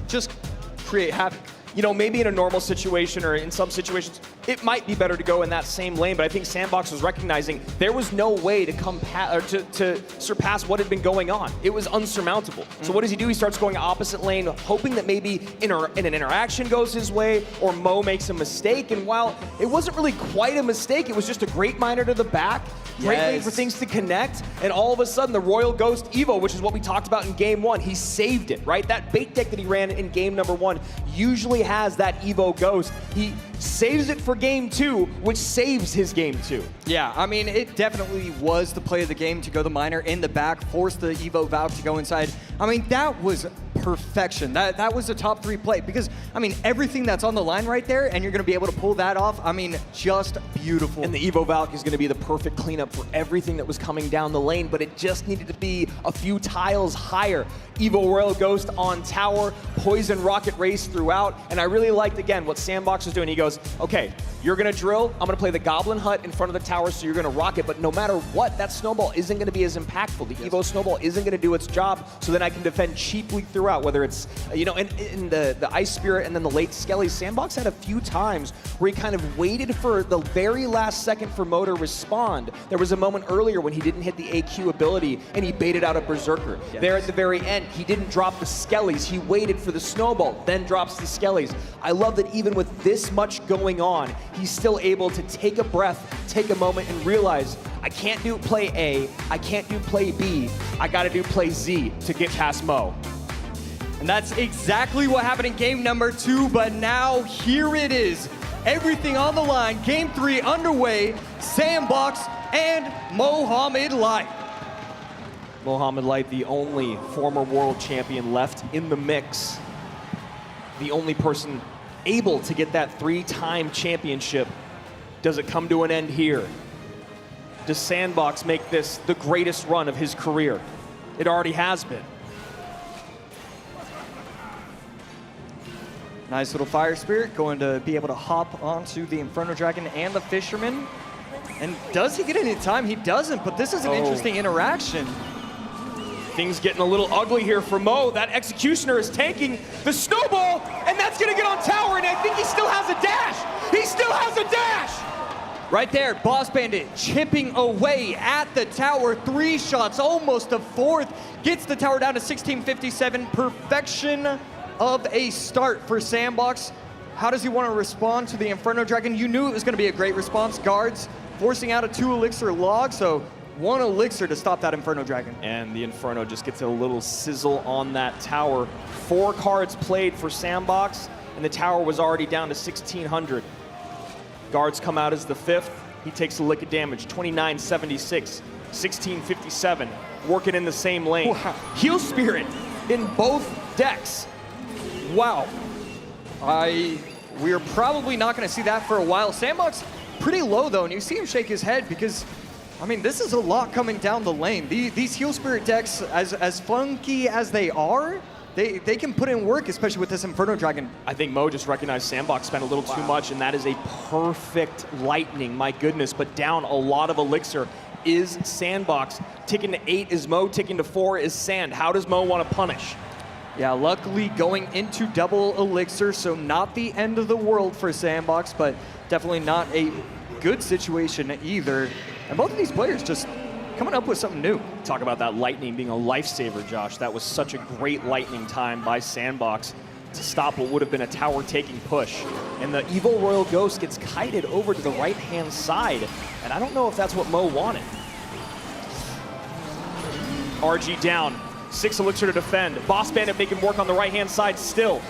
just create havoc.
You know, maybe in a normal situation or in some situations, it might be better to go in that same lane, but I think Sandbox was recognizing there was no way to to surpass what had been going on. It was unsurmountable. So what does he do? He starts going opposite lane, hoping that maybe an interaction goes his way or Mo makes a mistake. And while it wasn't really quite a mistake, it was just a great miner to the back, great lane for things to connect, and all of a sudden the Royal Ghost Evo, which is what we talked about in game 1, he saved it, right? That bait deck that he ran in game number 1 usually has that Evo Ghost. He saves it for game 2, which saves his game 2.
Yeah, I mean, it definitely was the play of the game to go the miner in the back, force the Evo Valve to go inside. I mean, that was perfection. That was a top 3 play because, I mean, everything that's on the line right there, and you're going to be able to pull that off, I mean, just beautiful.
And the Evo Valk is going to be the perfect cleanup for everything that was coming down the lane, but it just needed to be a few tiles higher. Evo Royal Ghost on tower, Poison Rocket Race throughout, and I really liked, again, what Sandbox was doing. He goes, okay, you're going to drill, I'm going to play the Goblin Hut in front of the tower, so you're going to rock it, but no matter what, that snowball isn't going to be as impactful. The Evo Snowball isn't going to do its job, so then I can defend cheaply throughout, whether it's, you know, in the Ice Spirit and then the late Skelly. Sandbox had a few times where he kind of waited for the very last second for Mo to respond. There was a moment earlier when he didn't hit the AQ ability and he baited out a Berserker. Yes. There at the very end, he didn't drop the Skellies. He waited for the snowball, then drops the Skellies. I love that even with this much going on, he's still able to take a breath, take a moment, and realize, I can't do play A, I can't do play B, I gotta do play Z to get past Mo.
And that's exactly what happened in game number 2, but now here it is. Everything on the line, game 3 underway, Sandbox and Mohamed Light.
Mohamed Light, the only former world champion left in the mix. The only person able to get that 3-time championship. Does it come to an end here? Does Sandbox make this the greatest run of his career? It already has been.
Nice little Fire Spirit, going to be able to hop onto the Inferno Dragon and the Fisherman. And does he get any time? He doesn't, but this is an interesting interaction.
Things getting a little ugly here for Mo. That Executioner is taking the snowball, and that's gonna get on tower, and I think he still has a dash. He still has a dash.
Right there, Boss Bandit chipping away at the tower. 3 shots, almost a 4th. Gets the tower down to 1657. Perfection of a start for Sandbox. How does he want to respond to the Inferno Dragon? You knew it was going to be a great response. Guards forcing out a 2 elixir log, so 1 elixir to stop that Inferno Dragon.
And the Inferno just gets a little sizzle on that tower. 4 cards played for Sandbox, and the tower was already down to 1600. Guards come out as the 5th. He takes a lick of damage, 2976, 1657, working in the same lane. Wow. Heal Spirit in both decks.
Wow. We are probably not going to see that for a while. Sandbox pretty low though, and you see him shake his head because, I mean, this is a lot coming down the lane. These Heal Spirit decks, as funky as they are, they can put in work, especially with this Inferno Dragon.
I think Mo just recognized Sandbox spent a little too much, and that is a perfect lightning, my goodness, but down a lot of elixir is Sandbox. Ticking to 8 is Mo, ticking to 4 is Sand. How does Mo want to punish?
Yeah, luckily going into double elixir, so not the end of the world for Sandbox, but definitely not a good situation either. And both of these players just coming up with something new.
Talk about that lightning being a lifesaver, Josh. That was such a great lightning time by Sandbox to stop what would have been a tower-taking push. And the Evo Royal Ghost gets kited over to the right-hand side. And I don't know if that's what Mo wanted. RG down, 6 Elixir to defend. Boss Bandit making work on the right-hand side still.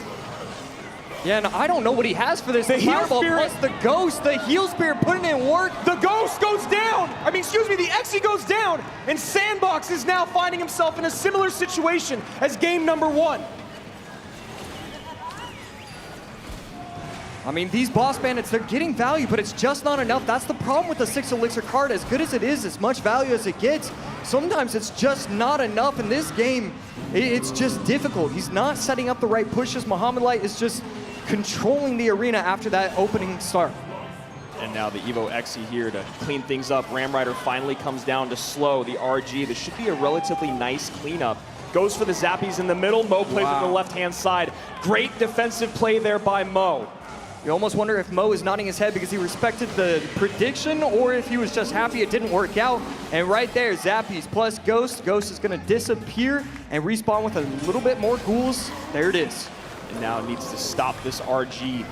Yeah, and I don't know what he has for this.
The Heal
Fireball
Spirit.
plus the Ghost, the Heal Spirit putting in work.
The Ghost goes down! I mean, excuse me, the Exi goes down! And Sandbox is now finding himself in a similar situation as game number 1.
I mean, these Boss Bandits, they're getting value, but it's just not enough. That's the problem with the 6 Elixir card. As good as it is, as much value as it gets, sometimes it's just not enough. In this game, it's just difficult. He's not setting up the right pushes. Muhammad Light is just controlling the arena after that opening start.
And now the Evo Exi here to clean things up. Ram Rider finally comes down to slow the RG. This should be a relatively nice cleanup. Goes for the Zappies in the middle. Mo plays with the left-hand side. Great defensive play there by Mo.
You almost wonder if Mo is nodding his head because he respected the prediction or if he was just happy it didn't work out. And right there, Zappies plus Ghost. Ghost is going to disappear and respawn with a little bit more ghouls. There it is.
And now needs to stop this RG.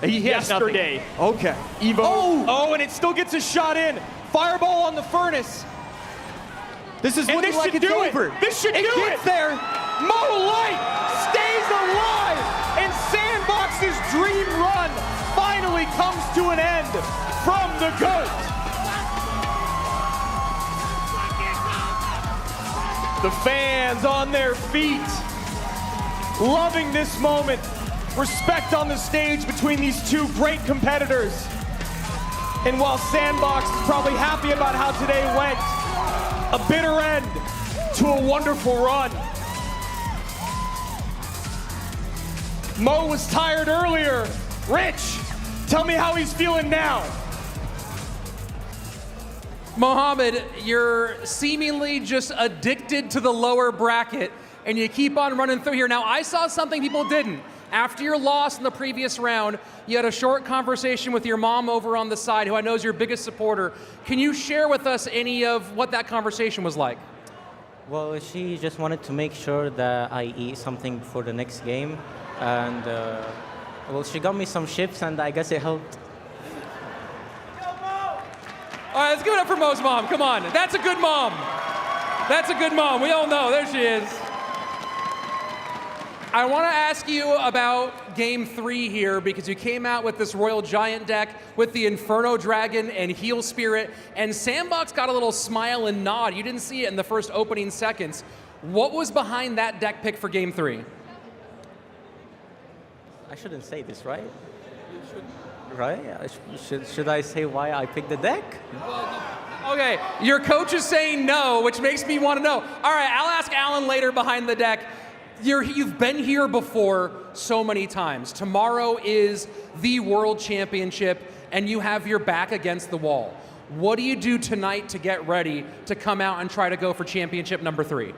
He has
Yesterday.
nothing. Okay.
Evo. Oh, and it still gets a shot in. Fireball on the furnace.
This is
and
looking
this
like
should
it's
do
over.
It. This should do it.
Gets there.
Mo Light stays alive, and Sandbox's dream run finally comes to an end from the GOAT. The fans on their feet, loving this moment. Respect on the stage between these two great competitors. And while Sandbox is probably happy about how today went, a bitter end to a wonderful run. Mo was tired earlier. Rich, tell me how he's feeling now.
Mohamed, you're seemingly just addicted to the lower bracket, and you keep on running through here. Now, I saw something people didn't. After your loss in the previous round, you had a short conversation with your mom over on the side, who I know is your biggest supporter. Can you share with us any of what that conversation was like?
Well, she just wanted to make sure that I eat something before the next game. And, well, she got me some chips, and I guess it helped.
All right, let's give it up for Mo's mom. Come on. That's a good mom. That's a good mom. We all know. There she is. I want to ask you about Game 3 here, because you came out with this Royal Giant deck with the Inferno Dragon and Heal Spirit, and Sandbox got a little smile and nod. You didn't see it in the first opening seconds. What was behind that deck pick for Game 3?
I shouldn't say this, right? You should. Right? Should I say why I picked the deck?
Okay, your coach is saying no, which makes me want to know. All right, I'll ask Alan later behind the deck. You've been here before so many times. Tomorrow is the World Championship, and you have your back against the wall. What do you do tonight to get ready to come out and try to go for championship number 3?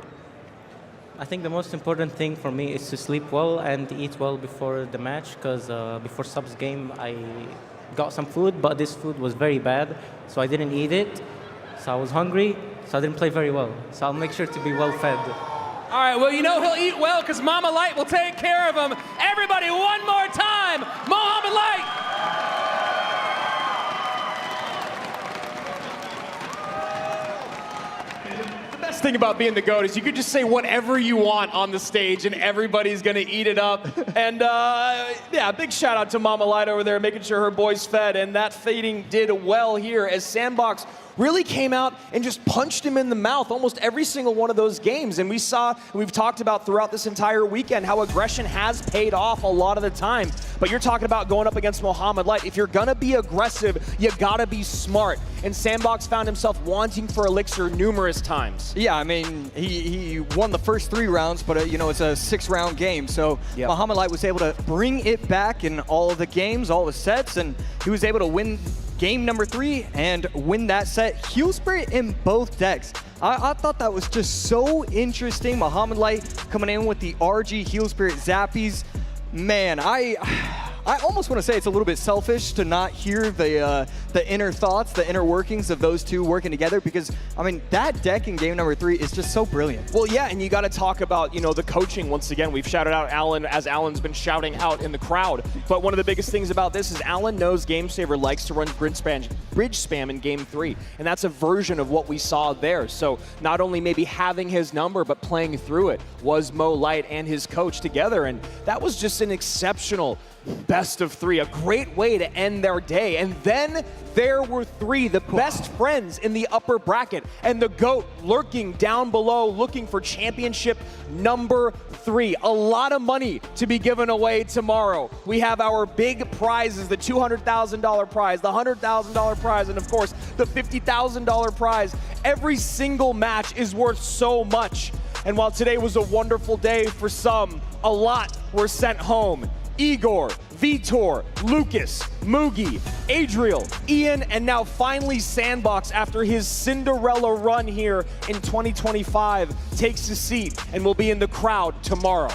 I think the most important thing for me is to sleep well and eat well before the match, because before subs game I got some food, but this food was very bad, so I didn't eat it. So I was hungry, so I didn't play very well. So I'll make sure to be well fed.
All right, well, you know he'll eat well because Mama Light will take care of him. Everybody, one more time, Mohamed Light.
The best thing about being the GOAT is you could just say whatever you want on the stage and everybody's gonna eat it up. And yeah, big shout out to Mama Light over there making sure her boy's fed, and that feeding did well here as Sandbox really came out and just punched him in the mouth almost every single one of those games. And we've talked about throughout this entire weekend how aggression has paid off a lot of the time. But you're talking about going up against Mohamed Light. If you're gonna be aggressive, you gotta be smart. And Sandbox found himself wanting for Elixir numerous times.
Yeah, I mean, he won the first 3 rounds, but you know, it's a 6-round game. So Mohamed Light was able to bring it back in all of the games, all the sets, and he was able to win game number 3 and win that set. Heal Spirit in both decks. I thought that was just so interesting. Mohamed Light coming in with the RG Heal Spirit Zappies. Man, I I almost want to say it's a little bit selfish to not hear the inner thoughts, the inner workings of those two working together, because, I mean, that deck in game number 3 is just so brilliant.
Well, yeah, and you got to talk about, you know, the coaching once again. We've shouted out Alan as Alan's been shouting out in the crowd. But one of the biggest things about this is Alan knows GameSaver likes to run bridge spam in game 3. And that's a version of what we saw there. So not only maybe having his number, but playing through it was Mo Light and his coach together. And that was just an exceptional best of 3, a great way to end their day. And then there were 3, the best friends in the upper bracket, and the GOAT lurking down below, looking for championship number 3. A lot of money to be given away tomorrow. We have our big prizes, the $200,000 prize, the $100,000 prize, and of course, the $50,000 prize. Every single match is worth so much. And while today was a wonderful day for some, a lot were sent home. Igor, Vitor, Lucas, Mugi, Adriel, Ian, and now finally Sandbox, after his Cinderella run here in 2025, takes a seat and will be in the crowd tomorrow.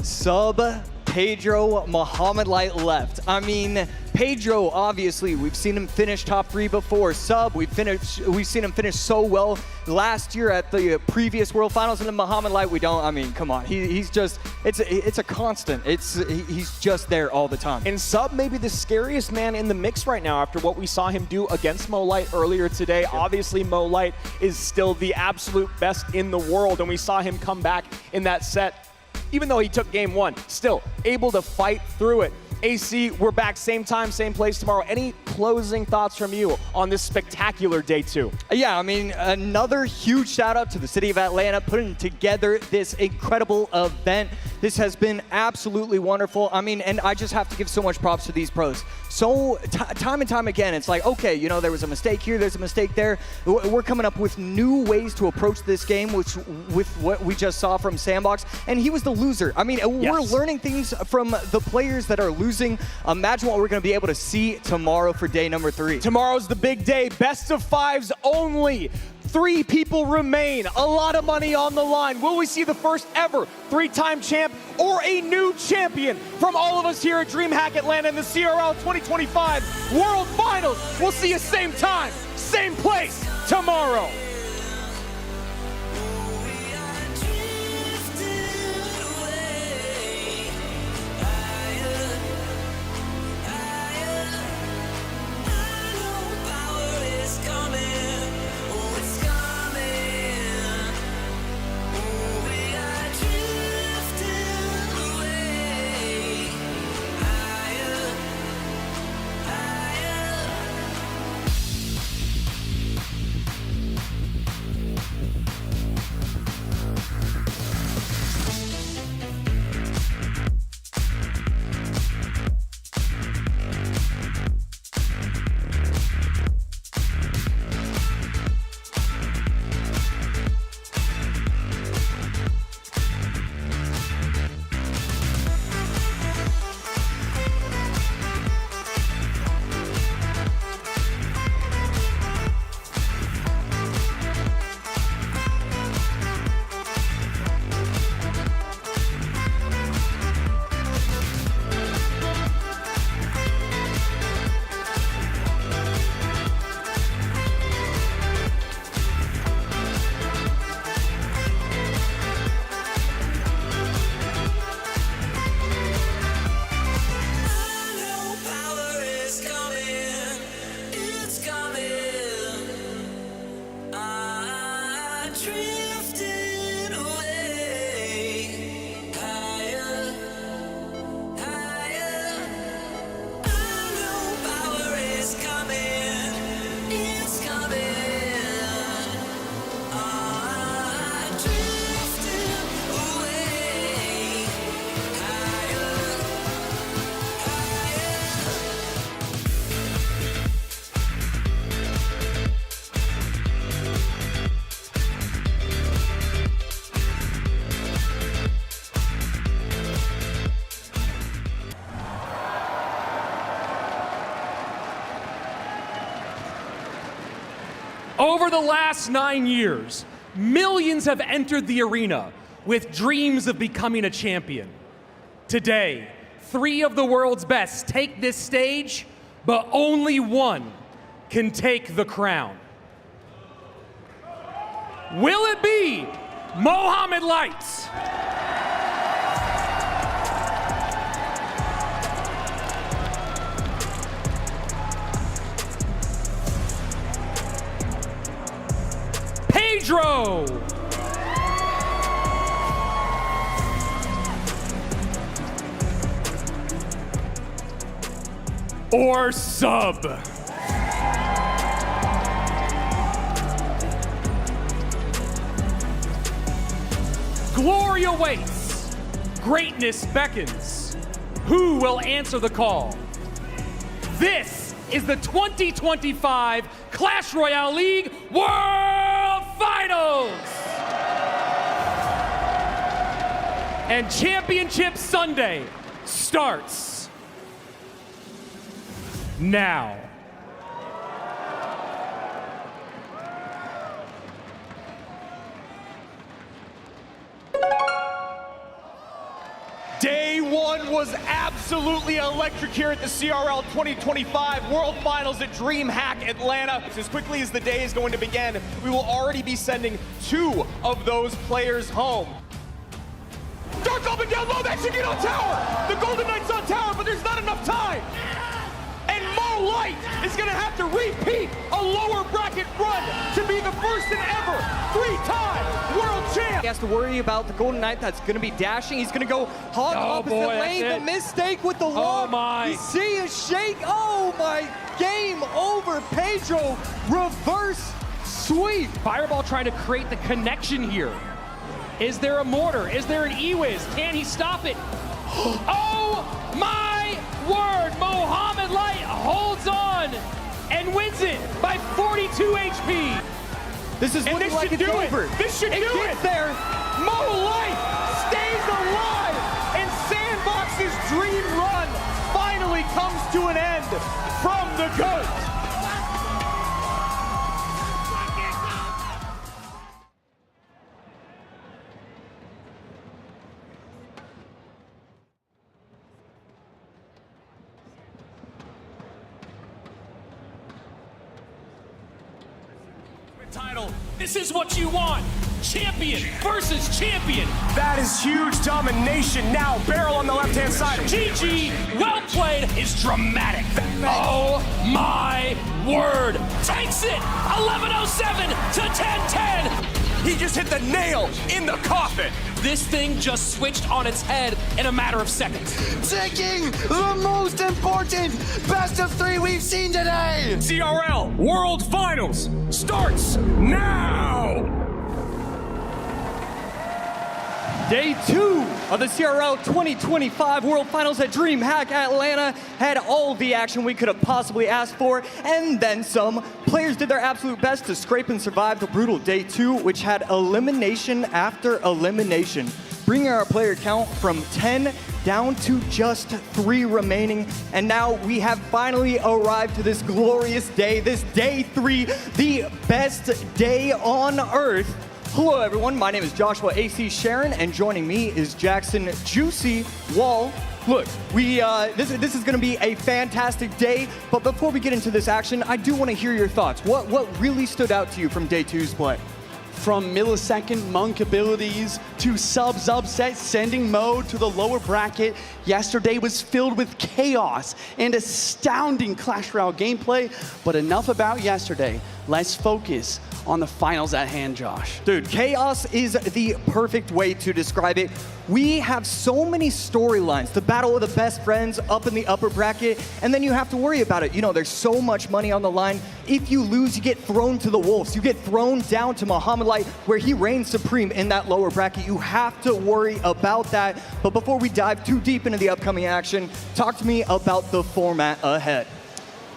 Sub, Pedro, Muhammad Light left. I mean, Pedro, obviously, we've seen him finish top 3 before. Sub, we've seen him finish so well last year at the previous World Finals, and then Muhammad Light, we don't. I mean, come on, he's just, it's a constant. He's just there all the time.
And Sub may be the scariest man in the mix right now after what we saw him do against Mo Light earlier today. Yep. Obviously, Mo Light is still the absolute best in the world, and we saw him come back in that set. Even though he took game 1, still able to fight through it. AC, we're back same time, same place tomorrow. Any closing thoughts from you on this spectacular day 2?
Yeah, I mean, another huge shout out to the city of Atlanta putting together this incredible event. This has been absolutely wonderful. I mean, and I just have to give so much props to these pros. So time and time again, it's like, okay, you know, there was a mistake here, there's a mistake there. We're coming up with new ways to approach this game, which with what we just saw from Sandbox, and he was the loser. I mean, we're learning things from the players that are losing. Imagine what we're going to be able to see tomorrow for day number 3.
Tomorrow's the big day, best of 5s only. 3 people remain, a lot of money on the line. Will we see the first ever 3-time champ or a new champion from all of us here at DreamHack Atlanta in the CRL 2025 World Finals? We'll see you same time, same place tomorrow.
Over the last 9 years, millions have entered the arena with dreams of becoming a champion. Today, 3 of the world's best take this stage, but only one can take the crown. Will it be Mohamed Light? Pedro? Or Sub? Glory awaits. Greatness beckons. Who will answer the call? This is the 2025 Clash Royale League World Finals! And Championship Sunday starts now.
Day one was absolutely electric here at the CRL 2025 World Finals at DreamHack Atlanta. As quickly as the day is going to begin, we will already be sending 2 of those players home. Dark up and down low, they should get on tower! The Golden Knights on tower, but there's not enough time! And Mo Light is gonna have to repeat a lower bracket run to be the first and ever 3-time world champ!
He has to worry about the Golden Knight that's going to be dashing. He's going to go hog opposite lane. The mistake with the lock.
Oh my.
You see a shake. Oh my. Game over. Pedro reverse sweep.
Fireball trying to create the connection here. Is there a mortar? Is there an E-Wiz? Can he stop it? Oh my word. Mohamed Light holds on and wins it by 42 HP.
This is looking like it's over.
This should do it.
There.
Mo Light stays alive, and Sandbox's dream run finally comes to an end from the GOAT.
Title. This is what you want. Champion versus champion.
That is huge domination. Now, Barrel on the left-hand side.
GG, well played, is dramatic. Oh my word. Takes it, 11:07 to 10:10.
He just hit the nail in the coffin.
This thing just switched on its head in a matter of seconds.
Taking the most important best of 3 we've seen today.
CRL World Finals starts now.
Day 2 of the CRL 2025 World Finals at DreamHack Atlanta had all the action we could have possibly asked for, and then some. Players did their absolute best to scrape and survive the brutal Day 2, which had elimination after elimination, bringing our player count from 10 down to just 3 remaining. And now we have finally arrived to this glorious day, this Day 3, the best day on Earth. Hello everyone, my name is Joshua AC Sharon, and joining me is Jackson Juicy Wall. Look, this is gonna be a fantastic day, but before we get into this action, I do wanna hear your thoughts. What really stood out to you from Day 2's play?
From millisecond monk abilities to subs upset, sending Mo to the lower bracket, yesterday was filled with chaos and astounding Clash Royale gameplay, but enough about yesterday. Let's focus on the finals at hand, Josh.
Dude, chaos is the perfect way to describe it. We have so many storylines. The battle of the best friends up in the upper bracket, and then you have to worry about it. You know, there's so much money on the line. If you lose, you get thrown to the wolves. You get thrown down to Mohamed Light, where he reigns supreme in that lower bracket. You have to worry about that. But before we dive too deep into the upcoming action, talk to me about the format ahead.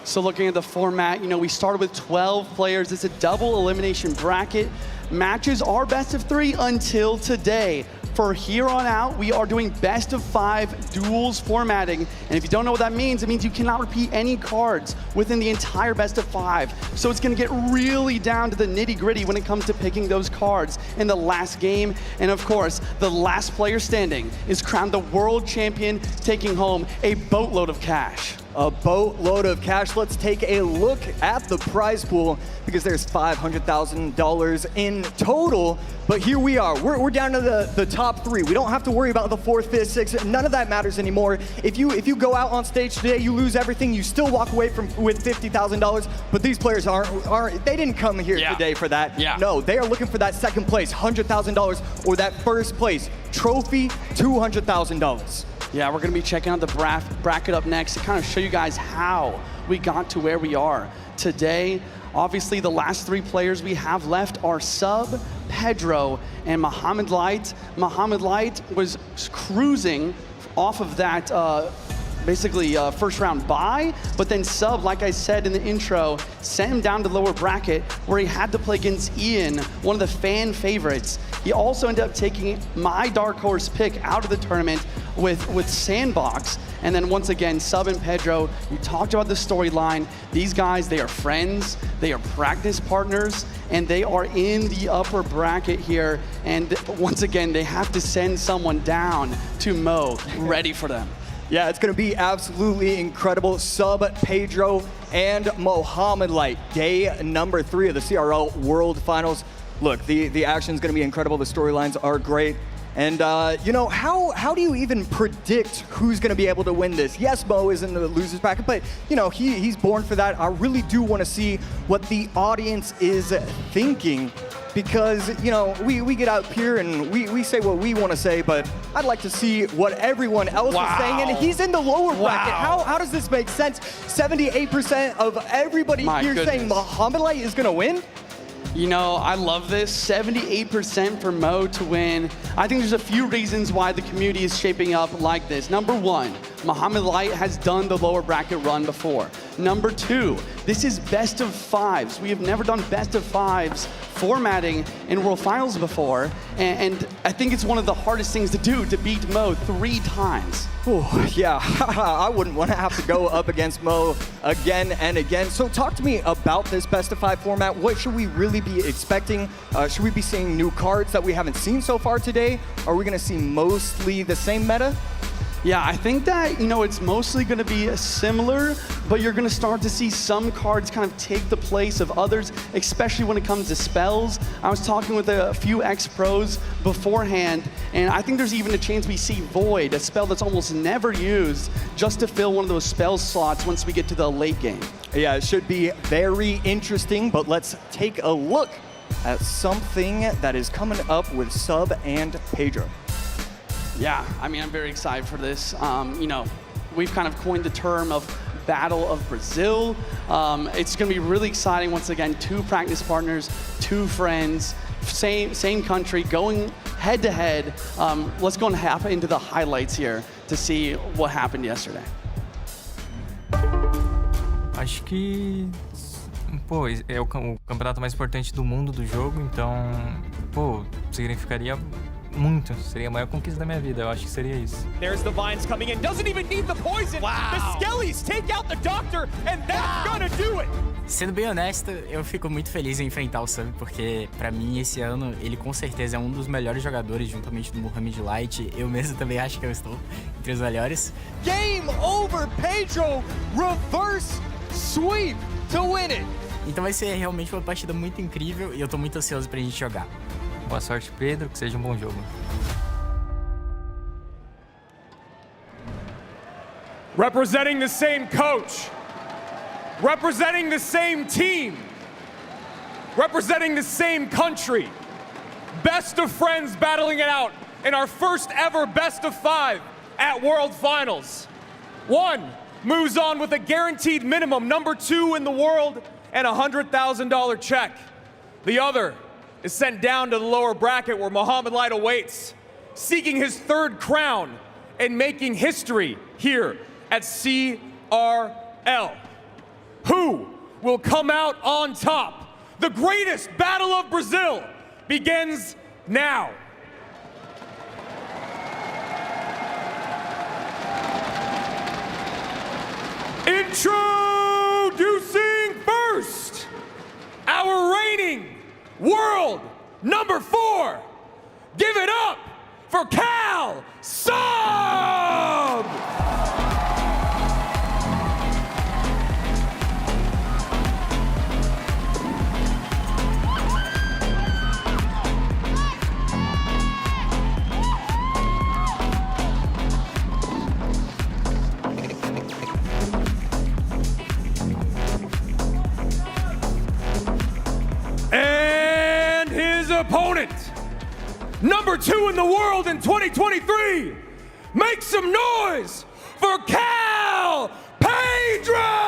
So looking at the format, you know, we started with 12 players. It's a double elimination bracket. Matches are best of 3 until today. for here on out, we are doing best of 5 duels formatting. And if you don't know what that means, it means you cannot repeat any cards within the entire best of 5. So it's gonna get really down to the nitty gritty when it comes to picking those cards in the last game. And of course, the last player standing is crowned the world champion, taking home a boatload of cash.
A boatload of cash. Let's take a look at the prize pool because there's $500,000 in total. But here we are. We're down to the top 3. We don't have to worry about the 4th, 5th, 6th. None of that matters anymore. If you go out on stage today, you lose everything. You still walk away with $50,000. But these players aren't. They didn't come here today for that.
Yeah.
No, they are looking for that 2nd place, $100,000, or that 1st place trophy, $200,000.
Yeah, we're gonna be checking out the bracket up next to kind of show you guys how we got to where we are today. Obviously, the last 3 players we have left are Sub, Pedro, and Mohamed Light. Mohamed Light was cruising off of that basically first round bye, but then Sub, like I said in the intro, sent him down to the lower bracket where he had to play against Ian, one of the fan favorites. He also ended up taking my dark horse pick out of the tournament with Sandbox. And then once again, Sub and Pedro, you talked about the storyline. These guys, they are friends, they are practice partners, and they are in the upper bracket here. And once again, they have to send someone down to Mo, ready for them.
Yeah, it's going to be absolutely incredible. Sub, Pedro, and Mohamed Light. Day number 3 of the CRL World Finals. Look, the action's going to be incredible. The storylines are great. And, you know, how do you even predict who's going to be able to win this? Yes, Mo is in the loser's bracket, but, you know, he's born for that. I really do want to see what the audience is thinking because, you know, we get out here and we say what we want to say, but I'd like to see what everyone else is saying. And he's in the lower bracket. How does this make sense? 78% of everybody saying Mohamed Light is going to win?
You know, I love this. 78% for Mo to win. I think there's a few reasons why the community is shaping up like this. Number 1, Mohamed Light has done the lower bracket run before. Number 2, this is best of 5s. We have never done best of 5s formatting in World Finals before. And I think it's one of the hardest things to do, to beat Mo 3 times.
Ooh, yeah, I wouldn't want to have to go up against Mo again and again. So talk to me about this best of 5 format. What should we really be expecting? Should we be seeing new cards that we haven't seen so far today? Are we going to see mostly the same meta?
Yeah, I think that, you know, it's mostly going to be similar, but you're going to start to see some cards kind of take the place of others, especially when it comes to spells. I was talking with a few ex-pros beforehand, and I think there's even a chance we see Void, a spell that's almost never used, just to fill one of those spell slots once we get to the late game.
Yeah, it should be very interesting, but let's take a look at something that is coming up with Sub and Pedro.
Yeah, I mean, I'm very excited for this. You know, we've kind of coined the term of Battle of Brazil. It's going to be really exciting. Once again, 2 practice partners, 2 friends, same country, going head to head. Let's go and hop into the highlights here to see what happened yesterday.
Acho que, pô, é o campeonato mais importante do mundo do jogo, então, pô, significaria muito. Seria a maior conquista da minha vida. Eu acho que seria isso.
There's the vines coming in. Doesn't even need the poison.
Wow.
The Skellies take out the doctor, and that's gonna do it.
Sendo bem honesto, eu fico muito feliz em enfrentar o Sub, porque pra mim esse ano ele com certeza é um dos melhores jogadores, juntamente do Mohamed Light. Eu mesmo também acho que eu estou entre os melhores.
Game over, Pedro! Reverse sweep to win it!
Então vai ser realmente uma partida muito incrível e eu tô muito ansioso pra gente jogar.
Boa sorte, Pedro. Que seja um bom jogo.
Representing the same coach, representing the same team, representing the same country, best of friends battling it out in our first ever best of 5 at World Finals. 1 moves on with a guaranteed minimum, number 2 in the world, and a $100,000 check. The other is sent down to the lower bracket where Mohamed Light awaits, seeking his 3rd crown and making history here at CRL. Who will come out on top? The greatest battle of Brazil begins now. Introducing first, our reigning world number 4. Give it up for Cal Sub! And his opponent, number 2 in the world in 2023, make some noise for Cal Pedro!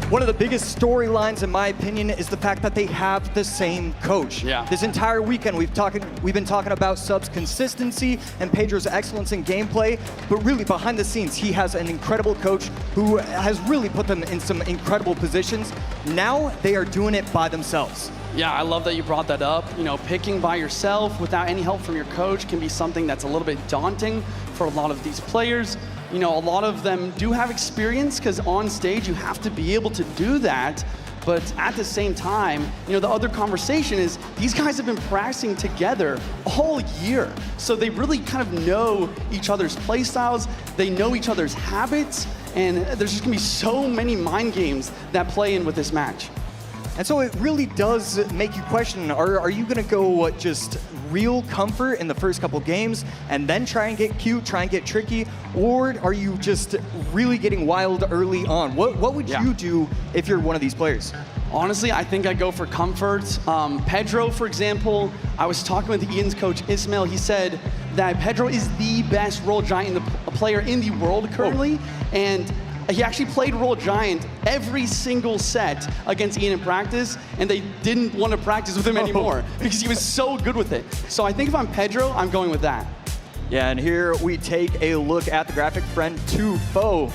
One of the biggest storylines, in my opinion, is the fact that they have the same coach.
Yeah.
This entire weekend, we've been talking about Sub's consistency and Pedro's excellence in gameplay, but really behind the scenes, he has an incredible coach who has really put them in some incredible positions. Now they are doing it by themselves.
Yeah, I love that you brought that up. You know, picking by yourself without any help from your coach can be something that's a little bit daunting for a lot of these players. You know, a lot of them do have experience because on stage you have to be able to do that. But at the same time, you know, the other conversation is these guys have been practicing together all year. So they really kind of know each other's play styles, they know each other's habits, and there's just gonna be so many mind games that play in with this match.
And so it really does make you question, are you gonna go just real comfort in the first couple games and then try and get cute, try and get tricky, or are you just really getting wild early on? What would you do if you're one of these players?
Honestly, I think I go for comfort. Pedro, for example, I was talking with Ian's coach, Ismail. He said that Pedro is the best Roll Giant player in the world currently, and he actually played Roll Giant every single set against Ian in practice, and they didn't want to practice with him anymore because he was so good with it. So I think if I'm Pedro, I'm going with that.
Yeah, and here we take a look at the graphic friend to foe.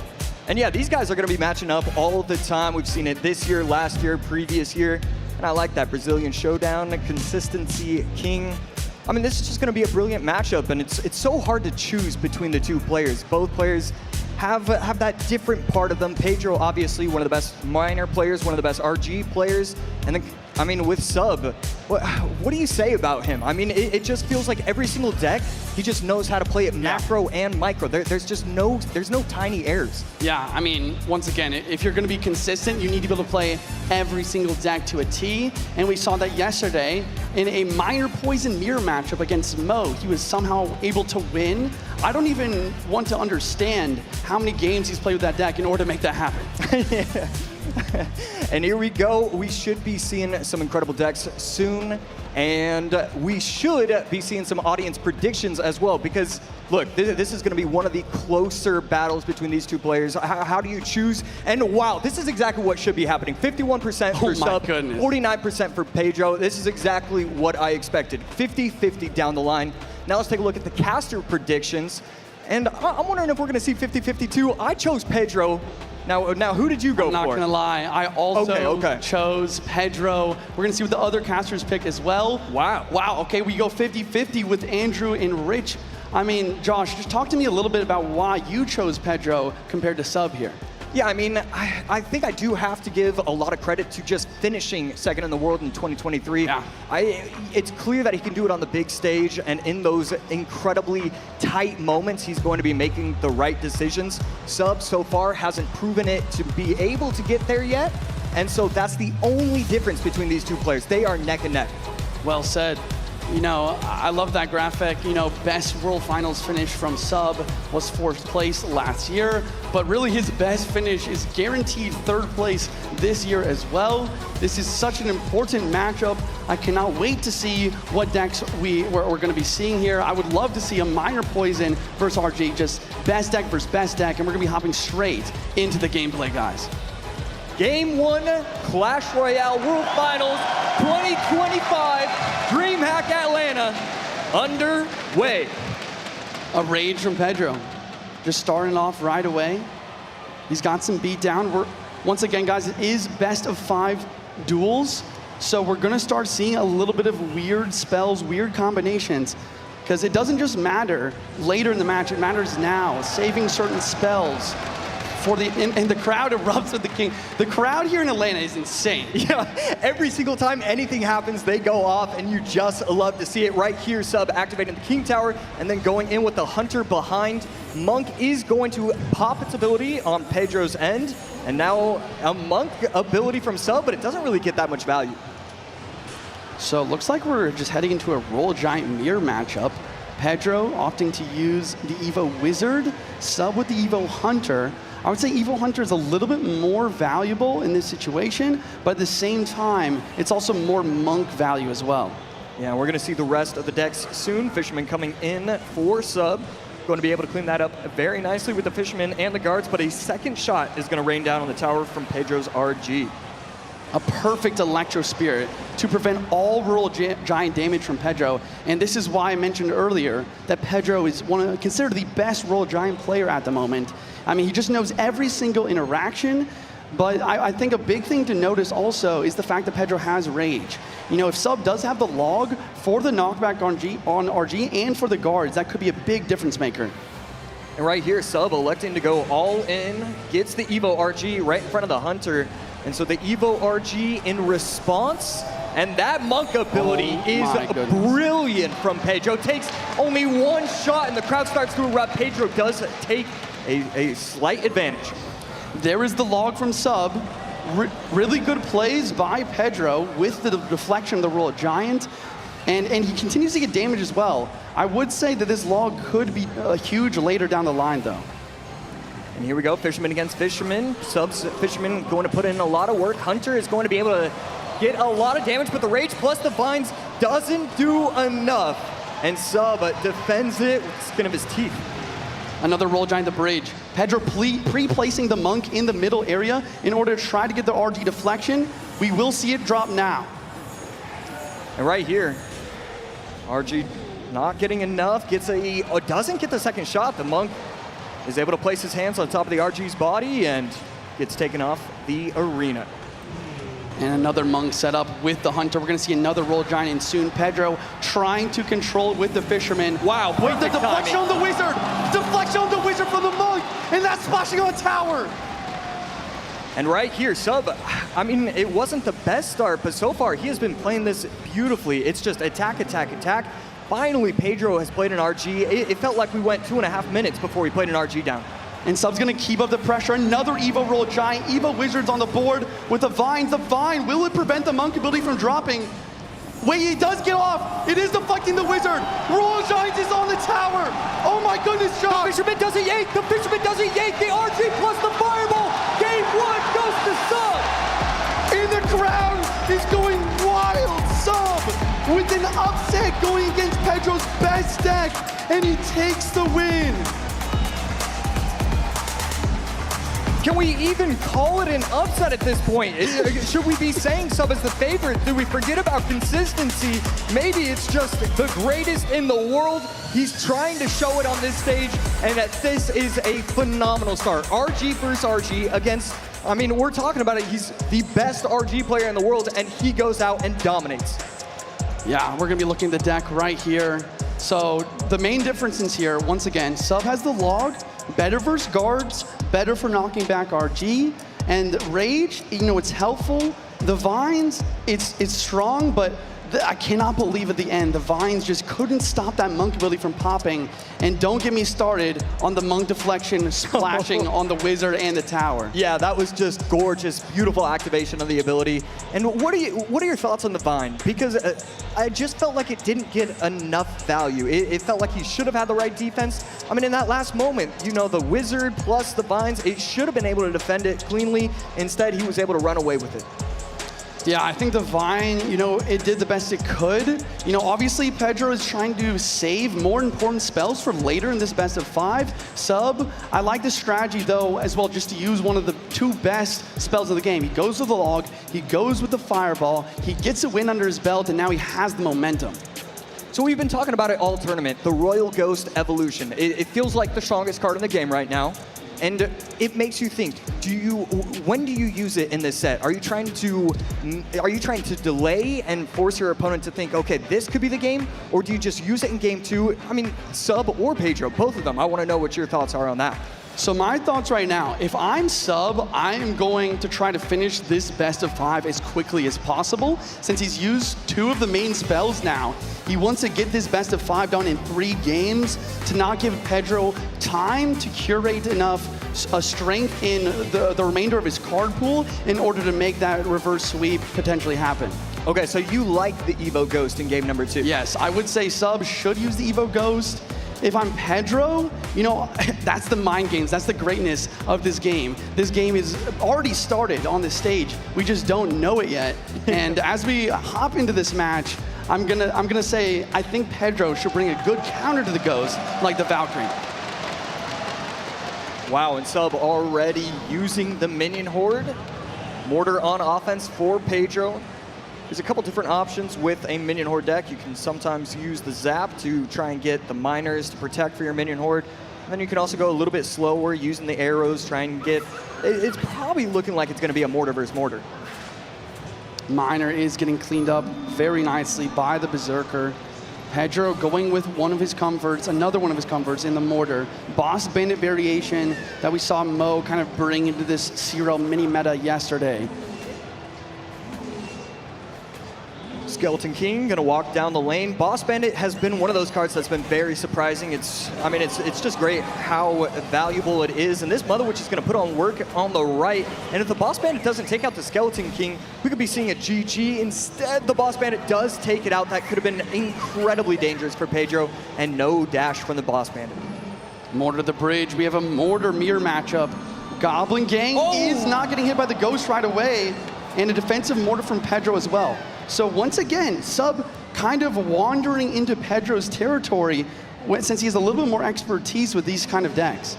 And yeah, these guys are going to be matching up all the time. We've seen it this year, last year, previous year. And I like that Brazilian showdown, consistency king. I mean, this is just going to be a brilliant matchup, and it's so hard to choose between the two players. Both players have that different part of them. Pedro, obviously, one of the best minor players, one of the best RG players. And then, I mean, with Sub, what do you say about him? I mean, it just feels like every single deck, he just knows how to play it macro and micro. There's no tiny errors.
Yeah, I mean, once again, if you're gonna be consistent, you need to be able to play every single deck to a T. And we saw that yesterday in a minor poison mirror matchup against Mo. He was somehow able to win. I don't even want to understand how many games he's played with that deck in order to make that happen.
And here we go. We should be seeing some incredible decks soon. And we should be seeing some audience predictions as well, because look, this is going to be one of the closer battles between these two players. How do you choose? And wow, this is exactly what should be happening. 51% for Sub, 49% for Pedro. This is exactly what I expected. 50-50 down the line. Now let's take a look at the caster predictions. And I'm wondering if we're going to see 50-50 too. I chose Pedro. Now, who did you go for?
I'm not gonna lie, I also chose Pedro. We're gonna see what the other casters pick as well.
Wow.
Wow, okay, we go 50-50 with Andrew and Rich. I mean, Josh, just talk to me a little bit about why you chose Pedro compared to Sub here.
Yeah, I mean, I think I do have to give a lot of credit to just finishing second in the world in 2023. Yeah. It's clear that he can do it on the big stage, and in those incredibly tight moments, he's going to be making the right decisions. Sub, so far, hasn't proven it to be able to get there yet, and so that's the only difference between these two players. They are neck and neck.
Well said. You know, I love that graphic. You know, best World Finals finish from Sub was 4th place last year, but really his best finish is guaranteed 3rd place this year as well. This is such an important matchup. I cannot wait to see what decks we're going to be seeing here. I would love to see a minor poison versus RG, just best deck versus best deck, and we're going to be hopping straight into the gameplay, guys.
Game 1, Clash Royale World Finals 2025, DreamHack Atlanta. underway.
A rage from Pedro. Just starting off right away. He's got some beat down. Once again, guys, it is best of 5 duels. So we're gonna start seeing a little bit of weird spells, weird combinations. Because it doesn't just matter later in the match, it matters now. Saving certain spells. And the crowd erupts with the king. The crowd here in Atlanta is insane.
Yeah, every single time anything happens, they go off, and you just love to see it. Right here, Sub activating the King Tower, and then going in with the Hunter behind. Monk is going to pop its ability on Pedro's end, and now a Monk ability from Sub, but it doesn't really get that much value.
So it looks like we're just heading into a Roll Giant Mirror matchup. Pedro opting to use the Evo Wizard, Sub with the Evo Hunter. I would say Evo Hunter is a little bit more valuable in this situation, but at the same time, it's also more Monk value as well.
Yeah, we're gonna see the rest of the decks soon. Fisherman coming in for Sub. Going to be able to clean that up very nicely with the Fisherman and the guards, but a second shot is gonna rain down on the tower from Pedro's RG.
A perfect Electro Spirit to prevent all Royal Giant damage from Pedro. And this is why I mentioned earlier that Pedro is considered the best Royal Giant player at the moment. I mean, he just knows every single interaction. But I think a big thing to notice also is the fact that Pedro has Rage. You know, if Sub does have the log for the knockback on RG and for the guards, that could be a big difference maker.
And right here, Sub electing to go all in, gets the Evo RG right in front of the Hunter. And so the Evo RG in response, and that Monk ability is brilliant from Pedro. Takes only one shot and the crowd starts to erupt. Pedro does take a slight advantage.
There is the log from Sub. Really good plays by Pedro with the deflection of the Royal Giant. And he continues to get damage as well. I would say that this log could be huge later down the line though.
And here we go, Fisherman against Fisherman. Sub's Fisherman going to put in a lot of work. Hunter is going to be able to get a lot of damage, but the Rage plus the Vines doesn't do enough. And Sub defends it with the skin of his teeth.
Another Roll Giant the bridge. Pedro pre-placing the Monk in the middle area in order to try to get the RG deflection. We will see it drop now.
And right here, RG not getting enough, doesn't get the second shot. The Monk is able to place his hands on top of the RG's body and gets taken off the arena.
And another Monk set up with the Hunter. We're gonna see another Roll Giant in soon. Pedro trying to control with the Fisherman.
Wow,
with the deflection on the Wizard! Deflection on the Wizard from the Monk! And that's splashing on tower!
And right here, Sub, I mean, it wasn't the best start, but so far he has been playing this beautifully. It's just attack, attack, attack. Finally, Pedro has played an RG. It felt like we went 2.5 minutes before we played an RG down.
And Sub's gonna keep up the pressure. Another Evo Roll Giant. Evo Wizards on the board with the Vines. The Vine, will it prevent the Monk ability from dropping? Wait, he does get off. It is deflecting the Wizard. Royal Giant is on the tower. Oh my goodness, Josh.
The Fisherman doesn't yank. The Fisherman doesn't yank. The RG plus the Fireball. Game 1 goes to Sub.
And the crowd is going wild. Sub with an upset going against Pedro's best deck. And he takes the win.
Can we even call it an upset at this point? Should we be saying Sub is the favorite? Do we forget about consistency? Maybe it's just the greatest in the world. He's trying to show it on this stage, and this is a phenomenal start. RG versus RG against, I mean, we're talking about it. He's the best RG player in the world, and he goes out and dominates.
Yeah, we're gonna be looking at the deck right here. So the main differences here, once again, Sub has the log, better versus guards, better for knocking back RG, and Rage, you know, it's helpful. The Vines, it's strong, but I cannot believe at the end, the Vines just couldn't stop that Monk ability from popping. And don't get me started on the Monk deflection splashing on the Wizard and the tower.
Yeah, that was just gorgeous, beautiful activation of the ability. And what are your thoughts on the Vine? Because I just felt like it didn't get enough value. It felt like he should have had the right defense. I mean, in that last moment, you know, the Wizard plus the Vines, it should have been able to defend it cleanly. Instead, he was able to run away with it.
Yeah, I think the Vine, you know, it did the best it could. You know, obviously Pedro is trying to save more important spells for later in this best of 5. Sub, I like the strategy though as well, just to use one of the 2 best spells of the game. He goes with the log, he goes with the fireball, he gets a win under his belt, and now he has the momentum.
So we've been talking about it all tournament, the Royal Ghost evolution. It feels like the strongest card in the game right now. And it makes you think, when do you use it in this set? Are you trying to delay and force your opponent to think, okay, this could be the game? Or do you just use it in game 2? I mean, Sub or Pedro, both of them. I want to know what your thoughts are on that.
So my thoughts right now, if I'm Sub, I am going to try to finish this best of 5 as quickly as possible. Since he's used 2 of the main spells now, he wants to get this best of 5 done in 3 games to not give Pedro time to curate enough strength in the remainder of his card pool in order to make that reverse sweep potentially happen.
Okay, so you like the Evo Ghost in game number 2?
Yes, I would say Sub should use the Evo Ghost. If I'm Pedro, you know, that's the mind games. That's the greatness of this game. This game is already started on this stage. We just don't know it yet. And as we hop into this match, I'm gonna say I think Pedro should bring a good counter to the Ghost, like the Valkyrie.
Wow, and Sub already using the minion horde. Mortar on offense for Pedro. There's a couple different options with a minion horde deck. You can sometimes use the zap to try and get the miners to protect for your minion horde. And then you can also go a little bit slower using the arrows, trying and get... It's probably looking like it's going to be a mortar versus mortar.
Miner is getting cleaned up very nicely by the Berserker. Pedro going with one of his comforts, another one of his comforts in the mortar. Boss Bandit variation that we saw Mo kind of bring into this CRL mini meta yesterday.
Skeleton King gonna walk down the lane. Boss Bandit has been one of those cards that's been very surprising. It's just great how valuable it is. And this Mother Witch is gonna put on work on the right. And if the Boss Bandit doesn't take out the Skeleton King, we could be seeing a GG. Instead, the Boss Bandit does take it out. That could have been incredibly dangerous for Pedro, and no dash from the Boss Bandit.
Mortar to the bridge. We have a Mortar Mirror matchup. Goblin Gang is not getting hit by the Ghost right away, and a defensive Mortar from Pedro as well. So once again, Sub kind of wandering into Pedro's territory since he has a little bit more expertise with these kind of decks.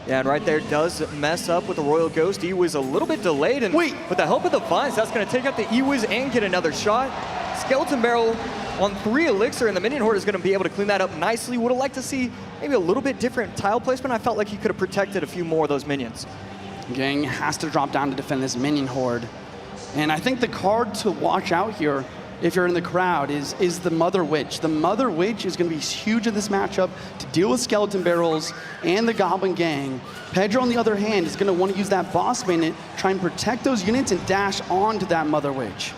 Yeah, and right there does mess up with the Royal Ghost. E-Wiz a little bit delayed, and with the help of the Vines, that's going to take out the E-Wiz and get another shot. Skeleton Barrel on 3 Elixir, and the Minion Horde is going to be able to clean that up nicely. Would have liked to see maybe a little bit different tile placement. I felt like he could have protected a few more of those minions.
Gang has to drop down to defend this Minion Horde. And I think the card to watch out here, if you're in the crowd, is the Mother Witch. The Mother Witch is going to be huge in this matchup to deal with Skeleton Barrels and the Goblin Gang. Pedro, on the other hand, is going to want to use that Boss Bandit, try and protect those units and dash onto that Mother Witch.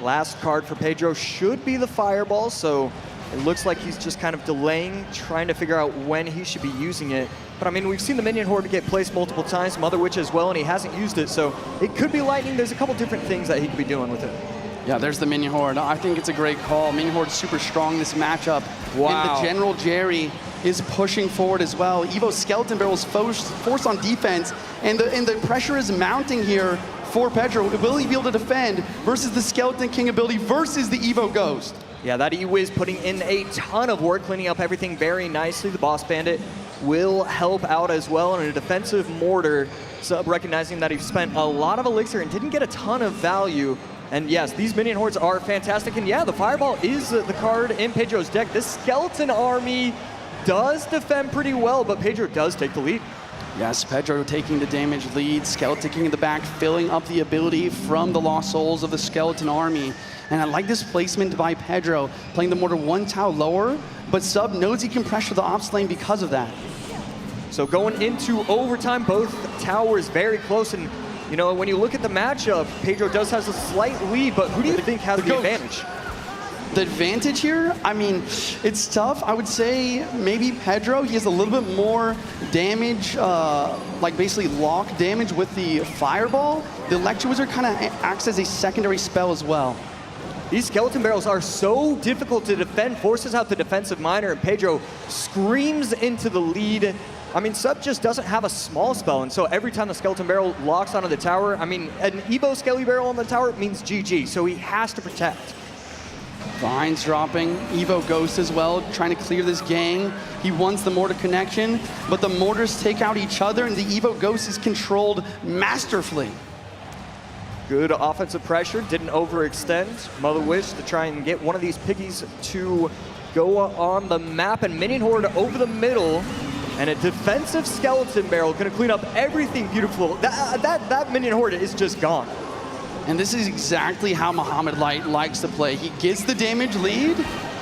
Last card for Pedro should be the Fireball, so it looks like he's just kind of delaying, trying to figure out when he should be using it. But I mean, we've seen the Minion Horde get placed multiple times, Mother Witch as well, and he hasn't used it, so it could be Lightning. There's a couple different things that he could be doing with it.
Yeah, there's the Minion Horde. I think it's a great call. Minion Horde's super strong this matchup.
Wow.
And the General Jerry is pushing forward as well. Evo's Skeleton Barrel's forced on defense, and the pressure is mounting here for Pedro. Will he be able to defend versus the Skeleton King ability versus the Evo Ghost?
Yeah, that E-Wiz putting in a ton of work, cleaning up everything very nicely. The Boss Bandit will help out as well in a defensive mortar, Sub recognizing that he spent a lot of Elixir and didn't get a ton of value. And yes, these Minion Hordes are fantastic. And yeah, the Fireball is the card in Pedro's deck. This Skeleton Army does defend pretty well, but Pedro does take the lead.
Yes, Pedro taking the damage lead. Skeleton King in the back, filling up the ability from the Lost Souls of the Skeleton Army. And I like this placement by Pedro, playing the mortar 1 tile lower, but Sub knows he can pressure the ops lane because of that.
So going into overtime, both towers very close, and you know, when you look at the matchup, Pedro does has a slight lead, but who do you think has the advantage?
The advantage here, I mean, it's tough. I would say maybe Pedro. He has a little bit more damage, like basically lock damage with the Fireball. The Electro Wizard kind of acts as a secondary spell as well.
These Skeleton Barrels are so difficult to defend, forces out the defensive miner, and Pedro screams into the lead. I mean, Sub just doesn't have a small spell, and so every time the Skeleton Barrel locks onto the tower, I mean, an Evo Skelly Barrel on the tower means GG, so he has to protect.
Vines dropping, Evo Ghost as well, trying to clear this gang. He wants the mortar connection, but the mortars take out each other, and the Evo Ghost is controlled masterfully.
Good offensive pressure, didn't overextend. Mother Witch to try and get one of these piggies to go on the map, and Minion Horde over the middle. And a defensive skeleton barrel gonna clean up everything beautiful. That Minion Horde is just gone.
And this is exactly how Muhammad Light likes to play. He gets the damage lead,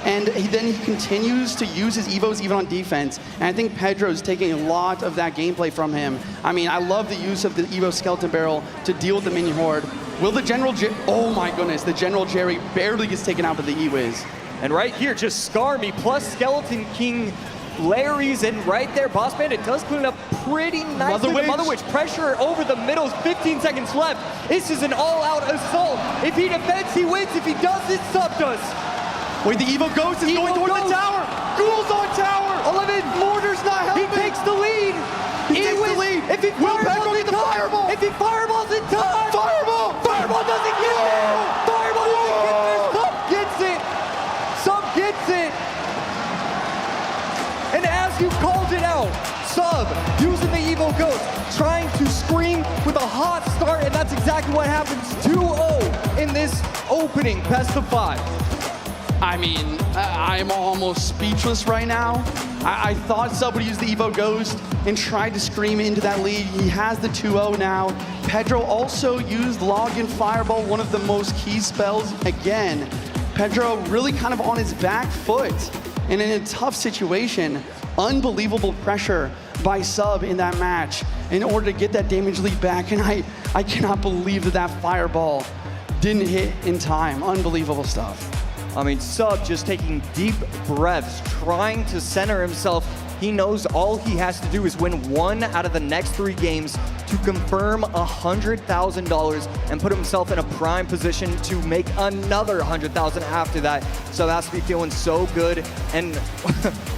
and then he continues to use his Evos even on defense. And I think Pedro's taking a lot of that gameplay from him. I mean, I love the use of the Evo Skeleton Barrel to deal with the Minion Horde. Will the General oh my goodness, the General Jerry barely gets taken out by the E-Wiz.
And right here, just Scar Me plus Skeleton King Larry's in right there. Boss Bandit does clean up pretty nicely. The Mother Witch pressure over the middle, 15 seconds left. This is an all-out assault. If he defends, he wins. If he doesn't, Sub does.
Wait, the Evo Ghost is going towards the tower. Ghoul's on tower.
11.
Mortar's not helping.
He takes the lead.
He takes the lead.
If he fireballs in time. If he fireballs in time.
Fireball.
Fireball doesn't get it. Fireball doesn't get this. Sub gets it. Sub gets it. And as you called it out, Sub using the Evo Ghost, trying to scream with a hot start, and that's exactly what happens. 2-0 in this opening best of 5.
I mean, I'm almost speechless right now. I thought Sub would use the Evo Ghost and tried to scream into that lead. He has the 2-0 now. Pedro also used Login Fireball, one of the most key spells. Again, Pedro really kind of on his back foot. And in a tough situation, unbelievable pressure by Sub in that match in order to get that damage lead back. And I cannot believe that fireball didn't hit in time. Unbelievable stuff.
I mean, Sub just taking deep breaths, trying to center himself. He knows all he has to do is win 1 out of the next 3 games to confirm $100,000 and put himself in a prime position to make another $100,000 after that. So has to be feeling so good. And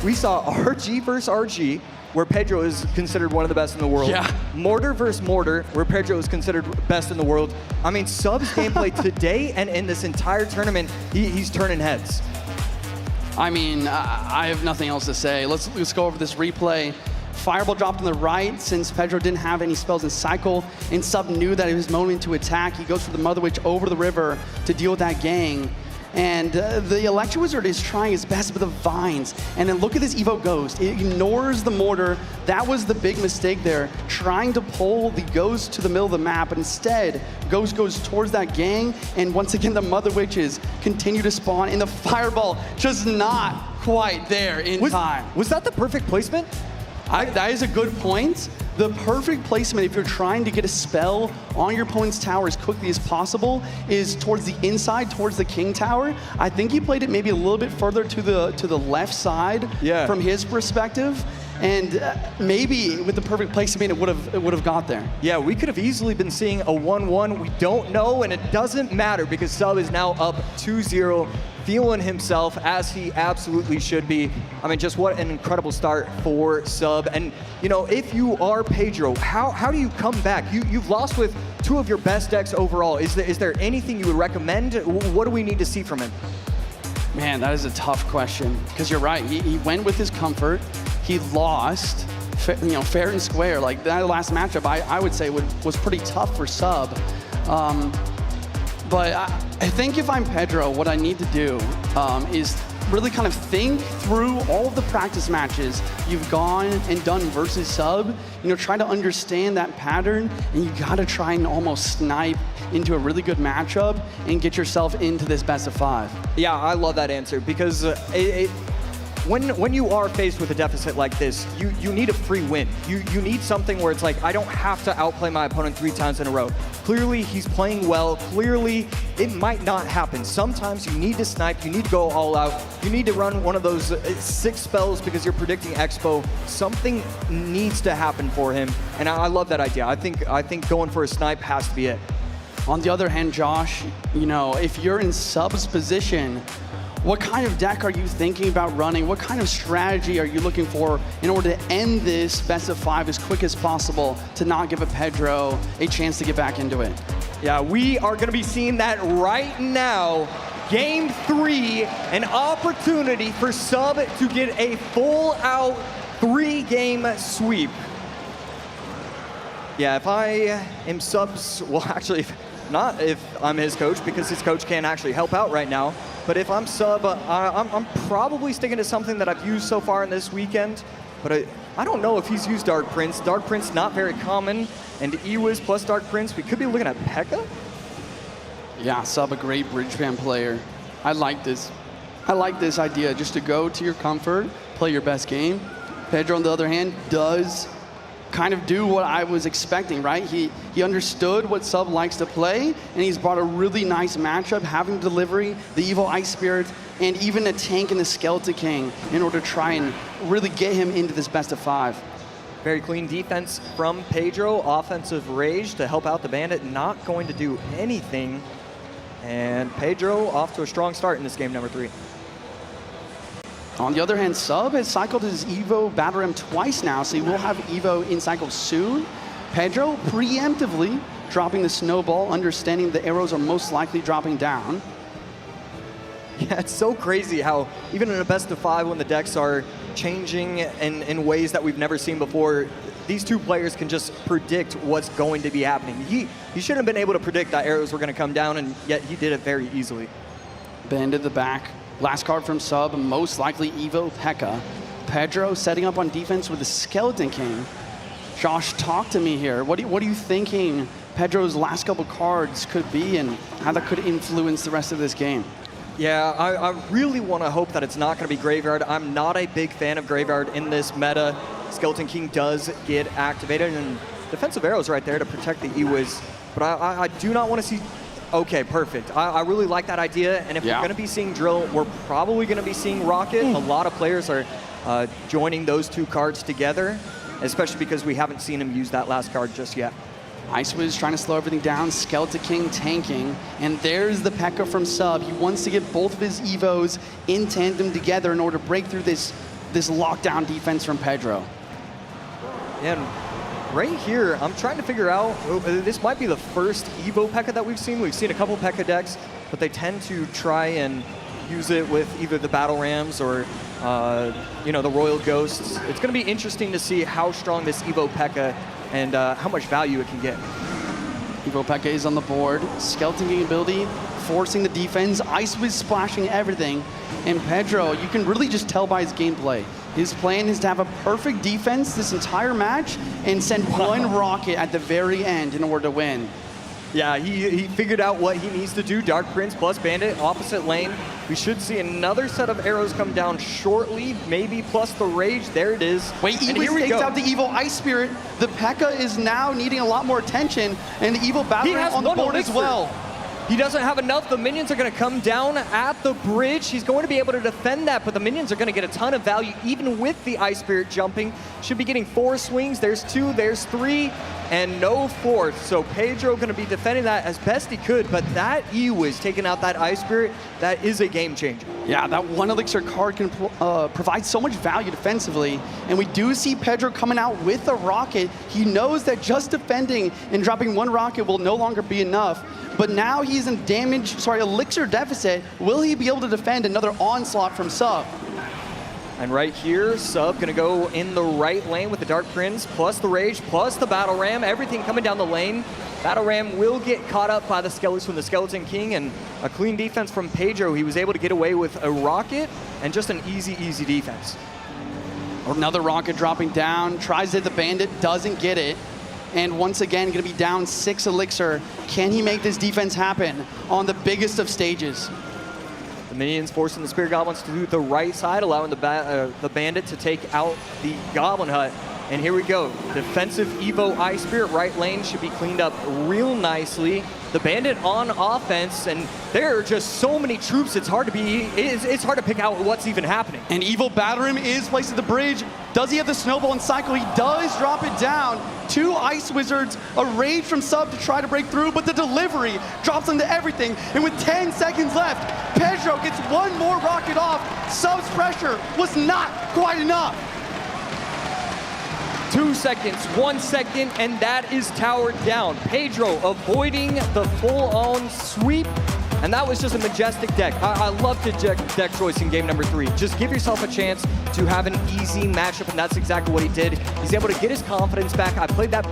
we saw RG versus RG, where Pedro is considered one of the best in the world.
Yeah.
Mortar versus Mortar, where Pedro is considered best in the world. I mean, Sub's gameplay today and in this entire tournament, he's turning heads.
I mean, I have nothing else to say. Let's go over this replay. Fireball dropped on the right since Pedro didn't have any spells in cycle, and Sub knew that it was moment to attack. He goes for the Mother Witch over the river to deal with that gang. And the Electro Wizard is trying his best with the vines. And then look at this Evo Ghost. It ignores the mortar. That was the big mistake there, trying to pull the Ghost to the middle of the map. But instead, Ghost goes towards that gang. And once again, the Mother Witches continue to spawn. And the Fireball just not quite there in time.
Was that the perfect placement?
That is a good point. The perfect placement, if you're trying to get a spell on your opponent's tower as quickly as possible, is towards the inside, towards the King Tower. I think he played it maybe a little bit further to the left side from his perspective. And maybe with the perfect placement, it would have got there.
Yeah, we could have easily been seeing a 1-1. We don't know, and it doesn't matter because Sub is now up 2-0, feeling himself as he absolutely should be. I mean, just what an incredible start for Sub. And, you know, if you are Pedro, how do you come back? You've lost with 2 of your best decks overall. Is there anything you would recommend? What do we need to see from him?
Man, that is a tough question, because you're right. He went with his comfort. He lost, fair and square. Like that last matchup, I would say was pretty tough for Sub. But I think if I'm Pedro, what I need to do is really kind of think through all of the practice matches you've gone and done versus Sub. Try to understand that pattern, and you gotta try and almost snipe into a really good matchup and get yourself into this best of 5.
Yeah, I love that answer because when you are faced with a deficit like this, you need a free win. You need something where it's like, I don't have to outplay my opponent 3 times in a row. Clearly, he's playing well. Clearly, it might not happen. Sometimes you need to snipe. You need to go all out. You need to run one of those 6 spells because you're predicting Expo. Something needs to happen for him, and I love that idea. I think going for a snipe has to be it.
On the other hand, Josh, if you're in Sub's position, what kind of deck are you thinking about running? What kind of strategy are you looking for in order to end this best of 5 as quick as possible to not give a Pedro a chance to get back into it?
Yeah, we are going to be seeing that right now. Game 3, an opportunity for Sub to get a full-out 3-game sweep. Yeah, if I am Sub's, well, actually, not if I'm his coach, because his coach can't actually help out right now. but if I'm Sub, I'm probably sticking to something that I've used so far in this weekend. But I don't know if he's used Dark Prince. Dark Prince, not very common. And Ewiz plus Dark Prince, we could be looking at P.E.K.K.A.
Yeah, Sub, a great bridge fan player. I like this. I like this idea, just to go to your comfort, play your best game. Pedro, on the other hand, does kind of do what I was expecting, right? He understood what Sub likes to play, and he's brought a really nice matchup, having delivery, the Evil Ice Spirit, and even a tank in the Skeleton King in order to try and really get him into this best of 5.
Very clean defense from Pedro. Offensive rage to help out the Bandit. Not going to do anything. And Pedro off to a strong start in this game number 3.
On the other hand, Sub has cycled his Evo Battle Ram twice now, so he will have Evo in cycle soon. Pedro preemptively dropping the snowball, understanding the arrows are most likely dropping down.
Yeah, it's so crazy how even in a best of 5 when the decks are changing in ways that we've never seen before, these two players can just predict what's going to be happening. He shouldn't have been able to predict that arrows were going to come down, and yet he did it very easily.
Bend at the back. Last card from Sub, most likely Evo P.E.K.K.A. Pedro setting up on defense with the Skeleton King. Josh, talk to me here. What are you thinking Pedro's last couple cards could be and how that could influence the rest of this game?
Yeah, I really want to hope that it's not going to be Graveyard. I'm not a big fan of Graveyard in this meta. Skeleton King does get activated, and defensive arrows right there to protect the Ewiz. But I do not want to see... Okay, perfect. I really like that idea, and if we're going to be seeing Drill, we're probably going to be seeing Rocket. A lot of players are joining those two cards together, especially because we haven't seen him use that last card just yet.
Icewiz trying to slow everything down, Skeleton King tanking, and there's the P.E.K.K.A. from Sub. He wants to get both of his Evos in tandem together in order to break through this lockdown defense from Pedro.
And right here, I'm trying to figure out, this might be the first Evo P.E.K.K.A. that we've seen. We've seen a couple P.E.K.K.A. decks, but they tend to try and use it with either the Battle Rams or the Royal Ghosts. It's going to be interesting to see how strong this Evo P.E.K.K.A. and how much value it can get.
Evo P.E.K.K.A. is on the board. Skeleton King ability, forcing the defense. Icewiz splashing everything. And Pedro, you can really just tell by his gameplay. His plan is to have a perfect defense this entire match and send one rocket at the very end in order to win.
Yeah, he figured out what he needs to do. Dark Prince plus Bandit, opposite lane. We should see another set of arrows come down shortly, maybe plus the Rage. There it is.
Wait, Ewiz takes out the Evil Ice Spirit. The P.E.K.K.A. is now needing a lot more attention, and the Evil Battle Ram on the board as well.
He doesn't have enough. The minions are going to come down at the bridge. He's going to be able to defend that, but the minions are going to get a ton of value, even with the Ice Spirit jumping. Should be getting 4 swings. There's 2, there's 3, and no 4th. So Pedro going to be defending that as best he could, but that Ewiz taking out that Ice Spirit, that is a game changer.
Yeah, that 1 Elixir card can provide so much value defensively, and we do see Pedro coming out with a rocket. He knows that just defending and dropping 1 rocket will no longer be enough, but now he's in Elixir deficit. Will he be able to defend another onslaught from Sub?
And right here, Sub gonna go in the right lane with the Dark Prince, plus the Rage, plus the Battle Ram, everything coming down the lane. Battle Ram will get caught up by the Skeletons from the Skeleton King, and a clean defense from Pedro. He was able to get away with a rocket and just an easy defense.
Another rocket dropping down, tries to hit the Bandit, doesn't get it. And once again, gonna be down 6 Elixir. Can he make this defense happen on the biggest of stages?
The minions forcing the Spirit Goblins to do the right side, allowing the Bandit to take out the Goblin Hut. And here we go. Defensive Evo Ice Spirit right lane should be cleaned up real nicely. The Bandit on offense, and there are just so many troops, it's hard to pick out what's even happening.
And Evil Battle Ram is placed at the bridge. Does he have the snowball and cycle? He does drop it down. 2 Ice Wizards, a Rage from Sub to try to break through, but the delivery drops into everything. And with 10 seconds left, Pedro gets 1 more rocket off. Sub's pressure was not quite enough.
2 seconds, 1 second, and that is towered down. Pedro avoiding the full-on sweep. And that was just a majestic deck. I love the deck choice in game number 3. Just give yourself a chance to have an easy matchup, and that's exactly what he did. He's able to get his confidence back. I played that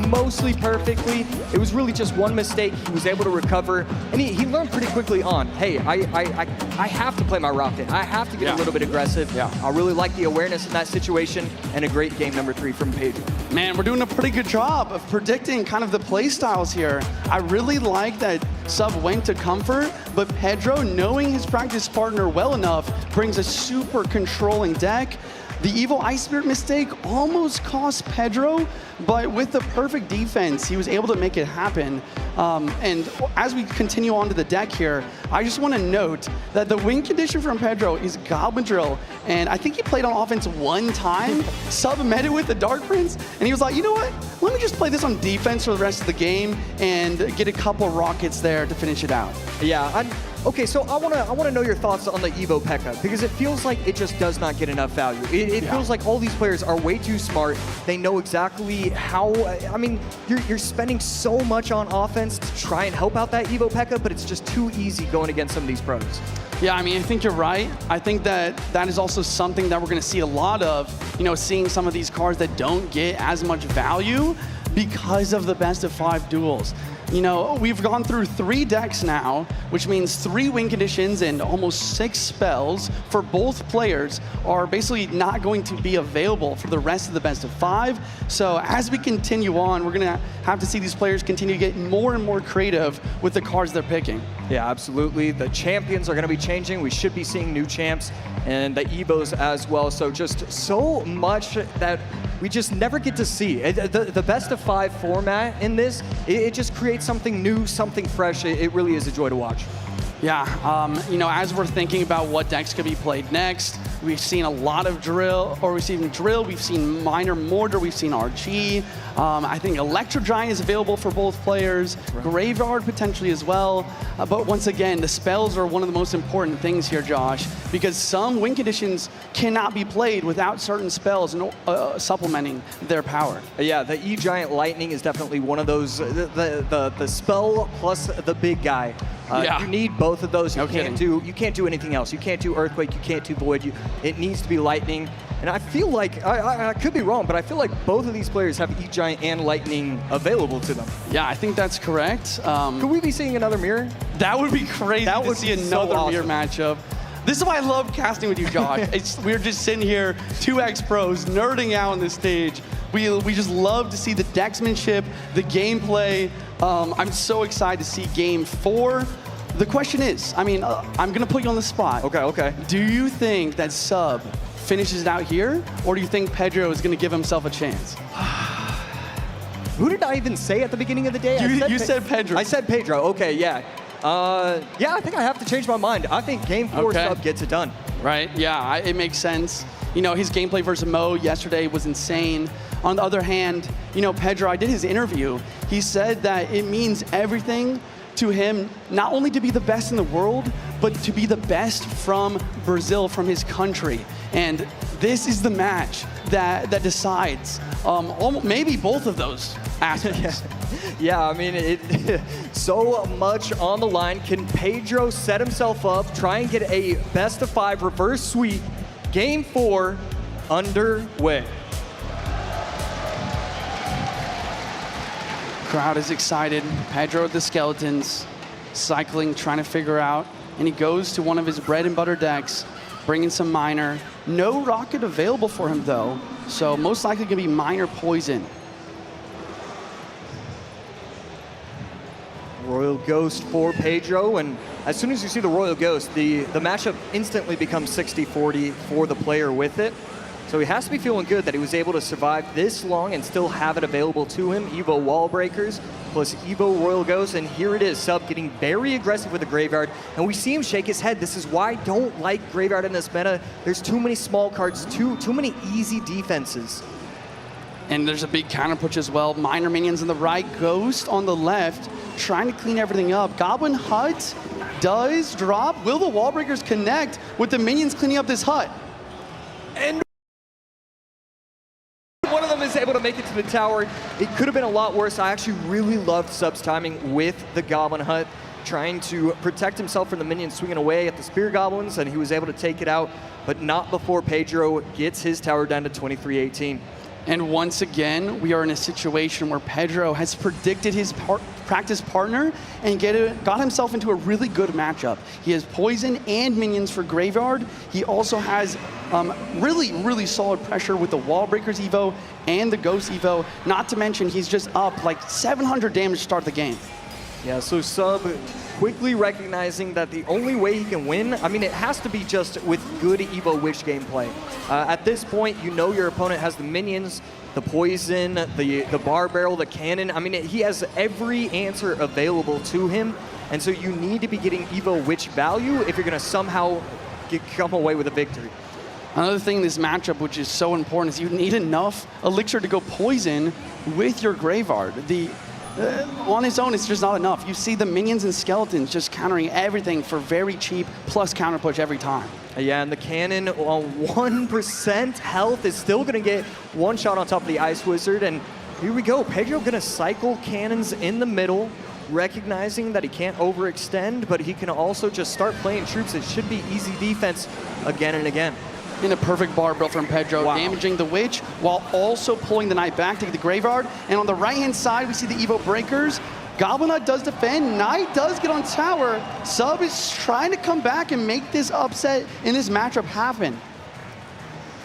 mostly perfectly. It was really just one mistake. He was able to recover, and he learned pretty quickly on, hey, I have to play my rocket. I have to get a little bit aggressive. I really like the awareness in that situation, and a great game number 3 from Pedro.
Man, we're doing a pretty good job of predicting kind of the play styles here. I really like that Sub went to comfort, but Pedro, knowing his practice partner well enough, brings a super controlling deck. The Evo Ice Spirit mistake almost cost Pedro, but with the perfect defense, he was able to make it happen. And as we continue on to the deck here, I just want to note that the win condition from Pedro is Goblin Drill, and I think he played on offense one time, Sub met it with the Dark Prince, and he was like, you know what? Let me just play this on defense for the rest of the game and get a couple rockets there to finish it out.
Yeah, okay, so I wanna know your thoughts on the Evo P.E.K.K.A. because it feels like it just does not get enough value. It feels like all these players are way too smart. They know exactly how, I mean, you're spending so much on offense to try and help out that Evo P.E.K.K.A., but it's just too easy going against some of these pros.
Yeah, I mean, I think you're right. I think that is also something that we're going to see a lot of, seeing some of these cards that don't get as much value because of the best of 5 duels. We've gone through 3 decks now, which means 3 win conditions and almost 6 spells for both players are basically not going to be available for the rest of the best of 5. So as we continue on, we're going to have to see these players continue to get more and more creative with the cards they're picking.
Yeah, absolutely. The champions are going to be changing. We should be seeing new champs and the Evos as well. So just so much that we just never get to see. The best of 5 format in this, it just creates something new, something fresh. It really is a joy to watch.
Yeah, as we're thinking about what decks could be played next, we've seen a lot of drill, we've seen Miner Mortar, we've seen RG. I think Electro Giant is available for both players, Graveyard potentially as well. But once again, the spells are one of the most important things here, Josh, because some win conditions cannot be played without certain spells supplementing their power.
Yeah, the E-Giant Lightning is definitely one of those, the spell plus the big guy. You need both of those. You can't do anything else. You can't do Earthquake, you can't do Void. It needs to be Lightning. And I feel like, I could be wrong, but I feel like both of these players have E-Giant and Lightning available to them.
Yeah, I think that's correct.
Could we be seeing another mirror?
That would be crazy to see another mirror matchup. This is why I love casting with you, Josh. We're just sitting here, 2X pros, nerding out on this stage. We just love to see the decksmanship, the gameplay. I'm so excited to see game 4. The question is, I'm gonna put you on the spot.
Okay.
Do you think that Sub finishes it out here, or do you think Pedro is gonna give himself a chance?
Who did I even say at the beginning of the day?
You said Pedro.
I said Pedro, okay, yeah. Yeah, I think I have to change my mind. I think game 4 Sub gets it done.
Right, yeah, it makes sense. His gameplay versus Mo yesterday was insane. On the other hand, Pedro, I did his interview. He said that it means everything to him, not only to be the best in the world, but to be the best from Brazil, from his country. And this is the match that decides maybe both of those aspects.
Yeah, I mean, so much on the line. Can Pedro set himself up, try and get a best of 5 reverse sweep? Game 4 underway.
Crowd is excited. Pedro with the skeletons, cycling, trying to figure out, and he goes to one of his bread and butter decks, bringing some Miner. No rocket available for him though, so most likely gonna be Miner Poison.
Royal Ghost for Pedro, and as soon as you see the Royal Ghost, the matchup instantly becomes 60-40 for the player with it. So he has to be feeling good that he was able to survive this long and still have it available to him. Evo Wall Breakers plus Evo Royal Ghost, and here it is, Sub getting very aggressive with the Graveyard, and we see him shake his head. This is why I don't like Graveyard in this meta. There's too many small cards, too many easy defenses.
And there's a big counter push as well. Miner minions on the right, Ghost on the left, trying to clean everything up. Goblin Hut does drop. Will the Wall Breakers connect with the minions cleaning up this hut?
And one of them is able to make it to the tower. It could have been a lot worse. I actually really loved Sub's timing with the Goblin Hut. trying to protect himself from the minions swinging away at the Spear Goblins, and he was able to take it out, but not before Pedro gets his tower down to 2318.
And once again, we are in a situation where Pedro has predicted his practice partner and got himself into a really good matchup. He has poison and minions for Graveyard. He also has really solid pressure with the Wall Breakers Evo and the Ghost Evo. Not to mention, he's just up like 700 damage to start the game.
Yeah, so Sub quickly recognizing that the only way he can win, I mean, it has to be just with good Evo Witch gameplay. At this point, you know your opponent has the minions, the poison, the bar barrel, the cannon. I mean, he has every answer available to him, and so you need to be getting Evo Witch value if you're going to somehow come away with a victory.
Another thing in this matchup, which is so important, is you need enough elixir to go poison with your Graveyard. On its own, it's just not enough. You see the minions and skeletons just countering everything for very cheap, plus counter push every time.
Yeah, and the cannon on 1% health is still going to get one shot on top of the Ice Wizard. And here we go. Pedro going to cycle cannons in the middle, recognizing that he can't overextend, but he can also just start playing troops. It should be easy defense again and again.
In a perfect bar barrel from Pedro, damaging the Witch while also pulling the Knight back to get the Graveyard. And on the right-hand side, we see the Evo Breakers. Goblin Knight does defend, Knight does get on tower. Sub is trying to come back and make this upset in this matchup happen.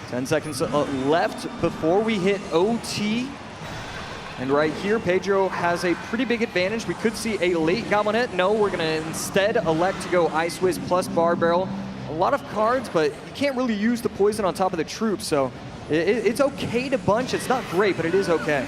10 seconds left before we hit OT. And right here, Pedro has a pretty big advantage. We could see a late Goblin hit. No, we're going to instead elect to go Ice Wiz plus Bar Barrel. A lot of cards, but you can't really use the poison on top of the troops, so it's okay to bunch. It's not great, but it is okay.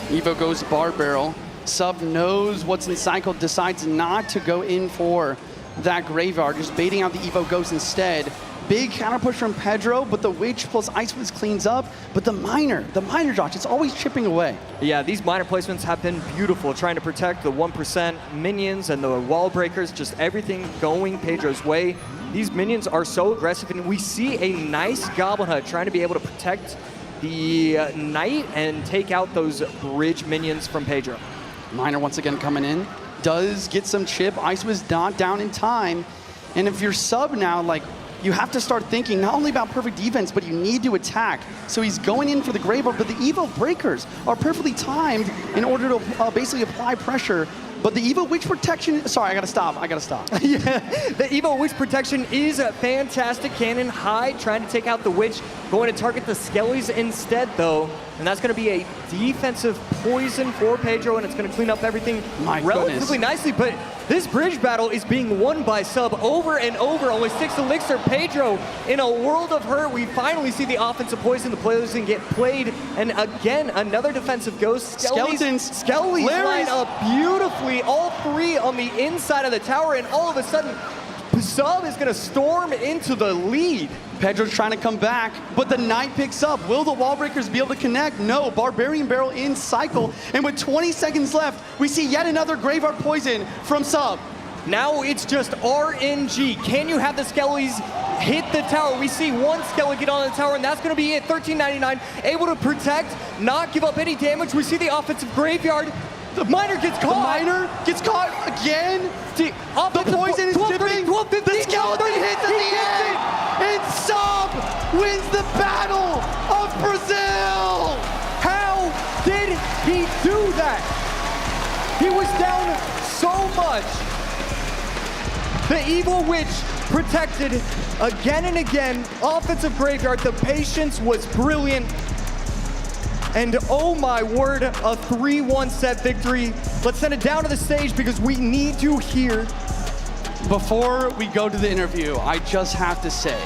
Evo goes Bar Barrel. Sub knows what's in cycle, decides not to go in for that Graveyard, just baiting out the Evo Ghost instead. Big counter push from Pedro, but the Witch plus Ice Wiz cleans up. But the Miner, Josh, it's always chipping away.
Yeah, these Miner placements have been beautiful, trying to protect the 1% minions and the Wall Breakers, just everything going Pedro's way. These minions are so aggressive, and we see a nice Goblin Hut trying to be able to protect the Knight and take out those bridge minions from Pedro.
Miner once again coming in, does get some chip. Ice Wiz not down in time. And if you're Sub now, like, you have to start thinking not only about perfect defense, but you need to attack. So he's going in for the Graveyard, but the Evo Breakers are perfectly timed in order to basically apply pressure. But the Evo Witch Protection, sorry, I gotta stop.
Yeah, the Evo Witch Protection is a fantastic. Cannon high, trying to take out the Witch, going to target the Skellies instead though. And that's gonna be a defensive poison for Pedro, and it's gonna clean up everything relatively nicely. But this bridge battle is being won by Sub over and over. Only 6 elixir. Pedro in a world of hurt. We finally see the offensive poison. The poison get played. And again, another defensive ghost. Skellies line up beautifully. All 3 on the inside of the tower. And all of a sudden, Sub is going to storm into the lead.
Pedro's trying to come back, but the Knight picks up. Will the Wall Breakers be able to connect? No, Barbarian Barrel in cycle. And with 20 seconds left, we see yet another Graveyard poison from Sub.
Now it's just RNG. Can you have the Skellies hit the tower? We see one Skelly get on the tower, and that's going to be it. 1399, able to protect, not give up any damage. We see the offensive Graveyard. The Miner gets caught.
The Miner gets caught again. The poison is tipping. The Skeleton hits at the end. And Sub wins the Battle of Brazil.
How did he do that? He was down so much. The Evil Witch protected again and again. Offensive Graveyard. The patience was brilliant. And oh my word, a 3-1 set victory. Let's send it down to the stage because we need to hear.
Before we go to the interview, I just have to say,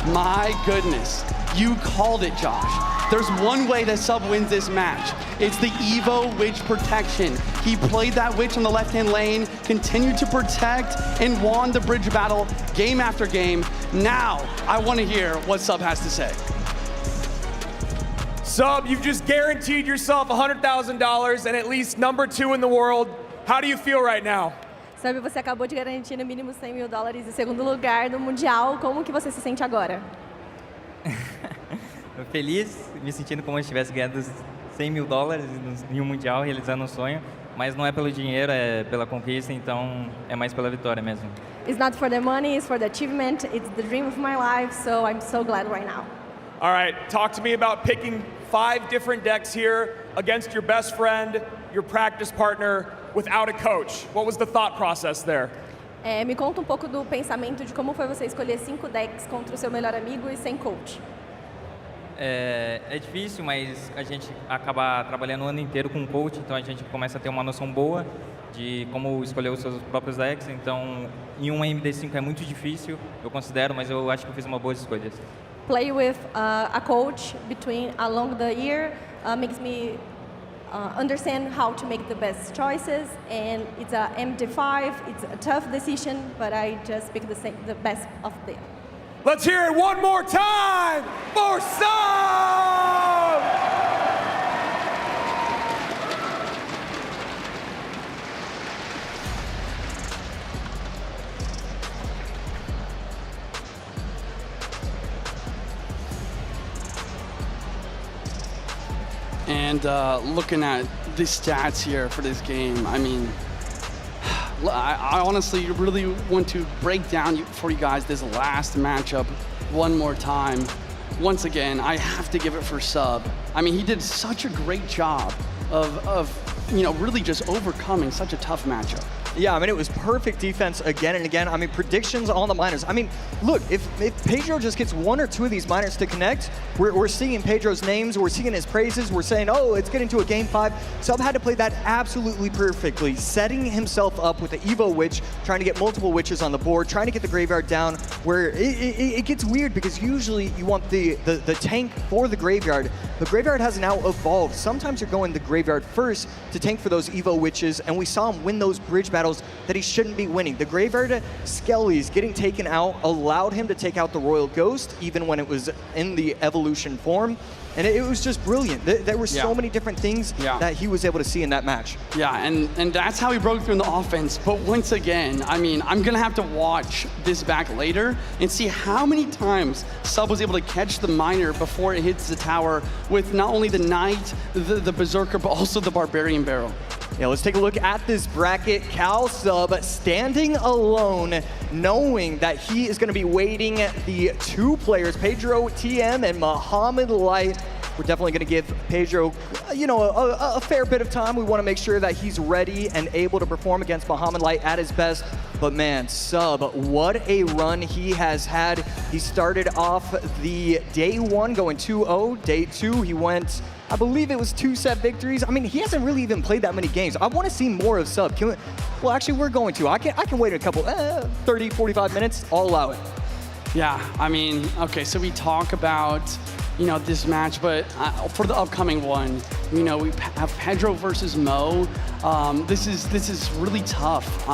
my goodness, you called it, Josh. There's one way that Sub wins this match. It's the Evo Witch Protection. He played that Witch on the left-hand lane, continued to protect, and won the bridge battle game after game. Now, I want to hear what Sub has to say.
Sub, you've just guaranteed yourself $100,000 and at least #2 in the world. How do you feel right now?
Sub, você acabou de garantir no mínimo $100 mil em segundo lugar no Mundial. Como que você se sente agora?
Feliz, me sentindo como se tivesse ganhado $100 mil em um Mundial, realizando um sonho. mas não é pelo dinheiro, é pela conquista, então é mais pela vitória mesmo.
It's not for the money, it's for the achievement. It's the dream of my life, so I'm so glad right now.
All right, talk to me about picking 5 different decks here against your best friend, your practice partner, without a coach. What was the thought process there?
Me conta pouco do pensamento de como foi você escolher 5 decks contra o seu melhor amigo e sem coach.
É difícil, mas a gente acaba trabalhando o ano inteiro com um coach, então a gente começa a ter uma noção boa de como escolher os seus próprios decks. Então, em um MD5 é muito difícil, eu considero, mas eu acho que eu fiz uma boa escolha.
Play with a coach along the year makes me understand how to make the best choices, and it's a MD5. It's a tough decision, but I just pick the best of them.
Let's hear it one more time for Sub!
And looking at the stats here for this game, I mean, I honestly really want to break down for you guys this last matchup one more time. Once again, I have to give it for Sub. I mean, he did such a great job of really just overcoming such a tough matchup.
Yeah, I mean, it was perfect defense again and again. I mean, predictions on the minors. I mean, look, if Pedro just gets 1 or 2 of these minors to connect, we're seeing Pedro's names, we're seeing his praises, we're saying, oh, it's getting to a game 5. Sub had to play that absolutely perfectly, setting himself up with the Evo Witch, trying to get multiple witches on the board, trying to get the graveyard down, where it gets weird because usually you want the tank for the graveyard. The graveyard has now evolved. Sometimes you're going the graveyard first to tank for those Evo Witches, and we saw him win those bridge battles that he shouldn't be winning. The graveyard skellies getting taken out allowed him to take out the Royal Ghost, even when it was in the evolution form. And it was just brilliant. There were so many different things that he was able to see in that match.
Yeah, and that's how he broke through in the offense. But once again, I mean, I'm going to have to watch this back later and see how many times Sub was able to catch the miner before it hits the tower with not only the Knight, the Berserker, but also the Barbarian Barrel.
Yeah, let's take a look at this bracket. Cal Sub standing alone, knowing that he is going to be waiting the 2 players, Pedro TM and Muhammad Light. We're definitely going to give Pedro, a fair bit of time. We want to make sure that he's ready and able to perform against Muhammad Light at his best. But man, Sub, what a run he has had. He started off the day 1 going 2-0. Day 2, he went, I believe it was 2-set victories. I mean, he hasn't really even played that many games. I want to see more of Sub. Well, actually, we're going to. I can wait a couple, 30, 45 minutes. I'll allow it.
Yeah, I mean, okay, so we talk about, this match, but for the upcoming one, we have Pedro versus Mo. This is really tough.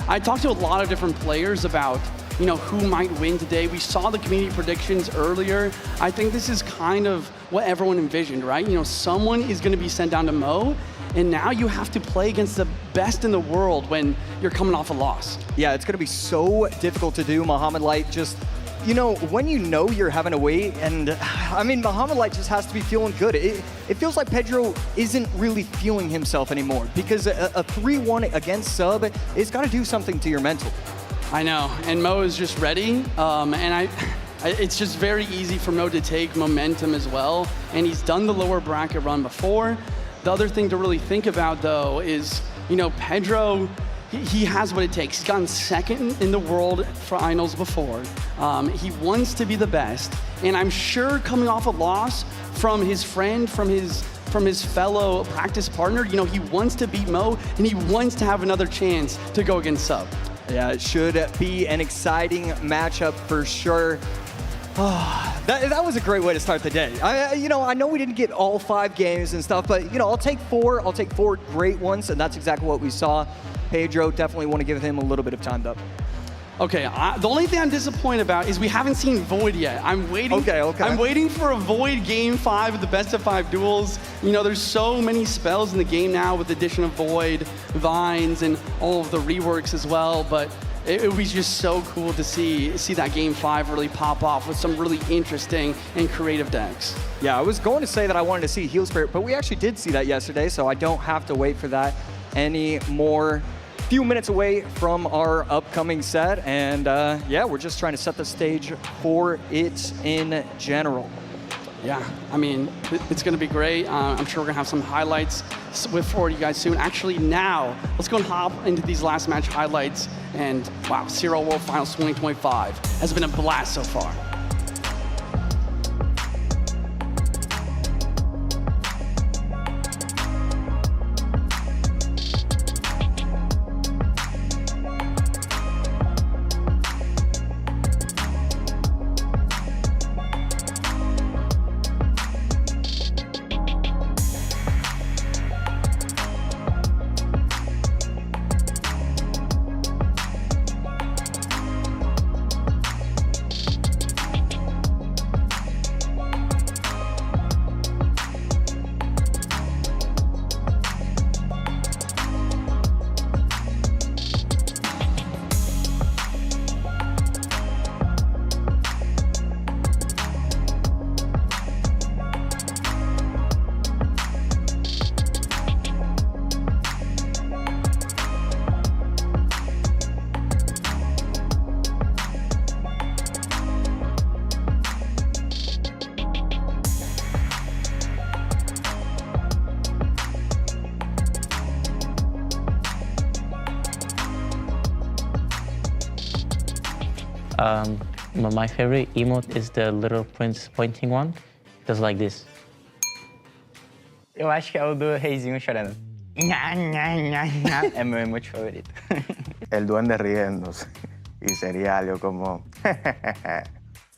I talked to a lot of different players about, who might win today. We saw the community predictions earlier. I think this is kind of what everyone envisioned, right? Someone is going to be sent down to Mo, and now you have to play against the best in the world when you're coming off a loss.
Yeah, it's going to be so difficult to do. Muhammad Light just, when you're having to wait, and I mean, Muhammad Light just has to be feeling good. It feels like Pedro isn't really feeling himself anymore because a 3-1 against Sub, it's got to do something to your mental.
I know, and Mo is just ready, and it's just very easy for Mo to take momentum as well, and he's done the lower bracket run before. The other thing to really think about, though, is, Pedro, he has what it takes. He's gotten 2nd in the world finals before. He wants to be the best, and I'm sure coming off a loss from his friend, from his fellow practice partner, he wants to beat Mo, and he wants to have another chance to go against Sub.
Yeah, it should be an exciting matchup for sure. That was a great way to start the day. I know we didn't get all 5 games and stuff, but I'll take 4. I'll take 4 great ones, and that's exactly what we saw. Pedro, definitely want to give him a little bit of time, though.
Okay, the only thing I'm disappointed about is we haven't seen Void yet. I'm waiting. Okay. I'm waiting for a Void Game 5 of the best of 5 duels. There's so many spells in the game now with the addition of Void, Vines, and all of the reworks as well. But it was just so cool to see that Game 5 really pop off with some really interesting and creative decks.
Yeah, I was going to say that I wanted to see Heal Spirit, but we actually did see that yesterday, so I don't have to wait for that. anymore. Few minutes away from our upcoming set, and yeah, we're just trying to set the stage for it in general.
Yeah, I mean, it's going to be great. I'm sure we're going to have some highlights for you guys soon. Actually, now, let's go and hop into these last match highlights. And wow, CRL World Finals 2025 has been a blast so far.
My favorite emote is the little prince pointing one. It does like this.
Eu acho que é o do reizinho chorando. É meu emote favorito.
El duende riéndose. Y sería algo como...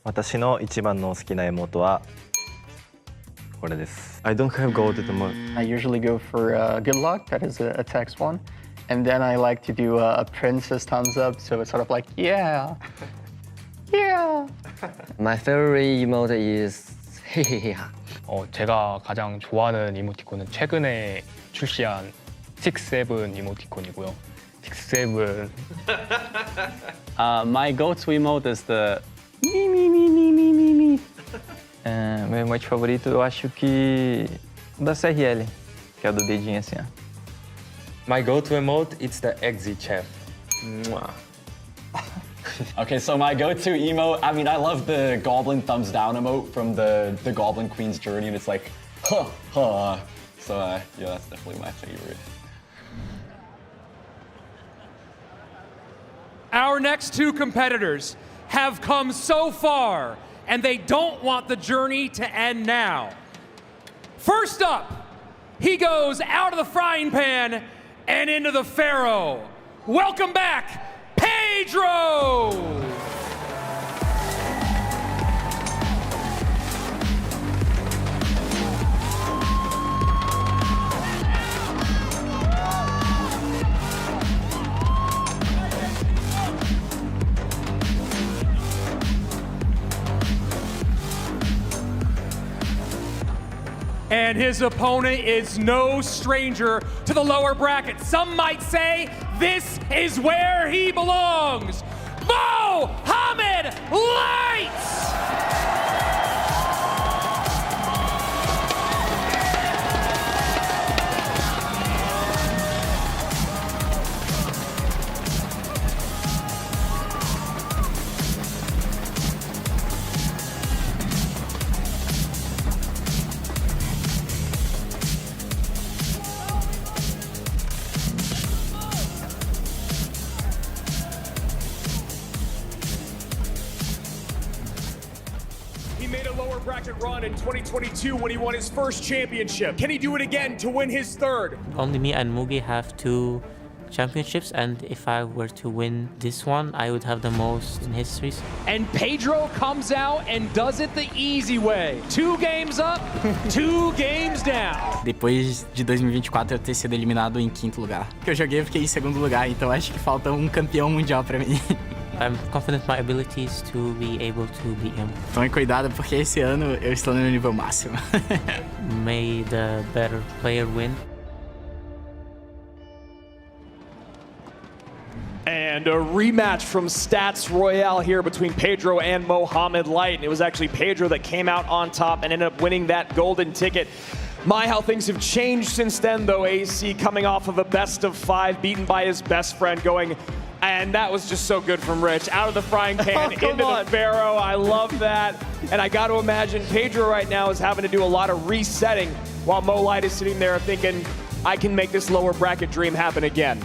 私の一番の好きなエモートはこれです。
I don't have gold emote.
I usually go for good luck, that is a text one. And then I like to do a princess thumbs up, so it's sort of like, yeah. Yeah.
My favorite emote is 헤헤헤하.
제가 가장 좋아하는 이모티콘은 최근에 출시한 6-7 이모티콘이고요. 6-7.
My go-to emote is the mi. Meu emote favorito eu acho que da CRL, que é o do dedinho assim, ó.
My go-to emote, it's the exit chef. Okay, so my go-to emote, I mean, I love the goblin thumbs down emote from the Goblin Queen's Journey, and it's like, huh. So yeah, that's definitely my favorite.
Our next two competitors have come so far, and they don't want the journey to end now. First up, he goes out of the frying pan and into the Pharaoh. Welcome back, Pedro! And his opponent is no stranger to the lower bracket. Some might say this is where he belongs. Mohamed Lights! He made a lower bracket run in 2022 when he won his first championship. Can he do it again to win his third?
Only me and Mugi have 2 championships, and if I were to win this one, I would have the most in history.
And Pedro comes out and does it the easy way. 2 games up, 2 games down.
Depois de 2024 eu ter sido eliminado em 5º lugar. Que eu joguei, eu fiquei em 2º lugar, então acho que falta um campeão mundial pra mim.
I'm confident in my abilities to be able to beat him.
Tome cuidado porque esse ano eu estou no nível máximo.
May the better player win.
And a rematch from Stats Royale here between Pedro and Mohamed Light. It was actually Pedro that came out on top and ended up winning that golden ticket. My, how things have changed since then, though. AC coming off of a best of 5, beaten by his best friend, going, and that was just so good from Rich. Out of the frying pan, into the Pharaoh. I love that. And I got to imagine Pedro right now is having to do a lot of resetting while Mo Light is sitting there thinking, I can make this lower bracket dream happen again.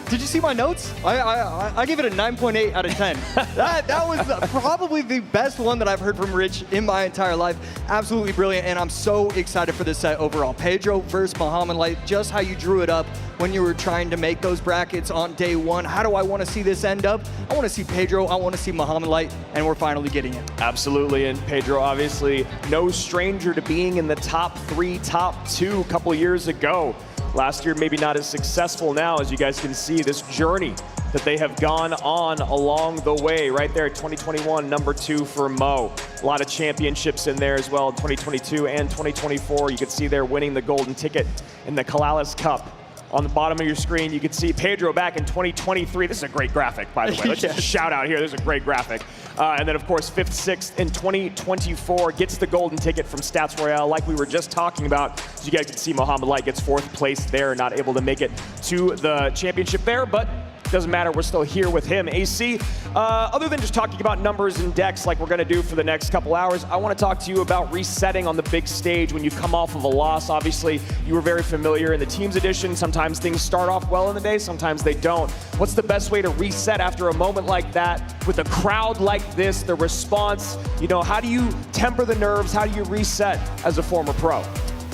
Did you see my notes? I gave it a 9.8 out of 10. that was probably the best one that I've heard from Rich in my entire life. Absolutely brilliant, and I'm so excited for this set overall. Pedro versus Muhammad Light, just how you drew it up when you were trying to make those brackets on day one. How do I want to see this end up? I want to see Pedro, I want to see Muhammad Light, and we're finally getting it.
Absolutely, and Pedro obviously no stranger to being in the top 3, top 2 a couple years ago. Last year, maybe not as successful now, as you guys can see, this journey that they have gone on along the way. Right there, 2021, number 2 for Mo. A lot of championships in there as well, 2022 and 2024. You can see they're winning the golden ticket in the Kalalis Cup. On the bottom of your screen, you can see Pedro back in 2023. This is a great graphic, by the way. Let's just shout out here. There's a great graphic. And then, of course, 5th, 6th in 2024 gets the golden ticket from Stats Royale, like we were just talking about. As you guys can see, Muhammad Light gets 4th place there, not able to make it to the championship there, but doesn't matter, we're still here with him. AC, other than just talking about numbers and decks like we're gonna do for the next couple hours, I wanna talk to you about resetting on the big stage when you come off of a loss. Obviously, you were very familiar in the Teams Edition. Sometimes things start off well in the day, sometimes they don't. What's the best way to reset after a moment like that with a crowd like this, the response? You know, how do you temper the nerves? How do you reset as a former pro?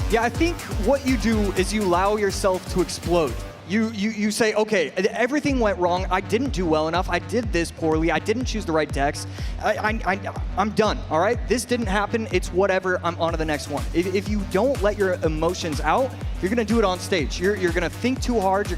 Yeah, I think what you do is you allow yourself to explode. You say, okay, everything went wrong. I didn't do well enough. I did this poorly. I didn't choose the right decks. I'm done, all right? This didn't happen. It's whatever. I'm on to the next one. If you don't let your emotions out, you're gonna do it on stage. You're gonna think too hard.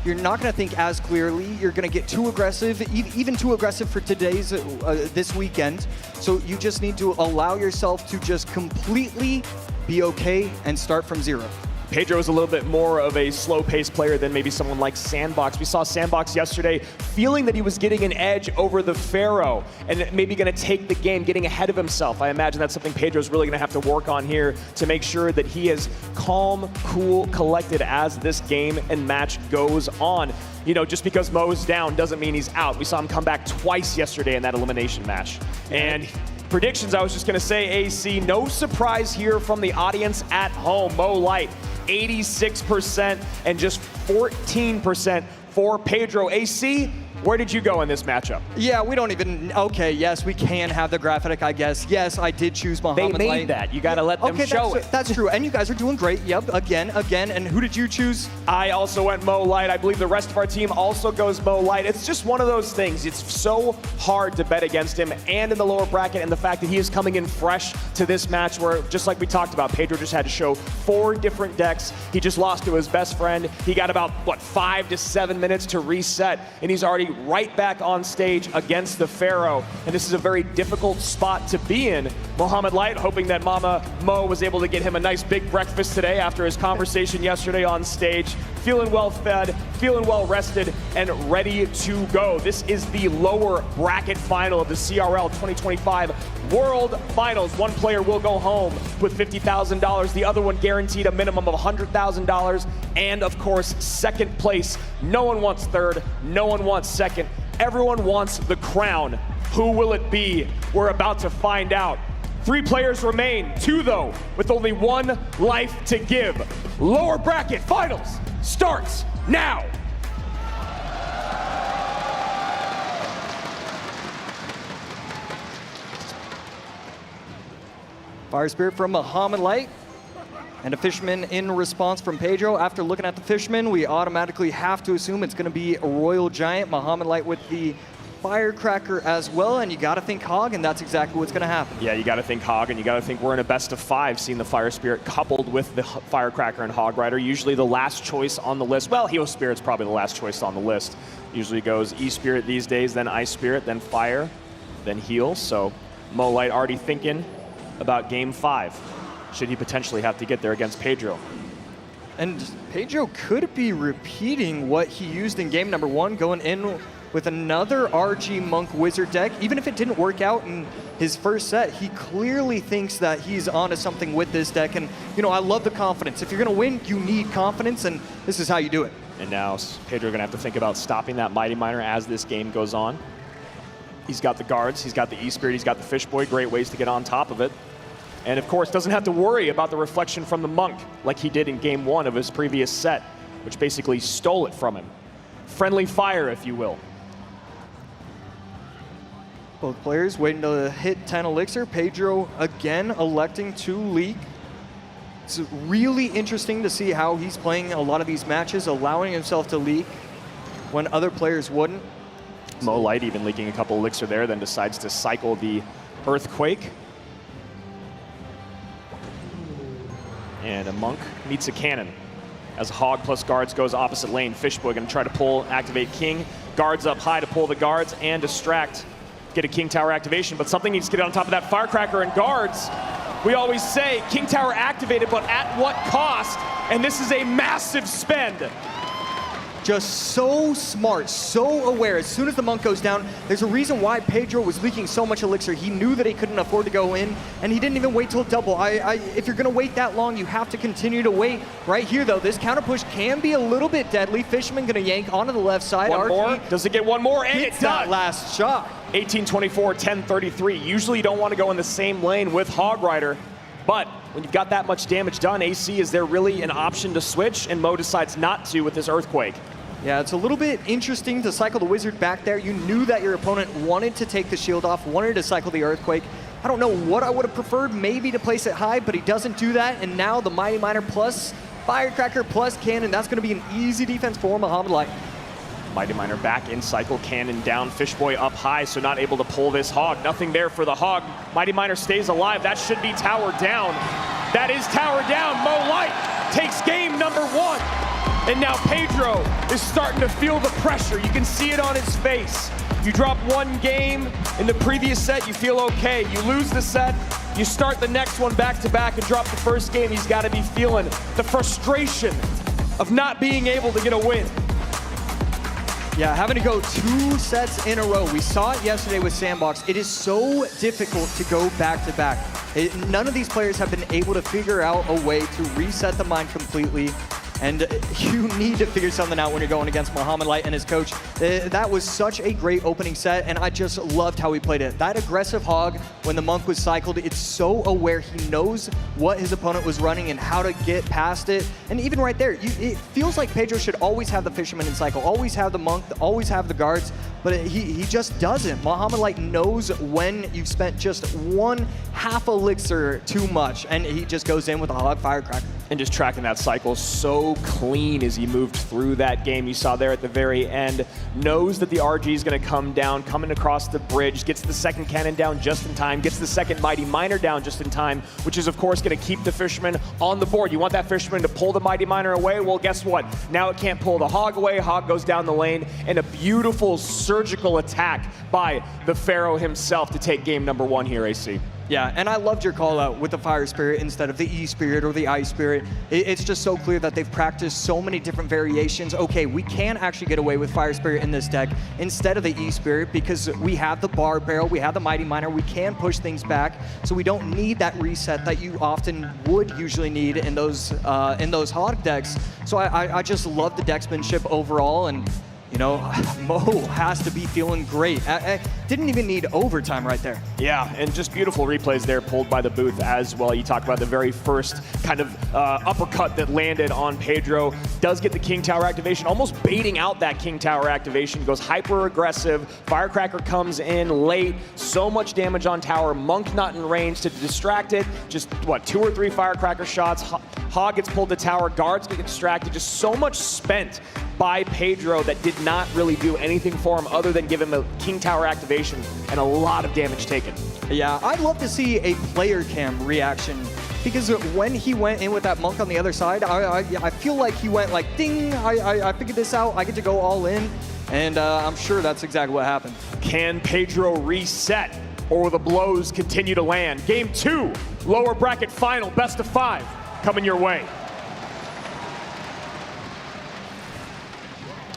You're not gonna think as clearly. You're gonna get too aggressive, even too aggressive for today's, this weekend. So you just need to allow yourself to just completely be okay and start from zero.
Pedro is a little bit more of a slow-paced player than maybe someone like Sandbox. We saw Sandbox yesterday feeling that he was getting an edge over the Pharaoh and maybe going to take the game, getting ahead of himself. I imagine that's something Pedro's really going to have to work on here to make sure that he is calm, cool, collected as this game and match goes on. You know, just because Mo's down doesn't mean he's out. We saw him come back twice yesterday in that elimination match. And predictions, I was just going to say, AC, no surprise here from the audience at home. Mo Light, 86% and just 14% for Pedro. AC, where did you go in this matchup?
Yeah, we don't even, okay, yes, we can have the graphic, I guess. Yes, I did choose Muhammad Light.
They made that. You got to let them show it.
That's true, and you guys are doing great. Yep, again, and who did you choose?
I also went Mo Light. I believe the rest of our team also goes Mo Light. It's just one of those things. It's so hard to bet against him and in the lower bracket, and the fact that he is coming in fresh to this match where, just like we talked about, Pedro just had to show 4 different decks. He just lost to his best friend. He got about, 5 to 7 minutes to reset, and he's already right back on stage against the Pharaoh. And this is a very difficult spot to be in. Muhammad Light hoping that Mama Mo was able to get him a nice big breakfast today after his conversation yesterday on stage. Feeling well fed, feeling well rested, and ready to go. This is the lower bracket final of the CRL 2025 World Finals. One player will go home with $50,000. The other one guaranteed a minimum of $100,000. And of course, second place. No one wants third, no one wants second. Everyone wants the crown. Who will it be? We're about to find out. 3 players remain, 2 though, with only 1 life to give. Lower bracket finals starts now.
Fire Spirit from Muhammad Light. And a Fisherman in response from Pedro. After looking at the Fisherman, we automatically have to assume it's going to be a Royal Giant. Muhammad Light with the Firecracker as well, and you got to think Hog, and that's exactly what's going to happen.
Yeah, you got to think Hog, and you got to think we're in a best of 5, seeing the Fire Spirit coupled with the Firecracker and Hog Rider. Usually the last choice on the list. Well, Heal Spirit's probably the last choice on the list. Usually goes E-Spirit these days, then Ice Spirit, then Fire, then Heal. So Mo Light already thinking about game 5. Should he potentially have to get there against Pedro.
And Pedro could be repeating what he used in game number 1, going in with another RG Monk Wizard deck. Even if it didn't work out in his first set, he clearly thinks that he's onto something with this deck. And, you know, I love the confidence. If you're going to win, you need confidence, and this is how you do it.
And now Pedro going to have to think about stopping that Mighty Miner as this game goes on. He's got the guards, he's got the E-Spirit, he's got the Fish Boy, great ways to get on top of it. And of course, doesn't have to worry about the reflection from the Monk like he did in game 1 of his previous set, which basically stole it from him. Friendly fire, if you will.
Both players waiting to hit 10 Elixir. Pedro again electing to leak. It's really interesting to see how he's playing a lot of these matches, allowing himself to leak when other players wouldn't.
Mo Light even leaking a couple Elixir there, then decides to cycle the Earthquake. And a Monk meets a Cannon. As Hog plus guards goes opposite lane, Fishboy gonna try to pull, activate King. Guards up high to pull the guards and distract, get a King Tower activation, but something needs to get on top of that Firecracker and guards. We always say King Tower activated, but at what cost? And this is a massive spend.
Just so smart, so aware. As soon as the Monk goes down, there's a reason why Pedro was leaking so much Elixir. He knew that he couldn't afford to go in, and he didn't even wait till double. If you're gonna wait that long, you have to continue to wait. Right here, though, this counter push can be a little bit deadly. Fisherman gonna yank onto the left side.
One more, does it get one more? And
it's
it does.
that last shot.
18-24, 10-33. Usually you don't want to go in the same lane with Hog Rider, but when you've got that much damage done, AC, is there really an option to switch? And Mo decides not to with this Earthquake.
Yeah, it's a little bit interesting to cycle the Wizard back there. You knew that your opponent wanted to take the shield off, wanted to cycle the Earthquake. I don't know what I would have preferred, maybe to place it high, but he doesn't do that. And now the Mighty Miner plus Firecracker plus Cannon, that's going to be an easy defense for Muhammad Light.
Mighty Miner back in cycle, Cannon down, Fishboy up high, so not able to pull this Hog. Nothing there for the Hog. Mighty Miner stays alive. That should be tower down. That is tower down. Mo Light takes game number 1. And now Pedro is starting to feel the pressure. You can see it on his face. You drop one game in the previous set, you feel okay. You lose the set, you start the next one back to back and drop the first game. He's got to be feeling the frustration of not being able to get a win.
Yeah, having to go 2 sets in a row. We saw it yesterday with Sandbox. It is so difficult to go back to back. None of these players have been able to figure out a way to reset the mind completely. And you need to figure something out when you're going against Muhammad Light and his coach. That was such a great opening set, and I just loved how he played it. That aggressive Hog, when the Monk was cycled, it's so aware. He knows what his opponent was running and how to get past it. And even right there, it feels like Pedro should always have the Fisherman in cycle, always have the Monk, always have the guards, but he just doesn't. Muhammad Light knows when you've spent just 1/2 Elixir too much, and he just goes in with a Hog Firecracker.
And just tracking that cycle so clean as he moved through that game. You saw there at the very end, knows that the RG is going to come down, coming across the bridge, gets the second cannon down just in time, gets the second Mighty Miner down just in time, which is of course going to keep the Fisherman on the board. You want that Fisherman to pull the Mighty Miner away? Well, guess what? Now it can't pull the Hog away. Hog goes down the lane, and a beautiful surgical attack by the Pharaoh himself to take game number 1 here, AC.
Yeah, and I loved your call out with the Fire Spirit instead of the E-Spirit or the Ice Spirit. It's just so clear that they've practiced so many different variations. Okay, we can actually get away with Fire Spirit in this deck instead of the E-Spirit because we have the Bar Barrel, we have the Mighty Miner, we can push things back, so we don't need that reset that you often would usually need in those Hog decks. So I just love the decksmanship overall, and you know, Mo has to be feeling great. I didn't even need overtime right there.
Yeah, and just beautiful replays there pulled by the booth as well. You talk about the very first kind of uppercut that landed on Pedro. Does get the King Tower activation, almost baiting out that King Tower activation. Goes hyper aggressive. Firecracker comes in late. So much damage on tower. Monk not in range to distract it. Just, what, 2 or 3 Firecracker shots. Hog gets pulled to tower. Guards get distracted. Just so much spent by Pedro that did not really do anything for him other than give him a King Tower activation and a lot of damage taken.
Yeah, I'd love to see a player cam reaction because when he went in with that Monk on the other side, I feel like he went like, ding, I figured this out, I get to go all in, and I'm sure that's exactly what happened.
Can Pedro reset, or will the blows continue to land? Game 2, lower bracket final, best of 5, coming your way.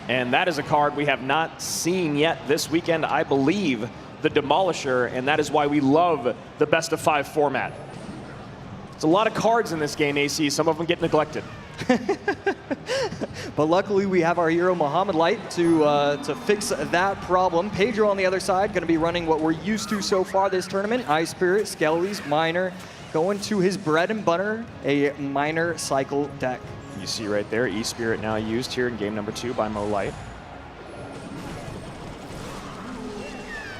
And that is a card we have not seen yet this weekend, I believe, the Demolisher, and that is why we love the best of 5 format. It's a lot of cards in this game, AC. Some of them get neglected.
But luckily we have our hero Muhammad Light to fix that problem. Pedro on the other side going to be running what we're used to so far this tournament. Ice Spirit, Skellies, Miner, going to his bread and butter, a Miner cycle deck.
You see right there, E-Spirit now used here in game number 2 by Mo Light.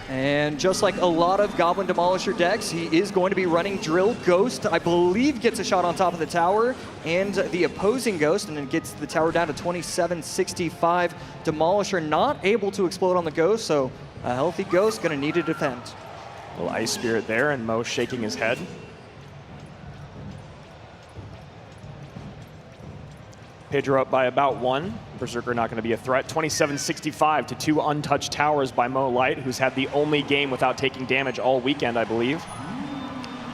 And just like a lot of Goblin Demolisher decks, he is going to be running Drill. Ghost, I believe, gets a shot on top of the tower, and the opposing Ghost, and it gets the tower down to 2765. Demolisher not able to explode on the Ghost, so a healthy Ghost going to need to defend.
A little Ice Spirit there, and Mo shaking his head. Pedro up by about 1. Berserker not going to be a threat. 2765 to 2 untouched towers by Mo Light, who's had the only game without taking damage all weekend, I believe.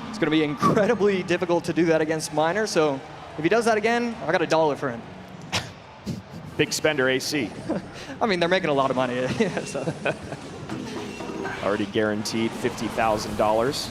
It's going to be incredibly difficult to do that against Miner, so if he does that again, I got $1 for him.
Big spender AC.
I mean, they're making a lot of money. So.
Already guaranteed $50,000.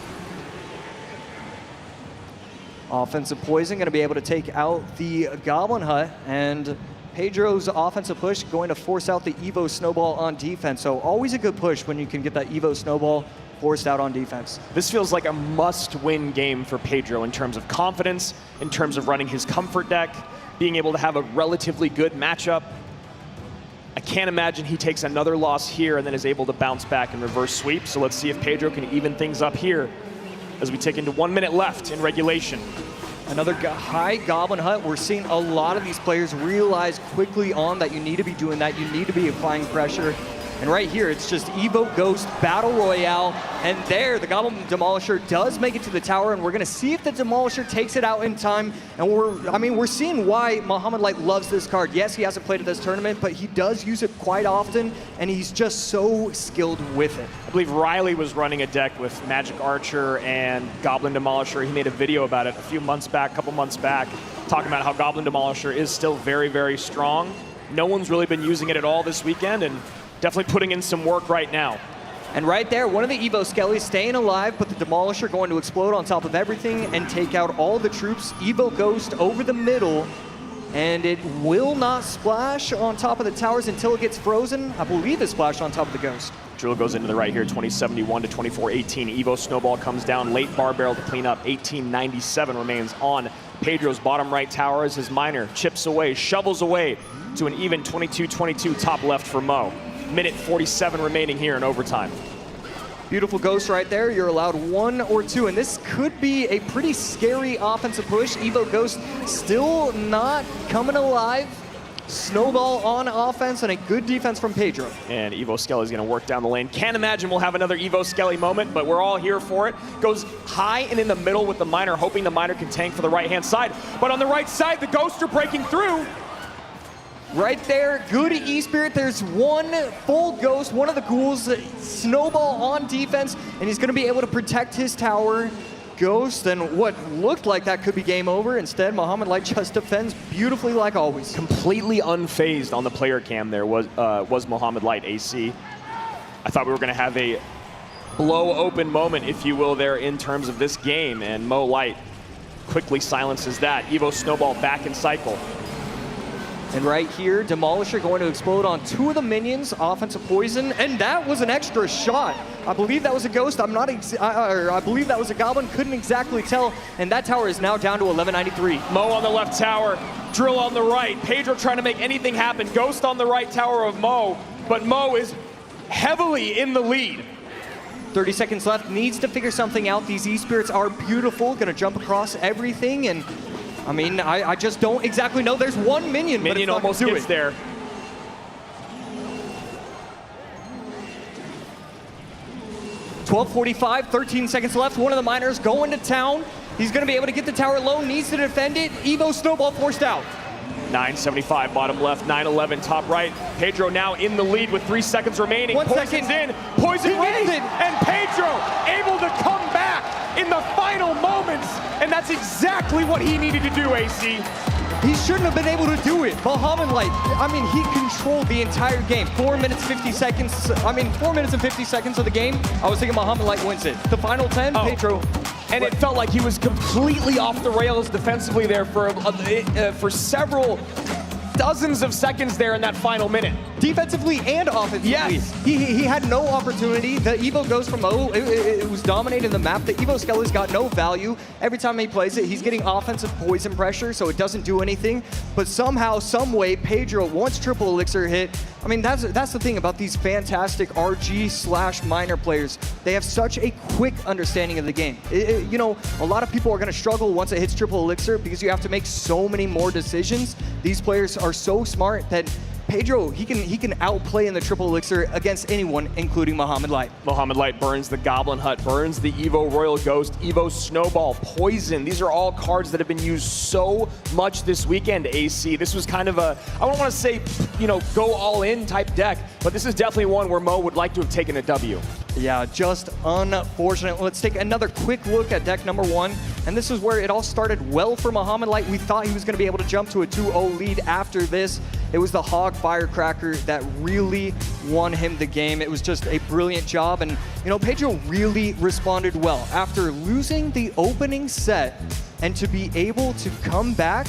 Offensive Poison going to be able to take out the Goblin Hut, and Pedro's offensive push going to force out the Evo Snowball on defense. So always a good push when you can get that Evo Snowball forced out on defense.
This feels like a must-win game for Pedro in terms of confidence, in terms of running his comfort deck, being able to have a relatively good matchup. I can't imagine he takes another loss here and then is able to bounce back and reverse sweep. So let's see if Pedro can even things up here as we take into 1 minute left in regulation.
Another high Goblin Hut. We're seeing a lot of these players realize quickly on that you need to be doing that. You need to be applying pressure. And right here, it's just Evo Ghost Battle Royale. And there, the Goblin Demolisher does make it to the tower, and we're going to see if the Demolisher takes it out in time. And we're seeing why Muhammad Light loves this card. Yes, he hasn't played at this tournament, but he does use it quite often, and he's just so skilled with it.
I believe Riley was running a deck with Magic Archer and Goblin Demolisher. He made a video about it a couple months back, talking about how Goblin Demolisher is still very, very strong. No one's really been using it at all this weekend, and definitely putting in some work right now.
And right there, one of the Evo Skellies staying alive, but the Demolisher going to explode on top of everything and take out all the troops. Evo Ghost over the middle, and it will not splash on top of the towers until it gets frozen. I believe it splashed on top of the Ghost.
Drill goes into the right here, 2071 to 2418. Evo Snowball comes down, late Bar Barrel to clean up. 1897 remains on Pedro's bottom right tower as his Miner chips away, shovels away to an even 22-22 top left for Mo. Minute 47 remaining here in overtime.
Beautiful Ghost right there. You're allowed 1 or 2, and this could be a pretty scary offensive push. Evo Ghost still not coming alive. Snowball on offense and a good defense from Pedro.
And Evo Skelly is going to work down the lane. Can't imagine we'll have another Evo Skelly moment, but we're all here for it. Goes high and in the middle with the Miner, hoping the Miner can tank for the right-hand side. But on the right side, the Ghosts are breaking through.
Right there, good E-Spirit. There's one full Ghost, one of the ghouls, Snowball on defense, and he's going to be able to protect his tower. Ghost, and what looked like that could be game over. Instead, Muhammad Light just defends beautifully like always.
Completely unfazed on the player cam there was Muhammad Light, AC. I thought we were going to have a blow open moment, if you will, there in terms of this game, and Mo Light quickly silences that. Evo Snowball back in cycle.
And right here, Demolisher going to explode on 2 of the minions, offensive poison, and that was an extra shot. I believe that was a Ghost. I believe that was a Goblin. Couldn't exactly tell. And that tower is now down to 1193.
Mo on the left tower, Drill on the right. Pedro trying to make anything happen. Ghost on the right tower of Mo, but Mo is heavily in the lead.
30 seconds left. Needs to figure something out. These E-Spirits are beautiful. Going to jump across everything, and I mean, I just don't exactly know. There's one minion, but it's not
almost
gonna do
gets
it.
there.
$12:45, 13 seconds left. One of the Miners going to town. He's going to be able to get the tower low, needs to defend it. Evo Snowball forced out.
975 bottom left, 911 top right. Pedro now in the lead with 3 seconds remaining. Poison's in, Poison raised, and Pedro able to come back in the final moments, and that's exactly what he needed to do, AC.
He shouldn't have been able to do it. Muhammad Light, I mean, he controlled the entire game. 4 minutes, 50 seconds. I mean, 4 minutes and 50 seconds of the game. I was thinking Muhammad Light wins it. The final 10, Pedro.
And it felt like he was completely off the rails defensively there for several dozens of seconds there in that final minute.
Defensively and offensively.
Yes.
He had no opportunity. The Evo goes from it was dominating the map. The Evo Skelly's got no value. Every time he plays it, he's getting offensive poison pressure, so it doesn't do anything. But somehow, some way, Pedro, once triple elixir hit, I mean, that's the thing about these fantastic RG/minor players. They have such a quick understanding of the game. You know, a lot of people are going to struggle once it hits triple elixir because you have to make so many more decisions. These players are so smart that Pedro, he can outplay in the triple elixir against anyone, including Muhammad Light.
Muhammad Light burns the Goblin Hut, burns the Evo Royal Ghost, Evo Snowball, Poison. These are all cards that have been used so much this weekend, AC. This was kind of a, I don't want to say, you know, go all in type deck, but this is definitely one where Mo would like to have taken a W.
Yeah, just unfortunate. Let's take another quick look at deck number 1. And this is where it all started well for Muhammad Light. We thought he was going to be able to jump to a 2-0 lead after this. It was the Hog Firecracker that really won him the game. It was just a brilliant job. And, you know, Pedro really responded well. After losing the opening set and to be able to come back,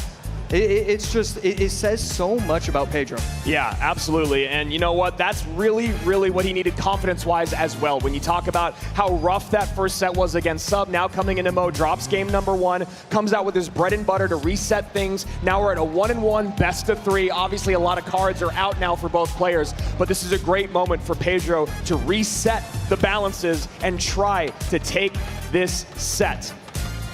it's just, it says so much about Pedro.
Yeah, absolutely. And you know what? That's really, really what he needed confidence-wise as well. When you talk about how rough that first set was against Sub, now coming into Mo, drops game number 1, comes out with his bread and butter to reset things. Now we're at a 1-1, best of 3. Obviously, a lot of cards are out now for both players, but this is a great moment for Pedro to reset the balances and try to take this set.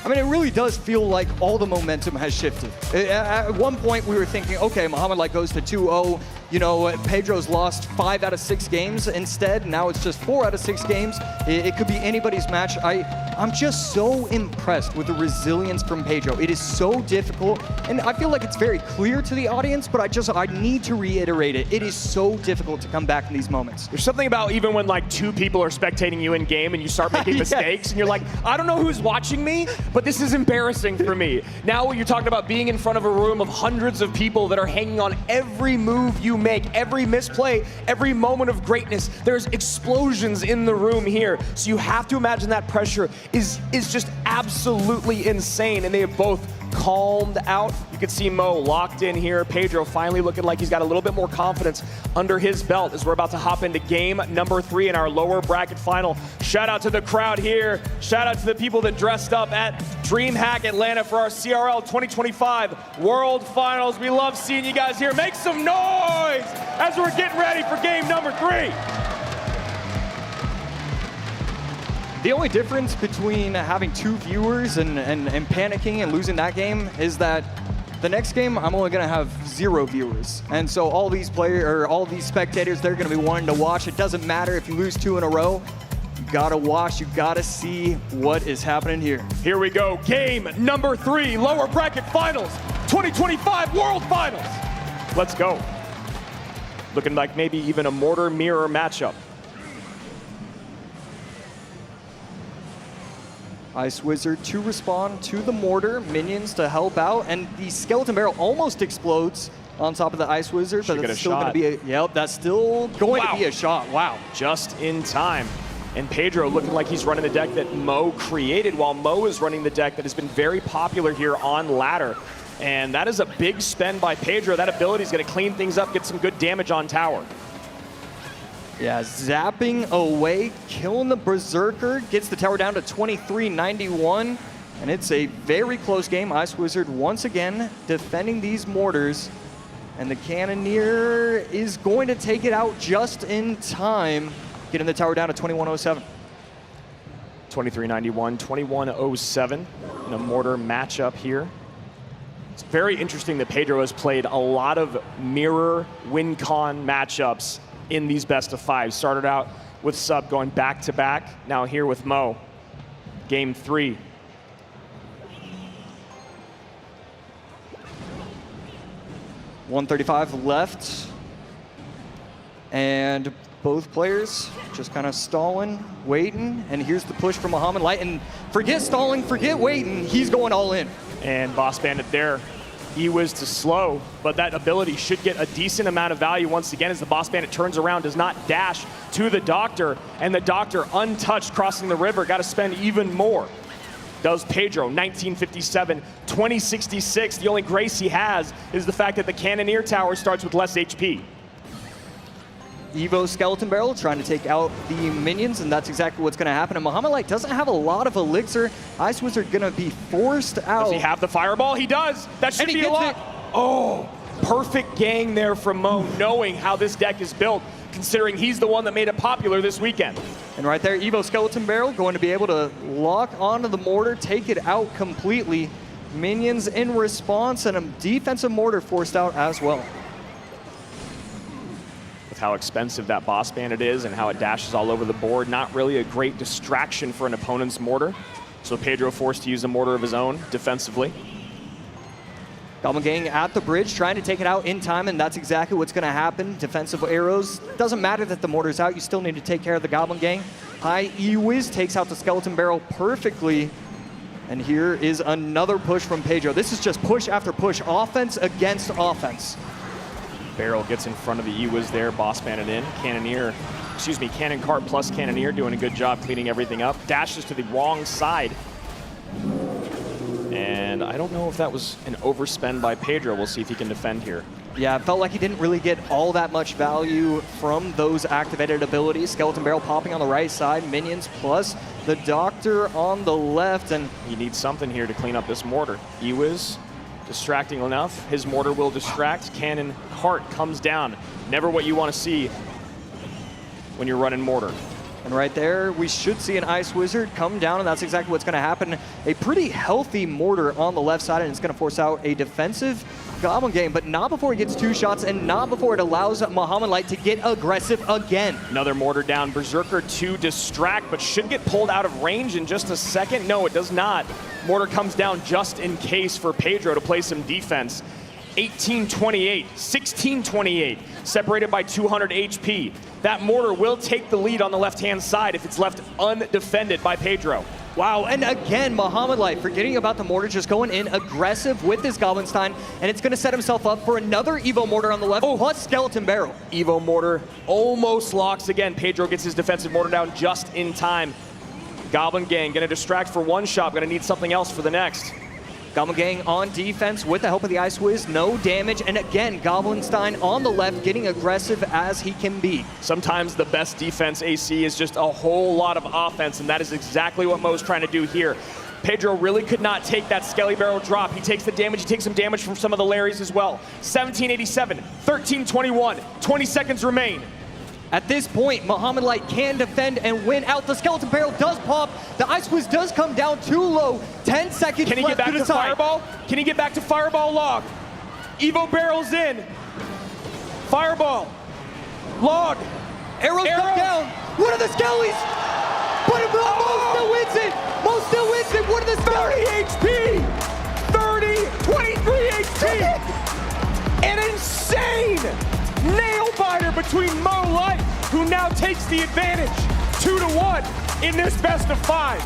I mean, it really does feel like all the momentum has shifted. At one point, we were thinking, okay, Muhammad Light goes to 2-0. You know, Pedro's lost 5 out of 6 games instead. Now it's just 4 out of 6 games. It could be anybody's match. I'm just so impressed with the resilience from Pedro. It is so difficult, and I feel like it's very clear to the audience, but I need to reiterate it. It is so difficult to come back in these moments.
There's something about even when like 2 people are spectating you in game and you start making mistakes and you're like, I don't know who's watching me, but this is embarrassing for me. Now you're talking about being in front of a room of hundreds of people that are hanging on every move you make, every misplay, every moment of greatness. There's explosions in the room here. So you have to imagine that pressure is just absolutely insane. And they have both calmed out. You can see Mo locked in here. Pedro finally looking like he's got a little bit more confidence under his belt as we're about to hop into game number 3 in our lower bracket final. Shout out to the crowd here. Shout out to the people that dressed up at DreamHack Atlanta for our CRL 2025 World Finals. We love seeing you guys here. Make some noise as we're getting ready for game number 3.
The only difference between having 2 viewers and panicking and losing that game is that the next game I'm only gonna have 0 viewers. And so all these spectators, they're gonna be wanting to watch. It doesn't matter if you lose 2 in a row. You gotta watch, you gotta see what is happening here.
Here we go, game number 3, lower bracket finals, 2025 World Finals. Let's go. Looking like maybe even a mortar mirror matchup.
Ice Wizard to respond to the mortar, minions to help out, and the skeleton barrel almost explodes on top of the Ice Wizard, but that's still going to be that's still going to be a shot. Wow.
Just in time. And Pedro looking like he's running the deck that Mo created, while Mo is running the deck that has been very popular here on ladder. And that is a big spend by Pedro. That ability is going to clean things up, get some good damage on tower.
Yeah, zapping away, killing the Berserker, gets the tower down to 2391, and it's a very close game. Ice Wizard once again defending these mortars, and the Cannoneer is going to take it out just in time, getting the tower down to 2107.
2391, 2107 in a mortar matchup here. It's very interesting that Pedro has played a lot of mirror win-con matchups in these best of 5. Started out with Sub going back to back. Now here with Mo, game 3.
$135 left. And both players just kind of stalling, waiting. And here's the push from Muhammad Light. And forget stalling, forget waiting. He's going all in.
And Boss Bandit there Ewiz to slow, but that ability should get a decent amount of value once again as the Boss Bandit turns around, does not dash to the Doctor, and the Doctor untouched crossing the river, got to spend even more. Does Pedro, 1957, 2066. The only grace he has is the fact that the Cannoneer Tower starts with less HP.
Evo Skeleton Barrel trying to take out the minions, and that's exactly what's going to happen. And Muhammad Light doesn't have a lot of elixir. Ice Wizard going to be forced out.
Does he have the fireball? He does. That should be a lot. Oh, perfect gang there from Mo, knowing how this deck is built, considering he's the one that made it popular this weekend.
And right there, Evo Skeleton Barrel going to be able to lock onto the mortar, take it out completely. Minions in response, and a defensive mortar forced out as well.
With how expensive that Boss Bandit is and how it dashes all over the board, not really a great distraction for an opponent's mortar. So Pedro forced to use a mortar of his own defensively.
Goblin Gang at the bridge, trying to take it out in time, and that's exactly what's going to happen. Defensive arrows. Doesn't matter that the mortar's out, you still need to take care of the Goblin Gang. High Ewiz takes out the Skeleton Barrel perfectly. And here is another push from Pedro. This is just push after push, offense against offense.
Barrel gets in front of the Ewiz there, Boss Bandit in. Cannon Cart plus Cannoneer doing a good job cleaning everything up. Dashes to the wrong side. And I don't know if that was an overspend by Pedro. We'll see if he can defend here.
Yeah, it felt like he didn't really get all that much value from those activated abilities. Skeleton Barrel popping on the right side, minions plus the Doctor on the left. And
he needs something here to clean up this mortar. Ewiz distracting enough. His mortar will distract. Cannon Cart comes down. Never what you want to see when you're running mortar.
And right there, we should see an Ice Wizard come down, and that's exactly what's going to happen. A pretty healthy mortar on the left side, and it's going to force out a defensive Goblin Gang, but not before he gets two shots, and not before it allows Muhammad Light to get aggressive again.
Another mortar down. Berserker to distract, but should get pulled out of range in just a second. No, it does not. Mortar comes down just in case for Pedro to play some defense. 1828, 1628, separated by 200 HP. That mortar will take the lead on the left-hand side if it's left undefended by Pedro.
Wow, and again, Muhammad Light forgetting about the mortar, just going in aggressive with his Goblinstein, and it's going to set himself up for another Evo Mortar on the left, plus Skeleton Barrel.
Evo Mortar almost locks again. Pedro gets his defensive mortar down just in time. Goblin Gang going to distract for one shot, going to need something else for the next.
Goblin Gang on defense with the help of the Ice Wiz, no damage, and again, Goblinstein on the left, getting aggressive as he can be.
Sometimes the best defense AC is just a whole lot of offense, and that is exactly what Mo's trying to do here. Pedro really could not take that Skelly Barrel drop. He takes the damage, he takes some damage from some of the Larrys as well. 1787, 1321, 20 seconds remain.
At this point, Muhammad Light can defend and win out. The Skeleton Barrel does pop. The Ice Wiz does come down too low. 10 seconds
Can he get back to Fireball? Can he get back to Fireball log? Evo Barrel's in. Fireball. Log.
Arrows come down. What are the Skellies? But Mo still wins it. Mo still wins it. What are the
30 HP. 23 HP. An insane nail biter between Mo Light, who now takes the advantage 2-1 in this best of 5.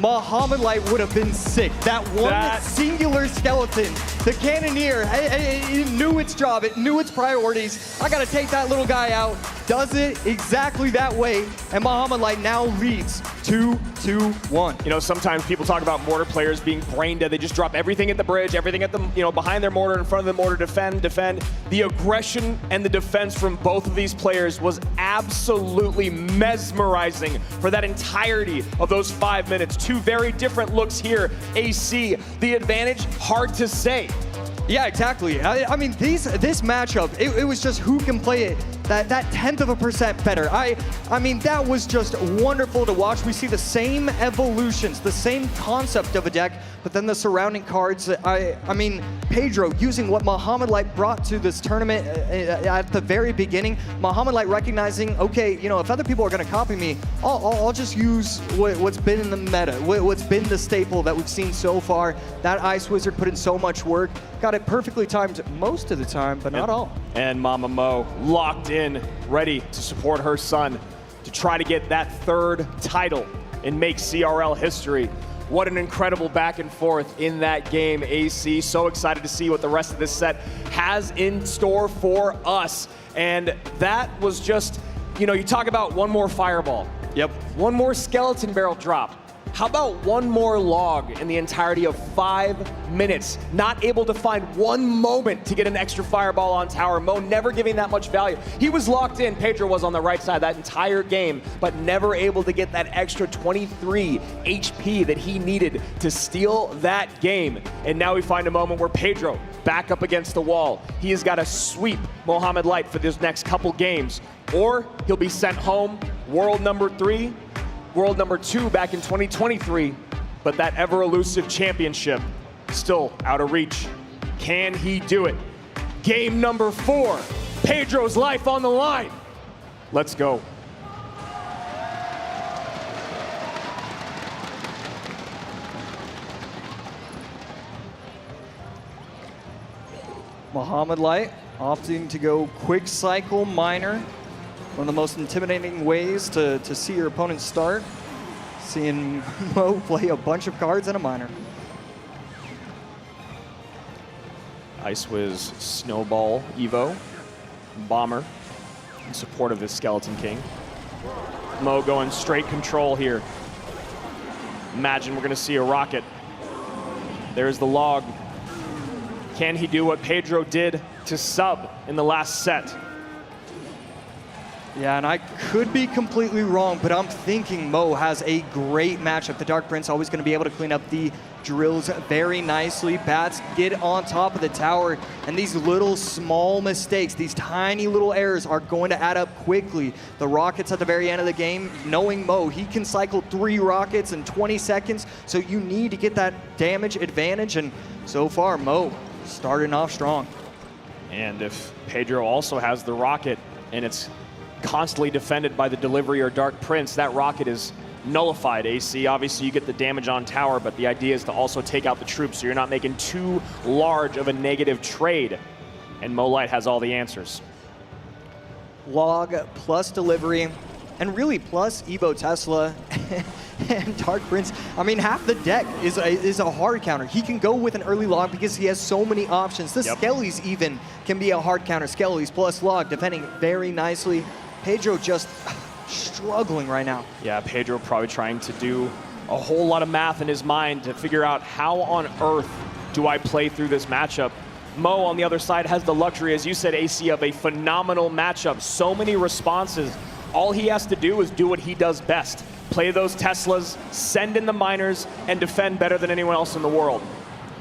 Muhammad Light would have been sick. That one singular skeleton, the Cannoneer, it knew its job, it knew its priorities. I gotta take that little guy out. Does it exactly that way, and Muhammad Light now leads 2-1.
You know, sometimes people talk about mortar players being brain dead. They just drop everything at the bridge, everything at the, behind their mortar, in front of the mortar, defend. The aggression and the defense from both of these players was absolutely mesmerizing for that entirety of those 5 minutes. Two very different looks here. AC, the advantage, hard to say.
Yeah, exactly. I mean, this matchup, it was just who can play it that 1/10% better. I mean, that was just wonderful to watch. We see the same evolutions, the same concept of a deck, but then the surrounding cards. I mean, Pedro using what Muhammad Light brought to this tournament at the very beginning. Muhammad Light recognizing, okay, if other people are going to copy me, I'll just use what's been in the meta, what's been the staple that we've seen so far. That Ice Wizard put in so much work, got it perfectly timed most of the time, but not all.
And Mama Mo locked in, ready to support her son to try to get that third title and make CRL history. What an incredible back and forth in that game, AC. So excited to see what the rest of this set has in store for us. And that was just, you know, you talk about one more fireball.
Yep.
One more skeleton barrel drop. How about one more log in the entirety of 5 minutes? Not able to find one moment to get an extra fireball on tower. Mo never giving that much value. He was locked in. Pedro was on the right side that entire game, but never able to get that extra 23 HP that he needed to steal that game. And now we find a moment where Pedro back up against the wall. He has got to sweep Mohamed Light for this next couple games, or he'll be sent home. World number 3. World number 2 back in 2023, but that ever elusive championship still out of reach. Can he do it? Game number 4, Pedro's life on the line. Let's go.
Mohamed Light opting to go quick cycle miner. One of the most intimidating ways to see your opponent start. Seeing Mo play a bunch of cards in a miner.
Ice Wiz, Snowball, Evo, Bomber in support of this Skeleton King. Mo going straight control here. Imagine we're gonna see a rocket. There's the log. Can he do what Pedro did to sub in the last set?
Yeah, and I could be completely wrong, but I'm thinking Mo has a great matchup. The Dark Prince always going to be able to clean up the drills very nicely. Bats get on top of the tower, and these little small mistakes, these tiny little errors are going to add up quickly. The rockets at the very end of the game, knowing Mo, he can cycle 3 rockets in 20 seconds, so you need to get that damage advantage, and so far, Mo starting off strong.
And if Pedro also has the rocket, and it's constantly defended by the delivery or Dark Prince, that rocket is nullified, AC. Obviously you get the damage on tower, but the idea is to also take out the troops so you're not making too large of a negative trade. And Mo Light has all the answers.
Log plus delivery, and really plus Evo Tesla and Dark Prince. I mean, half the deck is a hard counter. He can go with an early log because he has so many options. The Skellies even can be a hard counter. Skellies plus log, defending very nicely. Pedro just struggling right now.
Yeah, Pedro probably trying to do a whole lot of math in his mind to figure out how on earth do I play through this matchup. Mo on the other side has the luxury, as you said, AC, of a phenomenal matchup. So many responses. All he has to do is do what he does best. Play those Teslas, send in the miners, and defend better than anyone else in the world.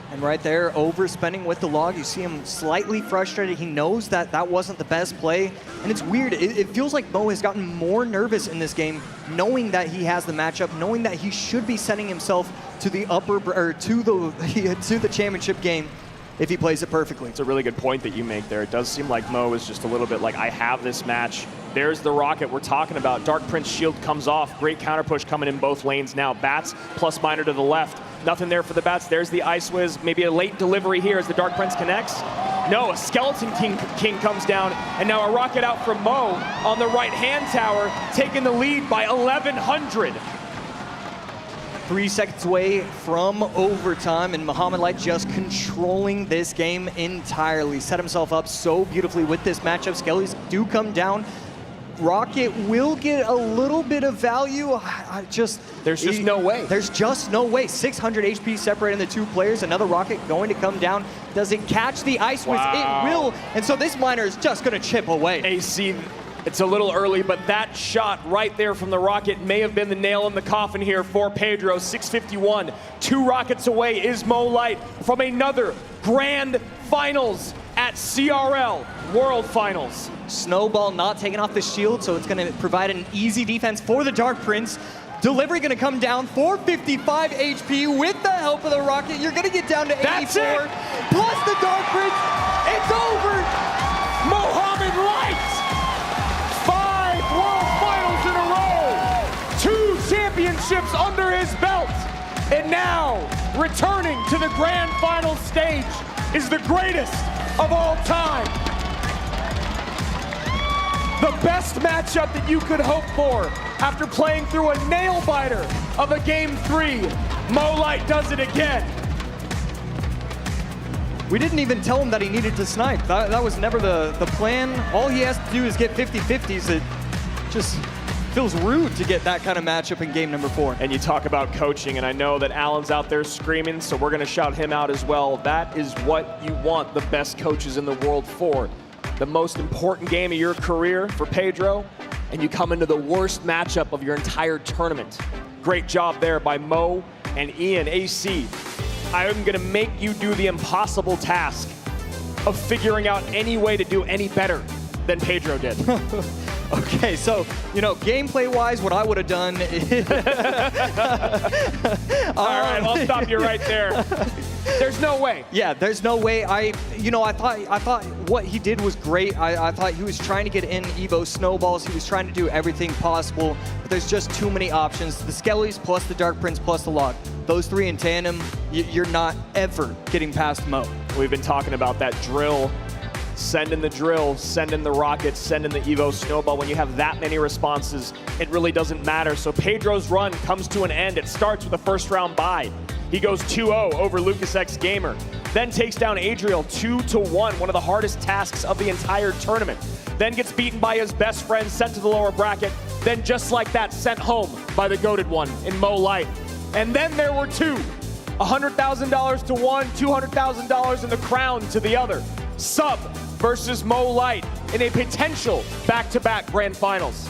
And right there, overspending with the log, you see him slightly frustrated. He knows that that wasn't the best play. And it's weird, it feels like Mo has gotten more nervous in this game, knowing that he has the matchup, knowing that he should be setting himself to the to the championship game if he plays it perfectly.
It's a really good point that you make there. It does seem like Mo is just a little bit like, I have this match. There's the rocket we're talking about. Dark Prince shield comes off. Great counter push coming in both lanes now. Bats plus miner to the left. Nothing there for the Bats. There's the Ice Wiz. Maybe a late delivery here as the Dark Prince connects. No, a Skeleton King comes down, and now a rocket out from Mo on the right-hand tower, taking the lead by 1,100.
3 seconds away from overtime, and Mohamed Light just controlling this game entirely. Set himself up so beautifully with this matchup. Skellies do come down. Rocket will get a little bit of value.
There's just no way.
There's just no way. 600 HP separating the two players. Another rocket going to come down. Does it catch the Ice Wiz?
Wow.
It will. And so this miner is just going to chip away.
AC, it's a little early, but that shot right there from the rocket may have been the nail in the coffin here for Pedro. 651, 2 rockets away is Mo Light from another grand finals at CRL World Finals.
Snowball not taking off the shield, so it's going to provide an easy defense for the Dark Prince. Delivery going to come down, 455 HP with the help of the rocket. You're going to get down to 84.
That's it.
Plus the Dark Prince. It's over.
Mohamed Light, 5 World Finals in a row, 2 championships under his belt, and now returning to the grand final stage is the greatest of all time. The best matchup that you could hope for after playing through a nail-biter of a Game 3 Mo Light does it again.
We didn't even tell him that he needed to snipe. That was never the plan. All he has to do is get 50-50s. It just feels rude to get that kind of matchup in game number 4.
And you talk about coaching, and I know that Alan's out there screaming, so we're going to shout him out as well. That is what you want the best coaches in the world for. The most important game of your career for Pedro, and you come into the worst matchup of your entire tournament. Great job there by Mo and Ian. AC, I'm going to make you do the impossible task of figuring out any way to do any better than Pedro did.
Okay, so, gameplay-wise, what I would have done is...
All right, I'll stop you right there. There's no way.
Yeah, there's no way. I thought what he did was great. I thought he was trying to get in Evo snowballs. He was trying to do everything possible, but there's just too many options. The Skellies plus the Dark Prince plus the Log. Those 3 in tandem, you're not ever getting past Mo.
We've been talking about that drill. Send in the drill, send in the rockets, send in the Evo snowball. When you have that many responses, it really doesn't matter. So Pedro's run comes to an end. It starts with a first round bye. He goes 2-0 over Lucas X Gamer. Then takes down Adriel 2-1, one of the hardest tasks of the entire tournament. Then gets beaten by his best friend, sent to the lower bracket. Then just like that, sent home by the goated one in Mo Light. And then there were 2. $100,000 to one, $200,000 in the crown to the other. Sub versus Mo Light in a potential back-to-back grand finals.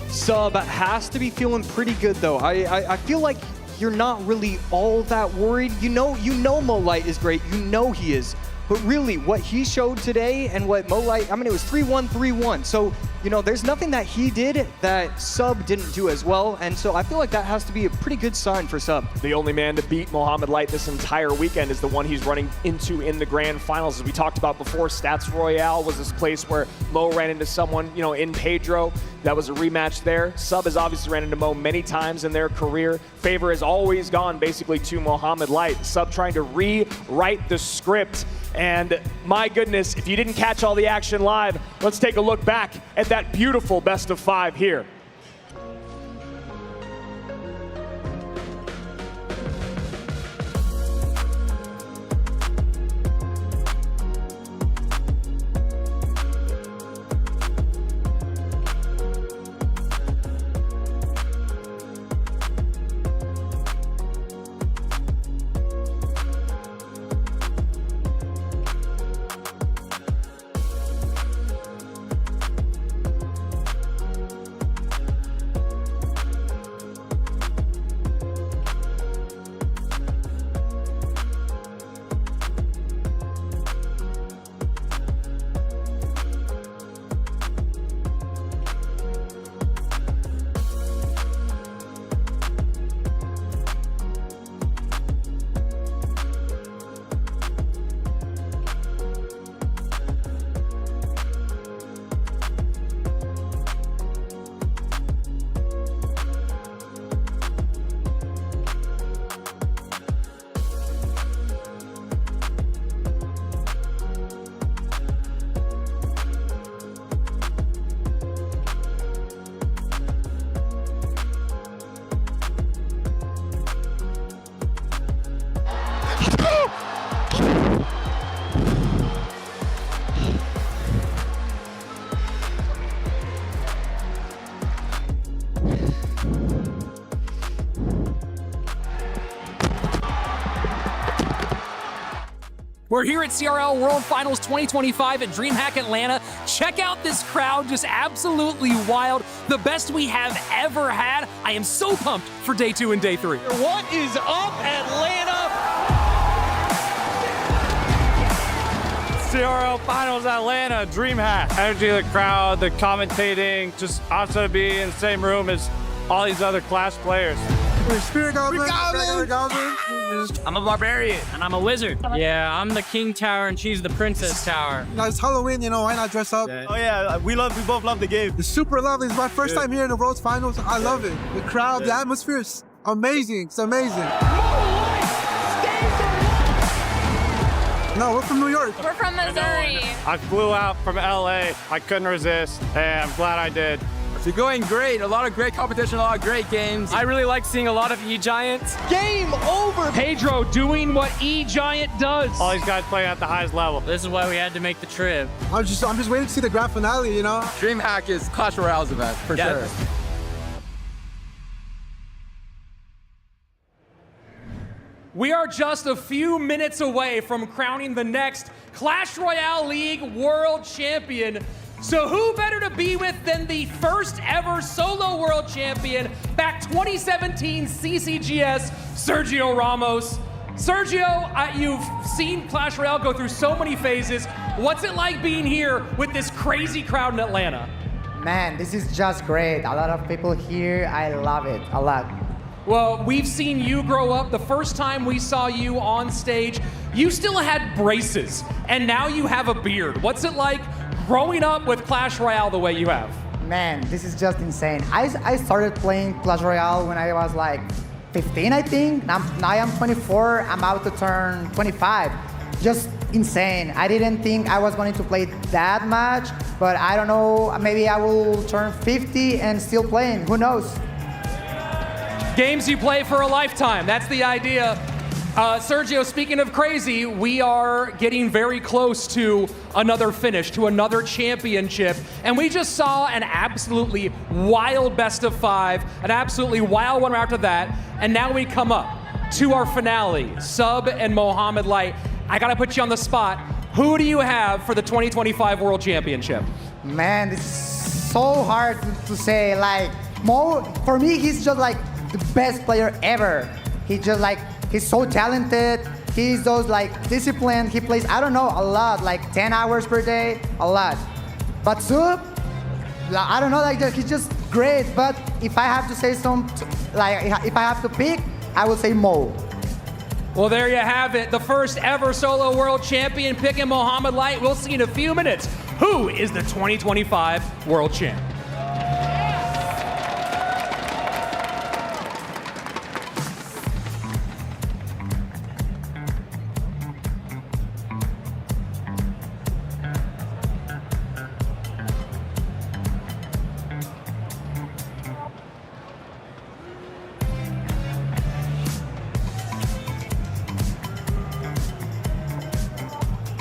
Sub has to be feeling pretty good, though. I feel like you're not really all that worried. You know Mo Light is great. You know he is. But really, what he showed today and what Mo Light, it was 3-1, 3-1. So, there's nothing that he did that Sub didn't do as well. And so I feel like that has to be a pretty good sign for Sub.
The only man to beat Mohamed Light this entire weekend is the one he's running into in the grand finals. As we talked about before, Stats Royale was this place where Mo ran into someone, in Pedro. That was a rematch there. Sub has obviously ran into Mo many times in their career. Favor has always gone basically to Mohamed Light. Sub trying to rewrite the script. And my goodness, if you didn't catch all the action live, let's take a look back at that beautiful best of 5 here.
We're here at CRL World Finals 2025 at DreamHack Atlanta. Check out this crowd, just absolutely wild. The best we have ever had. I am so pumped for day 2 and day 3.
What is up, Atlanta?
CRL Finals Atlanta, DreamHack. Energy of the crowd, the commentating, just awesome to be in the same room as all these other Clash players.
We're Spirit Goblin.
I'm a barbarian. And I'm a wizard.
Yeah, I'm the King Tower and she's the Princess Tower.
It's Halloween, why not dress up?
Oh yeah, we both love the game.
It's super lovely. It's my first time here in the World Finals. I love it. The crowd, the atmosphere is amazing. It's amazing. No, we're from New York.
We're from Missouri.
I flew out from LA. I couldn't resist, and I'm glad I did.
They're going great. A lot of great competition, a lot of great games.
I really like seeing a lot of E-Giants.
Game over!
Pedro doing what E-Giant does.
All these guys playing at the highest level.
This is why we had to make the trip.
I'm just waiting to see the grand finale, you know?
DreamHack is Clash Royale's event, for sure.
We are just a few minutes away from crowning the next Clash Royale League World Champion. So who better to be with than the first ever solo World Champion back 2017 CCGS, Sergio Ramos. Sergio, you've seen Clash Royale go through so many phases. What's it like being here with this crazy crowd in Atlanta?
Man, this is just great. A lot of people here. I love it a lot.
Well, we've seen you grow up. The first time we saw you on stage, you still had braces, and now you have a beard. What's it like growing up with Clash Royale the way you have?
Man, this is just insane. I started playing Clash Royale when I was like 15, I think. Now I am 24. I'm about to turn 25. Just insane. I didn't think I was going to play that much, but I don't know. Maybe I will turn 50 and still playing. Who knows?
Games you play for a lifetime. That's the idea. Sergio, speaking of crazy, we are getting very close to another finish, to another championship. And we just saw an absolutely wild best of 5, an absolutely wild one after that. And now we come up to our finale, Sub and Mohamed Light. I gotta put you on the spot. Who do you have for the 2025 World Championship?
Man, this is so hard to say. Like, Mo, for me, he's just like the best player ever. He's so talented. He's those like disciplined. He plays, I don't know, a lot, like 10 hours per day, a lot. But Sub, I don't know, like he's just great. But if I have to say if I have to pick, I would say Mo.
Well, there you have it. The first ever solo world champion picking Mohamed Light. We'll see in a few minutes who is the 2025 world champ.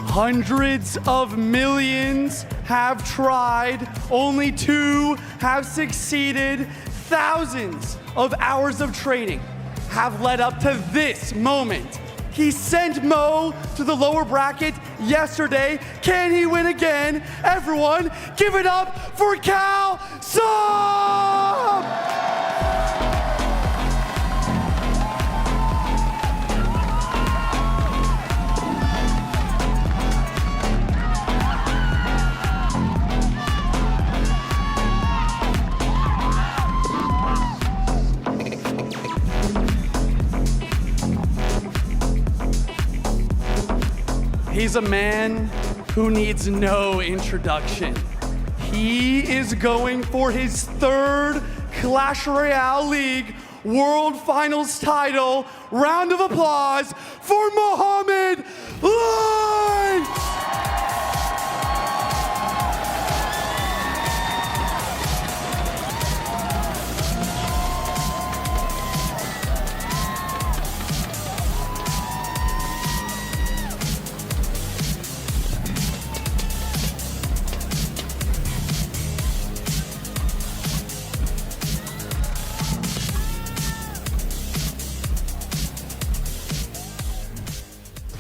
Hundreds of millions have tried, only 2 have succeeded. Thousands of hours of training have led up to this moment. He sent Mo to the lower bracket yesterday. Can he win again? Everyone, give it up for Cal Sub! He's a man who needs no introduction. He is going for his 3rd Clash Royale League World Finals title. Round of applause for Mohamed Light!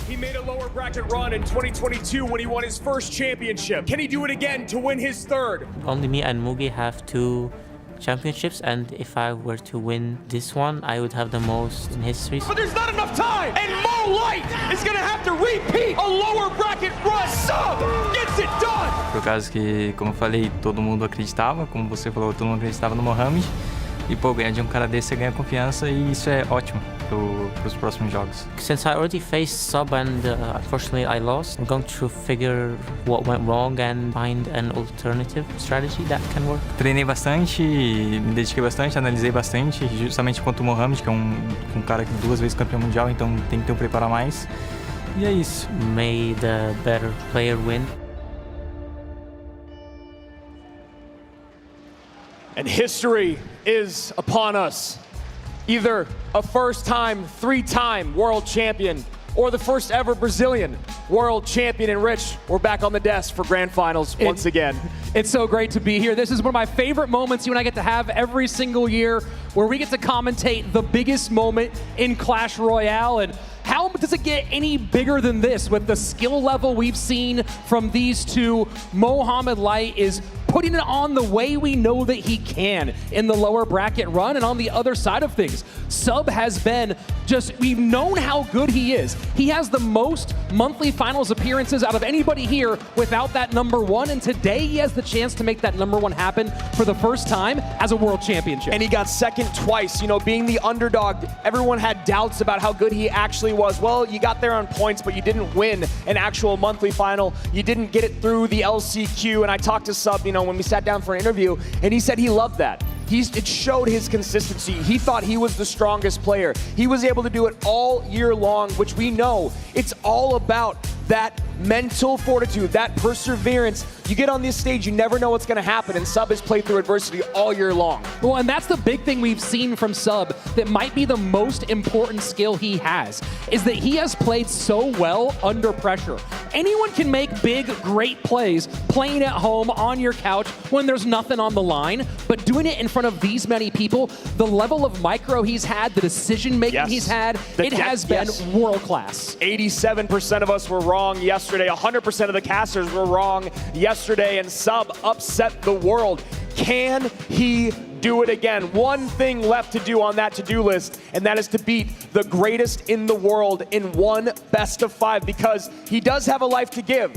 He made a lower bracket run in 2022 when he won his first championship. Can he do it again to win his 3rd?
Only me and Mugi have 2 championships, and if I were to win this one, I would have the most in history.
But there's not enough time, and Mo Light is gonna have to repeat a lower bracket run. Sub gets it done!
Por causa que, como eu falei, todo mundo acreditava, como você falou, todo mundo acreditava no Mohamed. E, pô, ganhar de um cara desse, você ganha confiança e isso é ótimo para os próximos jogos.
Since I already faced Sub and unfortunately I lost, I'm going to figure what went wrong and find an alternative strategy that can work.
Treinei bastante, me dediquei bastante, analisei bastante, justamente contra o Mohamed, que é um cara que 2 vezes campeão mundial, então tem que ter um preparo a mais. E é isso.
May the better player win.
And history is upon us. Either a first-time, three-time world champion or the first ever Brazilian world champion. And Rich, we're back on the desk for grand finals once again.
It's so great to be here. This is one of my favorite moments you and I get to have every single year, where we get to commentate the biggest moment in Clash Royale. And how does it get any bigger than this with the skill level we've seen from these two? Mohamed Light is putting it on the way we know that he can in the lower bracket run. And on the other side of things, Sub has been just, we've known how good he is. He has the most monthly finals appearances out of anybody here without that #1. And today he has the chance to make that #1 happen for the first time as a world championship.
And he got second twice. You know, being the underdog, everyone had doubts about how good he actually was. Well, you got there on points, but you didn't win an actual monthly final. You didn't get it through the LCQ. And I talked to Sub, you know, when we sat down for an interview, and he said he loved that. It showed his consistency. He thought he was the strongest player. He was able to do it all year long, which we know it's all about that mental fortitude, that perseverance. You get on this stage, you never know what's going to happen, and Sub has played through adversity all year long.
Well, and that's the big thing we've seen from Sub that might be the most important skill he has, is that he has played so well under pressure. Anyone can make big, great plays playing at home on your couch when there's nothing on the line, but doing it in front of these many people, the level of micro he's had, the decision-making he's had, it has been world-class.
87% of us were wrong yesterday. 100% of the casters were wrong yesterday, and Sub upset the world. Can he do it again? One thing left to do on that to-do list, and that is to beat the greatest in the world in one best of 5, because he does have a life to give.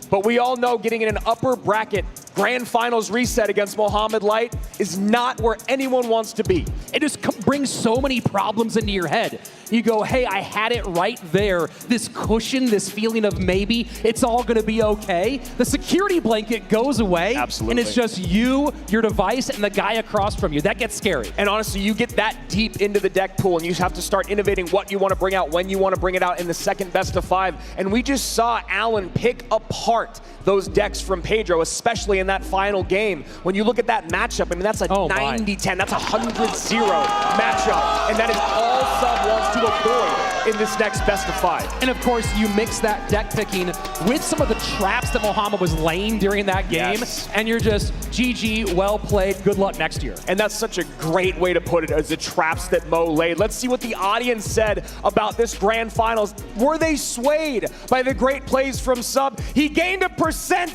But we all know getting in an upper bracket grand finals reset against Mohamed Light is not where anyone wants to be.
It just brings so many problems into your head. You go, hey, I had it right there. This cushion, this feeling of maybe it's all gonna be okay. The security blanket goes away.
Absolutely.
And it's just you, your device, and the guy across from you. That gets scary.
And honestly, you get that deep into the deck pool, and you have to start innovating what you want to bring out, when you want to bring it out in the second best of 5. And we just saw Alan pick apart those decks from Pedro, especially in that final game. When you look at that matchup, I mean, that's a 90-10, that's a 100-0 matchup. And that is all Sub wants to avoid in this next best of 5.
And of course, you mix that deck picking with some of the traps that Mohamed was laying during that game, and you're just, GG, well played, good luck next year.
And that's such a great way to put it, as the traps that Mo laid. Let's see what the audience said about this grand finals. Were they swayed by the great plays from Sub? He gained a %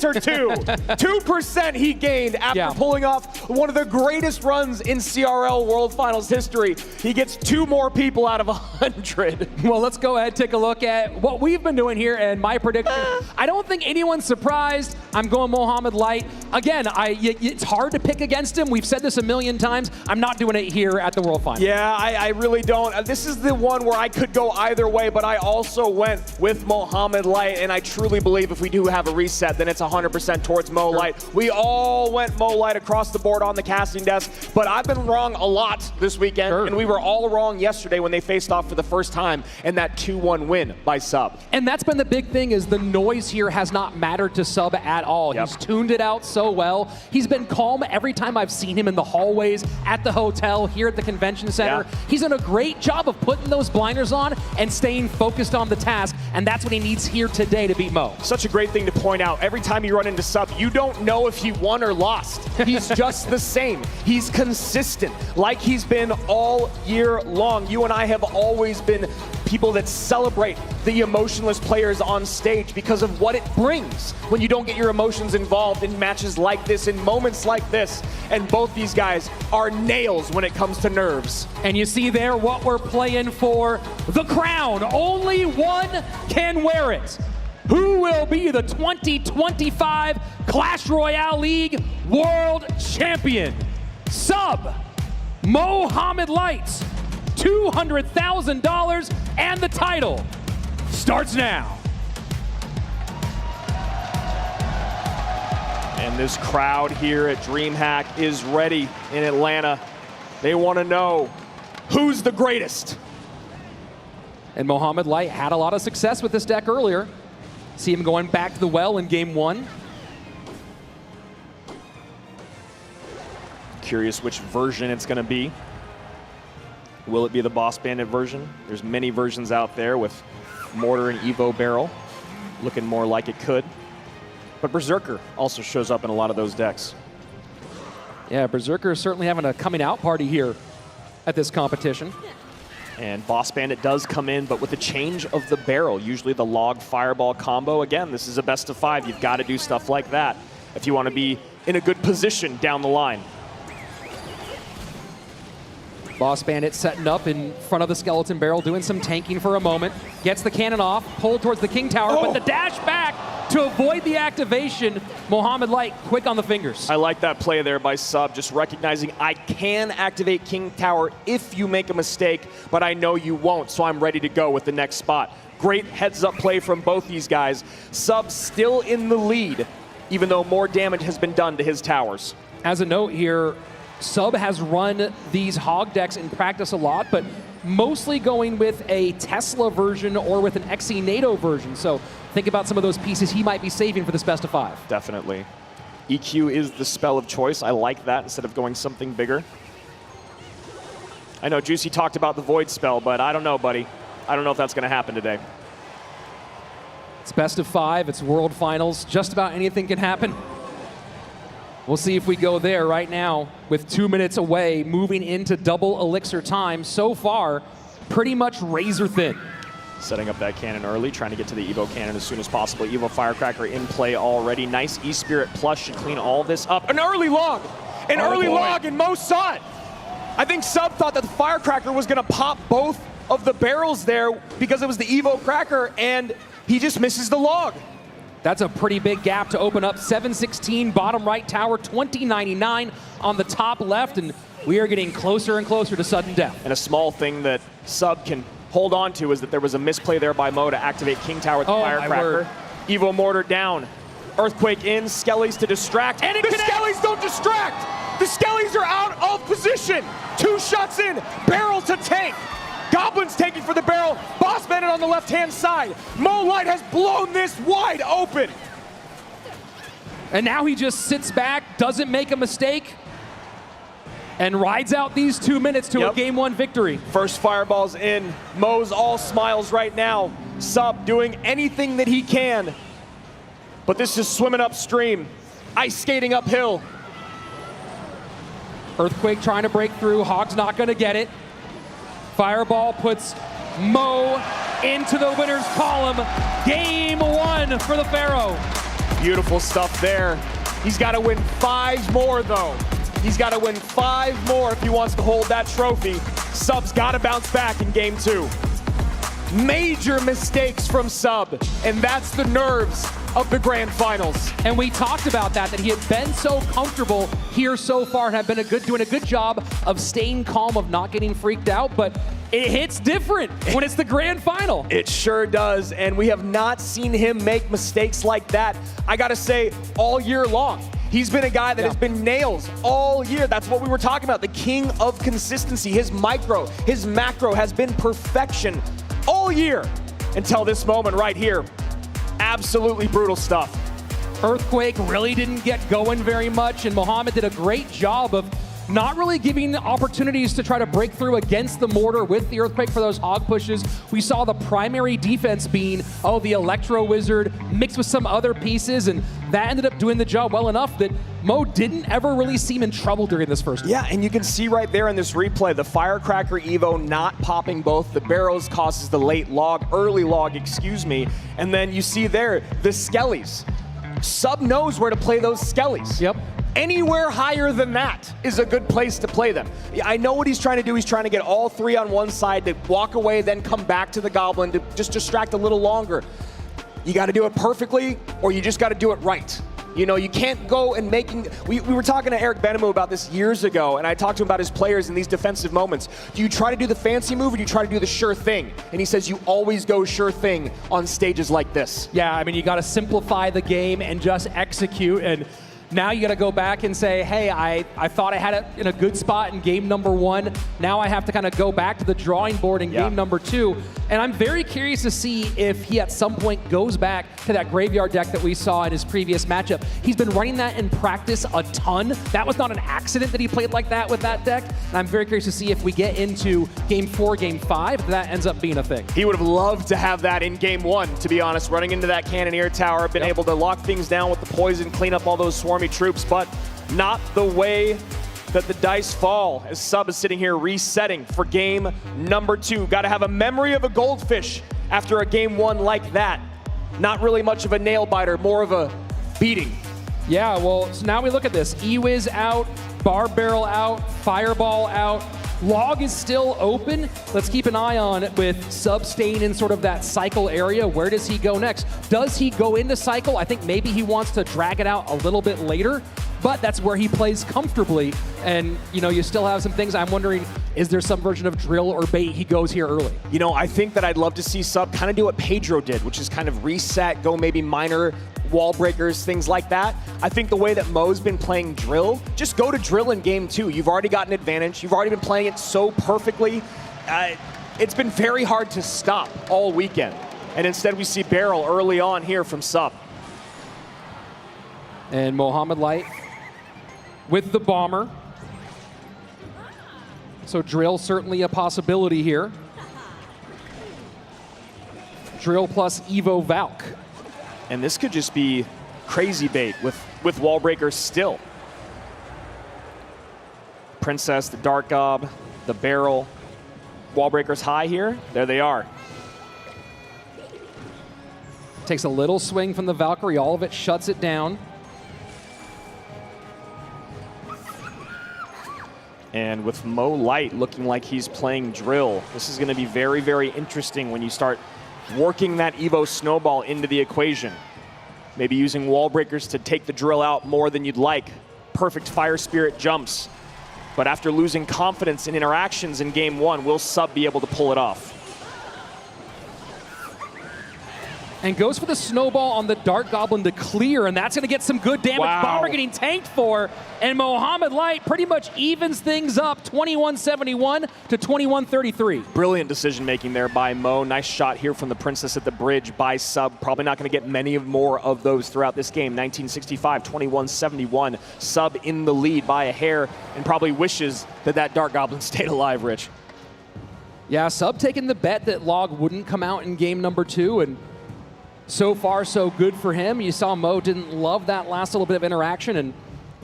or 2. 2% he gained after pulling off one of the greatest runs in CRL World Finals history. He gets 2 more people out of 100.
Well, let's go ahead and take a look at what we've been doing here, and my prediction. I don't think anyone's surprised. I'm going Mohamed Light. Again, it's hard to pick against him. We've said this a million times. I'm not doing it here at the World Finals.
Yeah, I really don't. This is the one where I could go either way, but I also went with Mohamed Light, and I truly believe if we do have a reset, then it's 100% towards Mo Light. We all went Mo Light across the board on the casting desk, but I've been wrong a lot this weekend, and we were all wrong yesterday when they faced off for the first time in that 2-1 win by Sub.
And that's been the big thing, is the noise here has not mattered to Sub at all. He's tuned it out so well. He's been calm every time I've seen him in the hallways, at the hotel, here at the convention center. He's done a great job of putting those blinders on and staying focused on the task, and that's what he needs here today to beat Mo.
Such a great thing to point out. Every time you run into Sub, you don't know if he won or lost. He's just the same. He's consistent, like he's been all year long. You and I have always been people that celebrate the emotionless players on stage because of what it brings when you don't get your emotions involved in matches like this, in moments like this. And both these guys are nails when it comes to nerves.
And you see there what we're playing for, the crown. Only one can wear it. Who will be the 2025 Clash Royale League World Champion? Sub, Mohamed Light, $200,000, and the title starts now.
And this crowd here at DreamHack is ready in Atlanta. They want to know who's the greatest.
And Mohamed Light had a lot of success with this deck earlier. See him going back to the well in game 1.
Curious which version it's going to be. Will it be the Boss Bandit version? There's many versions out there with Mortar and Evo barrel. Looking more like it could. But Berserker also shows up in a lot of those decks.
Yeah, Berserker is certainly having a coming out party here at this competition.
And Boss Bandit does come in, but with a change of the barrel, usually the log fireball combo. Again, this is a best of 5. You've got to do stuff like that if you want to be in a good position down the line.
Boss Bandit setting up in front of the skeleton barrel, doing some tanking for a moment. Gets the cannon off, pulled towards the King Tower, but the dash back to avoid the activation. Mohamed Light quick on the fingers.
I like that play there by Sub, just recognizing I can activate King Tower if you make a mistake, but I know you won't, so I'm ready to go with the next spot. Great heads-up play from both these guys. Sub still in the lead, even though more damage has been done to his towers.
As a note here, Sub has run these Hog decks in practice a lot, but mostly going with a Tesla version or with an XE NATO version. So think about some of those pieces he might be saving for this best of 5.
Definitely. EQ is the spell of choice. I like that instead of going something bigger. I know Juicy talked about the Void spell, but I don't know, buddy. I don't know if that's going to happen today.
It's best of 5. It's World Finals. Just about anything can happen. We'll see if we go there right now with 2 minutes away, moving into double elixir time. So far, pretty much razor thin.
Setting up that cannon early, trying to get to the Evo cannon as soon as possible. Evo Firecracker in play already. Nice E-Spirit Plus should clean all this up. An early log! An early log, and Mo saw it! I think Sub thought that the Firecracker was going to pop both of the barrels there because it was the Evo Cracker, and he just misses the log.
That's a pretty big gap to open up. 716 bottom right tower, 2099 on the top left, and we are getting closer and closer to sudden death.
And a small thing that Sub can hold on to is that there was a misplay there by Mo to activate King Tower with the Firecracker. Evo Mortar down. Earthquake in, Skellies to distract. And the Skellies don't distract! The Skellies are out of position! 2 shots in, barrel to tank. Goblins taking for the barrel. Boss Bandit on the left-hand side. Mo Light has blown this wide open.
And now he just sits back, doesn't make a mistake, and rides out these 2 minutes to a Game 1 victory.
First fireball's in. Mo's all smiles right now. Sub doing anything that he can. But this is swimming upstream. Ice skating uphill.
Earthquake trying to break through. Hog's not going to get it. Fireball puts Mo into the winner's column. Game 1 for the Pharaoh.
Beautiful stuff there. He's got to win 5 more, though. He's got to win 5 more if he wants to hold that trophy. Sub's got to bounce back in Game 2. Major mistakes from Sub, and that's the nerves of the Grand Finals.
And we talked about that he had been so comfortable here so far and had been doing a good job of staying calm, of not getting freaked out, but it hits different when it's the Grand Final.
It sure does, and we have not seen him make mistakes like that, I gotta say, all year long. He's been a guy that has been nails all year. That's what we were talking about, the king of consistency. His micro, his macro has been perfection all year until this moment right here. Absolutely brutal stuff.
Earthquake really didn't get going very much, and Mohamed did a great job of not really giving opportunities to try to break through against the Mortar with the Earthquake for those hog pushes. We saw the primary defense being, the Electro Wizard mixed with some other pieces, and that ended up doing the job well enough that Mo didn't ever really seem in trouble during this first one.
Yeah, and you can see right there in this replay, the Firecracker Evo not popping both the barrels causes the early log, and then you see there, the Skellies. Sub knows where to play those Skellies.
Yep.
Anywhere higher than that is a good place to play them. I know what he's trying to do. He's trying to get all 3 on one side, to walk away, then come back to the Goblin to just distract a little longer. You got to do it perfectly, or you just got to do it right. You know, you can't go and we were talking to Eric Benemu about this years ago, and I talked to him about his players in these defensive moments. Do you try to do the fancy move, or do you try to do the sure thing? And he says you always go sure thing on stages like this.
Yeah, I mean, you got to simplify the game and just execute, and now you got to go back and say, hey, I thought I had it in a good spot in game number 1. Now I have to kind of go back to the drawing board in game number 2. And I'm very curious to see if he at some point goes back to that graveyard deck that we saw in his previous matchup. He's been running that in practice a ton. That was not an accident that he played like that with that deck. And I'm very curious to see if we get into game 4, game 5, that ends up being a thing.
He would have loved to have that in game 1, to be honest, running into that Cannoneer tower, been able to lock things down with the poison, clean up all those swarmy troops, but not the way that the dice fall as Sub is sitting here resetting for game number 2. Got to have a memory of a goldfish after a game 1 like that. Not really much of a nail biter, more of a beating.
Yeah, well, so now we look at this. E-Wiz out, Barb Barrel out, Fireball out. Log is still open. Let's keep an eye on it with Sub staying in sort of that cycle area. Where does he go next? Does he go into cycle? I think maybe he wants to drag it out a little bit later, but that's where he plays comfortably. And, you know, you still have some things. I'm wondering, is there some version of drill or bait he goes here early?
You know, I think that I'd love to see Sub kind of do what Pedro did, which is kind of reset, go maybe minor wall breakers, things like that. I think the way that Mo's been playing drill, just go to drill in game 2. You've already got an advantage. You've already been playing it so perfectly. It's been very hard to stop all weekend. And instead we see barrel early on here from Sub.
And Mohamed Light with the bomber. So drill certainly a possibility here. Drill plus Evo Valk.
And this could just be crazy bait with wall breakers still. Princess, the Dark Gob, the barrel. Wall breakers high here. There they are.
Takes a little swing from the Valkyrie. All of it shuts it down.
And with Mo Light looking like he's playing drill, this is going to be very, very interesting when you start working that Evo snowball into the equation. Maybe using wall breakers to take the drill out more than you'd like. Perfect Fire Spirit jumps. But after losing confidence in interactions in game 1, will Sub be able to pull it off?
And goes for the snowball on the Dark Goblin to clear, and that's going to get some good damage.
Wow.
Bomber getting tanked for, and Mohamed Light pretty much evens things up, 21-71 to 21-33.
Brilliant decision making there by Mo. Nice shot here from the Princess at the bridge by Sub. Probably not going to get many more of those throughout this game. 1965, 21-71. Sub in the lead by a hair, and probably wishes that that Dark Goblin stayed alive, Rich.
Yeah, Sub taking the bet that Log wouldn't come out in game number 2, and so far, so good for him. You saw Mo didn't love that last little bit of interaction, and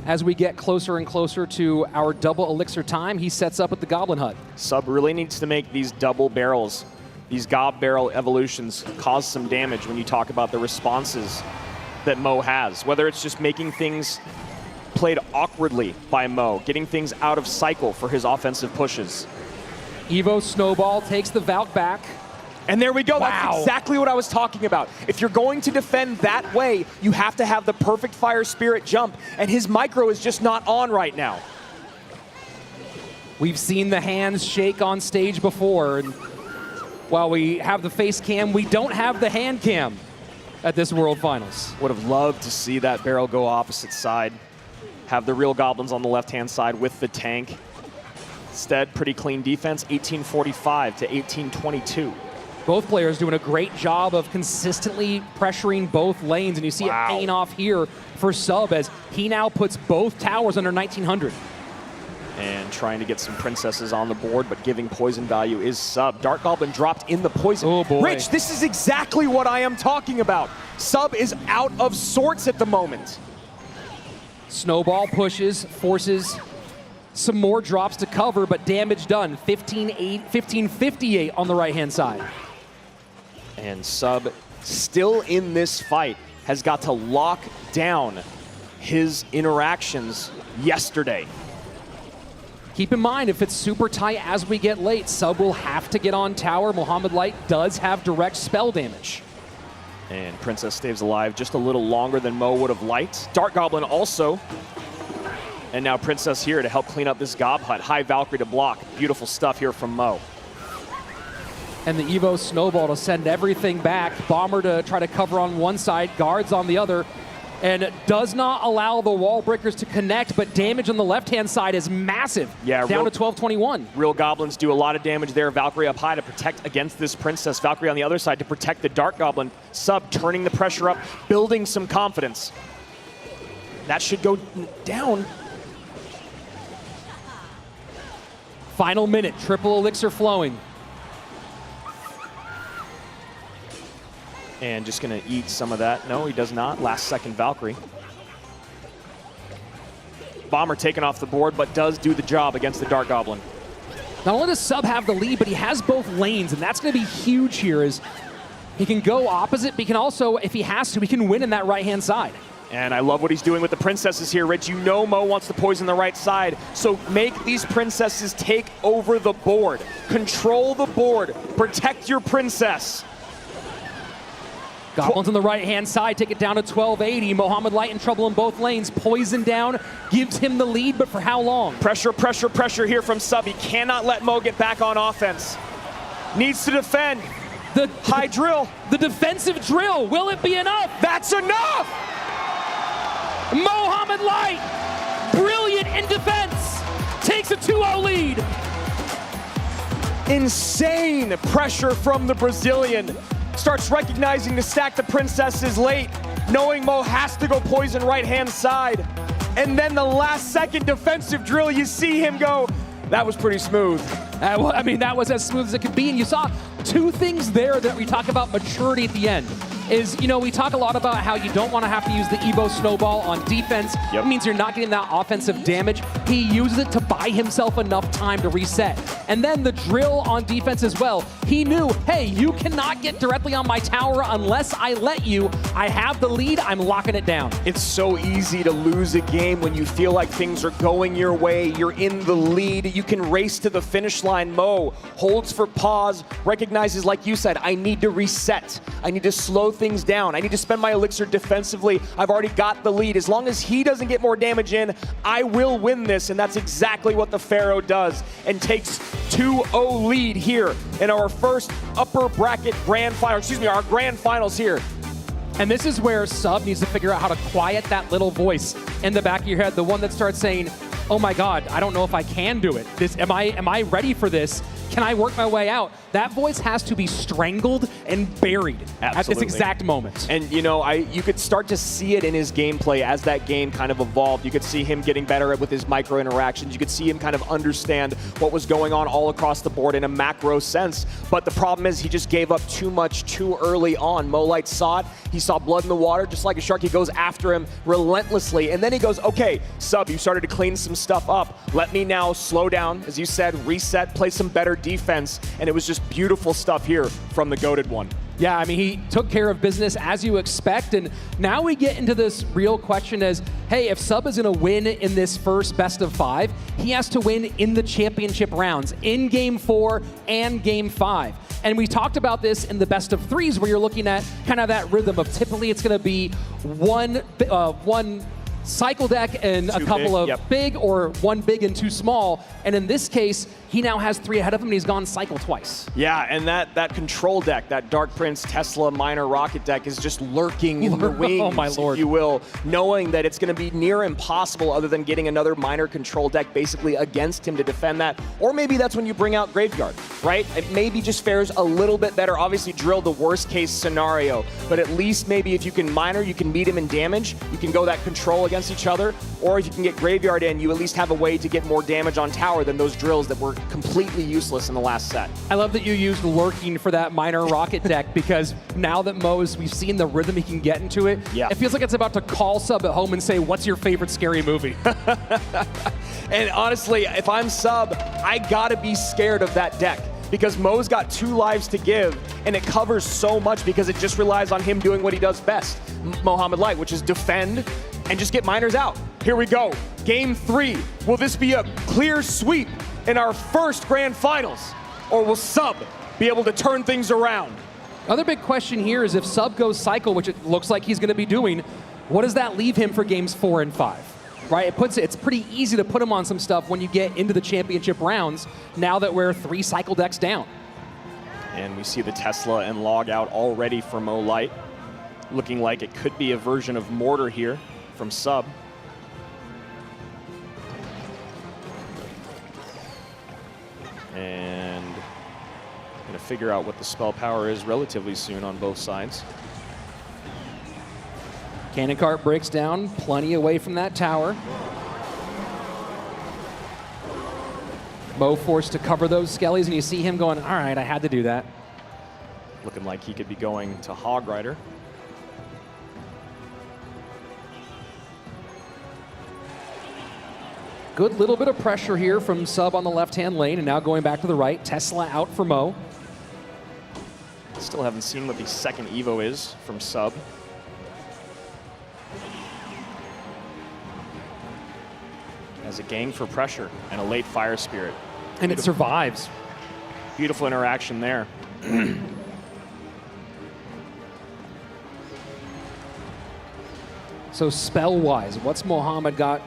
as we get closer and closer to our double elixir time, he sets up with the Goblin Hut.
Sub really needs to make these double barrels, these Gob barrel evolutions, cause some damage when you talk about the responses that Mo has. Whether it's just making things played awkwardly by Mo, getting things out of cycle for his offensive pushes.
Evo Snowball takes the Valk back.
And there we go.
Wow.
That's exactly what I was talking about. If you're going to defend that way, you have to have the perfect Fire Spirit jump, and his micro is just not on right now.
We've seen the hands shake on stage before, and while we have the face cam, we don't have the hand cam at this World Finals.
Would have loved to see that barrel go opposite side. Have the real goblins on the left-hand side with the tank. Instead, pretty clean defense, 1845 to 1822.
Both players doing a great job of consistently pressuring both lanes, and you see it paying off here for Sub as he now puts both towers under 1900.
And trying to get some princesses on the board, but giving poison value is Sub. Dark Goblin dropped in the poison.
Oh boy.
Rich, this is exactly what I am talking about. Sub is out of sorts at the moment.
Snowball pushes, forces some more drops to cover, but damage done. 1558 on the right-hand side.
And Sub, still in this fight, has got to lock down his interactions yesterday.
Keep in mind, if it's super tight as we get late, Sub will have to get on tower. Mohamed Light does have direct spell damage.
And Princess stays alive just a little longer than Mo would have liked. Dark Goblin also. And now Princess here to help clean up this Gob Hut. High Valkyrie to block. Beautiful stuff here from Mo.
And the Evo Snowball to send everything back. Bomber to try to cover on one side, guards on the other. and does not allow the wall breakers to connect, but damage on the left-hand side is massive.
Yeah,
down to 1221.
Real Goblins do a lot of damage there. Valkyrie up high to protect against this Princess. Valkyrie on the other side to protect the Dark Goblin. Sub turning the pressure up, building some confidence. That should go down.
Final minute, triple elixir flowing.
And just gonna eat some of that. No, he does not. Last second Valkyrie. Bomber taken off the board, but does do the job against the Dark Goblin.
Not only does Sub have the lead, but he has both lanes, and that's gonna be huge here. Is he can go opposite, but he can also, if he has to, he can win in that right-hand side.
And I love what he's doing with the princesses here, Rich. You know Mo wants to poison the right side, so make these princesses take over the board. Control the board. Protect your princess.
Goblins on the right-hand side take it down to 1280. Mohamed Light in trouble in both lanes. Poison down, gives him the lead, but for how long?
Pressure, pressure, pressure here from Sub. He cannot let Mo get back on offense. Needs to defend.
The
high drill.
The defensive drill, will it be enough?
That's enough!
Mohamed Light, brilliant in defense, takes a 2-0 lead.
Insane pressure from the Brazilian. Starts recognizing to stack the princesses late, knowing Mo has to go poison right-hand side. And then the last second defensive drill, you see him go, that was pretty smooth.
I mean, that was as smooth as it could be. And you saw two things there that we talk about maturity at the end. Is, you know, we talk a lot about how you don't want to have to use the Evo Snowball on defense. It means you're not getting that offensive damage. He uses it to buy himself enough time to reset. And then the drill on defense as well. He knew, hey, you cannot get directly on my tower unless I let you. I have the lead, I'm locking it down.
It's so easy to lose a game when you feel like things are going your way. You're in the lead. You can race to the finish line. Mo holds for pause, recognizes, like you said, I need to reset. I need to slow things down. I need to spend my elixir defensively. I've already got the lead. As long as he doesn't get more damage in, I will win this, and that's exactly what the Pharaoh does, and takes 2-0 lead here in our first upper bracket grand final, our grand finals here.
And this is where Sub needs to figure out how to quiet that little voice in the back of your head, the one that starts saying, oh my God, I don't know if I can do it. Am I ready for this? Can I work my way out? That voice has to be strangled and buried at this exact moment.
And you know, you could start to see it in his gameplay as that game kind of evolved. You could see him getting better with his micro interactions. You could see him kind of understand what was going on all across the board in a macro sense. But the problem is he just gave up too much too early on. Mo Light saw it. He saw blood in the water, just like a shark. He goes after him relentlessly. And then he goes, okay, Sub, you started to clean some stuff up. Let me now slow down, as you said, reset, play some better defense. And it was just beautiful stuff here from the Goated one.
Yeah, I mean, he took care of business as you expect, and now we get into this real question as, hey, if Sub is going to win in this first best of 5, he has to win in the championship rounds, in Game 4 and Game 5. And we talked about this in the best of 3s, where you're looking at kind of that rhythm of typically it's going to be one cycle deck and a couple of big, or one big and 2 small. And in this case, he now has 3 ahead of him, and he's gone cycle twice.
Yeah, and that control deck, that Dark Prince, Tesla, Minor Rocket deck is just lurking in the wings,
oh my Lord,
if you will, knowing that it's going to be near impossible other than getting another Minor control deck basically against him to defend that. Or maybe that's when you bring out Graveyard, right? It maybe just fares a little bit better. Obviously, drill the worst case scenario, but at least maybe if you can Minor, you can meet him in damage, you can go that control against each other, or if you can get Graveyard in, you at least have a way to get more damage on tower than those drills that were completely useless in the last set.
I love that you used lurking for that Minor Rocket deck, because now that we've seen the rhythm he can get into it, it feels like it's about to call Sub at home and say, what's your favorite scary movie?
And honestly, if I'm Sub, I gotta be scared of that deck, because Mo's got 2 lives to give, and it covers so much because it just relies on him doing what he does best, Mohamed Light, which is defend and just get miners out. Here we go. Game 3. Will this be a clear sweep in our first grand finals, or will Sub be able to turn things around?
Other big question here is if Sub goes cycle, which it looks like he's going to be doing, what does that leave him for games 4 and 5? Right? It's pretty easy to put him on some stuff when you get into the championship rounds, now that we're 3 cycle decks down.
And we see the Tesla and log out already for Mo Light. Looking like it could be a version of Mortar here from Sub. And gonna figure out what the spell power is relatively soon on both sides.
Cannon cart breaks down, plenty away from that tower. Mo forced to cover those skellies, and you see him going, all right, I had to do that.
Looking like he could be going to Hog Rider.
Good little bit of pressure here from Sub on the left-hand lane, and now going back to the right. Tesla out for Mo.
Still haven't seen what the second Evo is from Sub. As a gang for pressure and a late Fire Spirit.
And it survives.
Beautiful interaction there.
So spell-wise, what's Mohamed got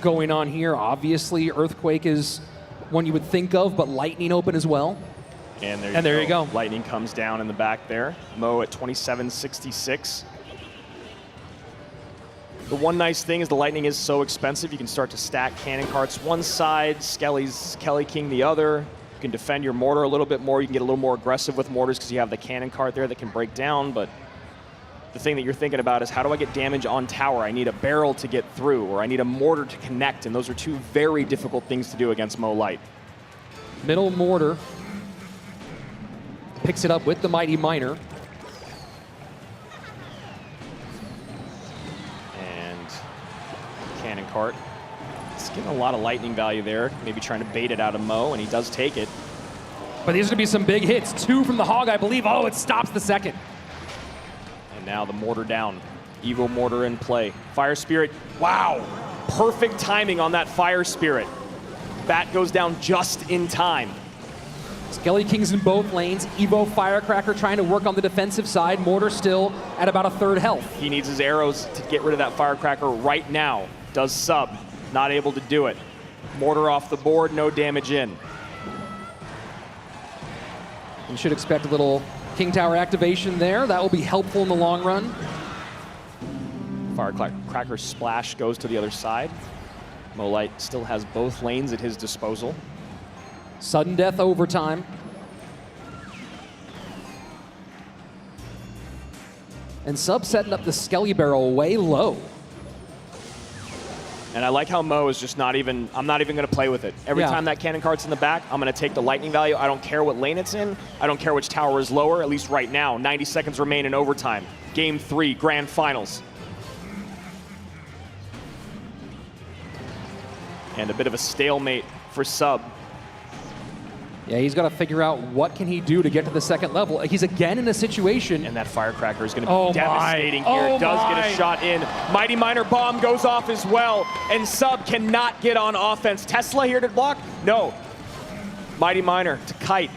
going on here? Obviously, Earthquake is one you would think of, but Lightning open as well.
And
there you go.
Lightning comes down in the back there. Mo at 2766. The one nice thing is the Lightning is so expensive, you can start to stack cannon carts one side, Skelly's Kelly King the other. You can defend your mortar a little bit more. You can get a little more aggressive with mortars because you have the cannon cart there that can break down. But the thing that you're thinking about is, how do I get damage on tower? I need a barrel to get through, or I need a mortar to connect, and those are two very difficult things to do against Mo Light.
Middle mortar picks it up with the Mighty Miner.
And cannon cart. It's getting a lot of lightning value there, maybe trying to bait it out of Mo, and he does take it.
But these are going to be some big hits. 2 from the Hog, I believe. Oh, it stops the second.
And now the mortar down. Evo mortar in play. Fire Spirit, wow! Perfect timing on that Fire Spirit. Bat goes down just in time.
Skelly Kings in both lanes. Evo Firecracker trying to work on the defensive side. Mortar still at about a third health.
He needs his arrows to get rid of that Firecracker right now. Does Sub, not able to do it. Mortar off the board, no damage in.
You should expect a little King Tower activation there. That will be helpful in the long run.
Firecracker splash goes to the other side. Mo Light still has both lanes at his disposal.
Sudden death overtime. And Sub setting up the Skelly barrel way low.
And I like how Mo is just not even, I'm not even going to play with it. Every time that cannon cart's in the back, I'm going to take the lightning value. I don't care what lane it's in. I don't care which tower is lower, at least right now. 90 seconds remain in overtime. Game 3, grand finals. And a bit of a stalemate for Sub.
Yeah, he's got to figure out what can he do to get to the second level. He's again in a situation.
And that Firecracker is going to be devastating here. Does get a shot in. Mighty Miner bomb goes off as well. And Sub cannot get on offense. Tesla here to block? No. Mighty Miner to kite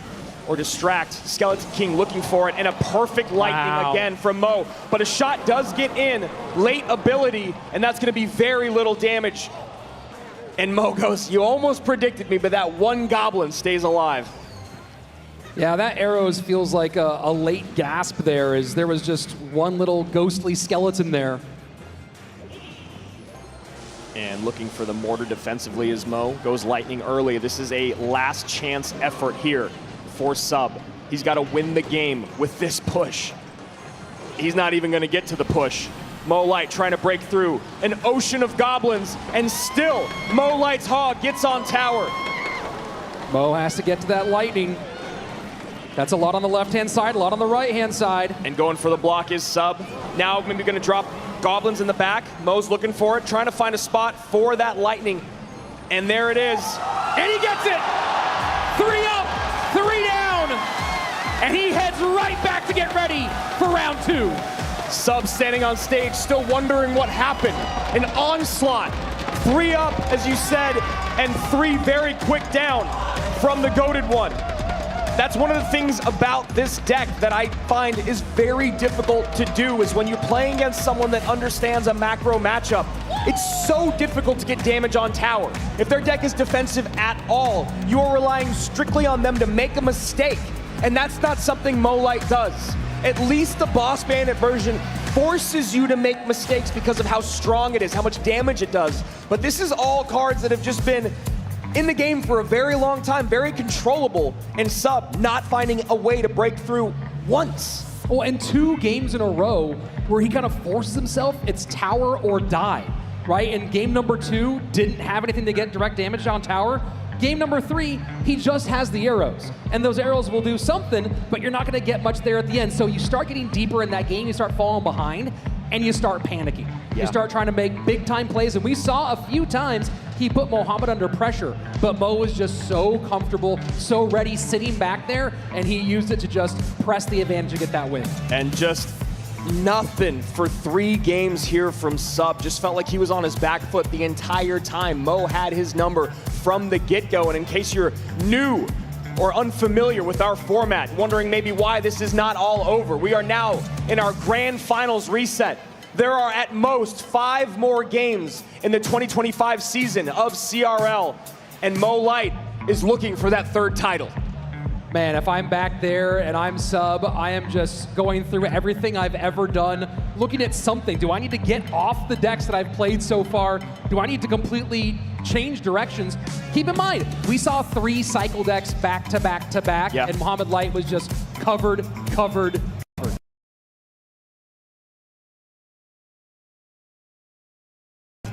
or distract. Skeleton King looking for it. And a perfect lightning again from Mo. But a shot does get in. Late ability. And that's going to be very little damage. And Mo goes, you almost predicted me, but that one goblin stays alive.
Yeah, that arrows feels like a late gasp there, as there was just one little ghostly skeleton there.
And looking for the mortar defensively as Mo goes lightning early. This is a last chance effort here for Sub. He's got to win the game with this push. He's not even going to get to the push. Mo Light trying to break through an ocean of goblins, and still Mo Light's Hog gets on tower.
Mo has to get to that lightning. That's a lot on the left-hand side, a lot on the right-hand side.
And going for the block is Sub. Now maybe going to drop goblins in the back. Mo's looking for it, trying to find a spot for that lightning. And there it is.
And he gets it! 3 up, 3 down. And he heads right back to get ready for round 2.
Sub standing on stage, still wondering what happened. An onslaught. 3 up, as you said, and 3 very quick down from the Goated One. That's one of the things about this deck that I find is very difficult to do, is when you're playing against someone that understands a macro matchup, it's so difficult to get damage on tower. If their deck is defensive at all, you are relying strictly on them to make a mistake. And that's not something Mo Light does. At least the Boss Bandit version forces you to make mistakes because of how strong it is, how much damage it does. But this is all cards that have just been in the game for a very long time, very controllable, and Sub not finding a way to break through once.
Well, and 2 games in a row where he kind of forces himself, it's tower or die, right? And game number 2 didn't have anything to get direct damage on tower. Game number 3, he just has the arrows. And those arrows will do something, but you're not gonna get much there at the end. So you start getting deeper in that game, you start falling behind, and you start panicking.
Yeah.
You start trying to make big time plays, and we saw a few times he put Mohamed under pressure, but Mo was just so comfortable, so ready, sitting back there, and he used it to just press the advantage to get that win.
And just nothing for 3 games here from Sub. Just felt like he was on his back foot the entire time. Mo had his number from the get-go, and in case you're new or unfamiliar with our format, wondering maybe why this is not all over, we are now in our grand finals reset. There are at most 5 more games in the 2025 season of CRL, and Mo Light is looking for that 3rd title.
Man, if I'm back there and I'm Sub, I am just going through everything I've ever done, looking at something. Do I need to get off the decks that I've played so far? Do I need to completely change directions? Keep in mind, we saw 3 cycle decks back to back to back, and Mohamed Light was just covered.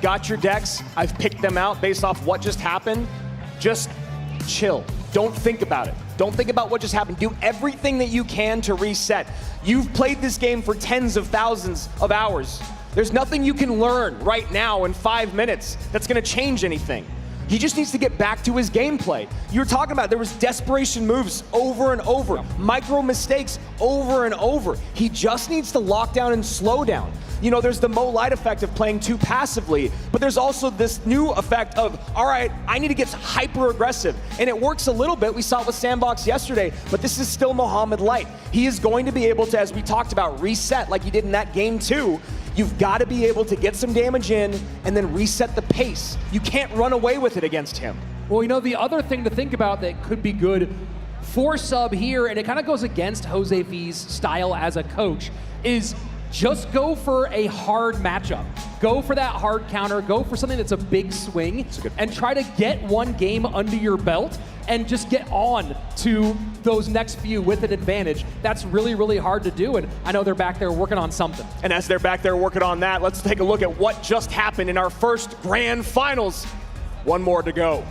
Got your decks, I've picked them out based off what just happened. Just chill. Don't think about it. Don't think about what just happened. Do everything that you can to reset. You've played this game for tens of thousands of hours. There's nothing you can learn right now in 5 minutes that's gonna change anything. He just needs to get back to his gameplay. You were talking about there was desperation moves over and over, micro mistakes over and over. He just needs to lock down and slow down. You know, there's the Mo Light effect of playing too passively, but there's also this new effect of, all right, I need to get hyper aggressive. And it works a little bit. We saw it with Sandbox yesterday, but this is still Mohamed Light. He is going to be able to, as we talked about, reset like he did in that game 2. You've got to be able to get some damage in and then reset the pace. You can't run away with it against him.
Well, you know, the other thing to think about that could be good for Sub here, and it kind of goes against Jose V's style as a coach, is just go for a hard matchup. Go for that hard counter, go for something that's a big swing, and try to get 1 game under your belt and just get on to those next few with an advantage. That's really, really hard to do, and I know they're back there working on something.
And as they're back there working on that, let's take a look at what just happened in our first grand finals. 1 more to go.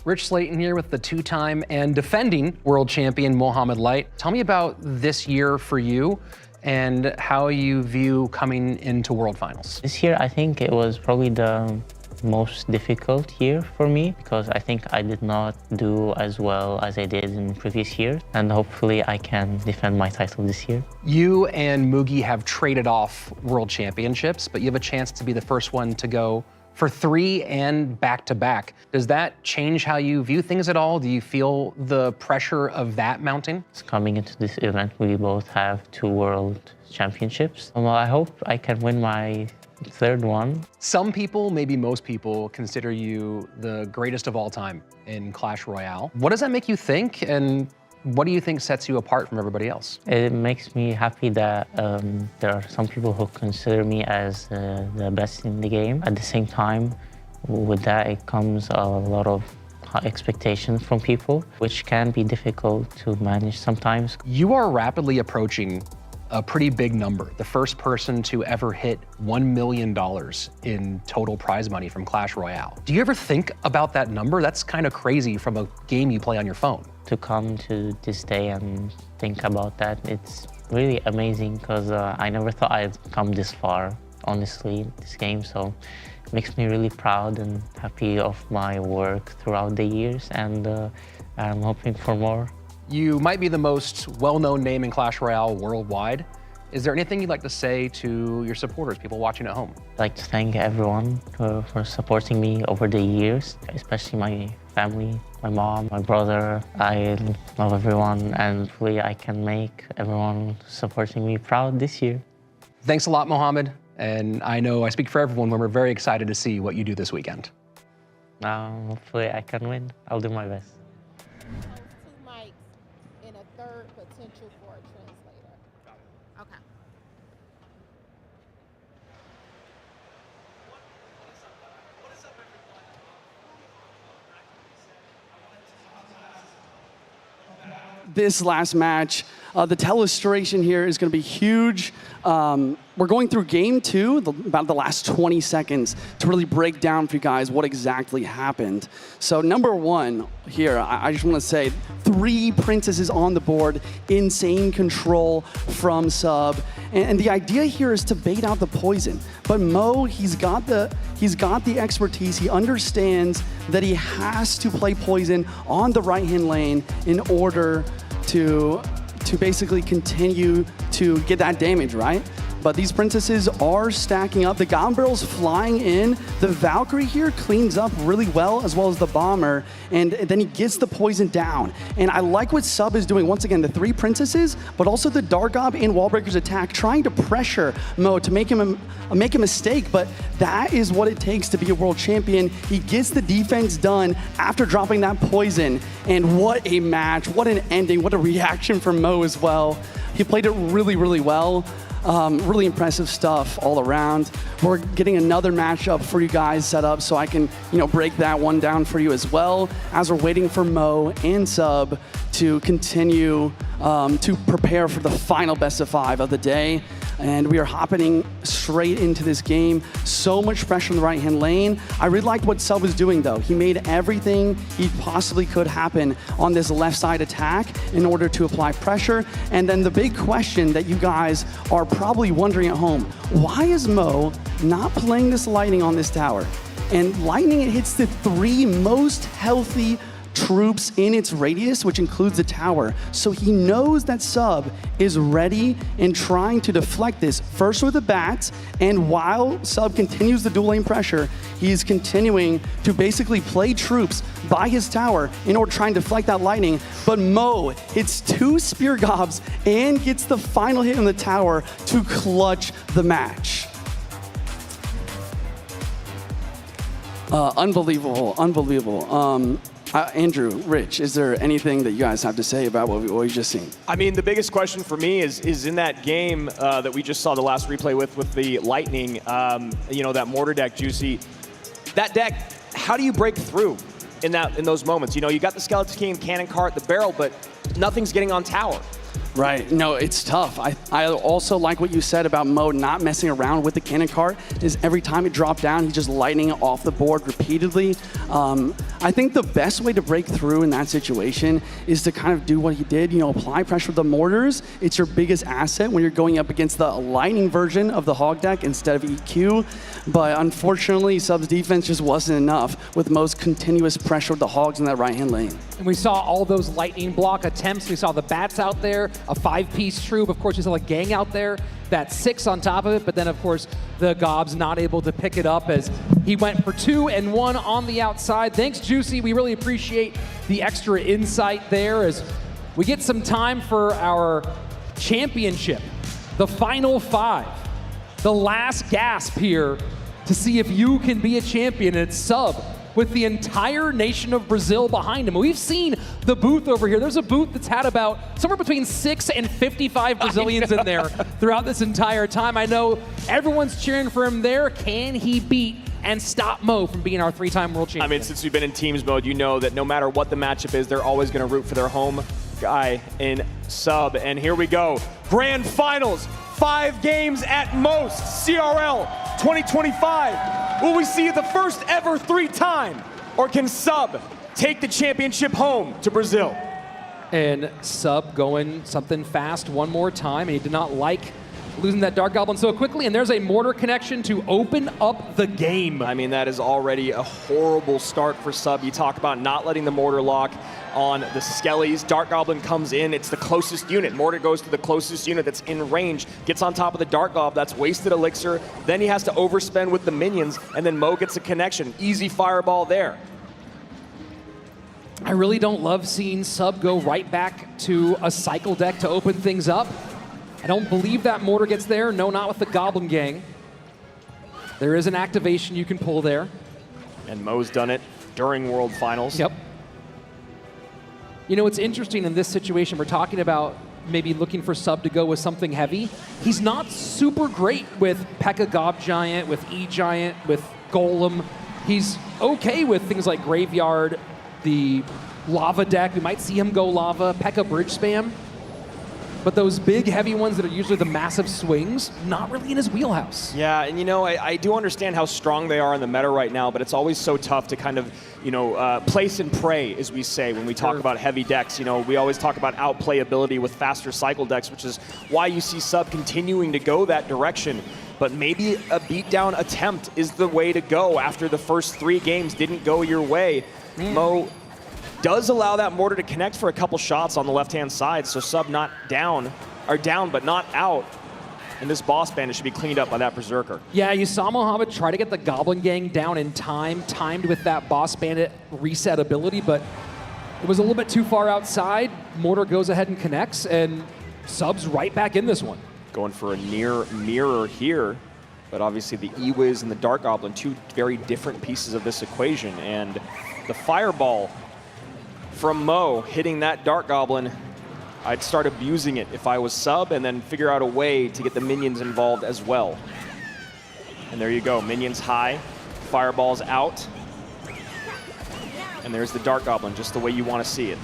Rich Slayton here with the 2-time and defending world champion Mohamed Light. Tell me about this year for you and how you view coming into World Finals.
This year, I think it was probably the most difficult year for me because I think I did not do as well as I did in previous years, and hopefully I can defend my title this year.
You and Mugi have traded off world championships, but you have a chance to be the first one to go for 3 and back-to-back. Does that change how you view things at all? Do you feel the pressure of that mounting?
Coming into this event, we both have 2 world championships. Well, I hope I can win my Third one.
Some people, maybe most people, consider you the greatest of all time in Clash Royale. What does that make you think, and what do you think sets you apart from everybody else?
It makes me happy that there are some people who consider me as the best in the game. At the same time, with that, it comes a lot of expectations from people, which can be difficult to manage sometimes.
You are rapidly approaching a pretty big number. The first person to ever hit $1 million in total prize money from Clash Royale. Do you ever think about that number? That's kind of crazy from a game you play on your phone.
To come to this day and think about that, it's really amazing because I never thought I'd come this far, honestly, this game. So it makes me really proud and happy of my work throughout the years, and I'm hoping for more.
You might be the most well-known name in Clash Royale worldwide. Is there anything you'd like to say to your supporters, people watching at home?
I'd like to thank everyone for supporting me over the years, especially my family, my mom, my brother. I love everyone, and hopefully I can make everyone supporting me proud this year.
Thanks a lot, Mohammed. And I know I speak for everyone when we're very excited to see what you do this weekend.
Hopefully I can win. I'll do my best.
Potential for a translator. Okay.
This last match, the telestration here is going to be huge. We're going through game two, about the last 20 seconds, to really break down for you guys what exactly happened. So number one here, I just want to say 3 princesses on the board, insane control from Sub. And the idea here is to bait out the poison. But Mo, he's got the expertise. He understands that he has to play poison on the right-hand lane in order to basically continue to get that damage, right? But these princesses are stacking up. The Goblin Barrel's flying in. The Valkyrie here cleans up really well, as well as the Bomber, and then he gets the poison down. And I like what Sub is doing. Once again, the 3 princesses, but also the Dark Gob and Wallbreaker's attack, trying to pressure Mo to make him make a mistake, but that is what it takes to be a world champion. He gets the defense done after dropping that poison, and what a match, what an ending, what a reaction from Mo as well. He played it really, really well. Really impressive stuff all around. We're getting another matchup for you guys set up so I can, break that one down for you as well, as we're waiting for Mo and Sub to continue to prepare for the final best of 5 of the day. And we are hopping straight into this game. So much pressure in the right-hand lane. I really liked what Sub was doing, though. He made everything he possibly could happen on this left side attack in order to apply pressure. And then the big question that you guys are probably wondering at home, why is Mo not playing this Lightning on this tower? And Lightning, it hits the 3 most healthy troops in its radius, which includes the tower. So he knows that Sub is ready and trying to deflect this, first with the bats, and while Sub continues the dual lane pressure, he's continuing to basically play troops by his tower in order to try and deflect that Lightning. But Mo hits 2 Spear Gobs and gets the final hit on the tower to clutch the match. Unbelievable, unbelievable. Andrew, Rich, is there anything that you guys have to say about what we've just seen?
I mean, the biggest question for me is in that game that we just saw the last replay with the Lightning, that mortar deck, Juicy. That deck, how do you break through in those moments? You got the Skeleton King, Cannon Cart, the barrel, but nothing's getting on tower.
Right, no, it's tough. I also like what you said about Mo not messing around with the cannon cart, is every time it dropped down, he's just lighting it off the board repeatedly. I think the best way to break through in that situation is to kind of do what he did, apply pressure with the mortars. It's your biggest asset when you're going up against the lightning version of the hog deck instead of EQ. But unfortunately, Sub's defense just wasn't enough with Mo's continuous pressure with the hogs in that right-hand lane.
And we saw all those lightning block attempts. We saw the bats out there, a 5-piece troop. Of course, we saw a gang out there, that 6 on top of it. But then, of course, the Gob's not able to pick it up as he went for 2 and 1 on the outside. Thanks, Juicy. We really appreciate the extra insight there as we get some time for our championship, the final 5. the last gasp here to see if you can be a champion. It's Sub with the entire nation of Brazil behind him. We've seen the booth over here. There's a booth that's had about somewhere between 6 and 55 Brazilians in there throughout this entire time. I know everyone's cheering for him there. Can he beat and stop Mo from being our 3-time world champion?
I mean, since we've been in teams mode, you know that no matter what the matchup is, they're always going to root for their home guy in Sub. And here we go. Grand Finals, 5 games at most. CRL 2025. Will we see the first ever 3-time? Or can Sub take the championship home to Brazil?
And Sub going something fast one more time, and he did not like losing that Dark Goblin so quickly, and there's a mortar connection to open up the game.
I mean, that is already a horrible start for Sub. You talk about not letting the mortar lock on the Skellies. Dark Goblin comes in, it's the closest unit. Mortar goes to the closest unit that's in range, gets on top of the Dark Goblin, that's wasted elixir. Then he has to overspend with the minions, and then Mo gets a connection. Easy fireball there.
I really don't love seeing Sub go right back to a cycle deck to open things up. I don't believe that mortar gets there. No, not with the Goblin Gang. There is an activation you can pull there.
And Mo's done it during World Finals.
Yep. You know, it's interesting in this situation. We're talking about maybe looking for Sub to go with something heavy. He's not super great with P.E.K.K.A. Gob Giant, with E-Giant, with Golem. He's okay with things like Graveyard, the Lava deck. We might see him go Lava, P.E.K.K.A. Bridge Spam. But those big, heavy ones that are usually the massive swings, not really in his wheelhouse.
Yeah, and you know, I do understand how strong they are in the meta right now, but it's always so tough to kind of, you know, place and pray, as we say when we talk about heavy decks. You know, we always talk about outplayability with faster cycle decks, which is why you see Sub continuing to go that direction. But maybe a beatdown attempt is the way to go after the first 3 games didn't go your way. Mo does allow that mortar to connect for a couple shots on the left-hand side, so Sub not down, or down but not out. And this boss bandit should be cleaned up by that Berserker.
Yeah, you saw Mohammed try to get the Goblin Gang down in time, timed with that boss bandit reset ability, but it was a little bit too far outside. Mortar goes ahead and connects, and Sub's right back in this one.
Going for a near mirror here, but obviously the E-Wiz and the Dark Goblin, 2 very different pieces of this equation, and the Fireball from Mo hitting that Dark Goblin, I'd start abusing it if I was Sub and then figure out a way to get the minions involved as well. And there you go, minions high, Fireball's out. And there's the Dark Goblin, just the way you want to see it.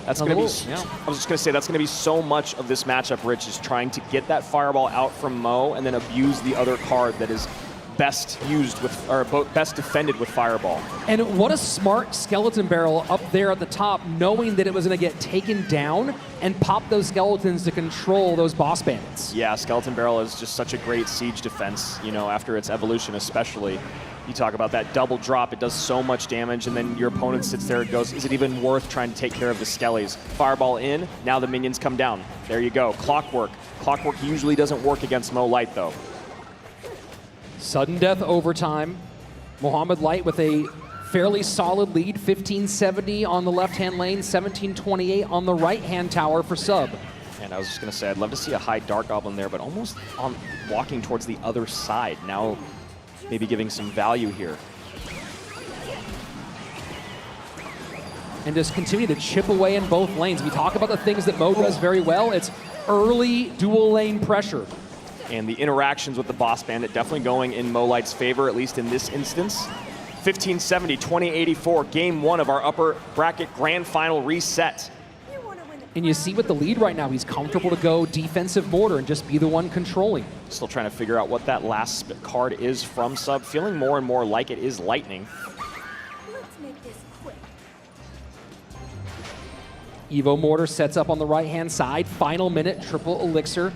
That's going to be, I was just going to say, that's going to be so much of this matchup, Rich, is trying to get that Fireball out from Mo and then abuse the other card that is best used with, or best defended with Fireball.
And what a smart Skeleton Barrel up there at the top, knowing that it was going to get taken down and pop those skeletons to control those boss bandits.
Yeah, Skeleton Barrel is just such a great siege defense, you know, after its evolution especially. You talk about that double drop, it does so much damage, and then your opponent sits there and goes, is it even worth trying to take care of the Skellies? Fireball in, now the minions come down. There you go, Clockwork. Clockwork usually doesn't work against Mo Light though.
Sudden death overtime. Mohammed Light with a fairly solid lead, 1570 on the left-hand lane, 1728 on the right-hand tower for Sub.
And I was just going to say, I'd love to see a high Dark Goblin there, but almost on walking towards the other side. Now maybe giving some value here.
And just continue to chip away in both lanes. We talk about the things that Mo does very well. It's early dual lane pressure.
And the interactions with the boss bandit definitely going in Mo Light's favor, at least in this instance. 1570, 2084, game 1 of our upper bracket grand final reset.
And you see with the lead right now, he's comfortable to go defensive mortar and just be the one controlling.
Still trying to figure out what that last card is from Sub, feeling more and more like it is Lightning.
Let's make this quick.
Evo Mortar sets up on the right-hand side, final minute, triple elixir.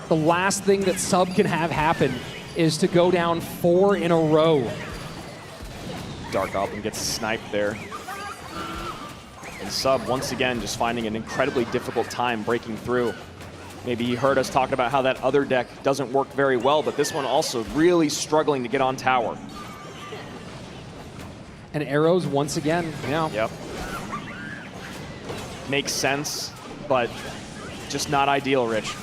The last thing that Sub can have happen is to go down 4 in a row.
Dark Goblin gets sniped there. And Sub, once again, just finding an incredibly difficult time breaking through. Maybe you heard us talking about how that other deck doesn't work very well, but this one also really struggling to get on tower.
And arrows once again, yeah.
Yep. Makes sense, but just not ideal, Rich.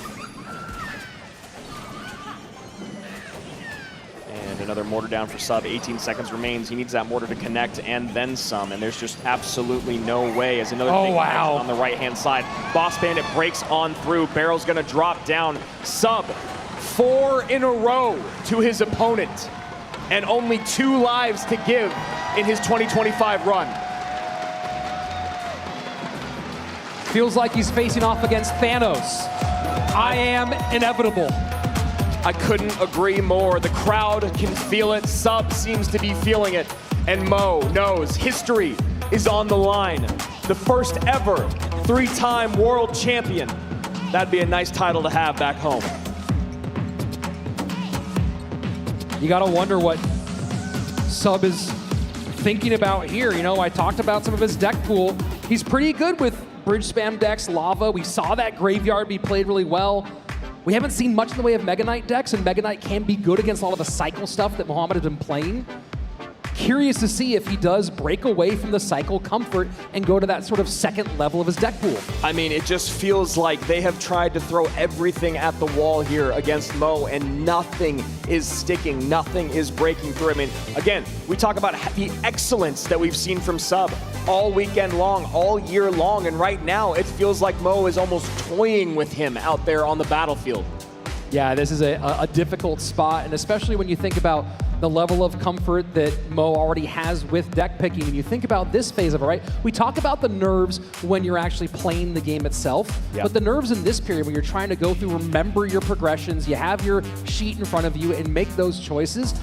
Another mortar down for Sub. 18 seconds remains. He needs that mortar to connect and then some. And there's just absolutely no way. As another big connection on the right-hand side. Boss Bandit breaks on through. Barrel's going to drop down. Sub 4 in a row to his opponent. And only 2 lives to give in his 2025 run.
Feels like he's facing off against Thanos. I am inevitable.
I couldn't agree more. The crowd can feel it. Sub seems to be feeling it. And Mo knows history is on the line. The first ever 3-time world champion. That'd be a nice title to have back home.
You gotta wonder what Sub is thinking about here. You know, I talked about some of his deck pool. He's pretty good with bridge spam decks, lava. We saw that graveyard be played really well. We haven't seen much in the way of Mega Knight decks, and Mega Knight can be good against a lot of the cycle stuff that Mohamed has been playing. Curious to see if he does break away from the cycle comfort and go to that sort of second level of his deck pool.
I mean, it just feels like they have tried to throw everything at the wall here against Mo, and nothing is sticking, nothing is breaking through. I mean, again, we talk about the excellence that we've seen from Sub all weekend long, all year long, and right now it feels like Mo is almost toying with him out there on the battlefield.
Yeah, this is a difficult spot, and especially when you think about the level of comfort that Mo already has with deck picking. And you think about this phase of it, right? We talk about the nerves when you're actually playing the game itself, but the nerves in this period when you're trying to go through, remember your progressions, you have your sheet in front of you and make those choices.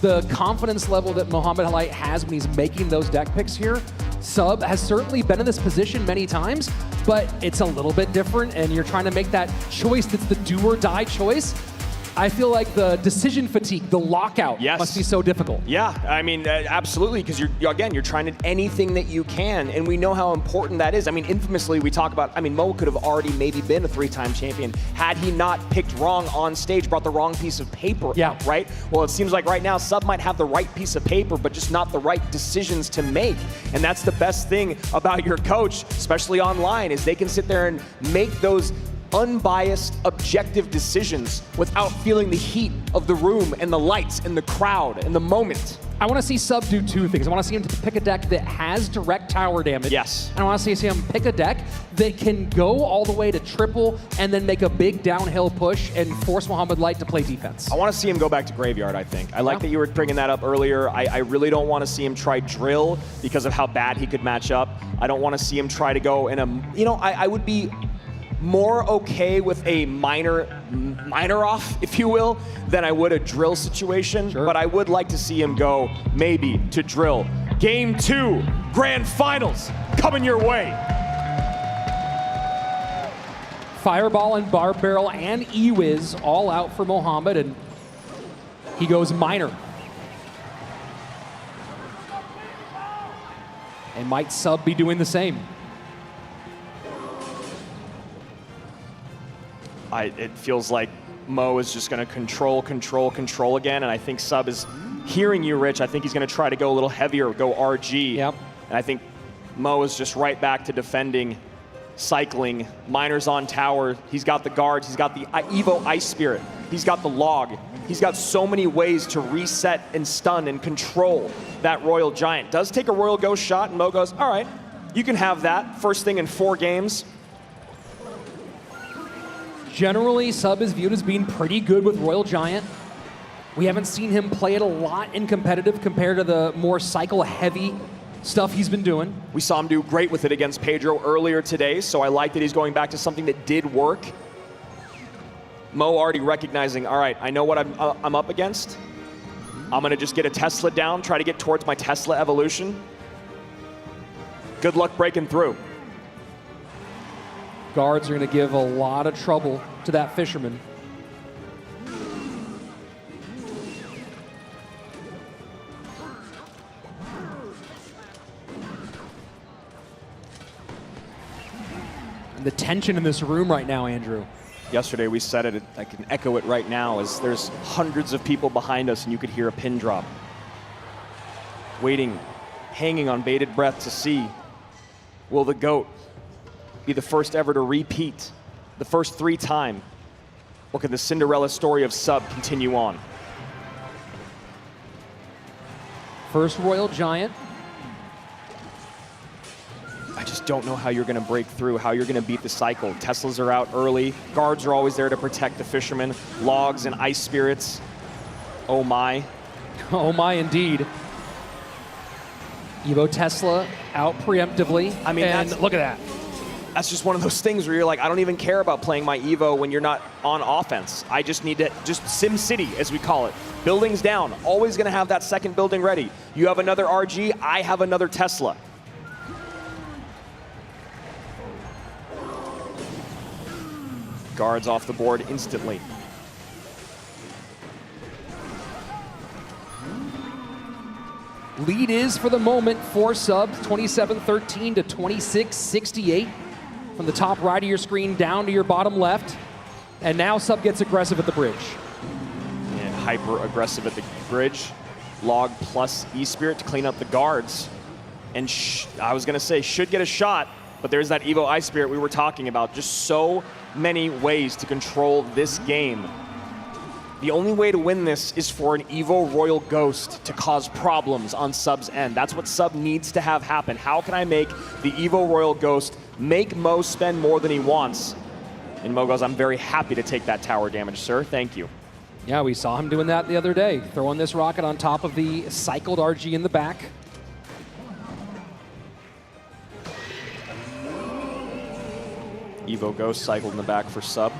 The confidence level that Mohamed Light has when he's making those deck picks here, Sub has certainly been in this position many times, but it's a little bit different, and you're trying to make that choice that's the do or die choice. I feel like the decision fatigue, the lockout must be so difficult.
Yeah, I mean, absolutely, because you're trying to anything that you can, and we know how important that is. I mean, infamously, we talk about, I mean, Mo could have already maybe been a 3-time champion had he not picked wrong on stage, brought the wrong piece of paper out, right? Well, it seems like right now, Sub might have the right piece of paper, but just not the right decisions to make. And that's the best thing about your coach, especially online, is they can sit there and make those unbiased, objective decisions without feeling the heat of the room and the lights and the crowd and the moment.
I want to see Sub do 2 things. I want to see him pick a deck that has direct tower damage.
Yes.
And I want to see him pick a deck that can go all the way to triple and then make a big downhill push and force Mohamed Light to play defense.
I want to see him go back to Graveyard, I think. I like that you were bringing that up earlier. I really don't want to see him try Drill because of how bad he could match up. I don't want to see him try to go in a, you know, I would be more okay with a minor off, if you will, than I would a Drill situation. But I would like to see him go maybe to Drill. Game 2, Grand Finals, coming your way.
Fireball and Barb Barrel and E-Wiz all out for Mohamed, and he goes minor. And might Sub be doing the same?
It feels like Mo is just going to control again, and I think Sub is hearing you, Rich. I think he's going to try to go a little heavier, go RG.
Yep.
And I think Mo is just right back to defending, cycling. Miner's on tower. He's got the guards. He's got the Evo Ice Spirit. He's got the log. He's got so many ways to reset and stun and control that Royal Giant. Does take a Royal Ghost shot, and Mo goes, all right, you can have that. First thing in 4 games.
Generally, Sub is viewed as being pretty good with Royal Giant. We haven't seen him play it a lot in competitive compared to the more cycle-heavy stuff he's been doing.
We saw him do great with it against Pedro earlier today, so I like that he's going back to something that did work. Mo already recognizing, all right, I know what I'm up against. I'm going to just get a Tesla down, try to get towards my Tesla evolution. Good luck breaking through.
Guards are going to give a lot of trouble to that Fisherman. And the tension in this room right now, Andrew.
Yesterday we said it, I can echo it right now, as there's hundreds of people behind us and you could hear a pin drop. Waiting, hanging on bated breath to see, will the GOAT be the first ever to repeat, the first 3-time? Or can the Cinderella story of Sub continue on?
First Royal Giant.
I just don't know how you're going to break through, how you're going to beat the cycle. Teslas are out early. Guards are always there to protect the fishermen. Logs and ice spirits. Oh my.
Oh my, indeed. Evo Tesla out preemptively.
I mean,
and look at that.
That's just one of those things where you're like, I don't even care about playing my Evo when you're not on offense. I just need to, just Sim City, as we call it. Buildings down, always going to have that second building ready. You have another RG, I have another Tesla. Guards off the board instantly.
Lead is, for the moment, for Sub, 27-13 to 26-68. From the top right of your screen down to your bottom left. And now Sub gets aggressive at the bridge.
And hyper aggressive at the bridge. Log plus E-Spirit to clean up the guards. And I was going to say, should get a shot, but there's that Evo Ice Spirit we were talking about. Just so many ways to control this game. The only way to win this is for an Evo Royal Ghost to cause problems on Sub's end. That's what Sub needs to have happen. How can I make the Evo Royal Ghost make Mo spend more than he wants? And Mo goes, I'm very happy to take that tower damage, sir. Thank you.
Yeah, we saw him doing that the other day, throwing this rocket on top of the cycled RG in the back.
Evo Ghost cycled in the back for Sub.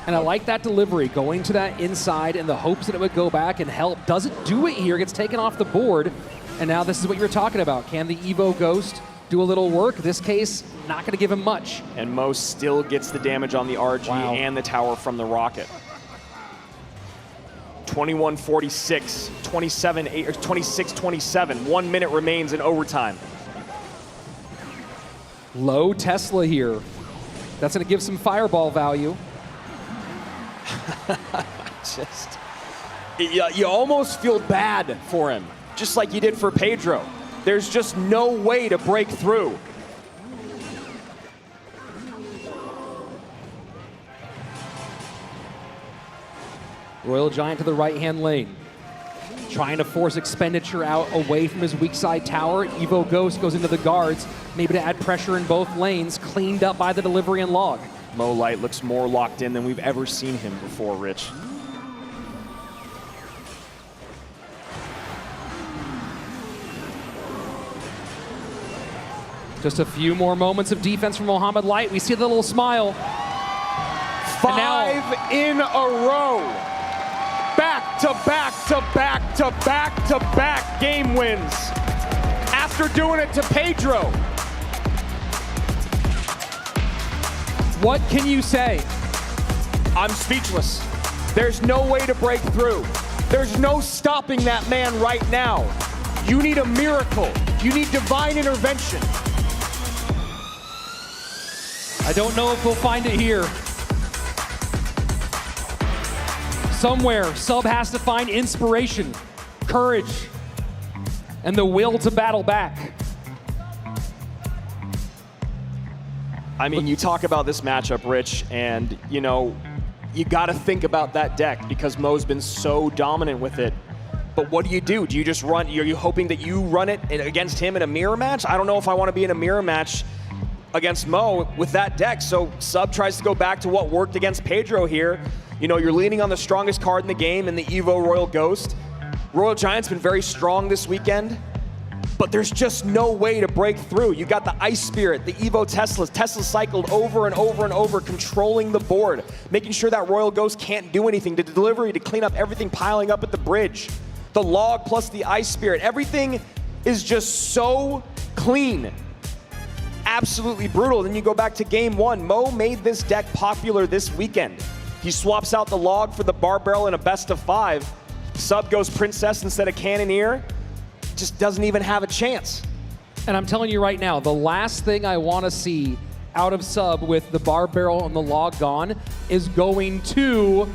And I like that delivery, going to that inside in the hopes that it would go back and help. Doesn't do it here, gets taken off the board. And now this is what you were talking about. Can the Evo Ghost do a little work? This case, not going to give him much.
And Mo still gets the damage on the RG and the tower from the rocket. 21-46, 26-27. 1 minute remains in overtime.
Low Tesla here. That's going to give some fireball value.
You almost feel bad for him, just like you did for Pedro. There's just no way to break through.
Royal Giant to the right-hand lane. Trying to force expenditure out away from his weak side tower. Evo Ghost goes into the guards, maybe to add pressure in both lanes, cleaned up by the delivery and log.
Mo Light looks more locked in than we've ever seen him before, Rich.
Just a few more moments of defense from Mohamed Light. We see the little smile.
5 in a row. Back to back to back to back to back game wins. After doing it to Pedro.
What can you say?
I'm speechless. There's no way to break through. There's no stopping that man right now. You need a miracle. You need divine intervention.
I don't know if we'll find it here. Somewhere, Sub has to find inspiration, courage, and the will to battle back.
I mean, you talk about this matchup, Rich, and, you know, you got to think about that deck because Mo's been so dominant with it. But what do? Do you just run? Are you hoping that you run it against him in a mirror match? I don't know if I want to be in a mirror match against Mo with that deck. So Sub tries to go back to what worked against Pedro here. You know, you're leaning on the strongest card in the game in the Evo Royal Ghost. Royal Giant's been very strong this weekend, but there's just no way to break through. You got the Ice Spirit, the Evo Teslas. Tesla cycled over and over and over, controlling the board, making sure that Royal Ghost can't do anything, the delivery to clean up everything piling up at the bridge. The log plus the Ice Spirit, everything is just so clean. Absolutely brutal. Then you go back to game one. Mo made this deck popular this weekend. He swaps out the log for the bar barrel in a best of 5. Sub goes Princess instead of Cannoneer. Just doesn't even have a chance.
And I'm telling you right now, the last thing I want to see out of Sub with the bar barrel and the log gone is going to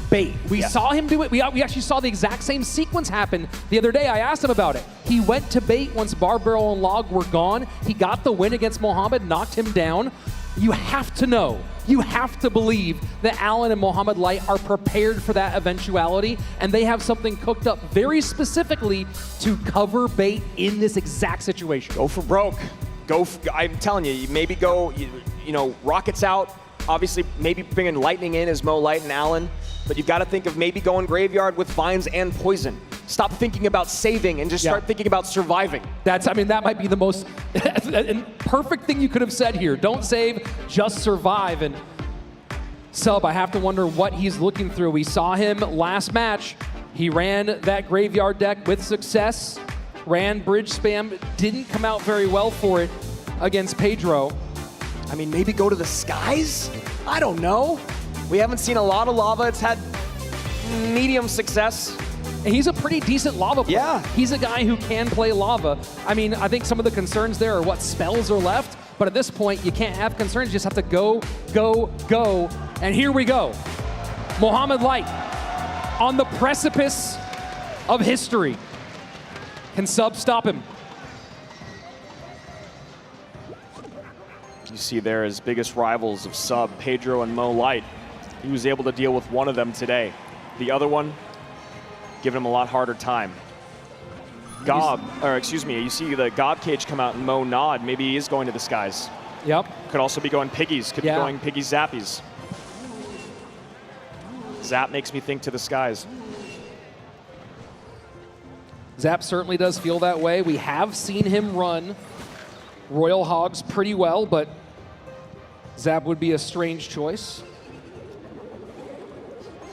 bait. We saw him do it. We actually saw the exact same sequence happen the other day. I asked him about it. He went to bait once bar barrel and log were gone. He got the win against Mohamed, knocked him down. You have to know You have to believe that Allen and Mohamed Light are prepared for that eventuality, and they have something cooked up very specifically to cover bait in this exact situation.
Go for broke. I'm telling you, maybe go, you know, rockets out. Obviously, maybe bringing lightning in as Mo Light and Allen, but you've got to think of maybe going graveyard with vines and poison. Stop thinking about saving and just start thinking about surviving.
That might be the most perfect thing you could have said here. Don't save, just survive. And Sub, I have to wonder what he's looking through. We saw him last match. He ran that graveyard deck with success, ran bridge spam, didn't come out very well for it against Pedro.
I mean, maybe go to the skies? I don't know. We haven't seen a lot of lava. It's had medium success.
And he's a pretty decent lava player.
Yeah.
He's a guy who can play lava. I mean, I think some of the concerns there are what spells are left, but at this point, you can't have concerns. You just have to go, go, go. And here we go. Mohamed Light on the precipice of history. Can Sub stop him?
You see there his biggest rivals of Sub, Pedro and Mo Light. He was able to deal with one of them today. The other one, giving him a lot harder time. You see the Gob cage come out and Mo nod. Maybe he is going to the skies.
Yep.
Could also be going piggies. Could be going piggy zappies. Zap makes me think to the skies.
Zap certainly does feel that way. We have seen him run Royal Hogs pretty well, but Zap would be a strange choice.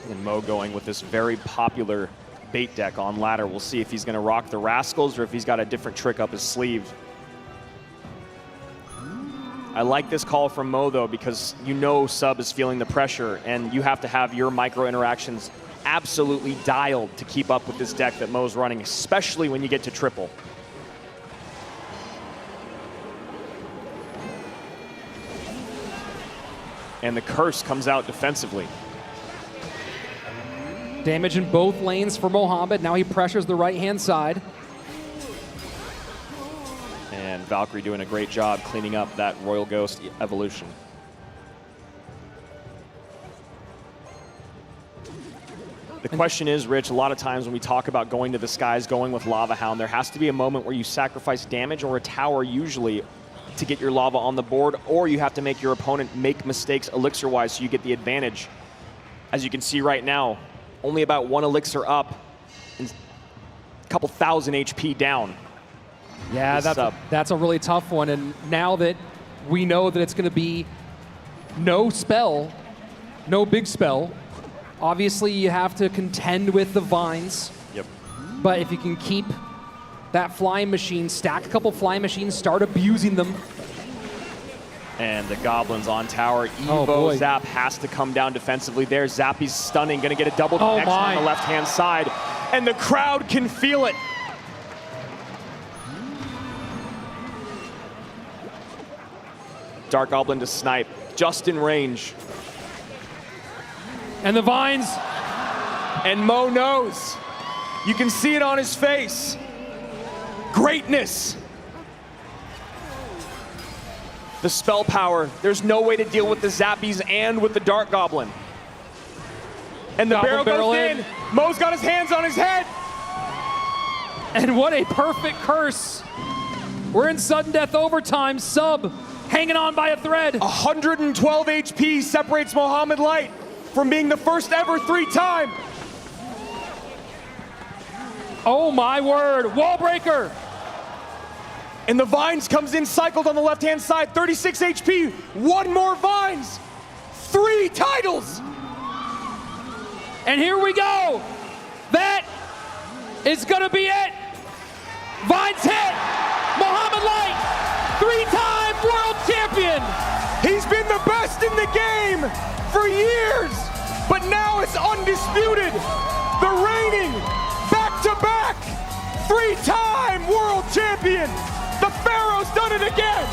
And Mo going with this very popular bait deck on ladder. We'll see if he's going to rock the Rascals or if he's got a different trick up his sleeve. I like this call from Mo, though, because you know Sub is feeling the pressure, and you have to have your micro interactions absolutely dialed to keep up with this deck that Mo's running, especially when you get to triple. And the curse comes out defensively.
Damage in both lanes for Mohamed. Now he pressures the right-hand side.
And Valkyrie doing a great job cleaning up that Royal Ghost evolution. The question is, Rich, a lot of times when we talk about going to the skies, going with Lava Hound, there has to be a moment where you sacrifice damage or a tower usually to get your lava on the board, or you have to make your opponent make mistakes elixir-wise so you get the advantage. As you can see right now, only about 1 elixir up and a couple thousand HP down.
Yeah, that's a really tough one. And now that we know that it's going to be no spell, no big spell, obviously you have to contend with the vines.
Yep.
But if you can keep that flying machine, stack a couple flying machines, start abusing them.
And the Goblins on tower. Evo Zap has to come down defensively there. Zappy's stunning, gonna get a double connection on the left-hand side. And the crowd can feel it. Dark Goblin to snipe, just in range.
And the vines.
And Mo knows. You can see it on his face. Greatness. The spell power. There's no way to deal with the Zappies and with the Dark Goblin. And the barrel goes in. Mo's got his hands on his head.
And what a perfect curse. We're in sudden death overtime. Sub hanging on by a thread.
112 HP separates Mohamed Light from being the first ever 3-time.
Oh my word, wall breaker.
And the Vines comes in cycled on the left-hand side, 36 HP, 1 more Vines, 3 titles.
And here we go. That is gonna be it. Vines hit, Mohamed Light, 3-time world champion.
He's been the best in the game for years, but now it's undisputed. The reigning, back-to-back, 3-time world champion. The Pharaoh's done it again.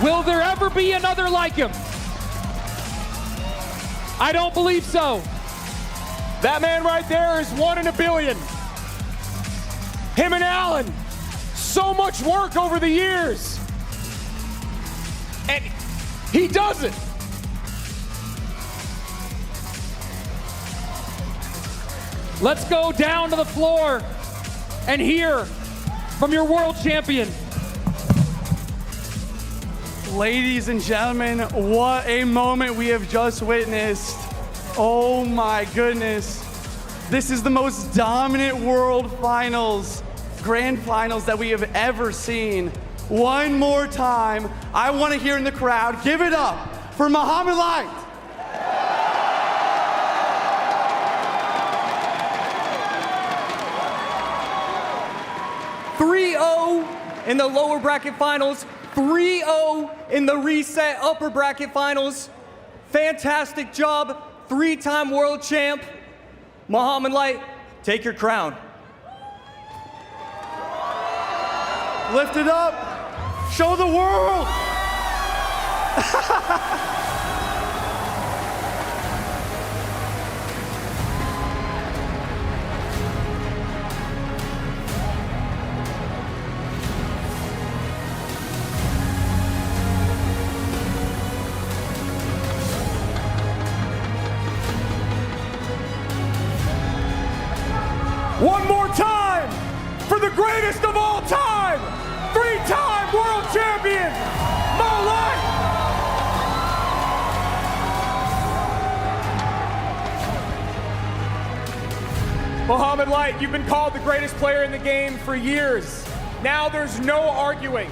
Will there ever be another like him? I don't believe so.
That man right there is 1 in a billion. Him and Allen, so much work over the years. And he does it.
Let's go down to the floor and hear from your world champion.
Ladies and gentlemen, what a moment we have just witnessed. Oh my goodness. This is the most dominant world finals, grand finals that we have ever seen. One more time, I want to hear in the crowd, give it up for Muhammad Light.
3-0 in the lower bracket finals, 3-0 in the reset upper bracket finals. Fantastic job, 3-time world champ. Muhammad Light, take your crown.
Lift it up, show the world.
One more time for the greatest of all time, 3-time world champion, Mo Light. Muhammad Light, you've been called the greatest player in the game for years. Now there's no arguing.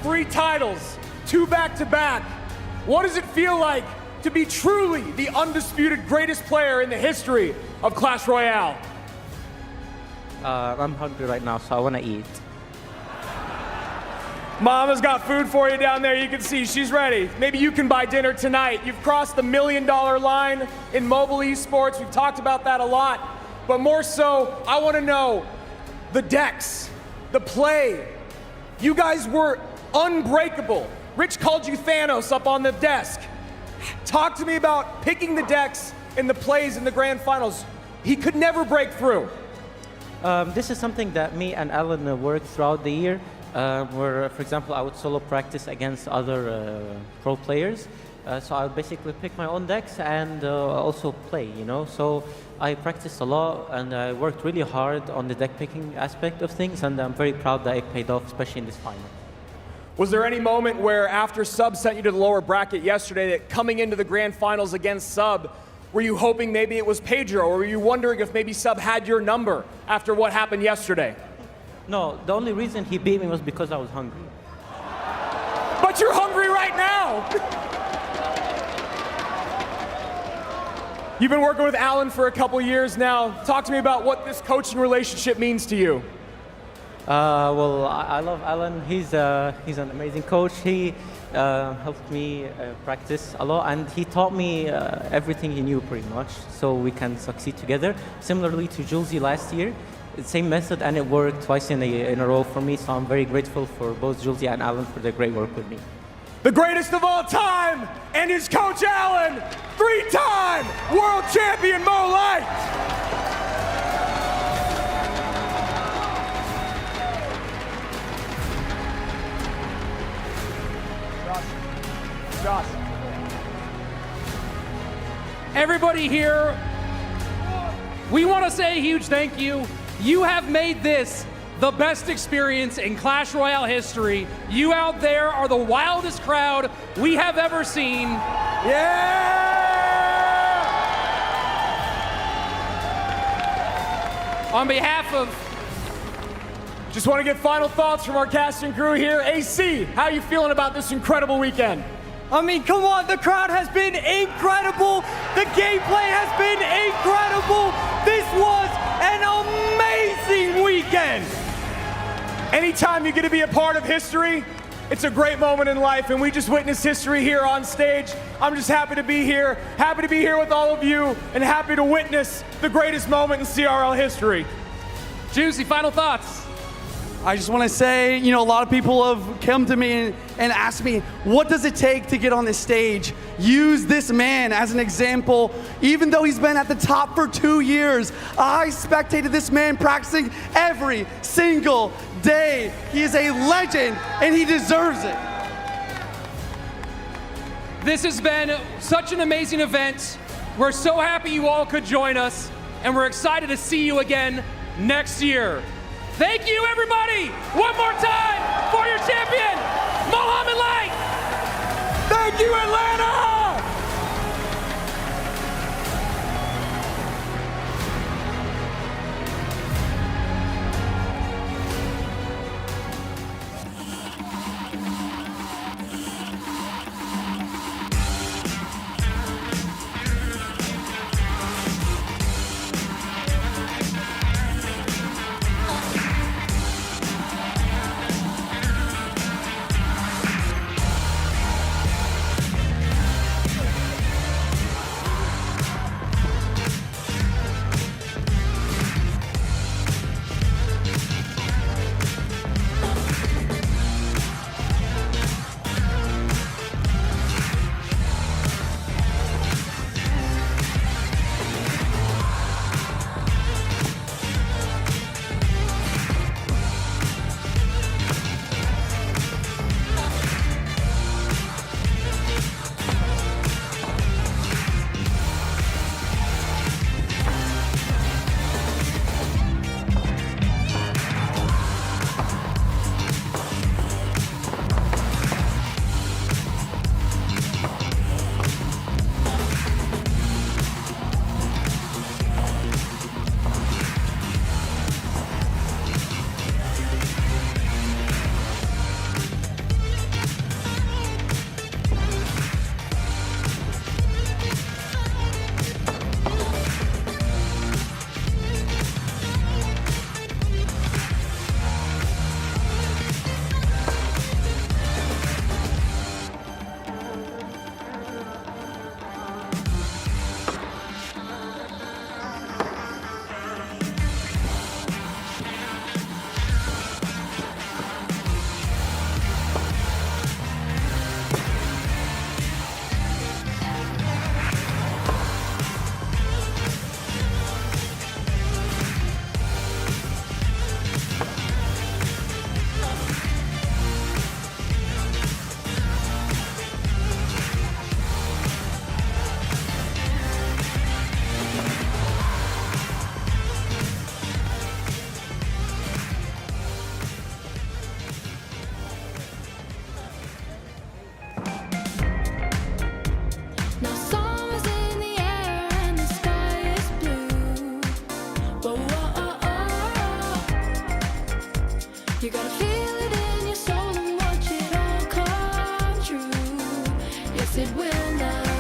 3 titles, 2 back-to-back. What does it feel like to be truly the undisputed greatest player in the history of Clash Royale?
I'm hungry right now, so I want to eat.
Mama's got food for you down there. You can see she's ready. Maybe you can buy dinner tonight. You've crossed the $1 million line in mobile esports. We've talked about that a lot. But more so, I want to know the decks, the play. You guys were unbreakable. Rich called you Thanos up on the desk. Talk to me about picking the decks and the plays in the grand finals. He could never break through.
This is something that me and Alan worked throughout the year, where, for example, I would solo practice against other pro players. So I would basically pick my own decks and also play, you know. So I practiced a lot and I worked really hard on the deck picking aspect of things, and I'm very proud that it paid off, especially in this final.
Was there any moment where after Sub sent you to the lower bracket yesterday that coming into the grand finals against Sub, were you hoping maybe it was Pedro, or were you wondering if maybe Sub had your number after what happened yesterday?
No, the only reason he beat me was because I was hungry.
But you're hungry right now! You've been working with Alan for a couple years now. Talk to me about what this coaching relationship means to you.
Well, I love Alan. He's an amazing coach. He helped me practice a lot, and he taught me everything he knew pretty much, so we can succeed together. Similarly to Julesy last year, the same method, and it worked twice in a row for me, so I'm very grateful for both Julesy and Alan for their great work with me.
The greatest of all time, and his coach Alan, 3-time world champion Mo Light. Josh.
Everybody here, we want to say a huge thank you. You have made this the best experience in Clash Royale history. You out there are the wildest crowd we have ever seen.
Yeah! On behalf of... Just want to get final thoughts from our cast and crew here. AC, how are you feeling about this incredible weekend?
I mean, come on, the crowd has been incredible. The gameplay has been incredible. This was an amazing weekend.
Anytime you get to be a part of history, it's a great moment in life, and we just witnessed history here on stage. I'm just happy to be here with all of you, and happy to witness the greatest moment in CRL history.
Juicy, final thoughts.
I just want to say, you know, a lot of people have come to me and asked me, what does it take to get on this stage? Use this man as an example. Even though he's been at the top for 2 years, I spectated this man practicing every single day. He is a legend, and he deserves it.
This has been such an amazing event. We're so happy you all could join us, and we're excited to see you again next year. Thank you, everybody, one more time for your champion, Mohamed Light.
Thank you, Atlanta!
Now summer's in the air and the sky is blue. Whoa, whoa, oh, oh. You gotta feel it in your soul and watch it all come true. Yes, it will now.